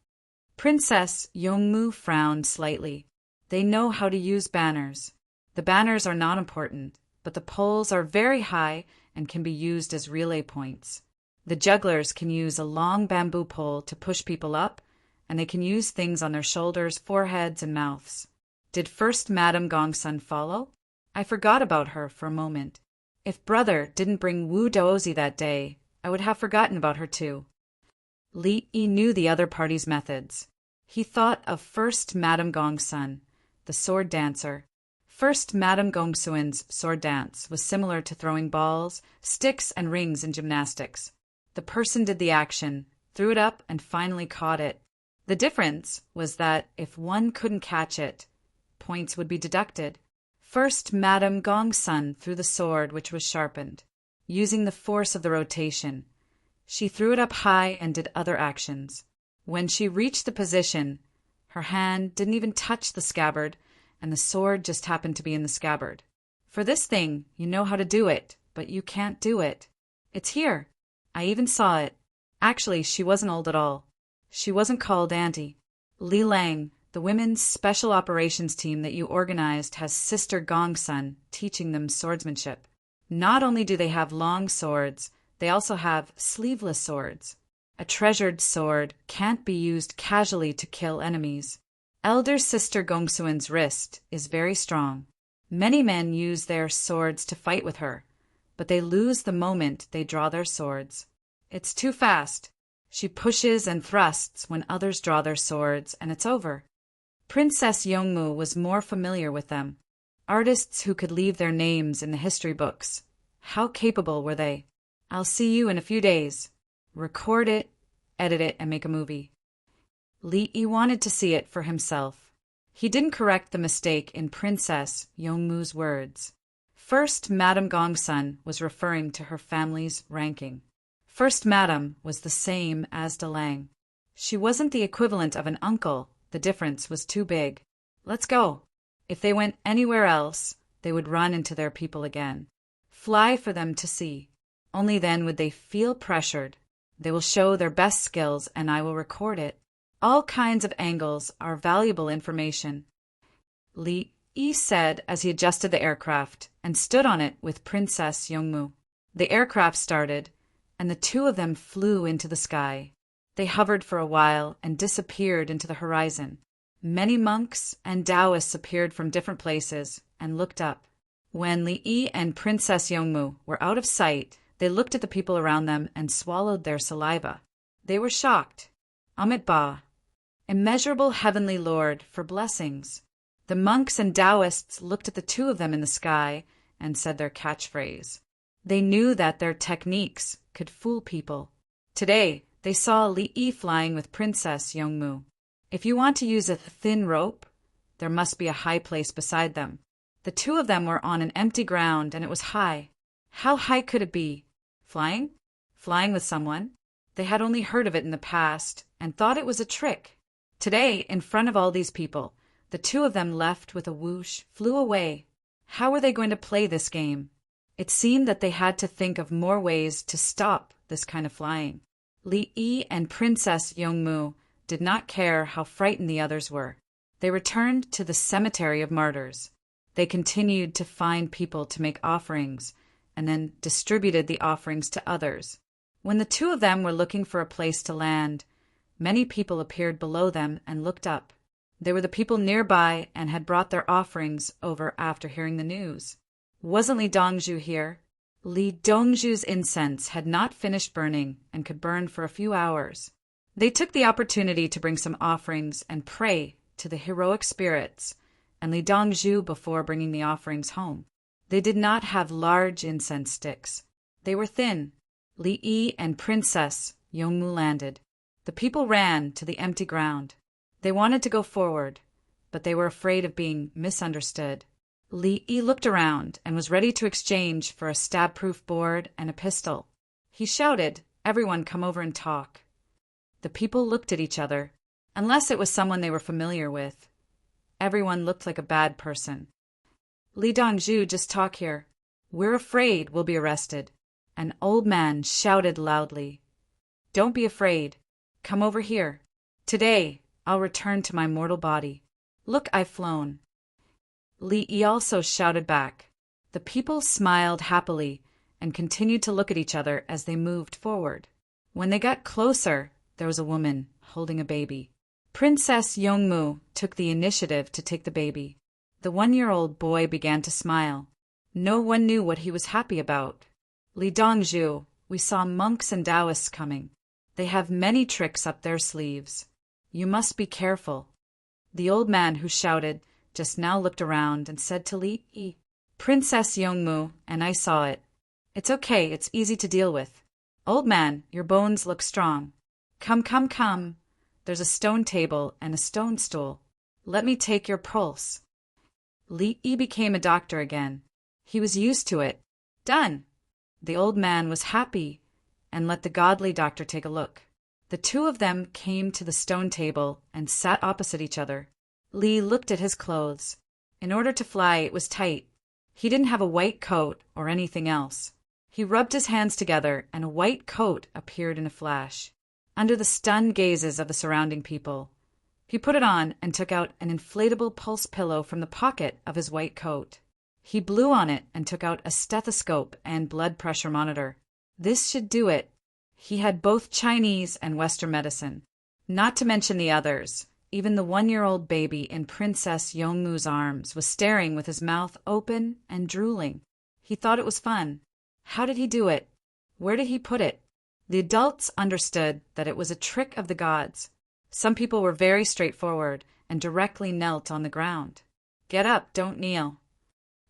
Princess Yongmu frowned slightly. They know how to use banners. The banners are not important, but the poles are very high and can be used as relay points. The jugglers can use a long bamboo pole to push people up, and they can use things on their shoulders, foreheads, and mouths. Did First Madame Gongsun follow? I forgot about her for a moment. If brother didn't bring Wu Dozi that day, I would have forgotten about her too. Li knew the other party's methods. He thought of First Madame Gongsun, the sword dancer. First Madame Gongsun's sword dance was similar to throwing balls, sticks, and rings in gymnastics. The person did the action, threw it up, and finally caught it. The difference was that if one couldn't catch it, points would be deducted. First Madame Gongsun threw the sword, which was sharpened, using the force of the rotation. She threw it up high and did other actions. When she reached the position, her hand didn't even touch the scabbard, and the sword just happened to be in the scabbard. For this thing, you know how to do it, but you can't do it. It's here. I even saw it. Actually, she wasn't old at all. She wasn't called Auntie. Lang, the women's special operations team that you organized, has Sister Gongsun teaching them swordsmanship. Not only do they have long swords, they also have sleeveless swords. A treasured sword can't be used casually to kill enemies. Elder Sister Gongsun's wrist is very strong. Many men use their swords to fight with her, but they lose the moment they draw their swords. It's too fast. She pushes and thrusts when others draw their swords, and it's over. Princess Yongmu was more familiar with them. Artists who could leave their names in the history books. How capable were they? I'll see you in a few days. Record it edit it, and make a movie. Li Yi wanted to see it for himself. He didn't correct the mistake in Princess Yongmu's words. First Madame Gongsun was referring to her family's ranking. First Madame was the same as Delang. She wasn't the equivalent of an uncle. The difference was too big. Let's go. If they went anywhere else, they would run into their people again. Fly for them to see. Only then would they feel pressured. They will show their best skills, and I will record it. All kinds of angles are valuable information. Li Yi said as he adjusted the aircraft and stood on it with Princess Yongmu. The aircraft started, and the two of them flew into the sky. They hovered for a while and disappeared into the horizon. Many monks and Taoists appeared from different places and looked up. When Li Yi and Princess Yongmu were out of sight, they looked at the people around them and swallowed their saliva. They were shocked. Amit Ba, immeasurable heavenly lord, for blessings. The monks and Taoists looked at the two of them in the sky and said their catchphrase. They knew that their techniques could fool people. Today, they saw Li Yi flying with Princess Yongmu. If you want to use a thin rope, there must be a high place beside them. The two of them were on an empty ground, and it was high. How high could it be? Flying? Flying with someone? They had only heard of it in the past and thought it was a trick. Today, in front of all these people, the two of them left with a whoosh, flew away. How were they going to play this game? It seemed that they had to think of more ways to stop this kind of flying. Li Yi and Princess Yongmu did not care how frightened the others were. They returned to the cemetery of martyrs. They continued to find people to make offerings and then distributed the offerings to others. When the two of them were looking for a place to land, many people appeared below them and looked up. They were the people nearby and had brought their offerings over after hearing the news. Wasn't Li Dongzhu here? Li Dongzhu's incense had not finished burning and could burn for a few hours. They took the opportunity to bring some offerings and pray to the heroic spirits and Li Dongzhu before bringing the offerings home. They did not have large incense sticks. They were thin. Li Yi and Princess Yongmu landed. The people ran to the empty ground. They wanted to go forward, but they were afraid of being misunderstood. Li Yi looked around and was ready to exchange for a stab-proof board and a pistol. He shouted, "Everyone come over and talk." The people looked at each other, unless it was someone they were familiar with. Everyone looked like a bad person. "Li Dongzhu, just talk here. We're afraid we'll be arrested." An old man shouted loudly, "Don't be afraid. Come over here. Today, I'll return to my mortal body. Look, I've flown." Li Yi also shouted back. The people smiled happily and continued to look at each other as they moved forward. When they got closer, there was a woman holding a baby. Princess Yongmu took the initiative to take the baby. The 1-year-old boy began to smile. No one knew what he was happy about. "Li Dongzhu, we saw monks and Taoists coming. They have many tricks up their sleeves. You must be careful." The old man who shouted just now looked around and said to Li Yi, "Princess Yongmu, and I saw it. It's okay, it's easy to deal with. Old man, your bones look strong. Come, come, come. There's a stone table and a stone stool. Let me take your pulse." Li Yi became a doctor again. He was used to it. Done. The old man was happy and let the godly doctor take a look. The two of them came to the stone table and sat opposite each other. Li looked at his clothes. In order to fly, it was tight. He didn't have a white coat or anything else. He rubbed his hands together, and a white coat appeared in a flash. Under the stunned gazes of the surrounding people, he put it on and took out an inflatable pulse pillow from the pocket of his white coat. He blew on it and took out a stethoscope and blood pressure monitor. This should do it. He had both Chinese and Western medicine. Not to mention the others. Even the 1-year-old baby in Princess Yongmu's arms was staring with his mouth open and drooling. He thought it was fun. How did he do it? Where did he put it? The adults understood that it was a trick of the gods. Some people were very straightforward and directly knelt on the ground. "Get up, don't kneel,"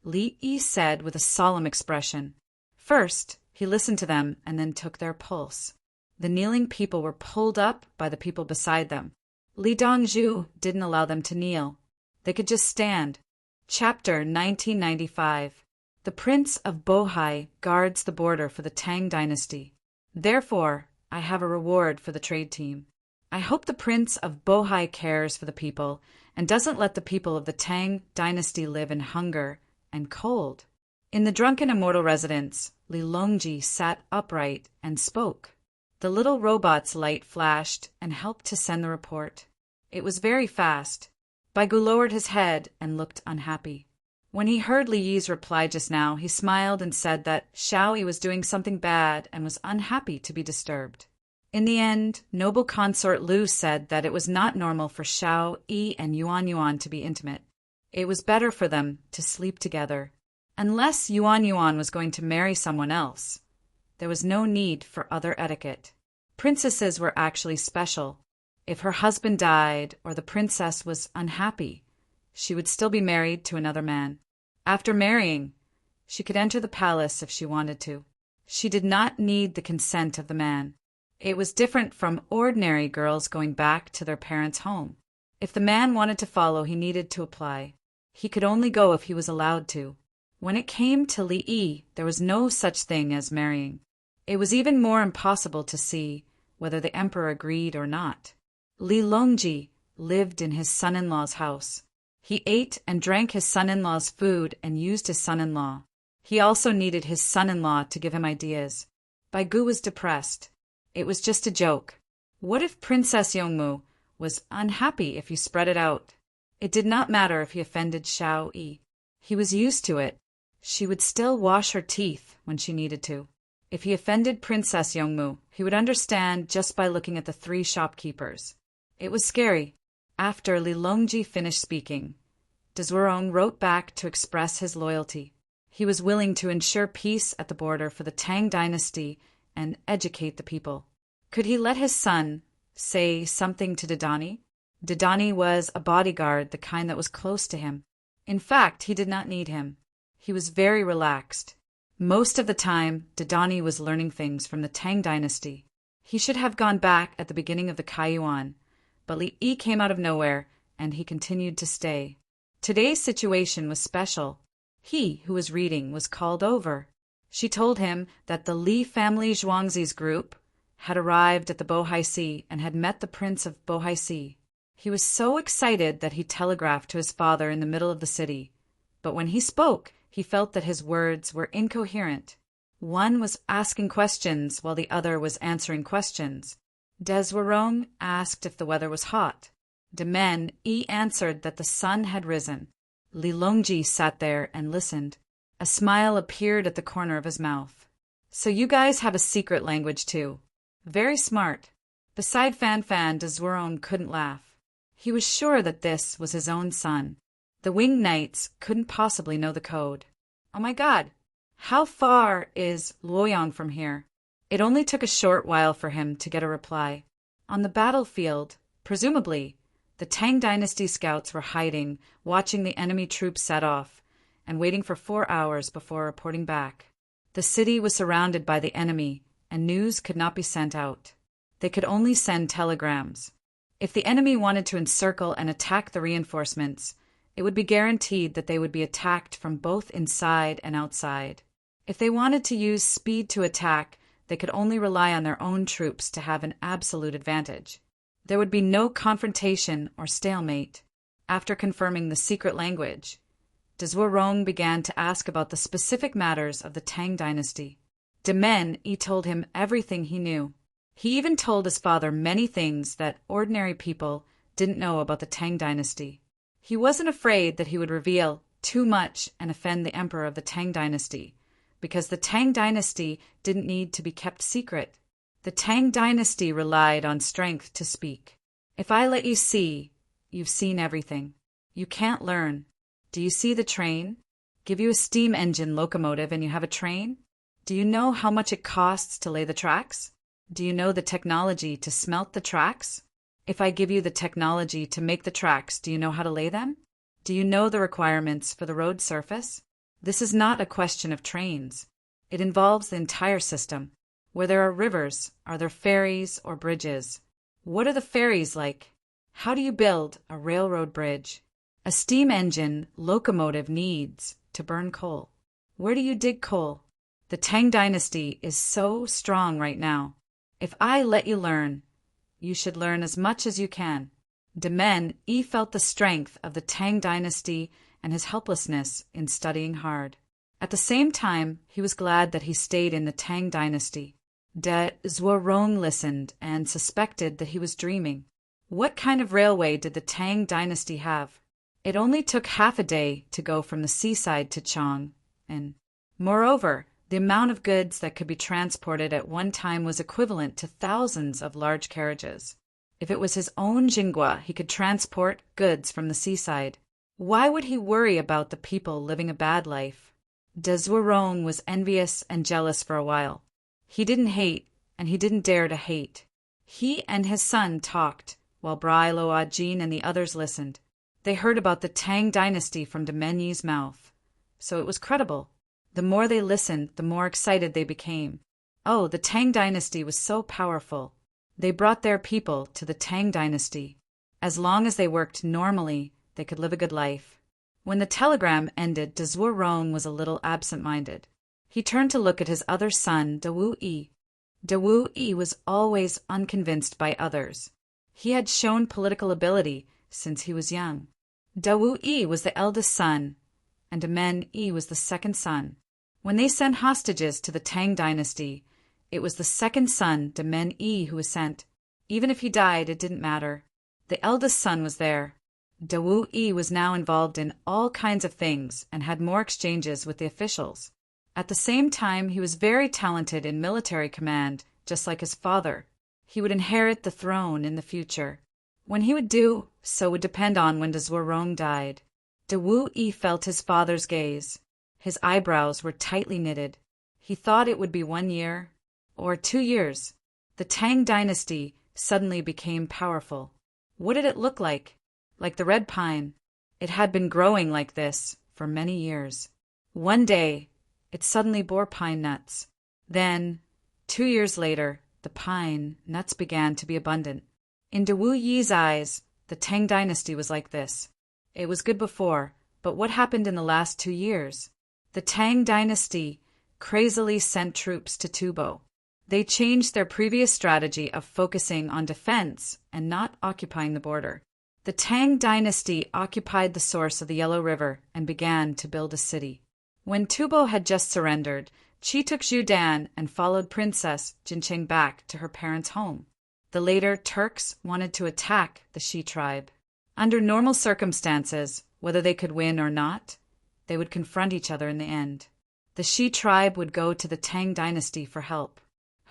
Li Yi said with a solemn expression. First, he listened to them and then took their pulse. The kneeling people were pulled up by the people beside them. Li Dongzhu didn't allow them to kneel. They could just stand. Chapter 1995. The Prince of Bohai guards the border for the Tang dynasty. Therefore, I have a reward for the trade team. I hope the Prince of Bohai cares for the people and doesn't let the people of the Tang dynasty live in hunger and cold. In the drunken immortal residence, Li Longji sat upright and spoke. The little robot's light flashed and helped to send the report. It was very fast. Baigu lowered his head and looked unhappy. When he heard Li Yi's reply just now, he smiled and said that Xiao Yi was doing something bad and was unhappy to be disturbed. In the end, noble consort Lu said that it was not normal for Xiao Yi and Yuan to be intimate. It was better for them to sleep together. Unless Yuan was going to marry someone else, there was no need for other etiquette. Princesses were actually special. If her husband died or the princess was unhappy, she would still be married to another man. After marrying, she could enter the palace if she wanted to. She did not need the consent of the man. It was different from ordinary girls going back to their parents' home. If the man wanted to follow, he needed to apply. He could only go if he was allowed to. When it came to Li Yi, there was no such thing as marrying. It was even more impossible to see whether the emperor agreed or not. Li Longji lived in his son-in-law's house. He ate and drank his son-in-law's food and used his son-in-law. He also needed his son-in-law to give him ideas. Baigu was depressed. It was just a joke. What if Princess Yongmu was unhappy if you spread it out? It did not matter if he offended Xiao Yi. He was used to it. She would still wash her teeth when she needed to. If he offended Princess Yongmu, he would understand just by looking at the three shopkeepers. It was scary. After Li Longji finished speaking, Dezwerong wrote back to express his loyalty. He was willing to ensure peace at the border for the Tang dynasty and educate the people. Could he let his son say something to Didani? Didani was a bodyguard, the kind that was close to him. In fact, he did not need him. He was very relaxed. Most of the time, Didani was learning things from the Tang dynasty. He should have gone back at the beginning of the Kaiyuan, but Li Yi came out of nowhere, and he continued to stay. Today's situation was special. He, who was reading, was called over. She told him that the Li family Zhuangzi's group had arrived at the Bohai Sea and had met the Prince of Bohai Sea. He was so excited that he telegraphed to his father in the middle of the city. But when he spoke, he felt that his words were incoherent. One was asking questions while the other was answering questions. Dezwerong asked if the weather was hot. Demen Yi answered that the sun had risen. Li Longji sat there and listened. A smile appeared at the corner of his mouth. So you guys have a secret language too. Very smart. Beside Fan, Dezwerong couldn't laugh. He was sure that this was his own son. The winged knights couldn't possibly know the code. Oh my God! How far is Luoyang from here? It only took a short while for him to get a reply. On the battlefield, presumably, the Tang dynasty scouts were hiding, watching the enemy troops set off, and waiting for 4 hours before reporting back. The city was surrounded by the enemy, and news could not be sent out. They could only send telegrams. If the enemy wanted to encircle and attack the reinforcements, it would be guaranteed that they would be attacked from both inside and outside. If they wanted to use speed to attack, they could only rely on their own troops to have an absolute advantage. There would be no confrontation or stalemate. After confirming the secret language, Dezwerong began to ask about the specific matters of the Tang dynasty. Demen Yi told him everything he knew. He even told his father many things that ordinary people didn't know about the Tang dynasty. He wasn't afraid that he would reveal too much and offend the emperor of the Tang dynasty, because the Tang dynasty didn't need to be kept secret. The Tang dynasty relied on strength to speak. If I let you see, you've seen everything. You can't learn. Do you see the train? Give you a steam engine locomotive and you have a train? Do you know how much it costs to lay the tracks? Do you know the technology to smelt the tracks? If I give you the technology to make the tracks, do you know how to lay them? Do you know the requirements for the road surface? This is not a question of trains. It involves the entire system. Where there are rivers, are there ferries or bridges? What are the ferries like? How do you build a railroad bridge? A steam engine locomotive needs to burn coal. Where do you dig coal? The Tang dynasty is so strong right now. If I let you learn, you should learn as much as you can. De Men felt the strength of the Tang dynasty and his helplessness in studying hard. At the same time, he was glad that he stayed in the Tang dynasty. De Zhuorong listened and suspected that he was dreaming. What kind of railway did the Tang dynasty have? It only took half a day to go from the seaside to Chang, and moreover, the amount of goods that could be transported at one time was equivalent to thousands of large carriages. If it was his own Jingua, he could transport goods from the seaside. Why would he worry about the people living a bad life? De Zhuorong was envious and jealous for a while. He didn't hate, and he didn't dare to hate. He and his son talked, while Brai Loa Jin and the others listened. They heard about the Tang dynasty from de Menyi's mouth, so it was credible. The more they listened, the more excited they became. Oh, the Tang dynasty was so powerful. They brought their people to the Tang dynasty. As long as they worked normally, they could live a good life. When the telegram ended, De Zhuorong was a little absent-minded. He turned to look at his other son, De Wu-yi. De Wu-yi was always unconvinced by others. He had shown political ability since he was young. De Wu-yi was the eldest son, and De Men-yi was the second son. When they sent hostages to the Tang dynasty, it was the second son, De Men-yi, who was sent. Even if he died, it didn't matter. The eldest son was there. De Wu-yi was now involved in all kinds of things and had more exchanges with the officials. At the same time, he was very talented in military command, just like his father. He would inherit the throne in the future. When he would do so would depend on when De Zhuorong died. De Wu-yi felt his father's gaze. His eyebrows were tightly knitted. He thought it would be 1 year or 2 years. The Tang dynasty suddenly became powerful. What did it look like? Like the red pine. It had been growing like this for many years. One day, it suddenly bore pine nuts. Then, 2 years later, the pine nuts began to be abundant. In De Wu-yi's eyes, the Tang dynasty was like this. It was good before, but what happened in the last 2 years? The Tang dynasty crazily sent troops to Tubo. They changed their previous strategy of focusing on defense and not occupying the border. The Tang dynasty occupied the source of the Yellow River and began to build a city. When Tubo had just surrendered, Qi took Zhu Dan and followed Princess Jinqing back to her parents' home. The later Turks wanted to attack the Shi tribe. Under normal circumstances, whether they could win or not, they would confront each other in the end. The Shi tribe would go to the Tang dynasty for help.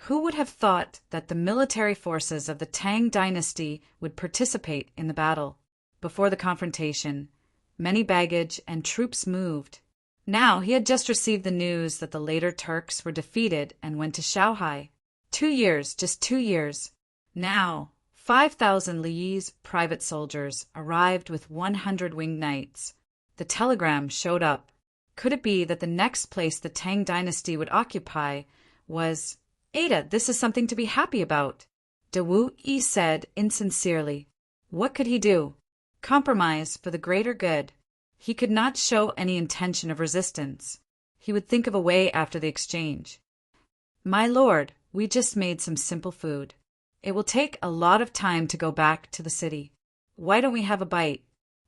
Who would have thought that the military forces of the Tang dynasty would participate in the battle? Before the confrontation, many baggage and troops moved. Now he had just received the news that the later Turks were defeated and went to Shanghai. 2 years, just 2 years. Now, 5,000 Li's private soldiers arrived with 100 winged knights. The telegram showed up. Could it be that the next place the Tang dynasty would occupy was... Ada, this is something to be happy about. De Wu-yi said insincerely. What could he do? Compromise for the greater good. He could not show any intention of resistance. He would think of a way after the exchange. My lord, we just made some simple food. It will take a lot of time to go back to the city. Why don't we have a bite?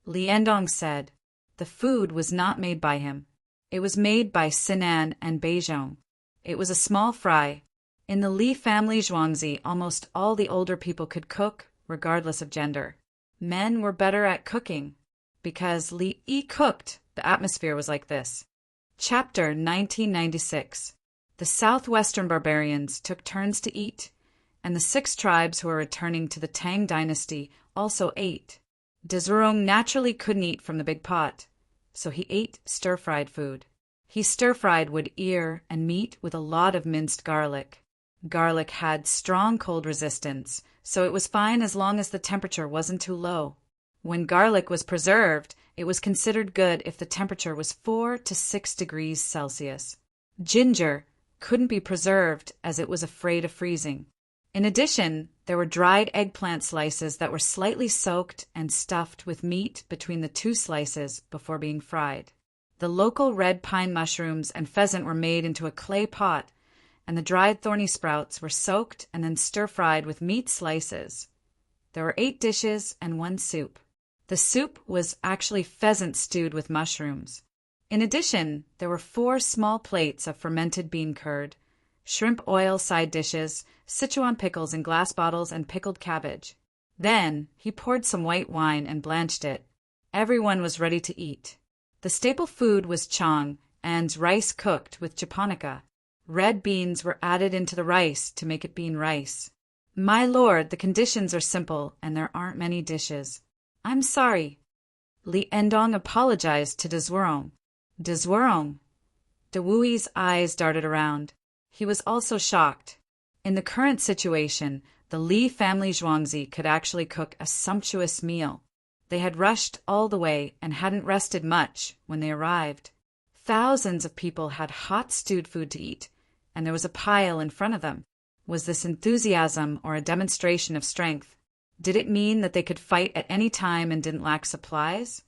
Li Endong said. The food was not made by him. It was made by Sinan and Beizhong. It was a small fry. In the Li family Zhuangzi, almost all the older people could cook, regardless of gender. Men were better at cooking. Because Li Yi cooked, the atmosphere was like this. Chapter 1996. The southwestern barbarians took turns to eat, and the 6 tribes who were returning to the Tang dynasty also ate. De Zhuorong naturally couldn't eat from the big pot, so he ate stir-fried food. He stir-fried wood ear and meat with a lot of minced garlic. Garlic had strong cold resistance, so it was fine as long as the temperature wasn't too low. When garlic was preserved, it was considered good if the temperature was 4 to 6 degrees Celsius. Ginger, couldn't be preserved as it was afraid of freezing. In addition, there were dried eggplant slices that were slightly soaked and stuffed with meat between the two slices before being fried. The local red pine mushrooms and pheasant were made into a clay pot, and the dried thorny sprouts were soaked and then stir-fried with meat slices. There were 8 dishes and 1 soup. The soup was actually pheasant stewed with mushrooms. In addition, there were 4 small plates of fermented bean curd, shrimp oil side dishes, Sichuan pickles in glass bottles, and pickled cabbage. Then he poured some white wine and blanched it. Everyone was ready to eat. The staple food was chang, and rice cooked with japonica. Red beans were added into the rice to make it bean rice. My lord, the conditions are simple, and there aren't many dishes. I'm sorry. Li Endong apologized to Dezworong. Dezworong. De Wui's eyes darted around. He was also shocked. In the current situation, the Li family Zhuangzi could actually cook a sumptuous meal. They had rushed all the way and hadn't rested much when they arrived. Thousands of people had hot stewed food to eat, and there was a pile in front of them. Was this enthusiasm or a demonstration of strength? Did it mean that they could fight at any time and didn't lack supplies?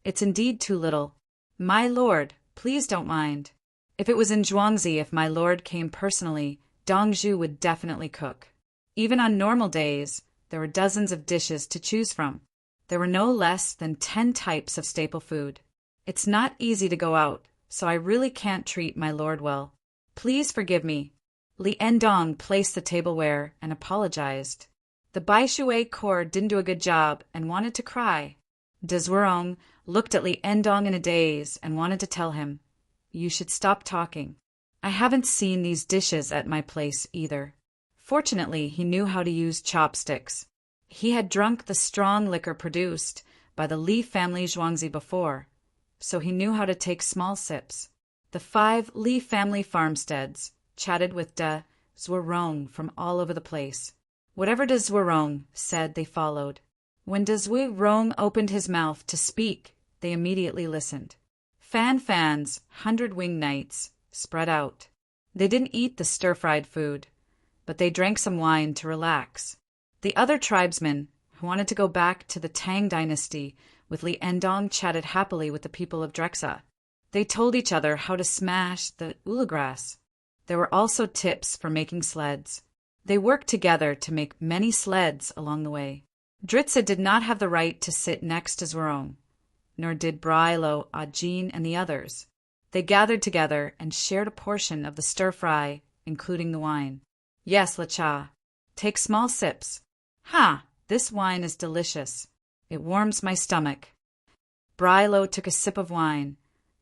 It's indeed too little. My lord, please don't mind. If it was in Zhuangzi, if my lord came personally, Dongzhu would definitely cook. Even on normal days, there were dozens of dishes to choose from. There were no less than 10 types of staple food. It's not easy to go out, so I really can't treat my lord well. Please forgive me. Li Endong placed the tableware and apologized. The Baishui court didn't do a good job and wanted to cry. Dezworong looked at Li Endong in a daze and wanted to tell him, "You should stop talking. I haven't seen these dishes at my place either." Fortunately, he knew how to use chopsticks. He had drunk the strong liquor produced by the Li family Zhuangzi before, so he knew how to take small sips. The 5 Li family farmsteads chatted with De Zwerong from all over the place. Whatever De Zwerong said, they followed. When De Zwerong opened his mouth to speak, they immediately listened. Fans, 100-winged knights, spread out. They didn't eat the stir-fried food, but they drank some wine to relax. The other tribesmen, who wanted to go back to the Tang dynasty with Li Endong, chatted happily with the people of Drexa. They told each other how to smash the ulagrass. There were also tips for making sleds. They worked together to make many sleds along the way. Dritza did not have the right to sit next to Zwerong, nor did Brilo, Ajin, and the others. They gathered together and shared a portion of the stir-fry, including the wine. Yes, Lacha. Take small sips. Ha! This wine is delicious. It warms my stomach. Brilo took a sip of wine,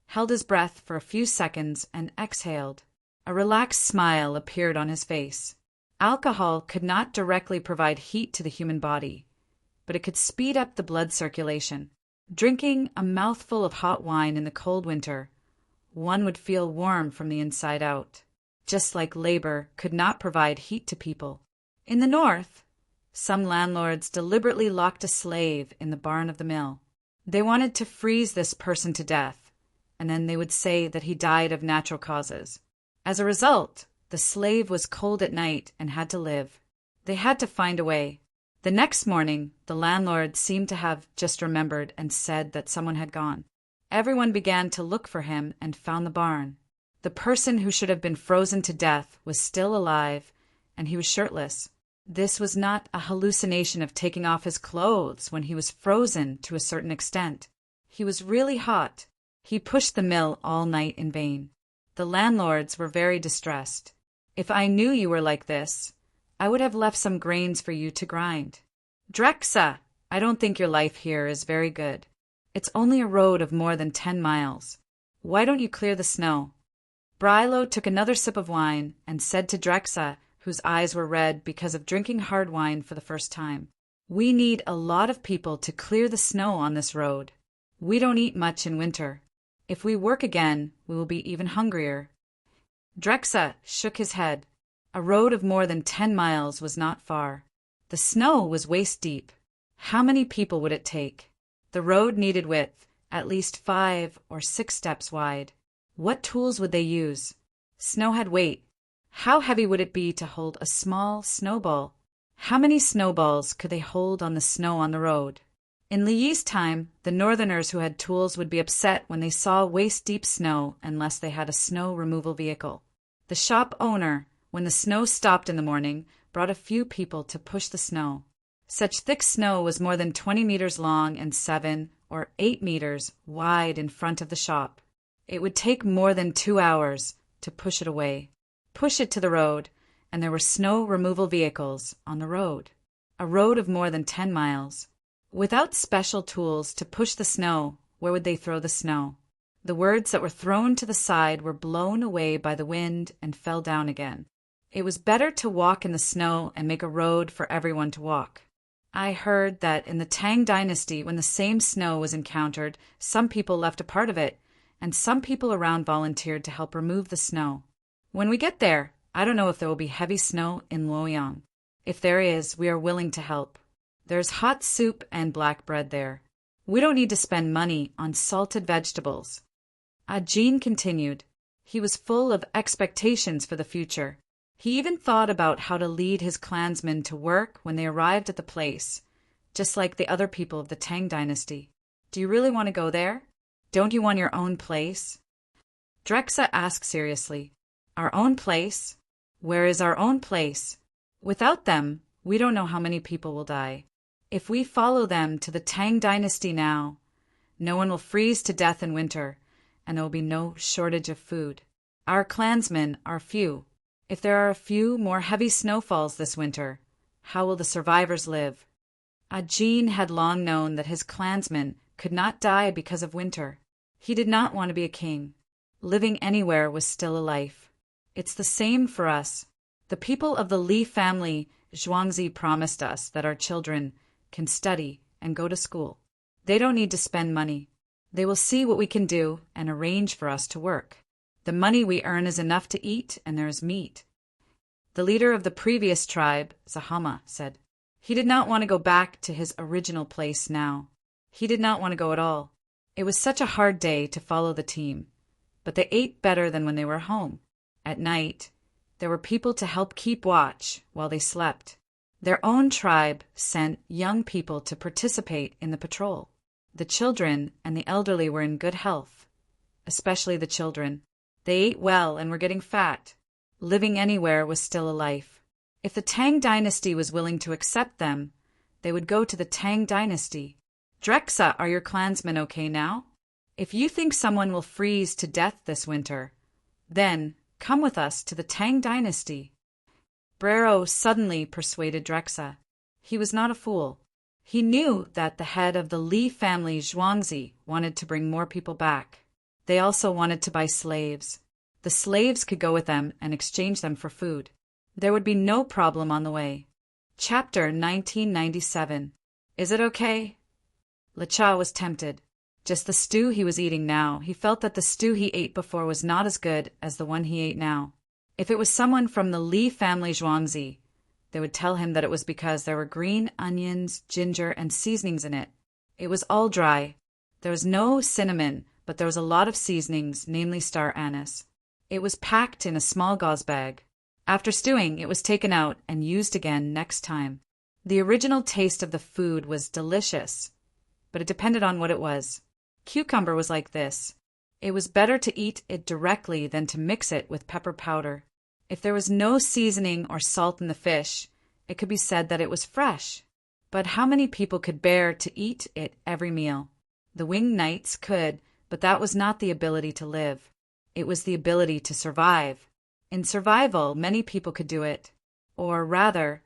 held his breath for a few seconds, and exhaled. A relaxed smile appeared on his face. Alcohol could not directly provide heat to the human body, but it could speed up the blood circulation. Drinking a mouthful of hot wine in the cold winter, one would feel warm from the inside out, just like labor could not provide heat to people. In the north, some landlords deliberately locked a slave in the barn of the mill. They wanted to freeze this person to death, and then they would say that he died of natural causes. As a result, the slave was cold at night and had to live. They had to find a way. The next morning, the landlord seemed to have just remembered and said that someone had gone. Everyone began to look for him and found the barn. The person who should have been frozen to death was still alive, and he was shirtless. This was not a hallucination of taking off his clothes when he was frozen to a certain extent. He was really hot. He pushed the mill all night in vain. The landlords were very distressed. If I knew you were like this, I would have left some grains for you to grind. Drexa, I don't think your life here is very good. It's only a road of more than 10 miles. Why don't you clear the snow? Brilo took another sip of wine and said to Drexa, whose eyes were red because of drinking hard wine for the first time, "We need a lot of people to clear the snow on this road. We don't eat much in winter. If we work again, we will be even hungrier." Drexa shook his head. A road of more than 10 miles was not far. The snow was waist-deep. How many people would it take? The road needed width, at least 5 or 6 steps wide. What tools would they use? Snow had weight. How heavy would it be to hold a small snowball? How many snowballs could they hold on the snow on the road? In Li Yi's time, the northerners who had tools would be upset when they saw waist-deep snow unless they had a snow removal vehicle. The shop owner, when the snow stopped in the morning, brought a few people to push the snow. Such thick snow was more than 20 meters long and 7 or 8 meters wide in front of the shop. It would take more than 2 hours to push it away, push it to the road, and there were snow removal vehicles on the road, a road of more than 10 miles. Without special tools to push the snow, where would they throw the snow? The words that were thrown to the side were blown away by the wind and fell down again. It was better to walk in the snow and make a road for everyone to walk. I heard that in the Tang dynasty, when the same snow was encountered, some people left a part of it, and some people around volunteered to help remove the snow. When we get there, I don't know if there will be heavy snow in Luoyang. If there is, we are willing to help. There's hot soup and black bread there. We don't need to spend money on salted vegetables. Ajin continued. He was full of expectations for the future. He even thought about how to lead his clansmen to work when they arrived at the place, just like the other people of the Tang dynasty. Do you really want to go there? Don't you want your own place? Drexa asked seriously. Our own place? Where is our own place? Without them, we don't know how many people will die. If we follow them to the Tang dynasty now, no one will freeze to death in winter, and there will be no shortage of food. Our clansmen are few. If there are a few more heavy snowfalls this winter, how will the survivors live? Ajin had long known that his clansmen could not die because of winter. He did not want to be a king. Living anywhere was still a life. It's the same for us. The people of the Li family Zhuangzi promised us that our children can study and go to school. They don't need to spend money. They will see what we can do and arrange for us to work. The money we earn is enough to eat, and there is meat. The leader of the previous tribe, Zahama, said. He did not want to go back to his original place now. He did not want to go at all. It was such a hard day to follow the team, but they ate better than when they were home. At night, there were people to help keep watch while they slept. Their own tribe sent young people to participate in the patrol. The children and the elderly were in good health, especially the children. They ate well and were getting fat. Living anywhere was still a life. If the Tang dynasty was willing to accept them, they would go to the Tang dynasty. Drexa, are your clansmen okay now? If you think someone will freeze to death this winter, then come with us to the Tang dynasty. Brero suddenly persuaded Drexa. He was not a fool. He knew that the head of the Li family Zhuangzi wanted to bring more people back. They also wanted to buy slaves. The slaves could go with them and exchange them for food. There would be no problem on the way. Chapter 1997. Is it okay? Licha was tempted. Just the stew he was eating now. He felt that the stew he ate before was not as good as the one he ate now. If it was someone from the Li family Zhuangzi, they would tell him that it was because there were green onions, ginger, and seasonings in it. It was all dry. There was no cinnamon, but there was a lot of seasonings, namely star anise. It was packed in a small gauze bag. After stewing, it was taken out and used again next time. The original taste of the food was delicious, but it depended on what it was. Cucumber was like this. It was better to eat it directly than to mix it with pepper powder. If there was no seasoning or salt in the fish, it could be said that it was fresh. But how many people could bear to eat it every meal? The winged knights could, but that was not the ability to live. It was the ability to survive. In survival, many people could do it. Or rather,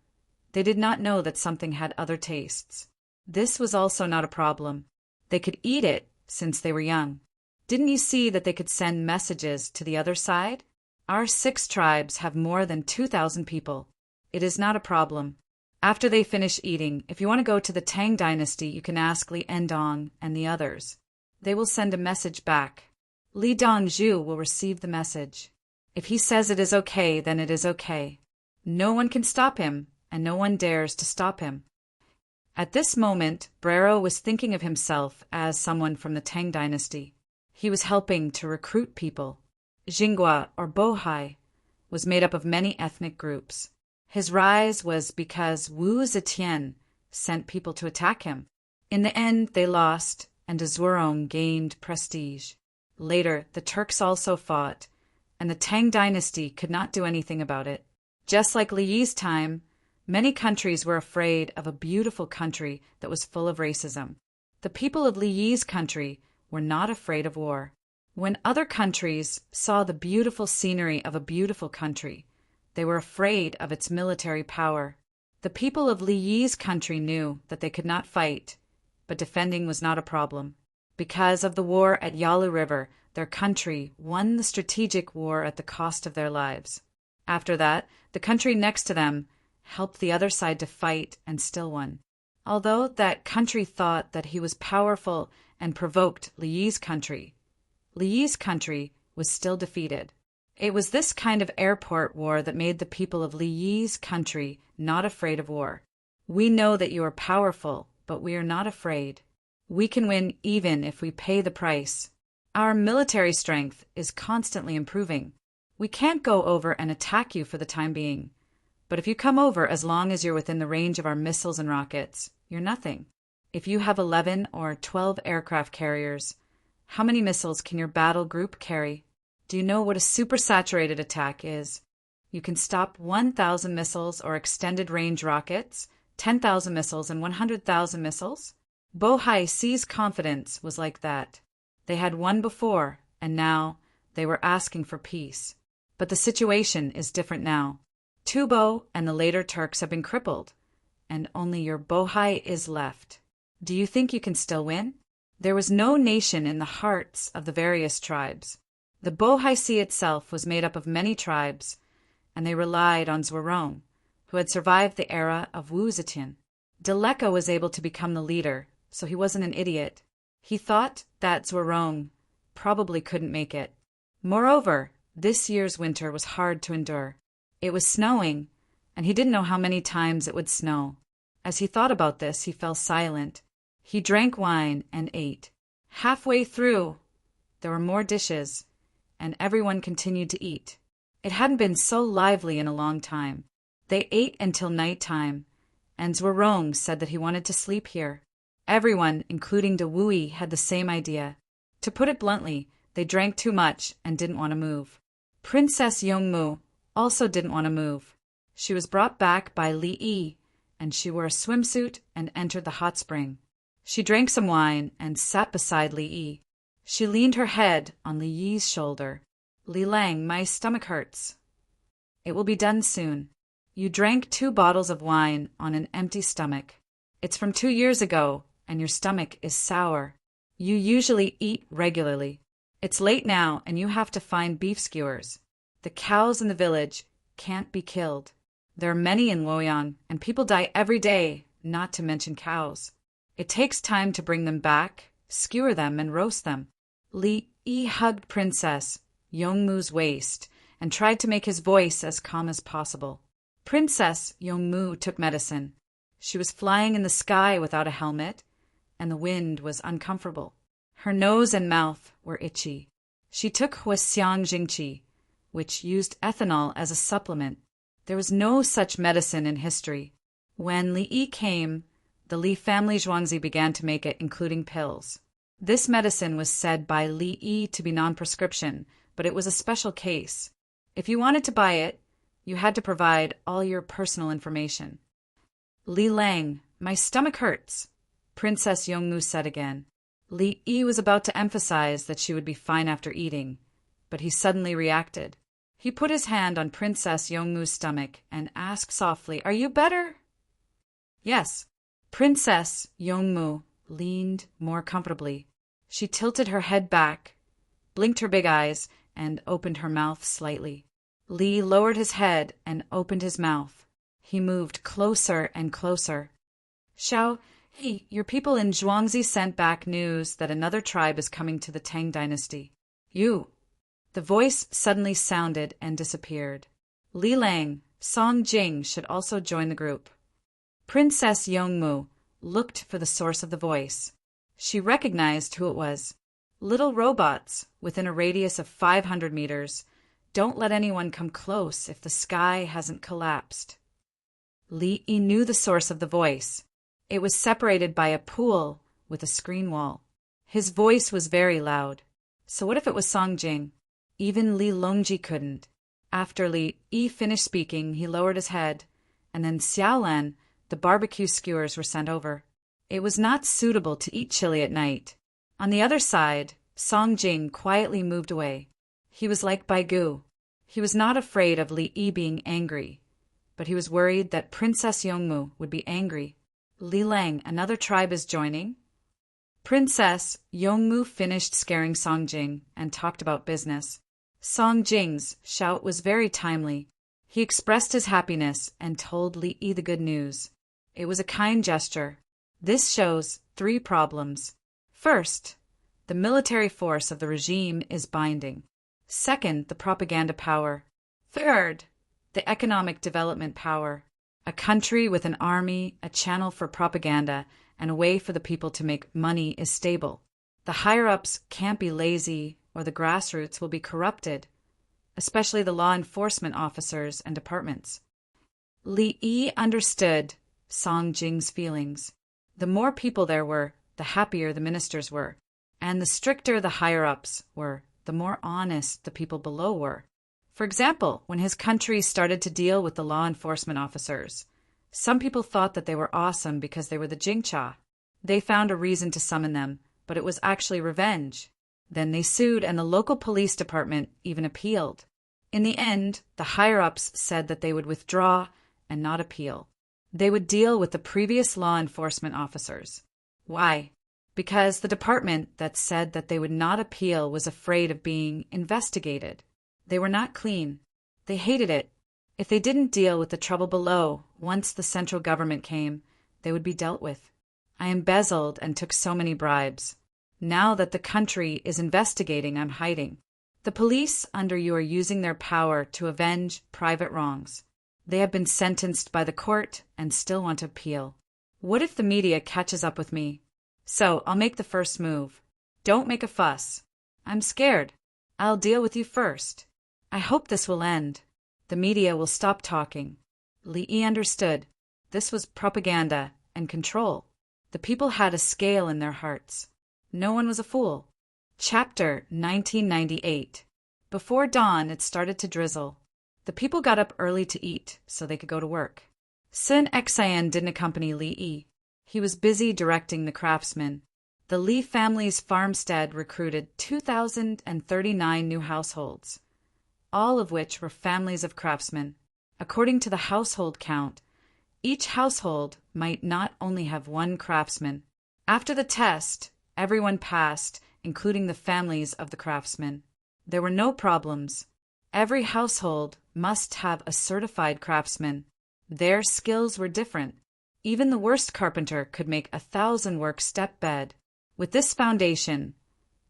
they did not know that something had other tastes. This was also not a problem. They could eat it since they were young. Didn't you see that they could send messages to the other side? Our 6 tribes have more than 2,000 people. It is not a problem. After they finish eating, if you want to go to the Tang dynasty, you can ask Li Endong and the others. They will send a message back. Li Dongzhu will receive the message. If he says it is okay, then it is okay. No one can stop him, and no one dares to stop him. At this moment, Brero was thinking of himself as someone from the Tang dynasty. He was helping to recruit people. Xinghua or Bohai, was made up of many ethnic groups. His rise was because Wu Zetian sent people to attack him. In the end, they lost, and Zhuorong gained prestige. Later, the Turks also fought, and the Tang dynasty could not do anything about it. Just like Li Yi's time, many countries were afraid of a beautiful country that was full of racism. The people of Li Yi's country were not afraid of war. When other countries saw the beautiful scenery of a beautiful country, they were afraid of its military power. The people of Li Yi's country knew that they could not fight, but defending was not a problem. Because of the war at Yalu River, their country won the strategic war at the cost of their lives. After that, the country next to them helped the other side to fight and still won. Although that country thought that he was powerful and provoked Li Yi's country, Li Yi's country was still defeated. It was this kind of airport war that made the people of Li Yi's country not afraid of war. We know that you are powerful, but we are not afraid. We can win even if we pay the price. Our military strength is constantly improving. We can't go over and attack you for the time being. But if you come over, as long as you're within the range of our missiles and rockets, you're nothing. If you have 11 or 12 aircraft carriers, how many missiles can your battle group carry? Do you know what a supersaturated attack is? You can stop 1,000 missiles or extended range rockets, 10,000 missiles and 100,000 missiles. Bohai Ci's confidence was like that. They had won before, and now they were asking for peace. But the situation is different now. Tubo and the later Turks have been crippled, and only your Bohai is left. Do you think you can still win? There was no nation in the hearts of the various tribes. The Bohai Ci itself was made up of many tribes, and they relied on Zhuorong, who had survived the era of Wu Zetian. Daleka was able to become the leader, so he wasn't an idiot. He thought that Zhuorong probably couldn't make it. Moreover, this year's winter was hard to endure. It was snowing, and he didn't know how many times it would snow. As he thought about this, he fell silent. He drank wine and ate. Halfway through, there were more dishes, and everyone continued to eat. It hadn't been so lively in a long time. They ate until night time, and Zhuorong said that he wanted to sleep here. Everyone, including De Wui, had the same idea. To put it bluntly, they drank too much and didn't want to move. Princess Yongmu also didn't want to move. She was brought back by Li Yi, and she wore a swimsuit and entered the hot spring. She drank some wine and sat beside Li Yi. She leaned her head on Li Yi's shoulder. Li Lang, my stomach hurts. It will be done soon. You drank 2 bottles of wine on an empty stomach. It's from 2 years ago, and your stomach is sour. You usually eat regularly. It's late now, and you have to find beef skewers. The cows in the village can't be killed. There are many in Luoyang, and people die every day, not to mention cows. It takes time to bring them back, skewer them, and roast them. Li Yi hugged Princess Yongmu's waist and tried to make his voice as calm as possible. Princess Yongmu took medicine. She was flying in the sky without a helmet, and the wind was uncomfortable. Her nose and mouth were itchy. She took Huaxiang Jingqi, which used ethanol as a supplement. There was no such medicine in history. When Li Yi came, the Li family Zhuangzi began to make it, including pills. This medicine was said by Li Yi to be non-prescription, but it was a special case. If you wanted to buy it, you had to provide all your personal information. Li Lang, my stomach hurts, Princess Yongmu said again. Li Yi was about to emphasize that she would be fine after eating, but he suddenly reacted. He put his hand on Princess Yongmu's stomach and asked softly, "Are you better?" "Yes." Princess Yongmu leaned more comfortably. She tilted her head back, blinked her big eyes, and opened her mouth slightly. Li lowered his head and opened his mouth. He moved closer and closer. "Xiao, hey, your people in Zhuangzi sent back news that another tribe is coming to the Tang dynasty. You." The voice suddenly sounded and disappeared. Li Lang, Song Jing should also join the group. Princess Yongmu looked for the source of the voice. She recognized who it was. Little robots, within a radius of 500 meters. Don't let anyone come close if the sky hasn't collapsed. Li Yi knew the source of the voice. It was separated by a pool with a screen wall. His voice was very loud. So what if it was Songjing? Even Li Longji couldn't. After Li Yi finished speaking, he lowered his head, and then Xiaolan, the barbecue skewers were sent over. It was not suitable to eat chili at night. On the other side, Songjing quietly moved away. He was like Baigu. He was not afraid of Li Yi being angry, but he was worried that Princess Yongmu would be angry. Li Lang, another tribe is joining? Princess Yongmu finished scaring Songjing and talked about business. Songjing's shout was very timely. He expressed his happiness and told Li Yi the good news. It was a kind gesture. This shows 3 problems. First, the military force of the regime is binding. Second, the propaganda power. Third, the economic development power. A country with an army, a channel for propaganda, and a way for the people to make money is stable. The higher-ups can't be lazy, or the grassroots will be corrupted, especially the law enforcement officers and departments. Li Yi understood Songjing's feelings. The more people there were, the happier the ministers were, and the stricter the higher-ups were, the more honest the people below were. For example, when his country started to deal with the law enforcement officers, some people thought that they were awesome because they were the Jingcha. They found a reason to summon them, but it was actually revenge. Then they sued, and the local police department even appealed. In the end, the higher-ups said that they would withdraw and not appeal. They would deal with the previous law enforcement officers. Why? Because the department that said that they would not appeal was afraid of being investigated. They were not clean. They hated it. If they didn't deal with the trouble below, once the central government came, they would be dealt with. I embezzled and took so many bribes. Now that the country is investigating, I'm hiding. The police under you are using their power to avenge private wrongs. They have been sentenced by the court and still want to appeal. What if the media catches up with me? So I'll make the first move. Don't make a fuss. I'm scared. I'll deal with you first. I hope this will end. The media will stop talking. Li Yi understood. This was propaganda and control. The people had a scale in their hearts. No one was a fool. Chapter 1998. Before dawn, it started to drizzle. The people got up early to eat so they could go to work. Sun Xian didn't accompany Li Yi. He was busy directing the craftsmen. The Li family's farmstead recruited 2,039 new households, all of which were families of craftsmen. According to the household count, each household might not only have 1 craftsman. After the test, everyone passed, including the families of the craftsmen. There were no problems. Every household must have a certified craftsman. Their skills were different. Even the worst carpenter could make 1,000-work step bed. With this foundation,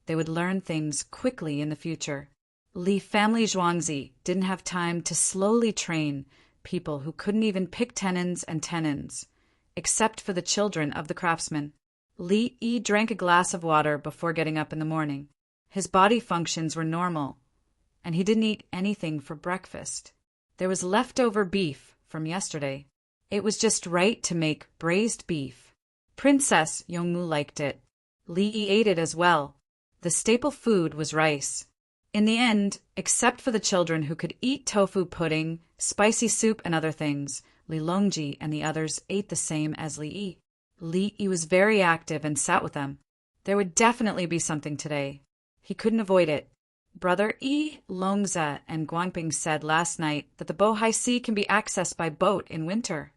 they would learn things quickly in the future. Li family Zhuangzi didn't have time to slowly train people who couldn't even pick tenons and tenons, except for the children of the craftsmen. Li Yi drank a glass of water before getting up in the morning. His body functions were normal, and he didn't eat anything for breakfast. There was leftover beef from yesterday. It was just right to make braised beef. Princess Yongmu liked it. Li Yi ate it as well. The staple food was rice. In the end, except for the children who could eat tofu pudding, spicy soup, and other things, Li Longji and the others ate the same as Li Yi. Li Yi was very active and sat with them. There would definitely be something today. He couldn't avoid it. Brother Yi Longza and Guangping said last night that the Bohai Sea can be accessed by boat in winter.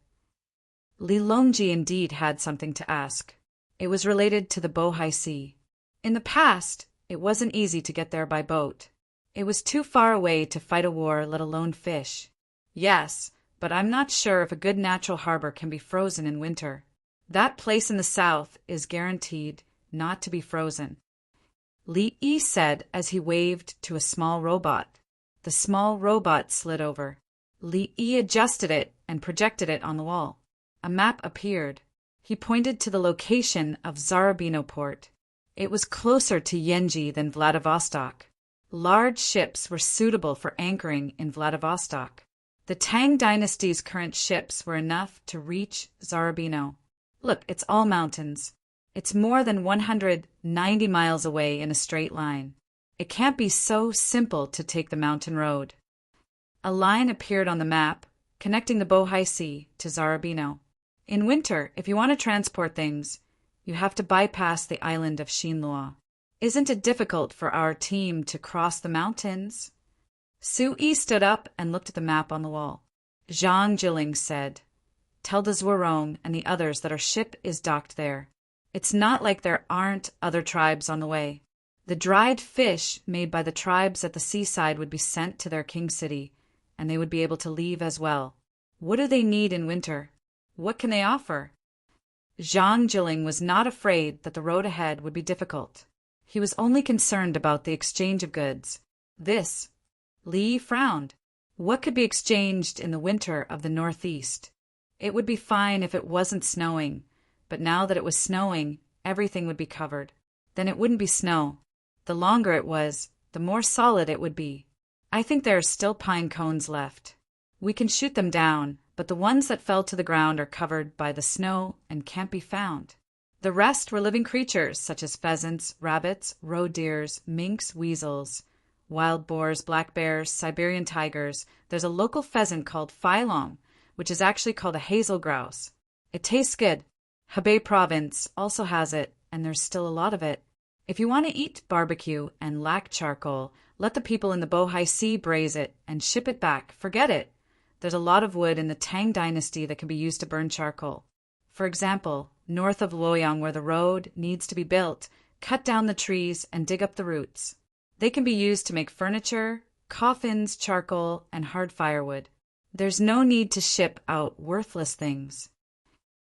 Li Longji indeed had something to ask. It was related to the Bohai Sea. In the past, it wasn't easy to get there by boat. It was too far away to fight a war, let alone fish. Yes, but I'm not sure if a good natural harbor can be frozen in winter. That place in the south is guaranteed not to be frozen. Li Yi said as he waved to a small robot. The small robot slid over. Li Yi adjusted it and projected it on the wall. A map appeared. He pointed to the location of Zarabino Port. It was closer to Yenji than Vladivostok. Large ships were suitable for anchoring in Vladivostok. The Tang dynasty's current ships were enough to reach Zarabino. Look, it's all mountains. It's more than 190 miles away in a straight line. It can't be so simple to take the mountain road. A line appeared on the map, connecting the Bohai Sea to Zarabino. In winter, if you want to transport things, you have to bypass the island of Shinlua. Isn't it difficult for our team to cross the mountains? Sui stood up and looked at the map on the wall. Zhang Jiling said, "Tell the Zhuarong and the others that our ship is docked there. It's not like there aren't other tribes on the way. The dried fish made by the tribes at the seaside would be sent to their king city, and they would be able to leave as well. What do they need in winter? What can they offer?" Zhang Jiling was not afraid that the road ahead would be difficult. He was only concerned about the exchange of goods. Li frowned. What could be exchanged in the winter of the northeast? It would be fine if it wasn't snowing, but now that it was snowing, everything would be covered. Then it wouldn't be snow. The longer it was, the more solid it would be. I think there are still pine cones left. We can shoot them down, but the ones that fell to the ground are covered by the snow and can't be found. The rest were living creatures such as pheasants, rabbits, roe deers, minks, weasels, wild boars, black bears, Siberian tigers. There's a local pheasant called Phylong, which is actually called a hazel grouse. It tastes good. Hebei province also has it, and there's still a lot of it. If you want to eat barbecue and lack charcoal, let the people in the Bohai Sea braise it and ship it back. Forget it. There's a lot of wood in the Tang dynasty that can be used to burn charcoal. For example, north of Luoyang where the road needs to be built, cut down the trees and dig up the roots. They can be used to make furniture, coffins, charcoal, and hard firewood. There's no need to ship out worthless things.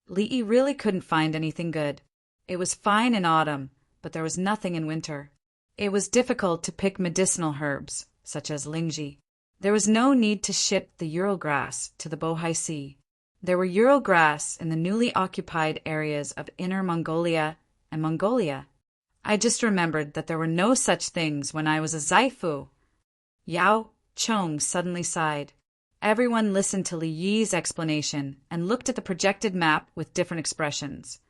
Li really couldn't find anything good. It was fine in autumn, but there was nothing in winter. It was difficult to pick medicinal herbs, such as lingji. There was no need to ship the Ural grass to the Bohai Sea. There were Ural grass in the newly occupied areas of Inner Mongolia and Mongolia. I just remembered that there were no such things when I was a Zaifu. Yao Chong suddenly sighed. Everyone listened to Li Yi's explanation and looked at the projected map with different expressions.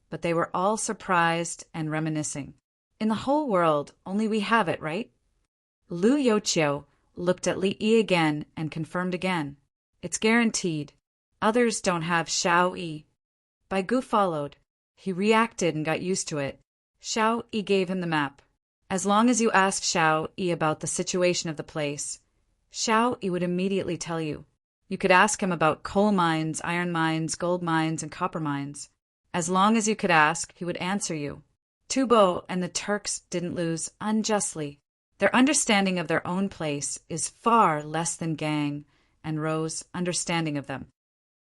But they were all surprised and reminiscing. In the whole world, only we have it, right? Lu Yoqiu looked at Li Yi again and confirmed again. It's guaranteed. Others don't have Shao Yi. Bai Gu followed. He reacted and got used to it. Shao Yi gave him the map. As long as you ask Shao Yi about the situation of the place, Shao Yi would immediately tell you. You could ask him about coal mines, iron mines, gold mines, and copper mines. As long as you could ask, he would answer you. Tubo and the Turks didn't lose unjustly. Their understanding of their own place is far less than Gang and Ro's understanding of them.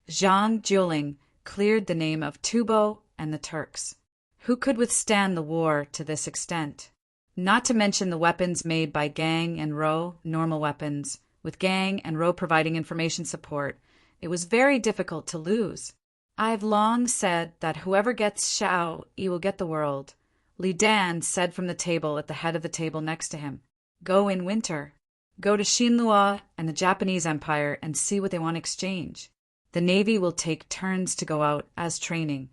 Zhang Jiling cleared the name of Tubo and the Turks. Who could withstand the war to this extent? Not to mention the weapons made by Gang and Ro, normal weapons. With Gang and Ro providing information support, it was very difficult to lose. I've long said that whoever gets Shao Yi will get the world. Li Dan said from the table at the head of the table next to him, "Go in winter. Go to Shinlua and the Japanese Empire and see what they want to exchange. The Navy will take turns to go out as training."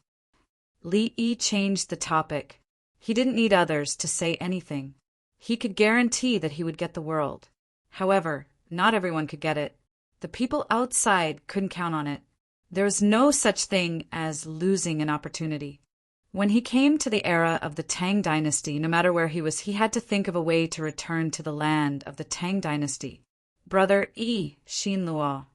Li Yi changed the topic. He didn't need others to say anything. He could guarantee that he would get the world. However, not everyone could get it. The people outside couldn't count on it. There was no such thing as losing an opportunity. When he came to the era of the Tang dynasty, no matter where he was, he had to think of a way to return to the land of the Tang dynasty. Brother Yi Xinluo.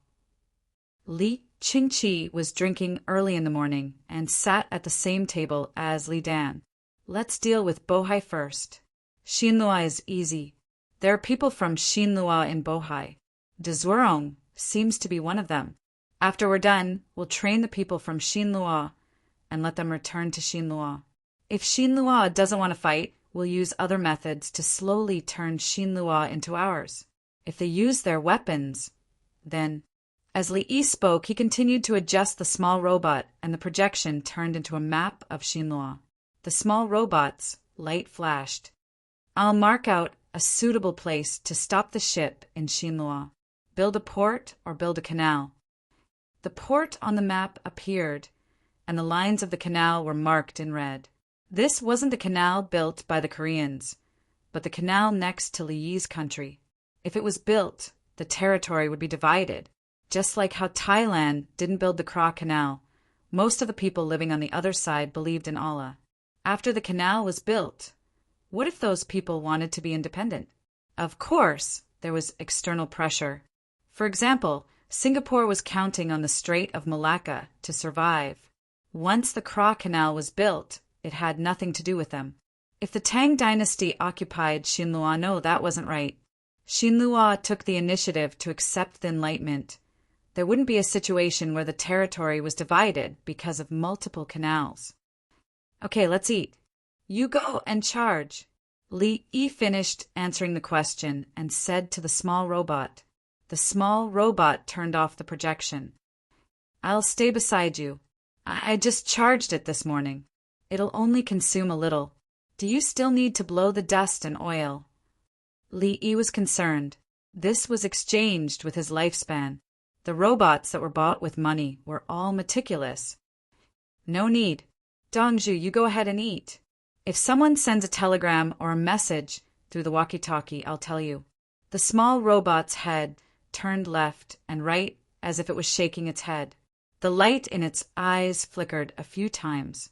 Li Qingqi was drinking early in the morning and sat at the same table as Li Dan. Let's deal with Bohai first. Xinlua is easy. There are people from Xinlua in Bohai. De Zhuarong seems to be one of them. After we're done, we'll train the people from Xinlua and let them return to Xinlua. If Xinlua doesn't want to fight, we'll use other methods to slowly turn Xinlua into ours. If they use their weapons, then... As Li Yi spoke, he continued to adjust the small robot, and the projection turned into a map of Xinlua. The small robots, light flashed. I'll mark out a suitable place to stop the ship in Xinlua. Build a port or build a canal. The port on the map appeared, and the lines of the canal were marked in red. This wasn't the canal built by the Koreans, but the canal next to Li Yi's country. If it was built, the territory would be divided, just like how Thailand didn't build the Kra Canal. Most of the people living on the other side believed in Allah. After the canal was built, what if those people wanted to be independent? Of course, there was external pressure. For example, Singapore was counting on the Strait of Malacca to survive. Once the Kra Canal was built, it had nothing to do with them. If the Tang dynasty occupied Xinlua, no, that wasn't right. Xinlua took the initiative to accept the Enlightenment. There wouldn't be a situation where the territory was divided because of multiple canals. Okay, let's eat. You go and charge. Li Yi finished answering the question and said to the small robot. The small robot turned off the projection. I'll stay beside you. I just charged it this morning. It'll only consume a little. Do you still need to blow the dust and oil? Li Yi was concerned. This was exchanged with his lifespan. The robots that were bought with money were all meticulous. No need. Dongju, you go ahead and eat. If someone sends a telegram or a message through the walkie-talkie, I'll tell you. The small robot's head turned left and right as if it was shaking its head. The light in its eyes flickered a few times.